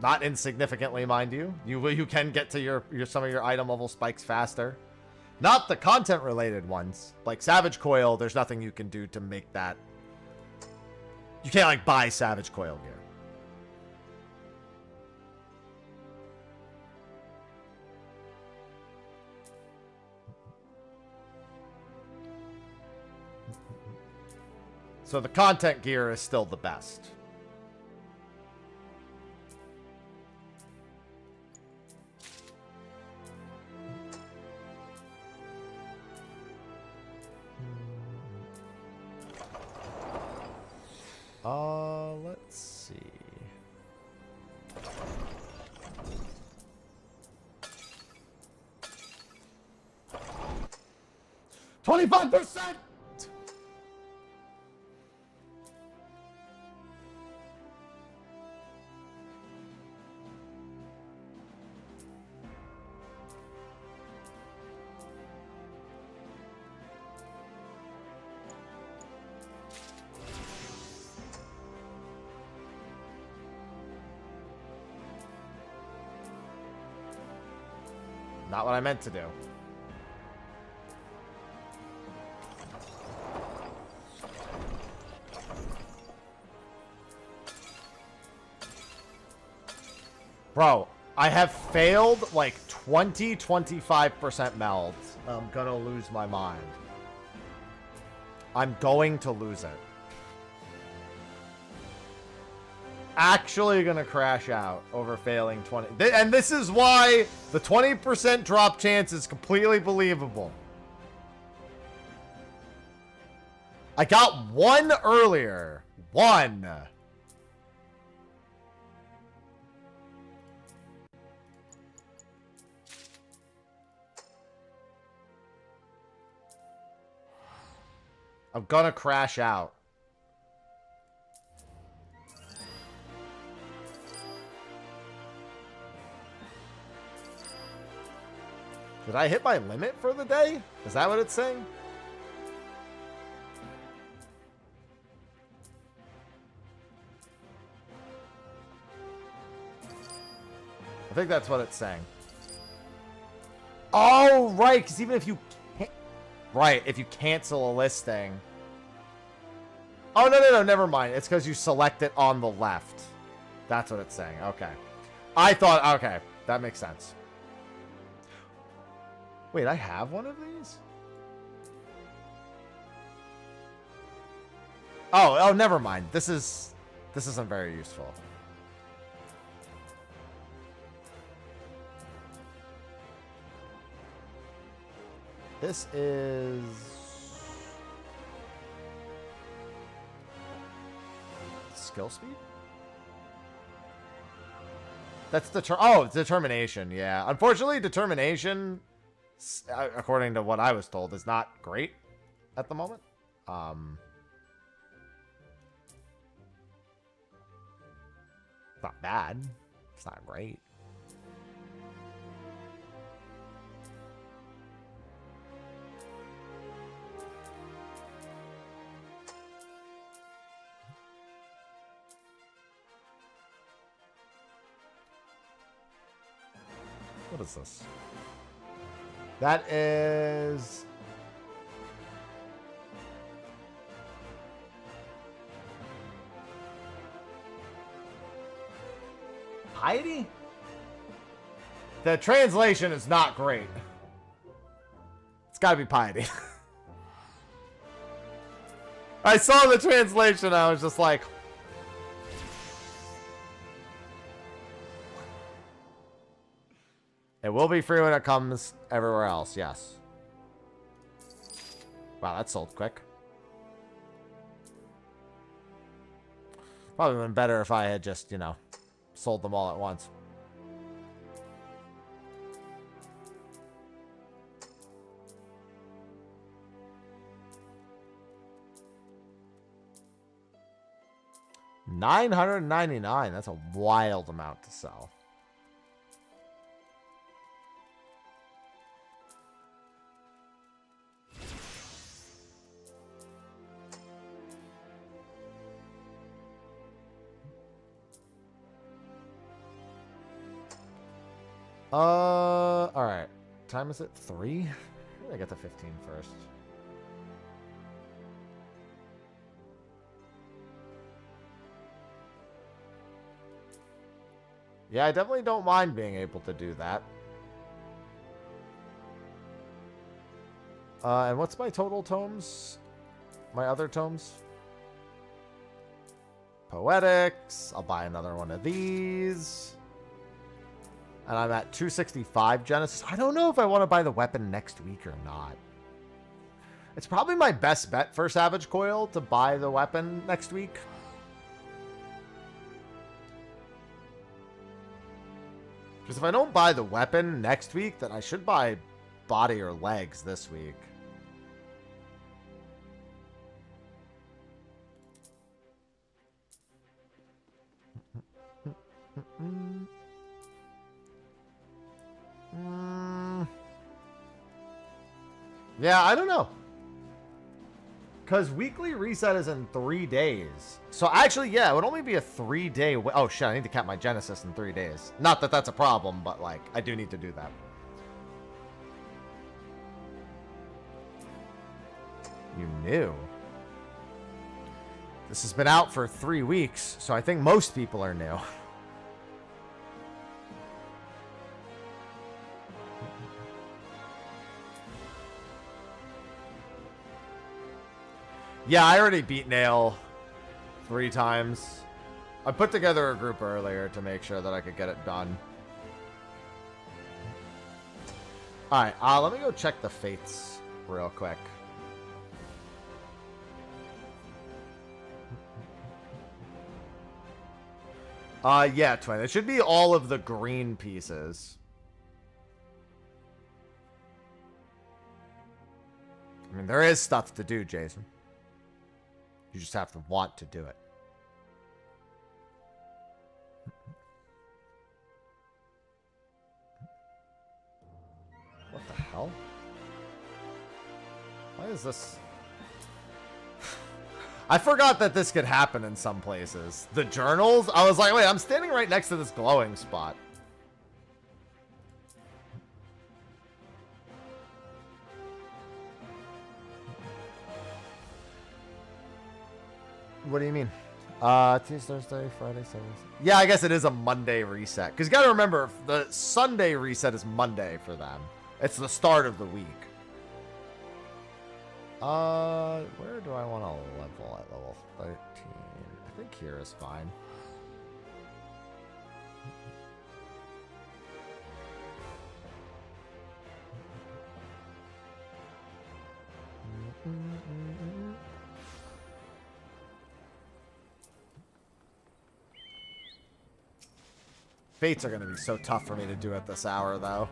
Not insignificantly, mind you. You can get to your some of your item level spikes faster. Not the content related ones. Like Savage Coil, there's nothing you can do to make that. You can't like buy Savage Coil gear. So the content gear is still the best. Let's see. $25%! Not what I meant to do. Bro, I have failed like 20-25% melds. I'm gonna lose my mind. I'm going to lose it. Actually gonna crash out over failing 20. And this is why the 20% drop chance is completely believable. I got one earlier. One. I'm gonna crash out. Did I hit my limit for the day? Is that what it's saying? I think that's what it's saying. Oh, right, because even if you can't... Right, if you cancel a listing... Oh, no, never mind. It's because you select it on the left. That's what it's saying. Okay. I thought... Okay, that makes sense. Wait, I have one of these? Oh, never mind. This isn't very useful. This is skill speed? That's determination. Yeah. Unfortunately, determination, according to what I was told, is not great at the moment. It's not bad. It's not great. What is this? That is... piety? The translation is not great. It's gotta be piety. I saw the translation, I was just like... It will be free when it comes everywhere else, yes. Wow, that sold quick. Probably been better if I had just, you know, sold them all at once. $999. That's a wild amount to sell. Alright. Time is it? 3? I get to 15 first. Yeah, I definitely don't mind being able to do that. And what's my total tomes? My other tomes? Poetics. I'll buy another one of these. And I'm at 265 Genesis. I don't know if I want to buy the weapon next week or not. It's probably my best bet for Savage Coil to buy the weapon next week. Because if I don't buy the weapon next week, then I should buy body or legs this week. Yeah, I don't know. Because weekly reset is in 3 days. So actually, yeah, it would only be a 3-day... Oh, shit, I need to cap my Genesis in 3 days. Not that that's a problem, but, like, I do need to do that. You knew. This has been out for 3 weeks, so I think most people are new. Yeah, I already beat Nail 3 times. I put together a group earlier to make sure that I could get it done. Alright, let me go check the fates real quick. Yeah, Twin. It should be all of the green pieces. I mean, there is stuff to do, Jason. You just have to want to do it. What the hell? Why is this? I forgot that this could happen in some places. The journals? I was like, wait, I'm standing right next to this glowing spot. What do you mean? Tuesday, Thursday, Friday, Saturday. Yeah, I guess it is a Monday reset. Because you got to remember, the Sunday reset is Monday for them. It's the start of the week. Where do I want to level at level 13? I think here is fine. Fates are going to be so tough for me to do at this hour, though.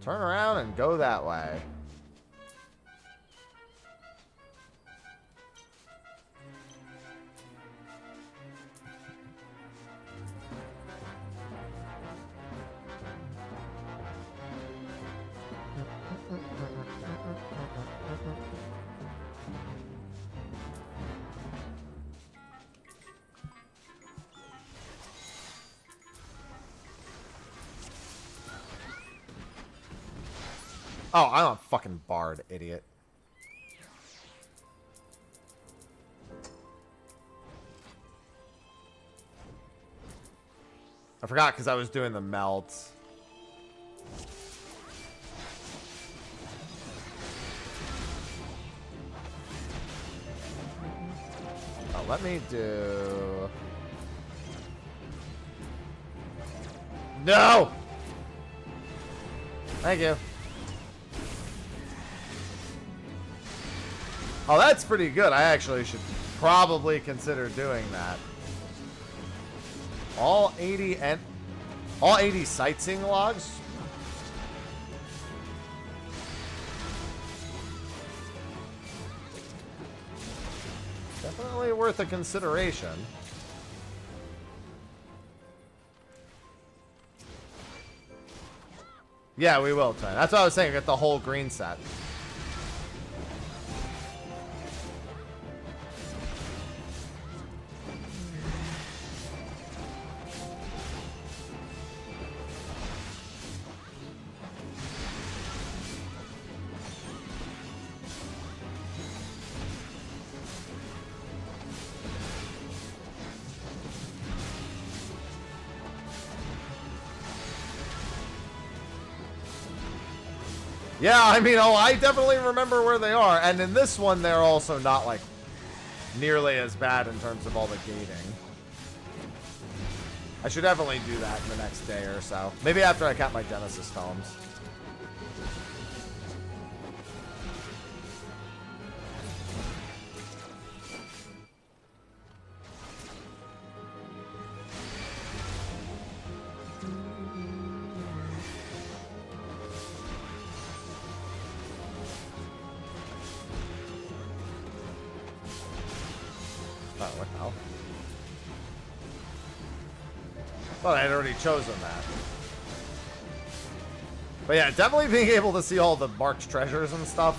Turn around and go that way. Oh, I'm a fucking bard, idiot. I forgot because I was doing the melts. Oh, let me do... No! Thank you. Oh, that's pretty good. I actually should probably consider doing that. All 80 sightseeing logs? Definitely worth a consideration. Yeah, we will, Twin. That's what I was saying. Get the whole green set. Yeah, I mean, oh, I definitely remember where they are. And in this one, they're also not, like, nearly as bad in terms of all the gating. I should definitely do that in the next day or so. Maybe after I count my Genesis tomes. Well, I had already chosen that. But yeah, definitely being able to see all the marked treasures and stuff,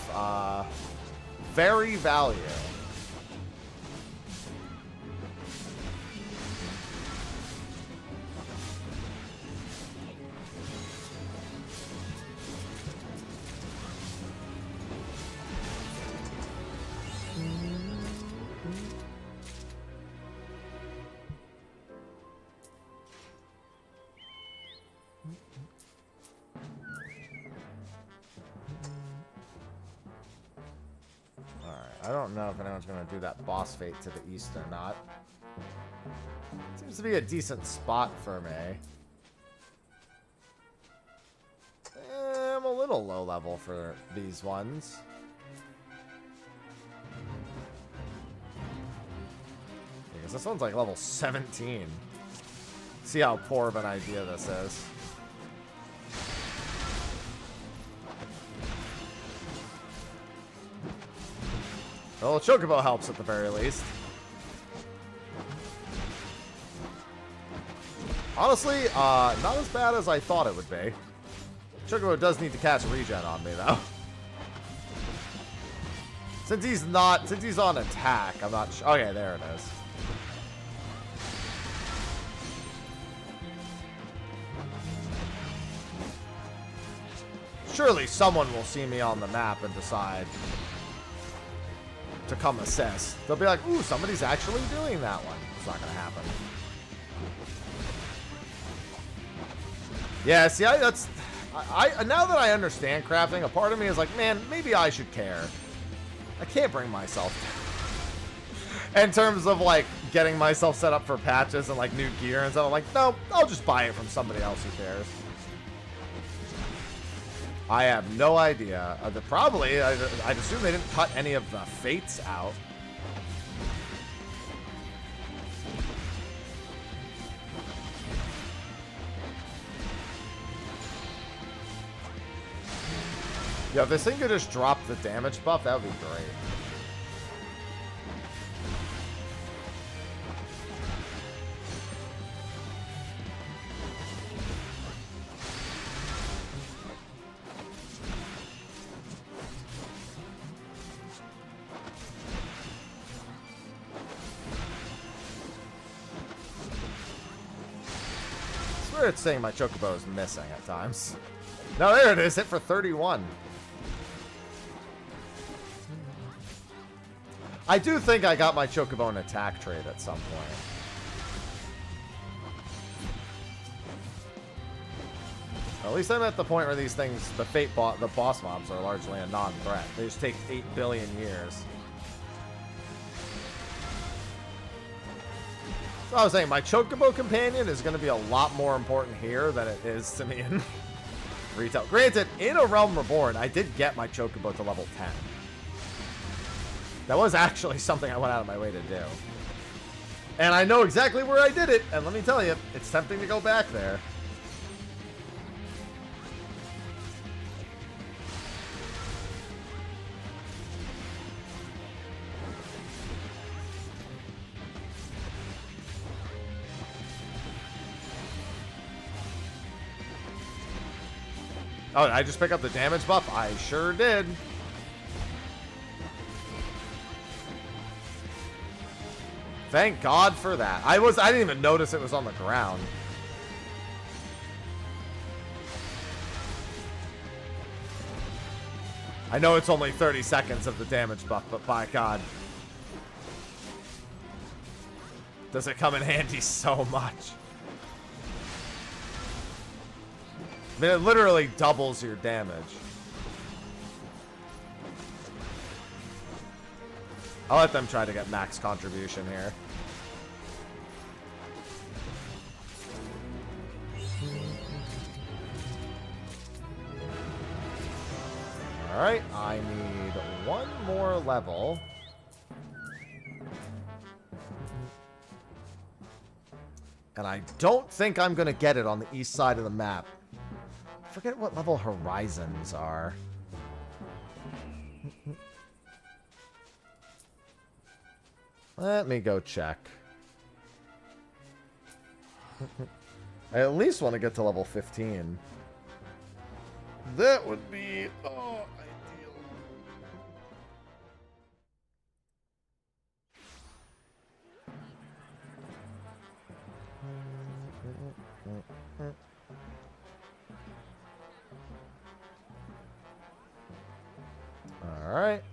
very value. don't know if anyone's going to do that boss fate to the east or not. Seems to be a decent spot for me. I'm a little low level for these ones. Because this one's like level 17. See how poor of an idea this is. Well, Chocobo helps at the very least. Honestly, not as bad as I thought it would be. Chocobo does need to cast regen on me, though. Since he's on attack, I'm not sure. Okay, there it is. Surely someone will see me on the map and decide to come assist. They'll be like, ooh, somebody's actually doing that one. It's not gonna happen. Yeah, see, now that I understand crafting, a part of me is like, man, maybe I should care. I can't bring myself down. In terms of like getting myself set up for patches and like new gear and stuff, I'm like, no, I'll just buy it from somebody else who cares. I have no idea. Probably, I'd assume they didn't cut any of the fates out. Yeah, if this thing could just drop the damage buff, that would be great. I swear it's saying my Chocobo is missing at times. No, there it is. Hit for 31. I do think I got my Chocobo in attack trade at some point. At least I'm at the point where these things, the boss mobs are largely a non-threat. They just take 8 billion years. So I was saying, my Chocobo companion is going to be a lot more important here than it is to me in retail. Granted, in A Realm Reborn, I did get my Chocobo to level 10. That was actually something I went out of my way to do. And I know exactly where I did it, and let me tell you, it's tempting to go back there. Oh, did I just pick up the damage buff? I sure did. Thank God for that. I didn't even notice it was on the ground. I know it's only 30 seconds of the damage buff, but by God. Does it come in handy so much? I mean, it literally doubles your damage. I'll let them try to get max contribution here. Alright, I need one more level. And I don't think I'm going to get it on the east side of the map. I forget what level horizons are. Let me go check. I at least want to get to level 15. That would be ideal. All right.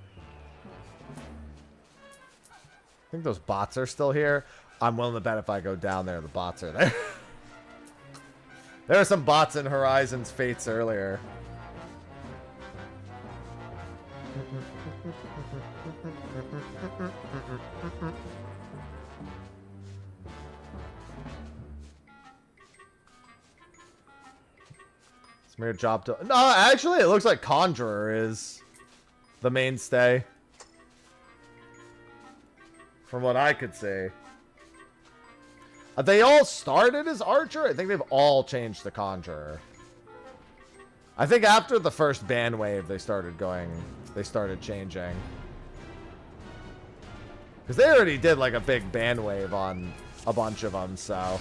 I think those bots are still here. I'm willing to bet if I go down there, the bots are there. There are some bots in Horizon's Fates earlier. Smear job to... No, actually, it looks like Conjurer is the mainstay. From what I could see. They all started as Archer? I think they've all changed to Conjurer. I think after the first ban wave, they started changing. Because they already did like a big ban wave on a bunch of them, so...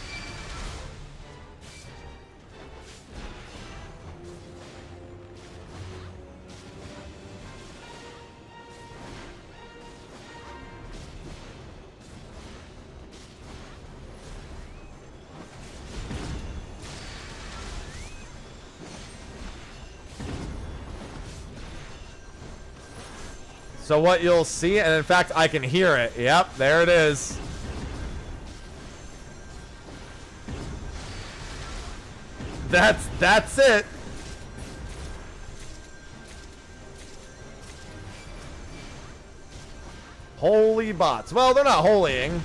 So what you'll see, and in fact, I can hear it. Yep, there it is. That's it. Holy bots. Well, they're not holying.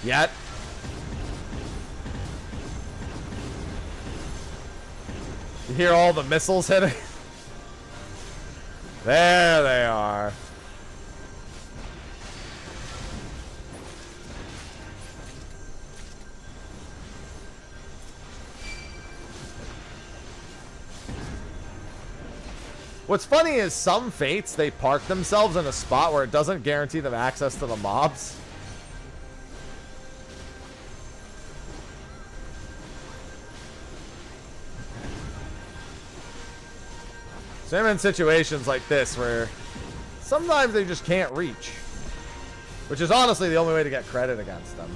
Yet. You hear all the missiles hitting? There they are. What's funny is some fates, they park themselves in a spot where it doesn't guarantee them access to the mobs. So I'm in situations like this where sometimes they just can't reach. Which is honestly the only way to get credit against them.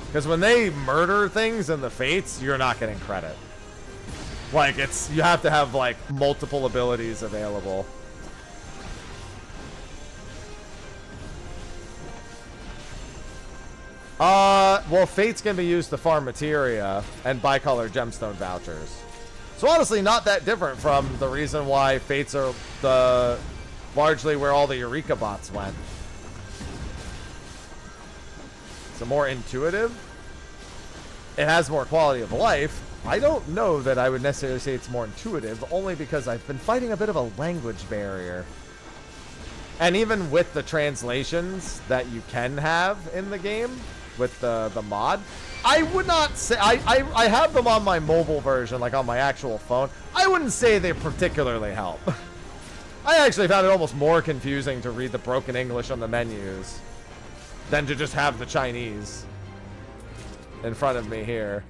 Because when they murder things in the Fates, you're not getting credit. Like, you have to have, like, multiple abilities available. Well, Fates can be used to farm materia and bicolor gemstone vouchers. So honestly, not that different from the reason why Fates are largely where all the Eureka bots went. It's more intuitive. It has more quality of life. I don't know that I would necessarily say it's more intuitive, only because I've been fighting a bit of a language barrier. And even with the translations that you can have in the game, with the mod, I would not say... I have them on my mobile version, like on my actual phone. I wouldn't say they particularly help. I actually found it almost more confusing to read the broken English on the menus than to just have the Chinese in front of me here.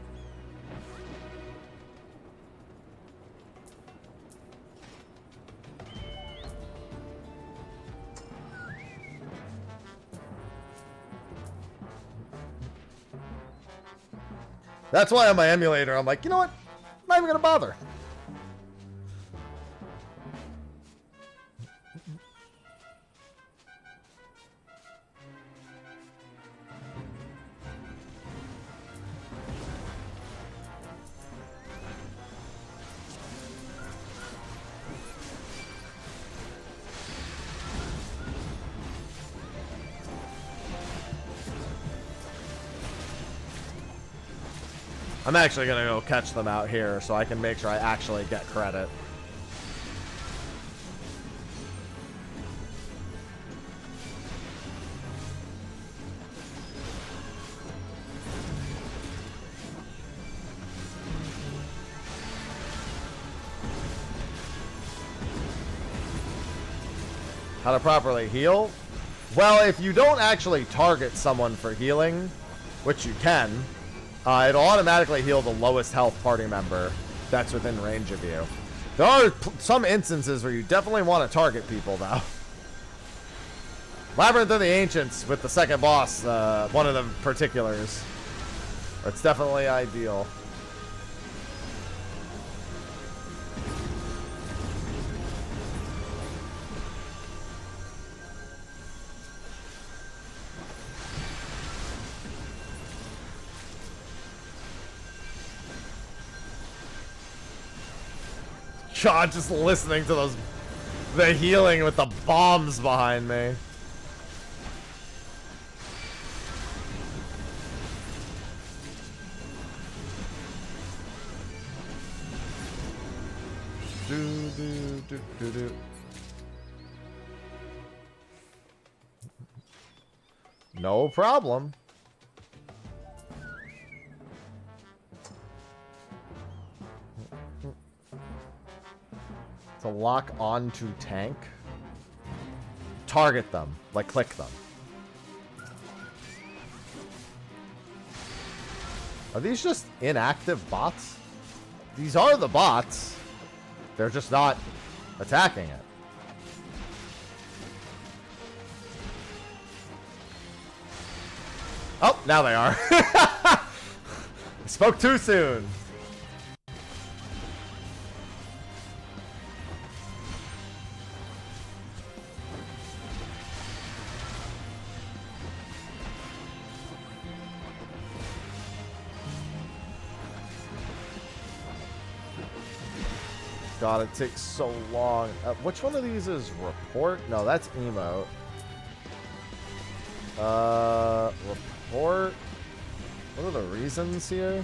That's why on my emulator, I'm like, you know what? I'm not even going to bother. I'm actually going to go catch them out here so I can make sure I actually get credit. How to properly heal? Well, if you don't actually target someone for healing, which you can, it'll automatically heal the lowest health party member that's within range of you. There are some instances where you definitely want to target people, though. Labyrinth of the Ancients with the second boss, one of the particulars. It's definitely ideal. God, just listening to those The healing with the bombs behind me. Do, do, do, do, do. No problem. To lock onto tank. Target them. Like, click them. Are these just inactive bots? These are the bots. They're just not attacking it. Oh, now they are. I spoke too soon. God, it takes so long. Which one of these is report? No, that's emote. Report. What are the reasons here?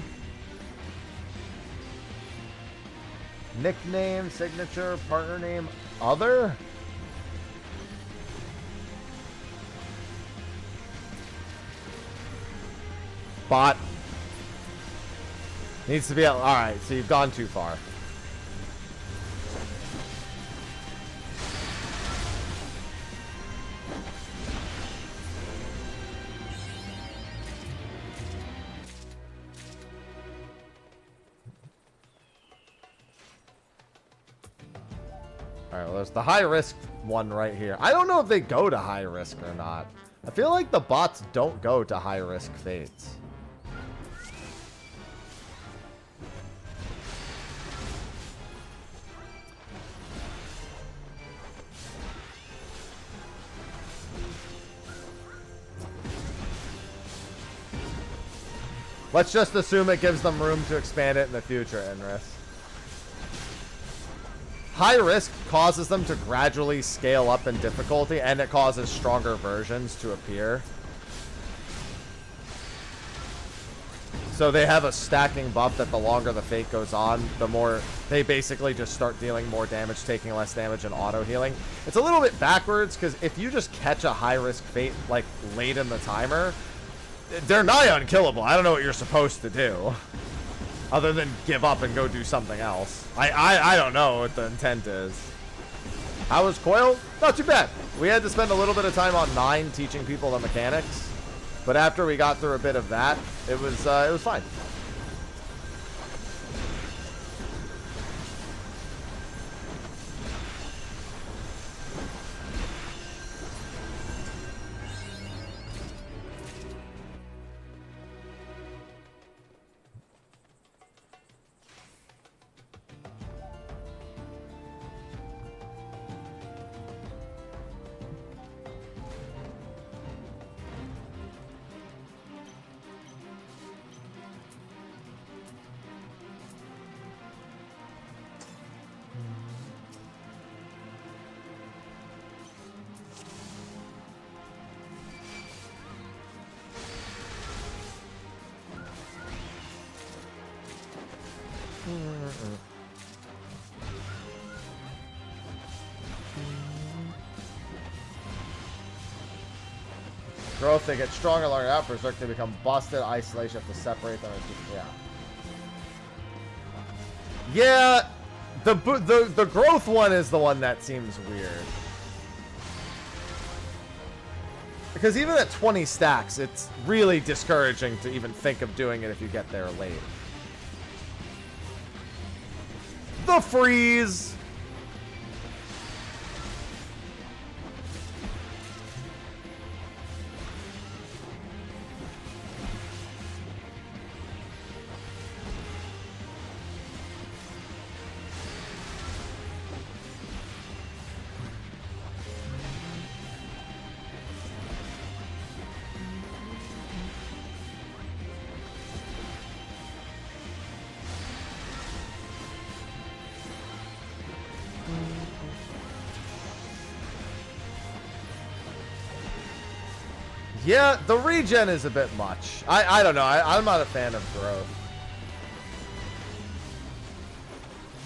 Nickname, signature, partner name, other? Bot. Needs to be... Alright, so you've gone too far. Alright, well, there's the high risk one right here. I don't know if they go to high risk or not. I feel like the bots don't go to high risk fates. Let's just assume it gives them room to expand it in the future, Inris. High risk causes them to gradually scale up in difficulty, and it causes stronger versions to appear. So they have a stacking buff that the longer the fate goes on, the more they basically just start dealing more damage, taking less damage, and auto-healing. It's a little bit backwards, because if you just catch a high-risk fate, like, late in the timer, they're nigh unkillable. I don't know what you're supposed to do. Other than give up and go do something else. I don't know what the intent is. How was Coil? Not too bad. We had to spend a little bit of time on 9 teaching people the mechanics. But after we got through a bit of that, it was fine. Growth, they get stronger, longer out. Berserk, they become busted. Isolation, have to separate them. Yeah. Yeah, the growth one is the one that seems weird. Because even at 20 stacks, it's really discouraging to even think of doing it if you get there late. The freeze! Yeah, the regen is a bit much. I don't know. I'm not a fan of growth.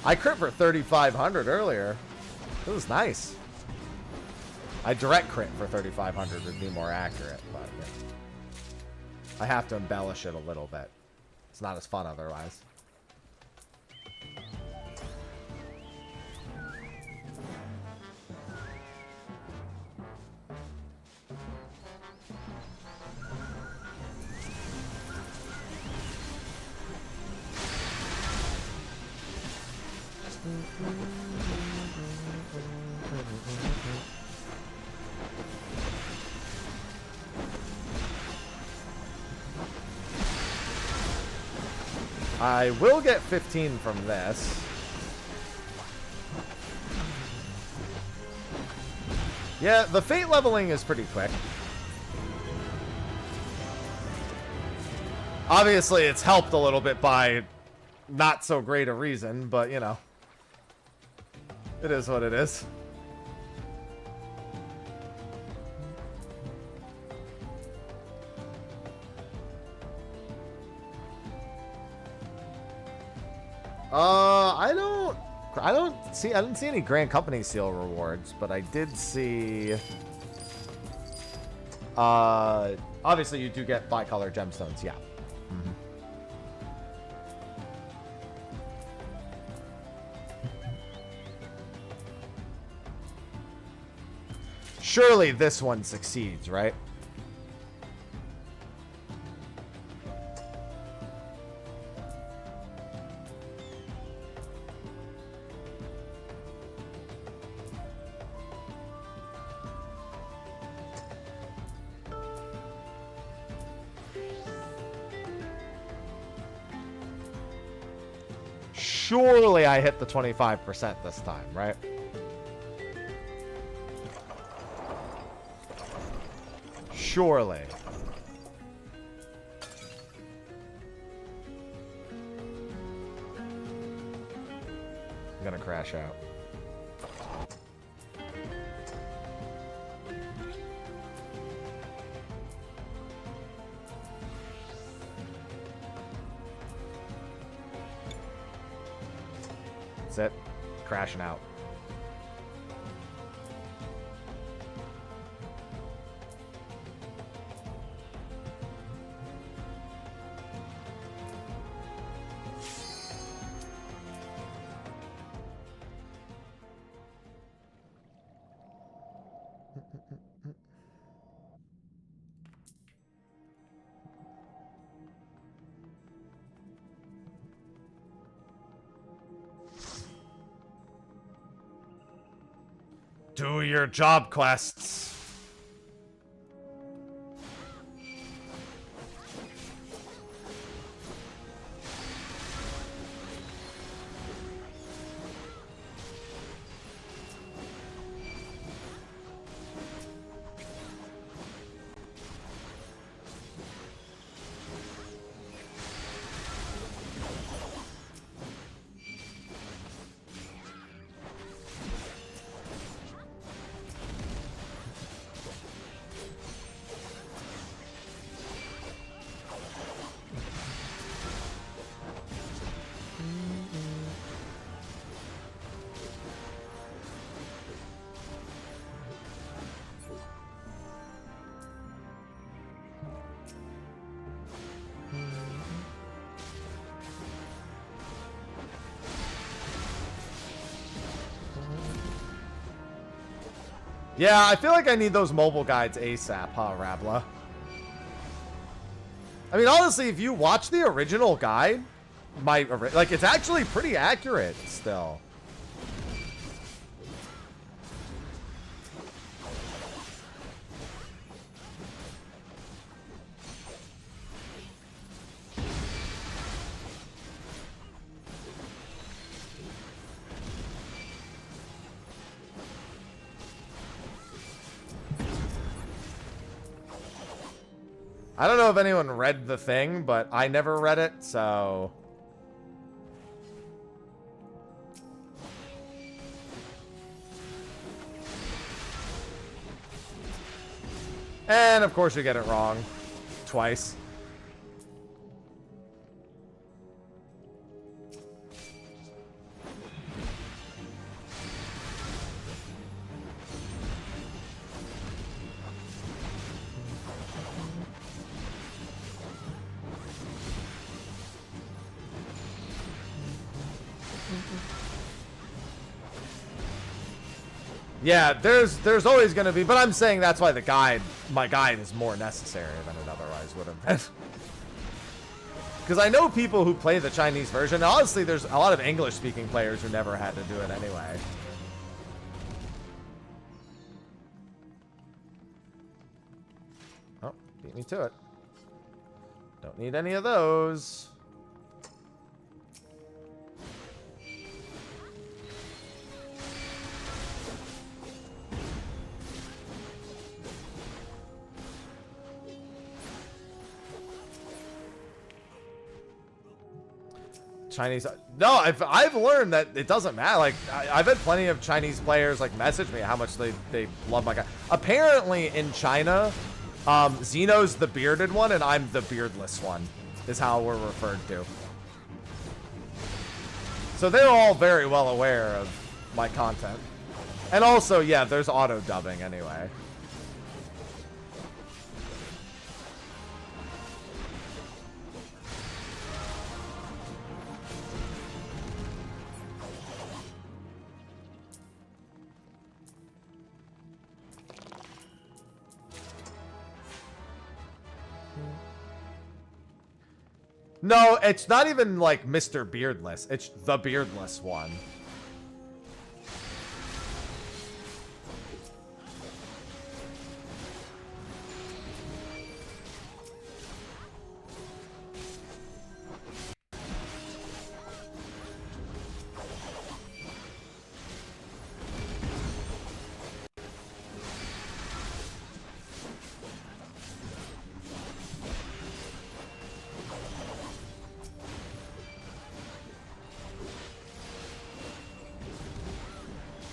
I crit for 3,500 earlier. It was nice. I direct crit for 3,500 would be more accurate, but yeah. I have to embellish it a little bit. It's not as fun otherwise. I will get 15 from this. Yeah, the fate leveling is pretty quick. Obviously, it's helped a little bit by not so great a reason, but you know, it is what it is. I didn't see any Grand Company Seal rewards, but I did see, obviously you do get bicolor gemstones, yeah. Mm-hmm. Surely this one succeeds, right? Surely I hit the 25% this time, right? Surely. I'm gonna crash out. That's it. Crashing out. Do your job quests. Yeah, I feel like I need those mobile guides ASAP, huh, Rabla? I mean, honestly, if you watch the original guide, like, it's actually pretty accurate still. I don't know if anyone read the thing, but I never read it, so... And of course you get it wrong. Twice. Yeah, there's always going to be, but I'm saying that's why my guide is more necessary than it otherwise would have been. Because I know people who play the Chinese version. Honestly, there's a lot of English-speaking players who never had to do it anyway. Oh, beat me to it. Don't need any of those. Chinese. No, I've learned that it doesn't matter. Like I've had plenty of Chinese players like message me how much they love my guy. Apparently in China, Xeno's the bearded one and I'm the beardless one is how we're referred to. So they're all very well aware of my content. And also, yeah, there's auto dubbing anyway. No, it's not even like Mr. Beardless. It's the beardless one.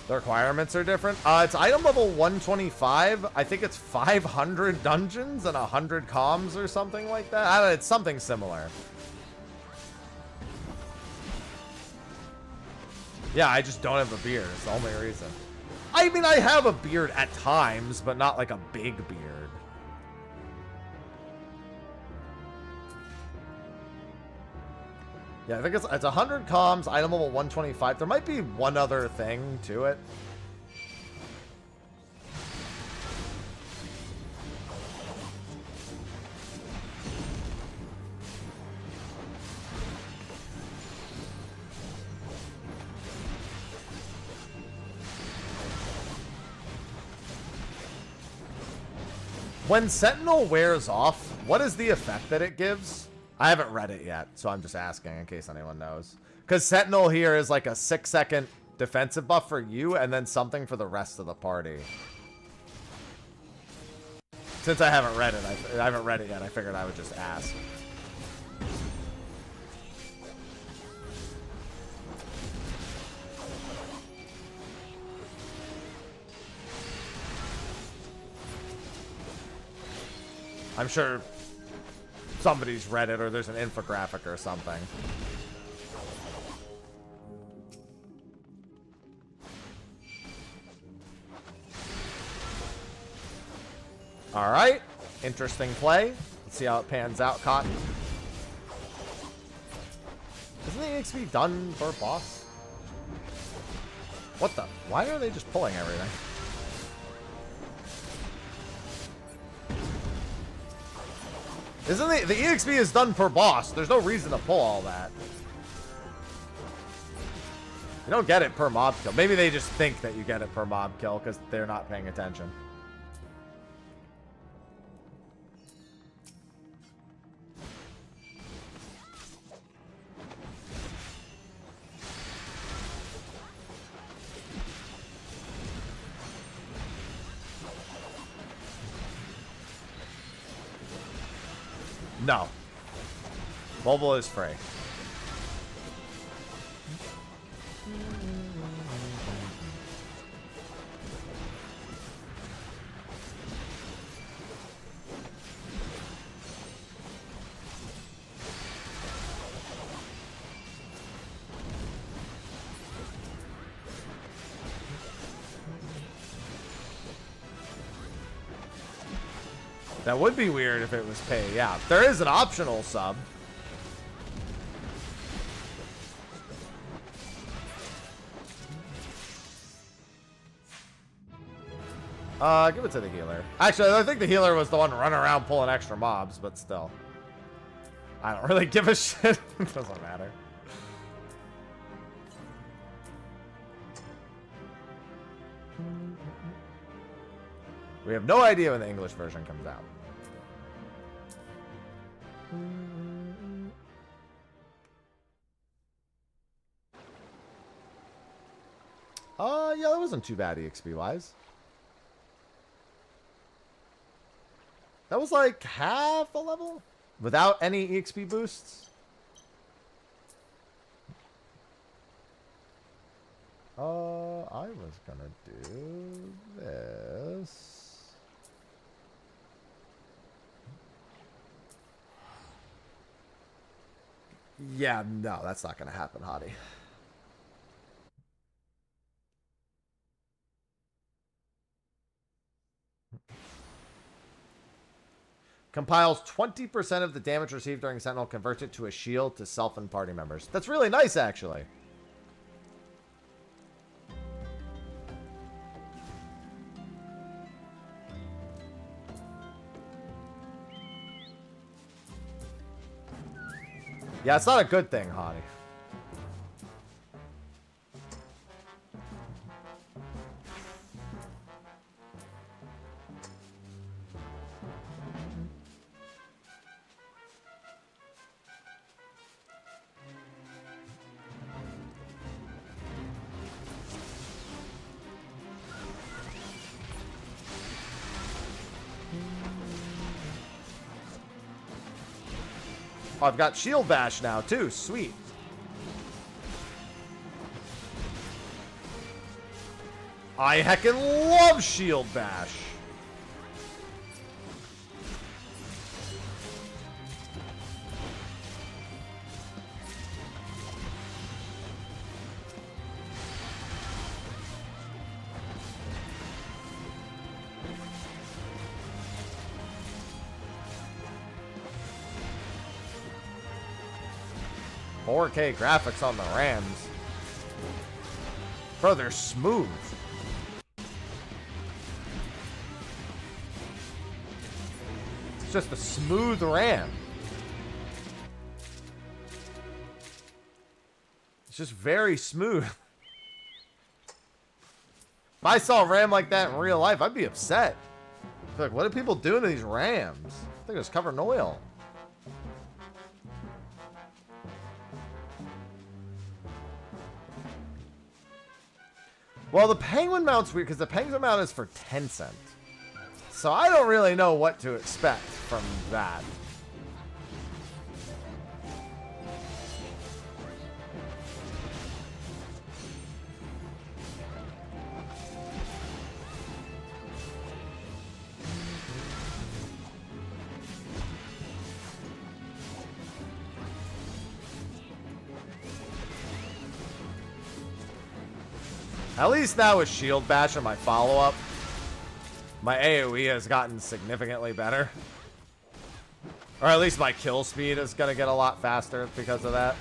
The requirements are different. It's item level 125. I think it's 500 dungeons and 100 comms or something like that. I don't know, it's something similar. Yeah, I just don't have a beard. It's the only reason. I mean, I have a beard at times, but not like a big beard. Yeah, I think it's 100 comms, item level 125. There might be one other thing to it. When Sentinel wears off, what is the effect that it gives? I haven't read it yet, so I'm just asking in case anyone knows. Because Sentinel here is like a 6-second defensive buff for you, and then something for the rest of the party. Since I haven't read it, I haven't read it yet, I figured I would just ask. I'm sure somebody's read it or there's an infographic or something. All right. Interesting play. Let's see how it pans out, Cotton. Isn't the EXP done for boss? What the? Why are they just pulling everything? Isn't the EXP is done per boss? There's no reason to pull all that. You don't get it per mob kill. Maybe they just think that you get it per mob kill because they're not paying attention. No. Mobile is free. That would be weird if it was pay. Yeah, there is an optional sub. Give it to the healer. Actually, I think the healer was the one running around pulling extra mobs, but still. I don't really give a shit. It doesn't matter. We have no idea when the English version comes out. Yeah, that wasn't too bad EXP wise. That was like half a level without any EXP boosts. I was gonna do this. Yeah, no, that's not gonna happen, Hottie. Compiles 20% of the damage received during Sentinel, converts it to a shield to self and party members. That's really nice, actually. Yeah, it's not a good thing, Hottie. Oh, I've got Shield Bash now, too. Sweet. I heckin' love Shield Bash. $4K graphics on the Rams. Bro, they're smooth. It's just a smooth RAM. It's just very smooth. If I saw a RAM like that in real life, I'd be upset. I'd be like, what are people doing to these RAMs? I think it was covered in oil. Well, the Penguin mount's weird because the Penguin mount is for Tencent. So I don't really know what to expect from that. At least now with Shield Bash and my follow-up, my AoE has gotten significantly better. Or at least my kill speed is going to get a lot faster because of that.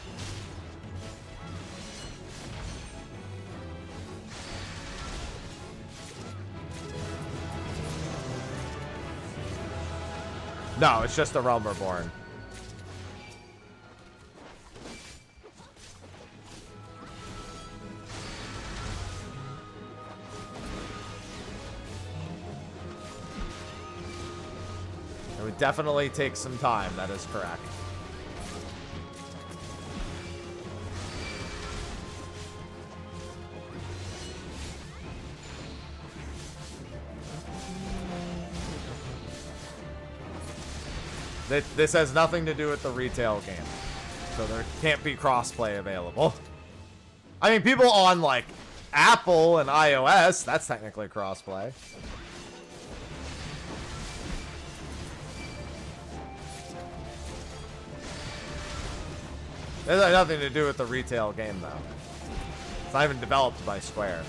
No, it's just a Realm Reborn. It would definitely take some time, that is correct. This has nothing to do with the retail game. So there can't be crossplay available. I mean, people on, like, Apple and iOS, that's technically crossplay. It has nothing to do with the retail game, though. It's not even developed by Square.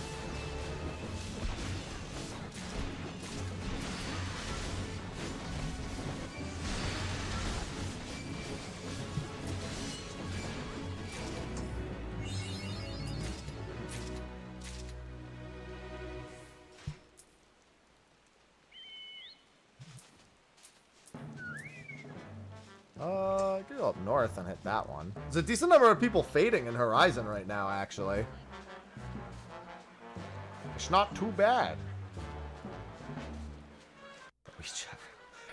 I could go up north and hit that one. There's a decent number of people fading in Horizon right now, actually. It's not too bad. WeChat.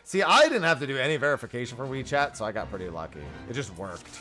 See, I didn't have to do any verification for WeChat, so I got pretty lucky. It just worked.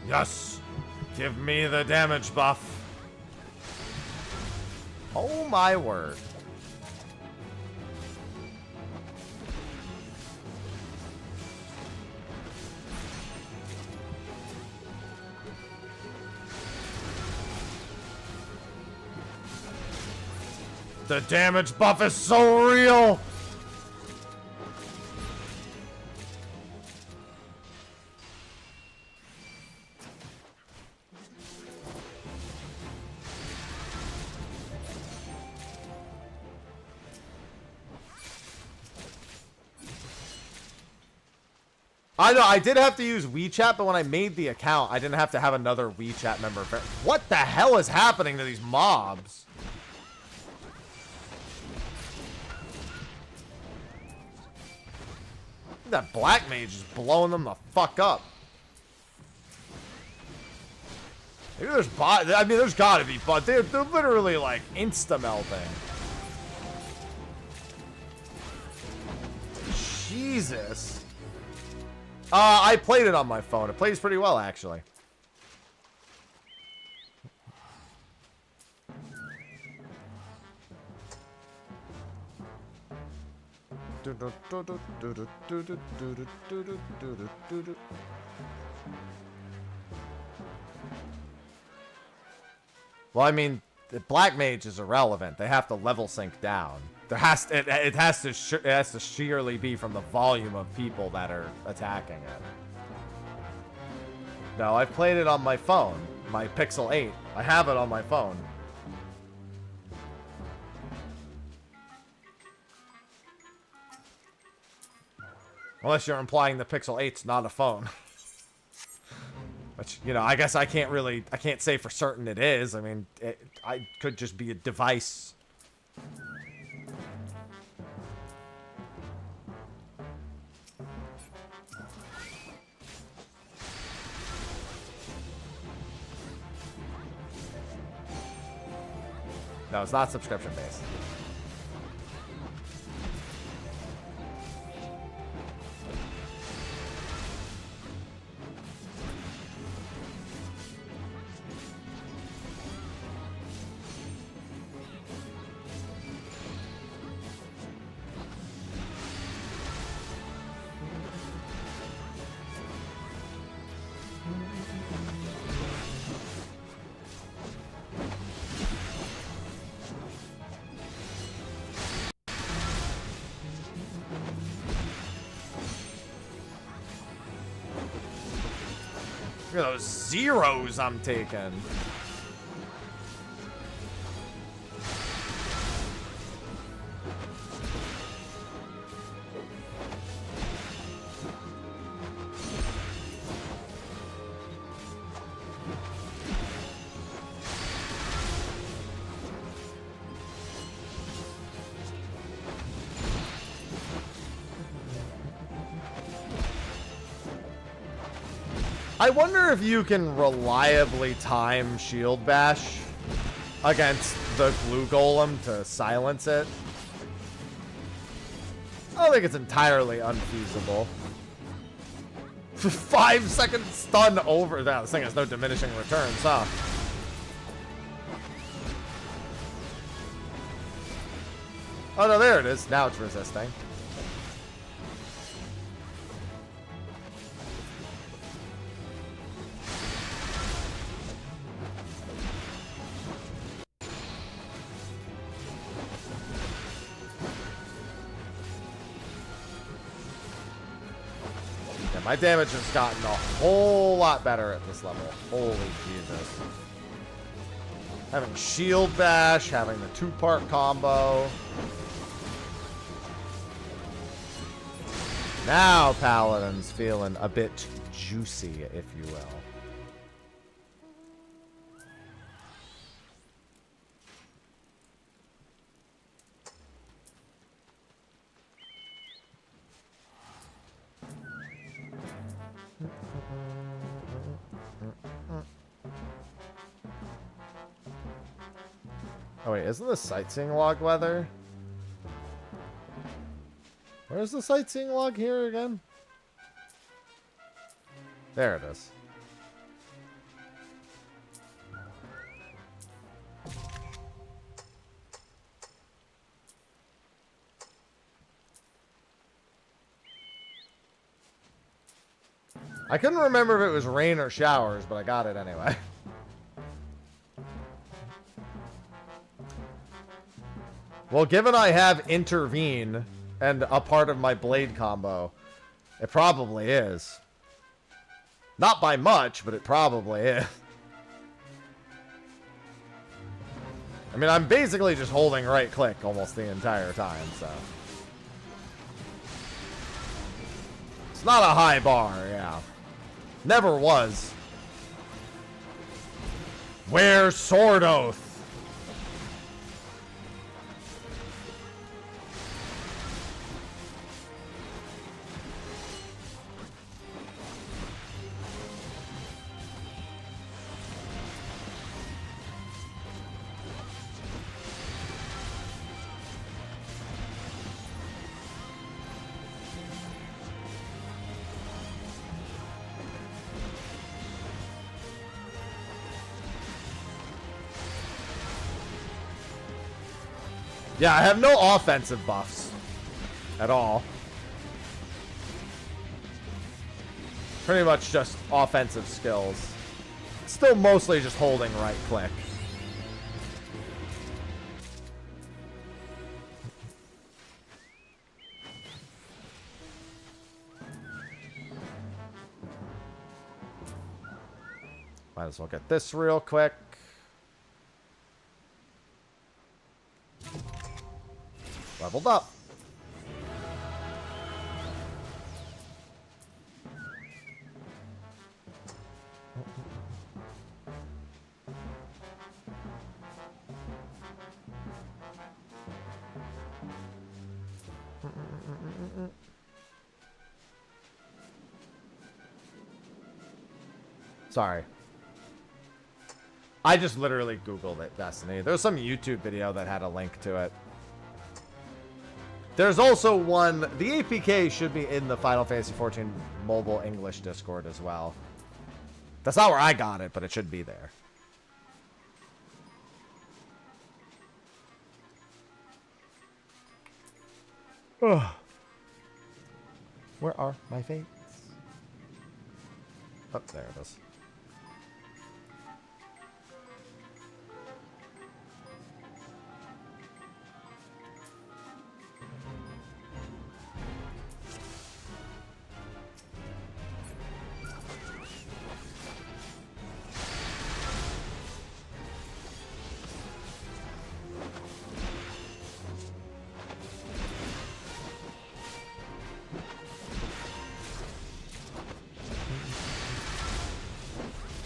Yes! Give me the damage buff. Oh my word. The damage buff is so real! I know, I did have to use WeChat, but when I made the account, I didn't have to have another WeChat member. What the hell is happening to these mobs? That black mage is blowing them the fuck up. Maybe there's I mean, there's gotta be, but they're literally like insta-melting. Jesus. I played it on my phone. It plays pretty well, actually. Well, I mean, the black mage is irrelevant. They have to level sync down. There it has to sheerly be from the volume of people that are attacking it. No, I've played it on my phone, my Pixel 8. I have it on my phone. Unless you're implying the Pixel 8's not a phone. Which, you know, I guess I can't say for certain it is. I mean, I could just be a device. No, it's not subscription based. Look at those zeros I'm taking. I wonder if you can reliably time Shield Bash against the Glue Golem to silence it. I don't think it's entirely unfeasible. 5 second stun over. Now, this thing has no diminishing returns, huh? Oh no, there it is. Now it's resisting. My damage has gotten a whole lot better at this level. Holy Jesus. Having shield bash, having the 2-part combo. Now Paladin's feeling a bit juicy, if you will. Oh wait, isn't this sightseeing log weather? Where's the sightseeing log here again? There it is. I couldn't remember if it was rain or showers, but I got it anyway. Well, given I have intervene and a part of my blade combo, it probably is. Not by much, but it probably is. I mean, I'm basically just holding right click almost the entire time, so. It's not a high bar, yeah. Never was. Wear Sword Oath. Yeah, I have no offensive buffs at all. Pretty much just offensive skills. Still mostly just holding right click. Might as well get this real quick. Leveled up. Sorry. I just literally Googled it, Destiny. There was some YouTube video that had a link to it. There's also one, the APK should be in the Final Fantasy XIV mobile English Discord as well. That's not where I got it, but it should be there. Ugh. Where are my fates? Oh, there it is.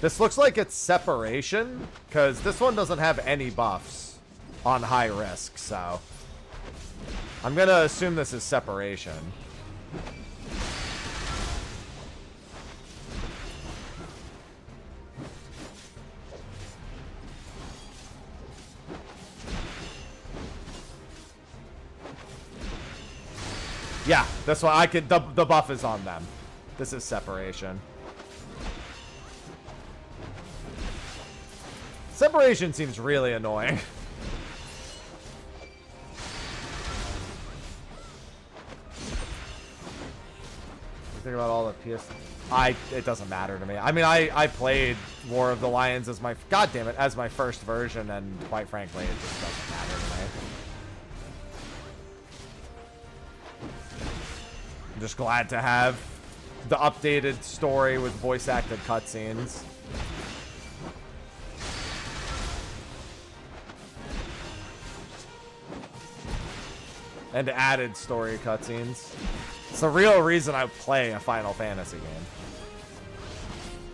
This looks like it's separation, because this one doesn't have any buffs on high risk, so I'm going to assume this is separation. Yeah, that's why I could, the buff is on them. This is separation. Separation seems really annoying. Think about all the PS. It doesn't matter to me. I mean, I played War of the Lions as my, god damn it, as my first version, and quite frankly, it just doesn't matter to me. I'm just glad to have the updated story with voice acted cutscenes. And added story cutscenes. It's the real reason I play a Final Fantasy game.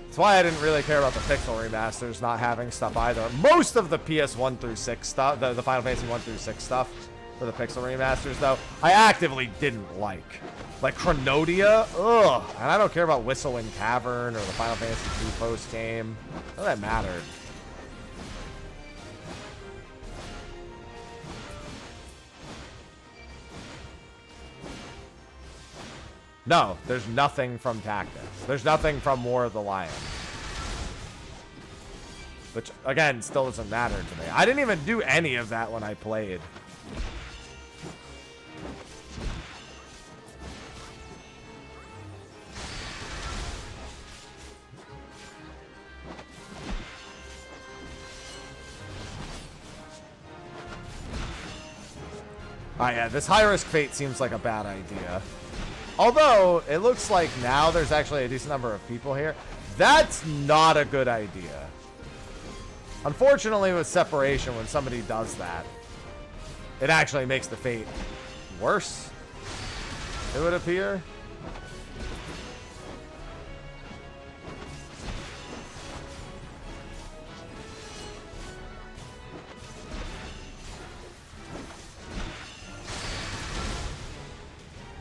That's why I didn't really care about the Pixel remasters not having stuff either. Most of the PS1 through 6 stuff, the Final Fantasy 1 through 6 stuff for the Pixel remasters, though, I actively didn't like. Like Chronodia, ugh. And I don't care about Whistling Cavern or the Final Fantasy 2 post game. None of that mattered. No, there's nothing from Tactics. There's nothing from War of the Lions. Which, again, still doesn't matter to me. I didn't even do any of that when I played. Oh yeah, this high-risk fate seems like a bad idea. Although, it looks like now there's actually a decent number of people here. That's not a good idea. Unfortunately, with separation, when somebody does that, it actually makes the fate worse, it would appear.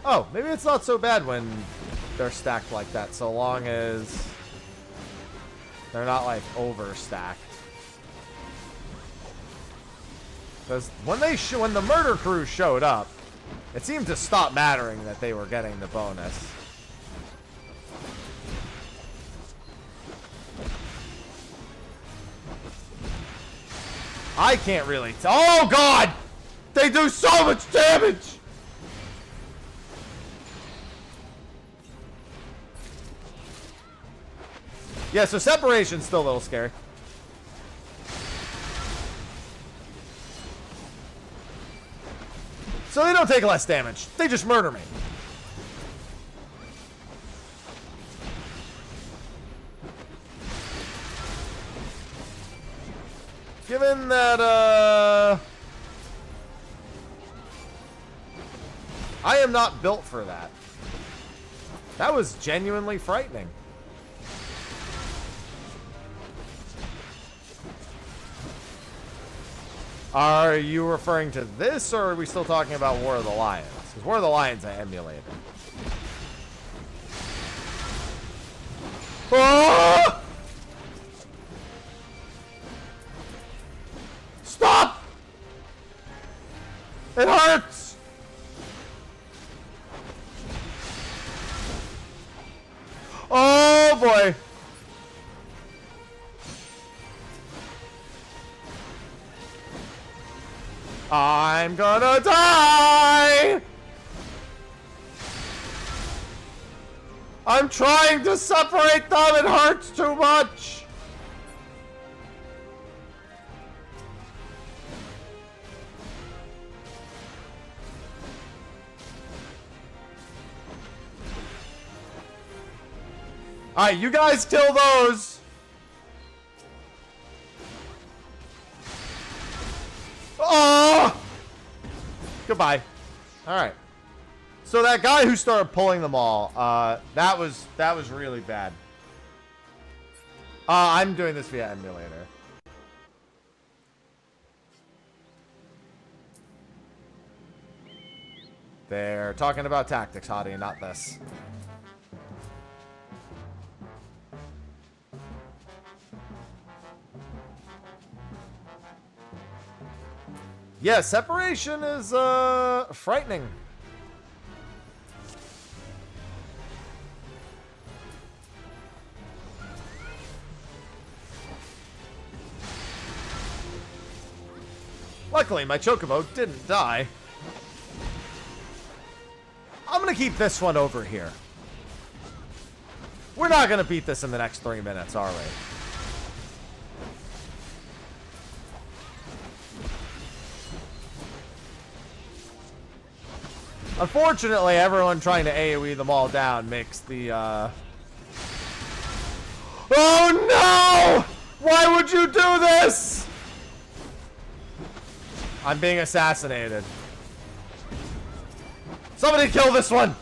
Oh, maybe it's not so bad when they're stacked like that, so long as they're not, like, overstacked. Because when the murder crew showed up, it seemed to stop mattering that they were getting the bonus. I can't really tell. Oh, God! They do so much damage! Yeah, so separation's still a little scary. So they don't take less damage. They just murder me. Given that, I am not built for that. That was genuinely frightening. Are you referring to this, or are we still talking about War of the Lions? Because War of the Lions I emulated. Oh! Stop! It hurts! Oh boy! I'm gonna die! I'm trying to separate them, it hurts too much! Alright, you guys kill those! Oh! Goodbye. Alright. So that guy who started pulling them all, that was really bad. I'm doing this via emulator. They're talking about tactics, Hottie, not this. Yeah, separation is frightening. Luckily, my Chocobo didn't die. I'm gonna keep this one over here. We're not gonna beat this in the next 3 minutes, are we? Unfortunately, everyone trying to AoE them all down makes the, Oh no! Why would you do this? I'm being assassinated. Somebody kill this one!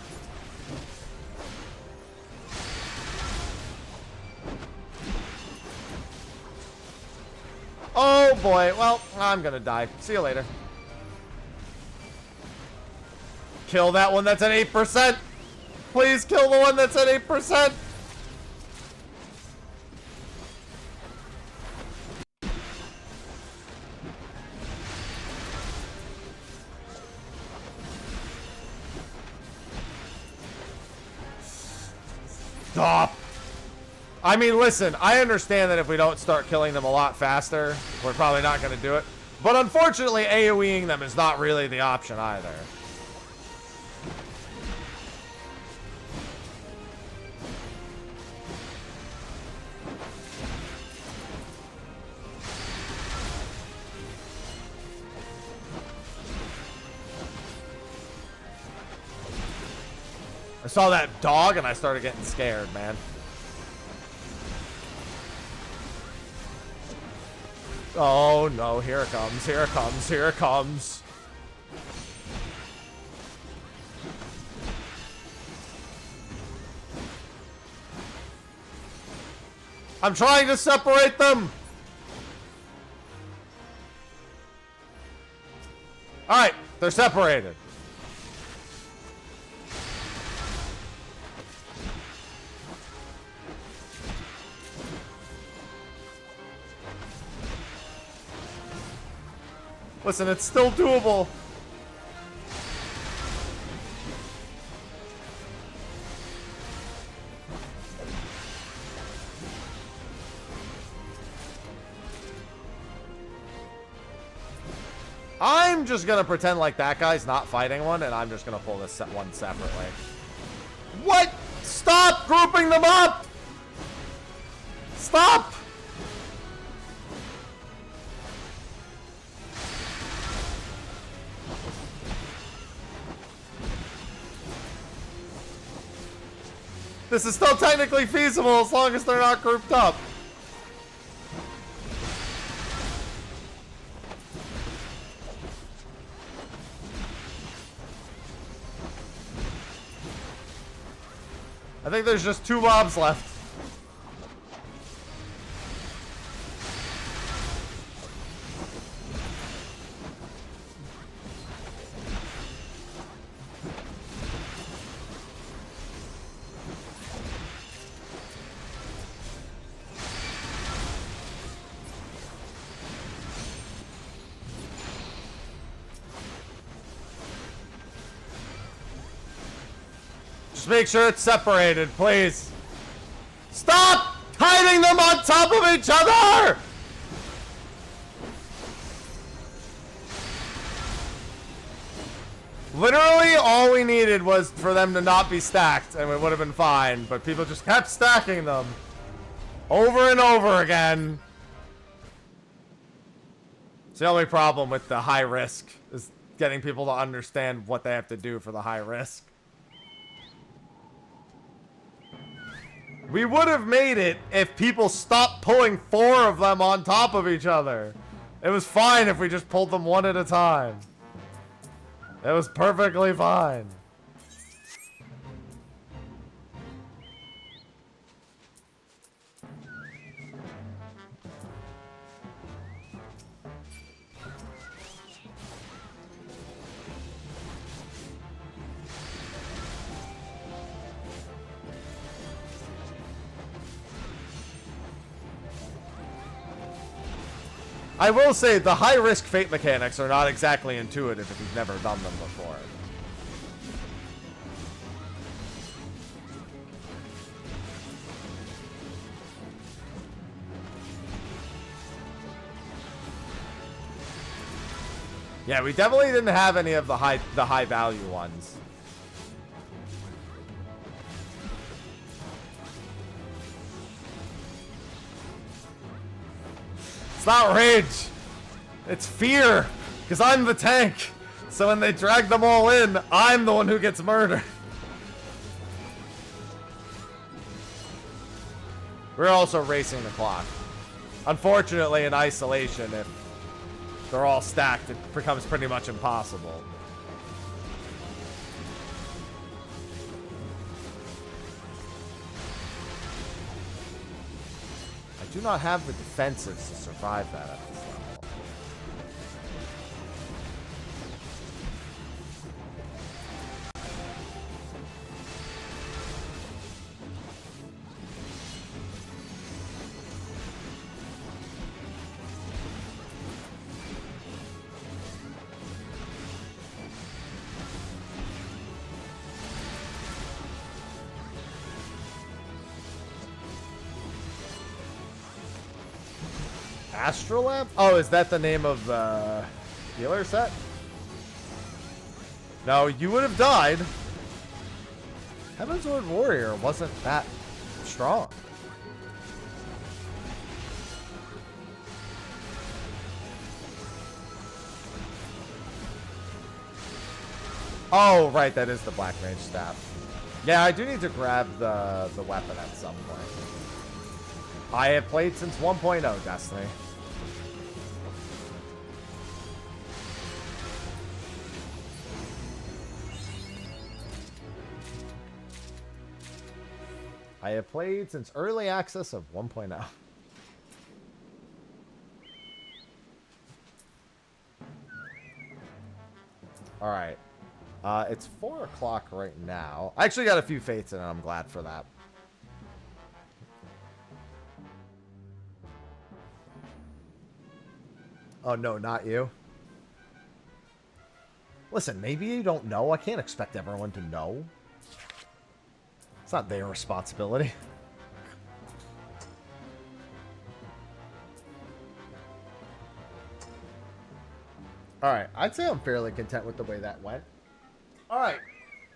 Oh boy, well, I'm gonna die. See you later. Kill that one that's at 8%! Please kill the one that's at 8%! Stop! I mean, listen, I understand that if we don't start killing them a lot faster, we're probably not going to do it. But unfortunately, AoEing them is not really the option either. I saw that dog and I started getting scared, man. Oh no, here it comes, here it comes, here it comes. I'm trying to separate them! Alright, they're separated. Listen, it's still doable. I'm just gonna pretend like that guy's not fighting one, and I'm just gonna pull this one separately. What? Stop grouping them up! Stop! This is still technically feasible as long as they're not grouped up. I think there's just 2 mobs left. Just make sure it's separated, please. Stop hiding them on top of each other! Literally, all we needed was for them to not be stacked, and it would have been fine. But people just kept stacking them over and over again. It's the only problem with the high risk, is getting people to understand what they have to do for the high risk. We would have made it if people stopped pulling 4 of them on top of each other. It was fine if we just pulled them one at a time. It was perfectly fine. I will say the high-risk fate mechanics are not exactly intuitive if you've never done them before. Yeah, we definitely didn't have any of the high value ones. It's not rage. It's fear. Because I'm the tank. So when they drag them all in, I'm the one who gets murdered. We're also racing the clock. Unfortunately, in isolation, if they're all stacked, it becomes pretty much impossible. I do not have the defensives to survive that at this level. Astrolab? Oh, is that the name of the healer set? No, you would have died. Heaven's Word Warrior wasn't that strong. Oh, right, that is the Black Mage staff. Yeah, I do need to grab the weapon at some point. I have played since 1.0 Destiny. I have played since early access of 1.0. Alright. It's 4 o'clock right now. I actually got a few fates in and I'm glad for that. Oh, no, not you. Listen, maybe you don't know. I can't expect everyone to know. It's not their responsibility. Alright, I'd say I'm fairly content with the way that went. Alright,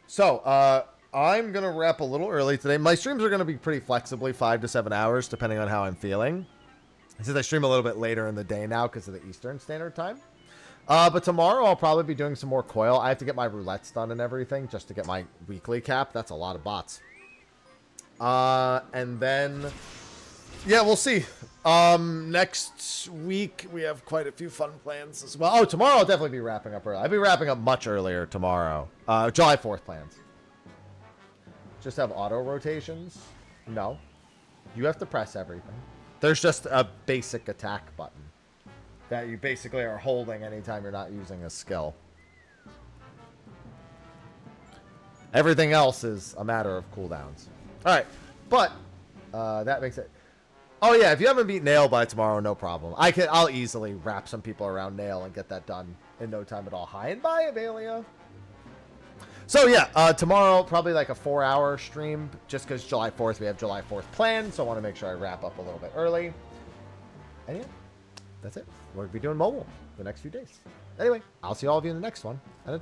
so, I'm going to wrap a little early today. My streams are going to be pretty flexibly 5 to 7 hours, depending on how I'm feeling. Since I stream a little bit later in the day now because of the Eastern Standard Time. But tomorrow I'll probably be doing some more Coil. I have to get my roulettes done and everything just to get my weekly cap. That's a lot of bots. And then, yeah, we'll see. Next week we have quite a few fun plans as well. Oh, tomorrow I'll definitely be wrapping up early. I'll be wrapping up much earlier tomorrow. July 4th plans. Just have auto rotations? No. You have to press everything. There's just a basic attack button that you basically are holding anytime you're not using a skill. Everything else is a matter of cooldowns. Alright, but that makes it... Oh yeah, if you haven't beat Nail by tomorrow, no problem. I'll easily wrap some people around Nail and get that done in no time at all. Hi and bye, Avalia. So yeah, tomorrow probably like a 4-hour stream, just because July 4th we have July 4th planned, so I want to make sure I wrap up a little bit early. And yeah, that's it. We'll be doing mobile the next few days. Anyway, I'll see all of you in the next one. And until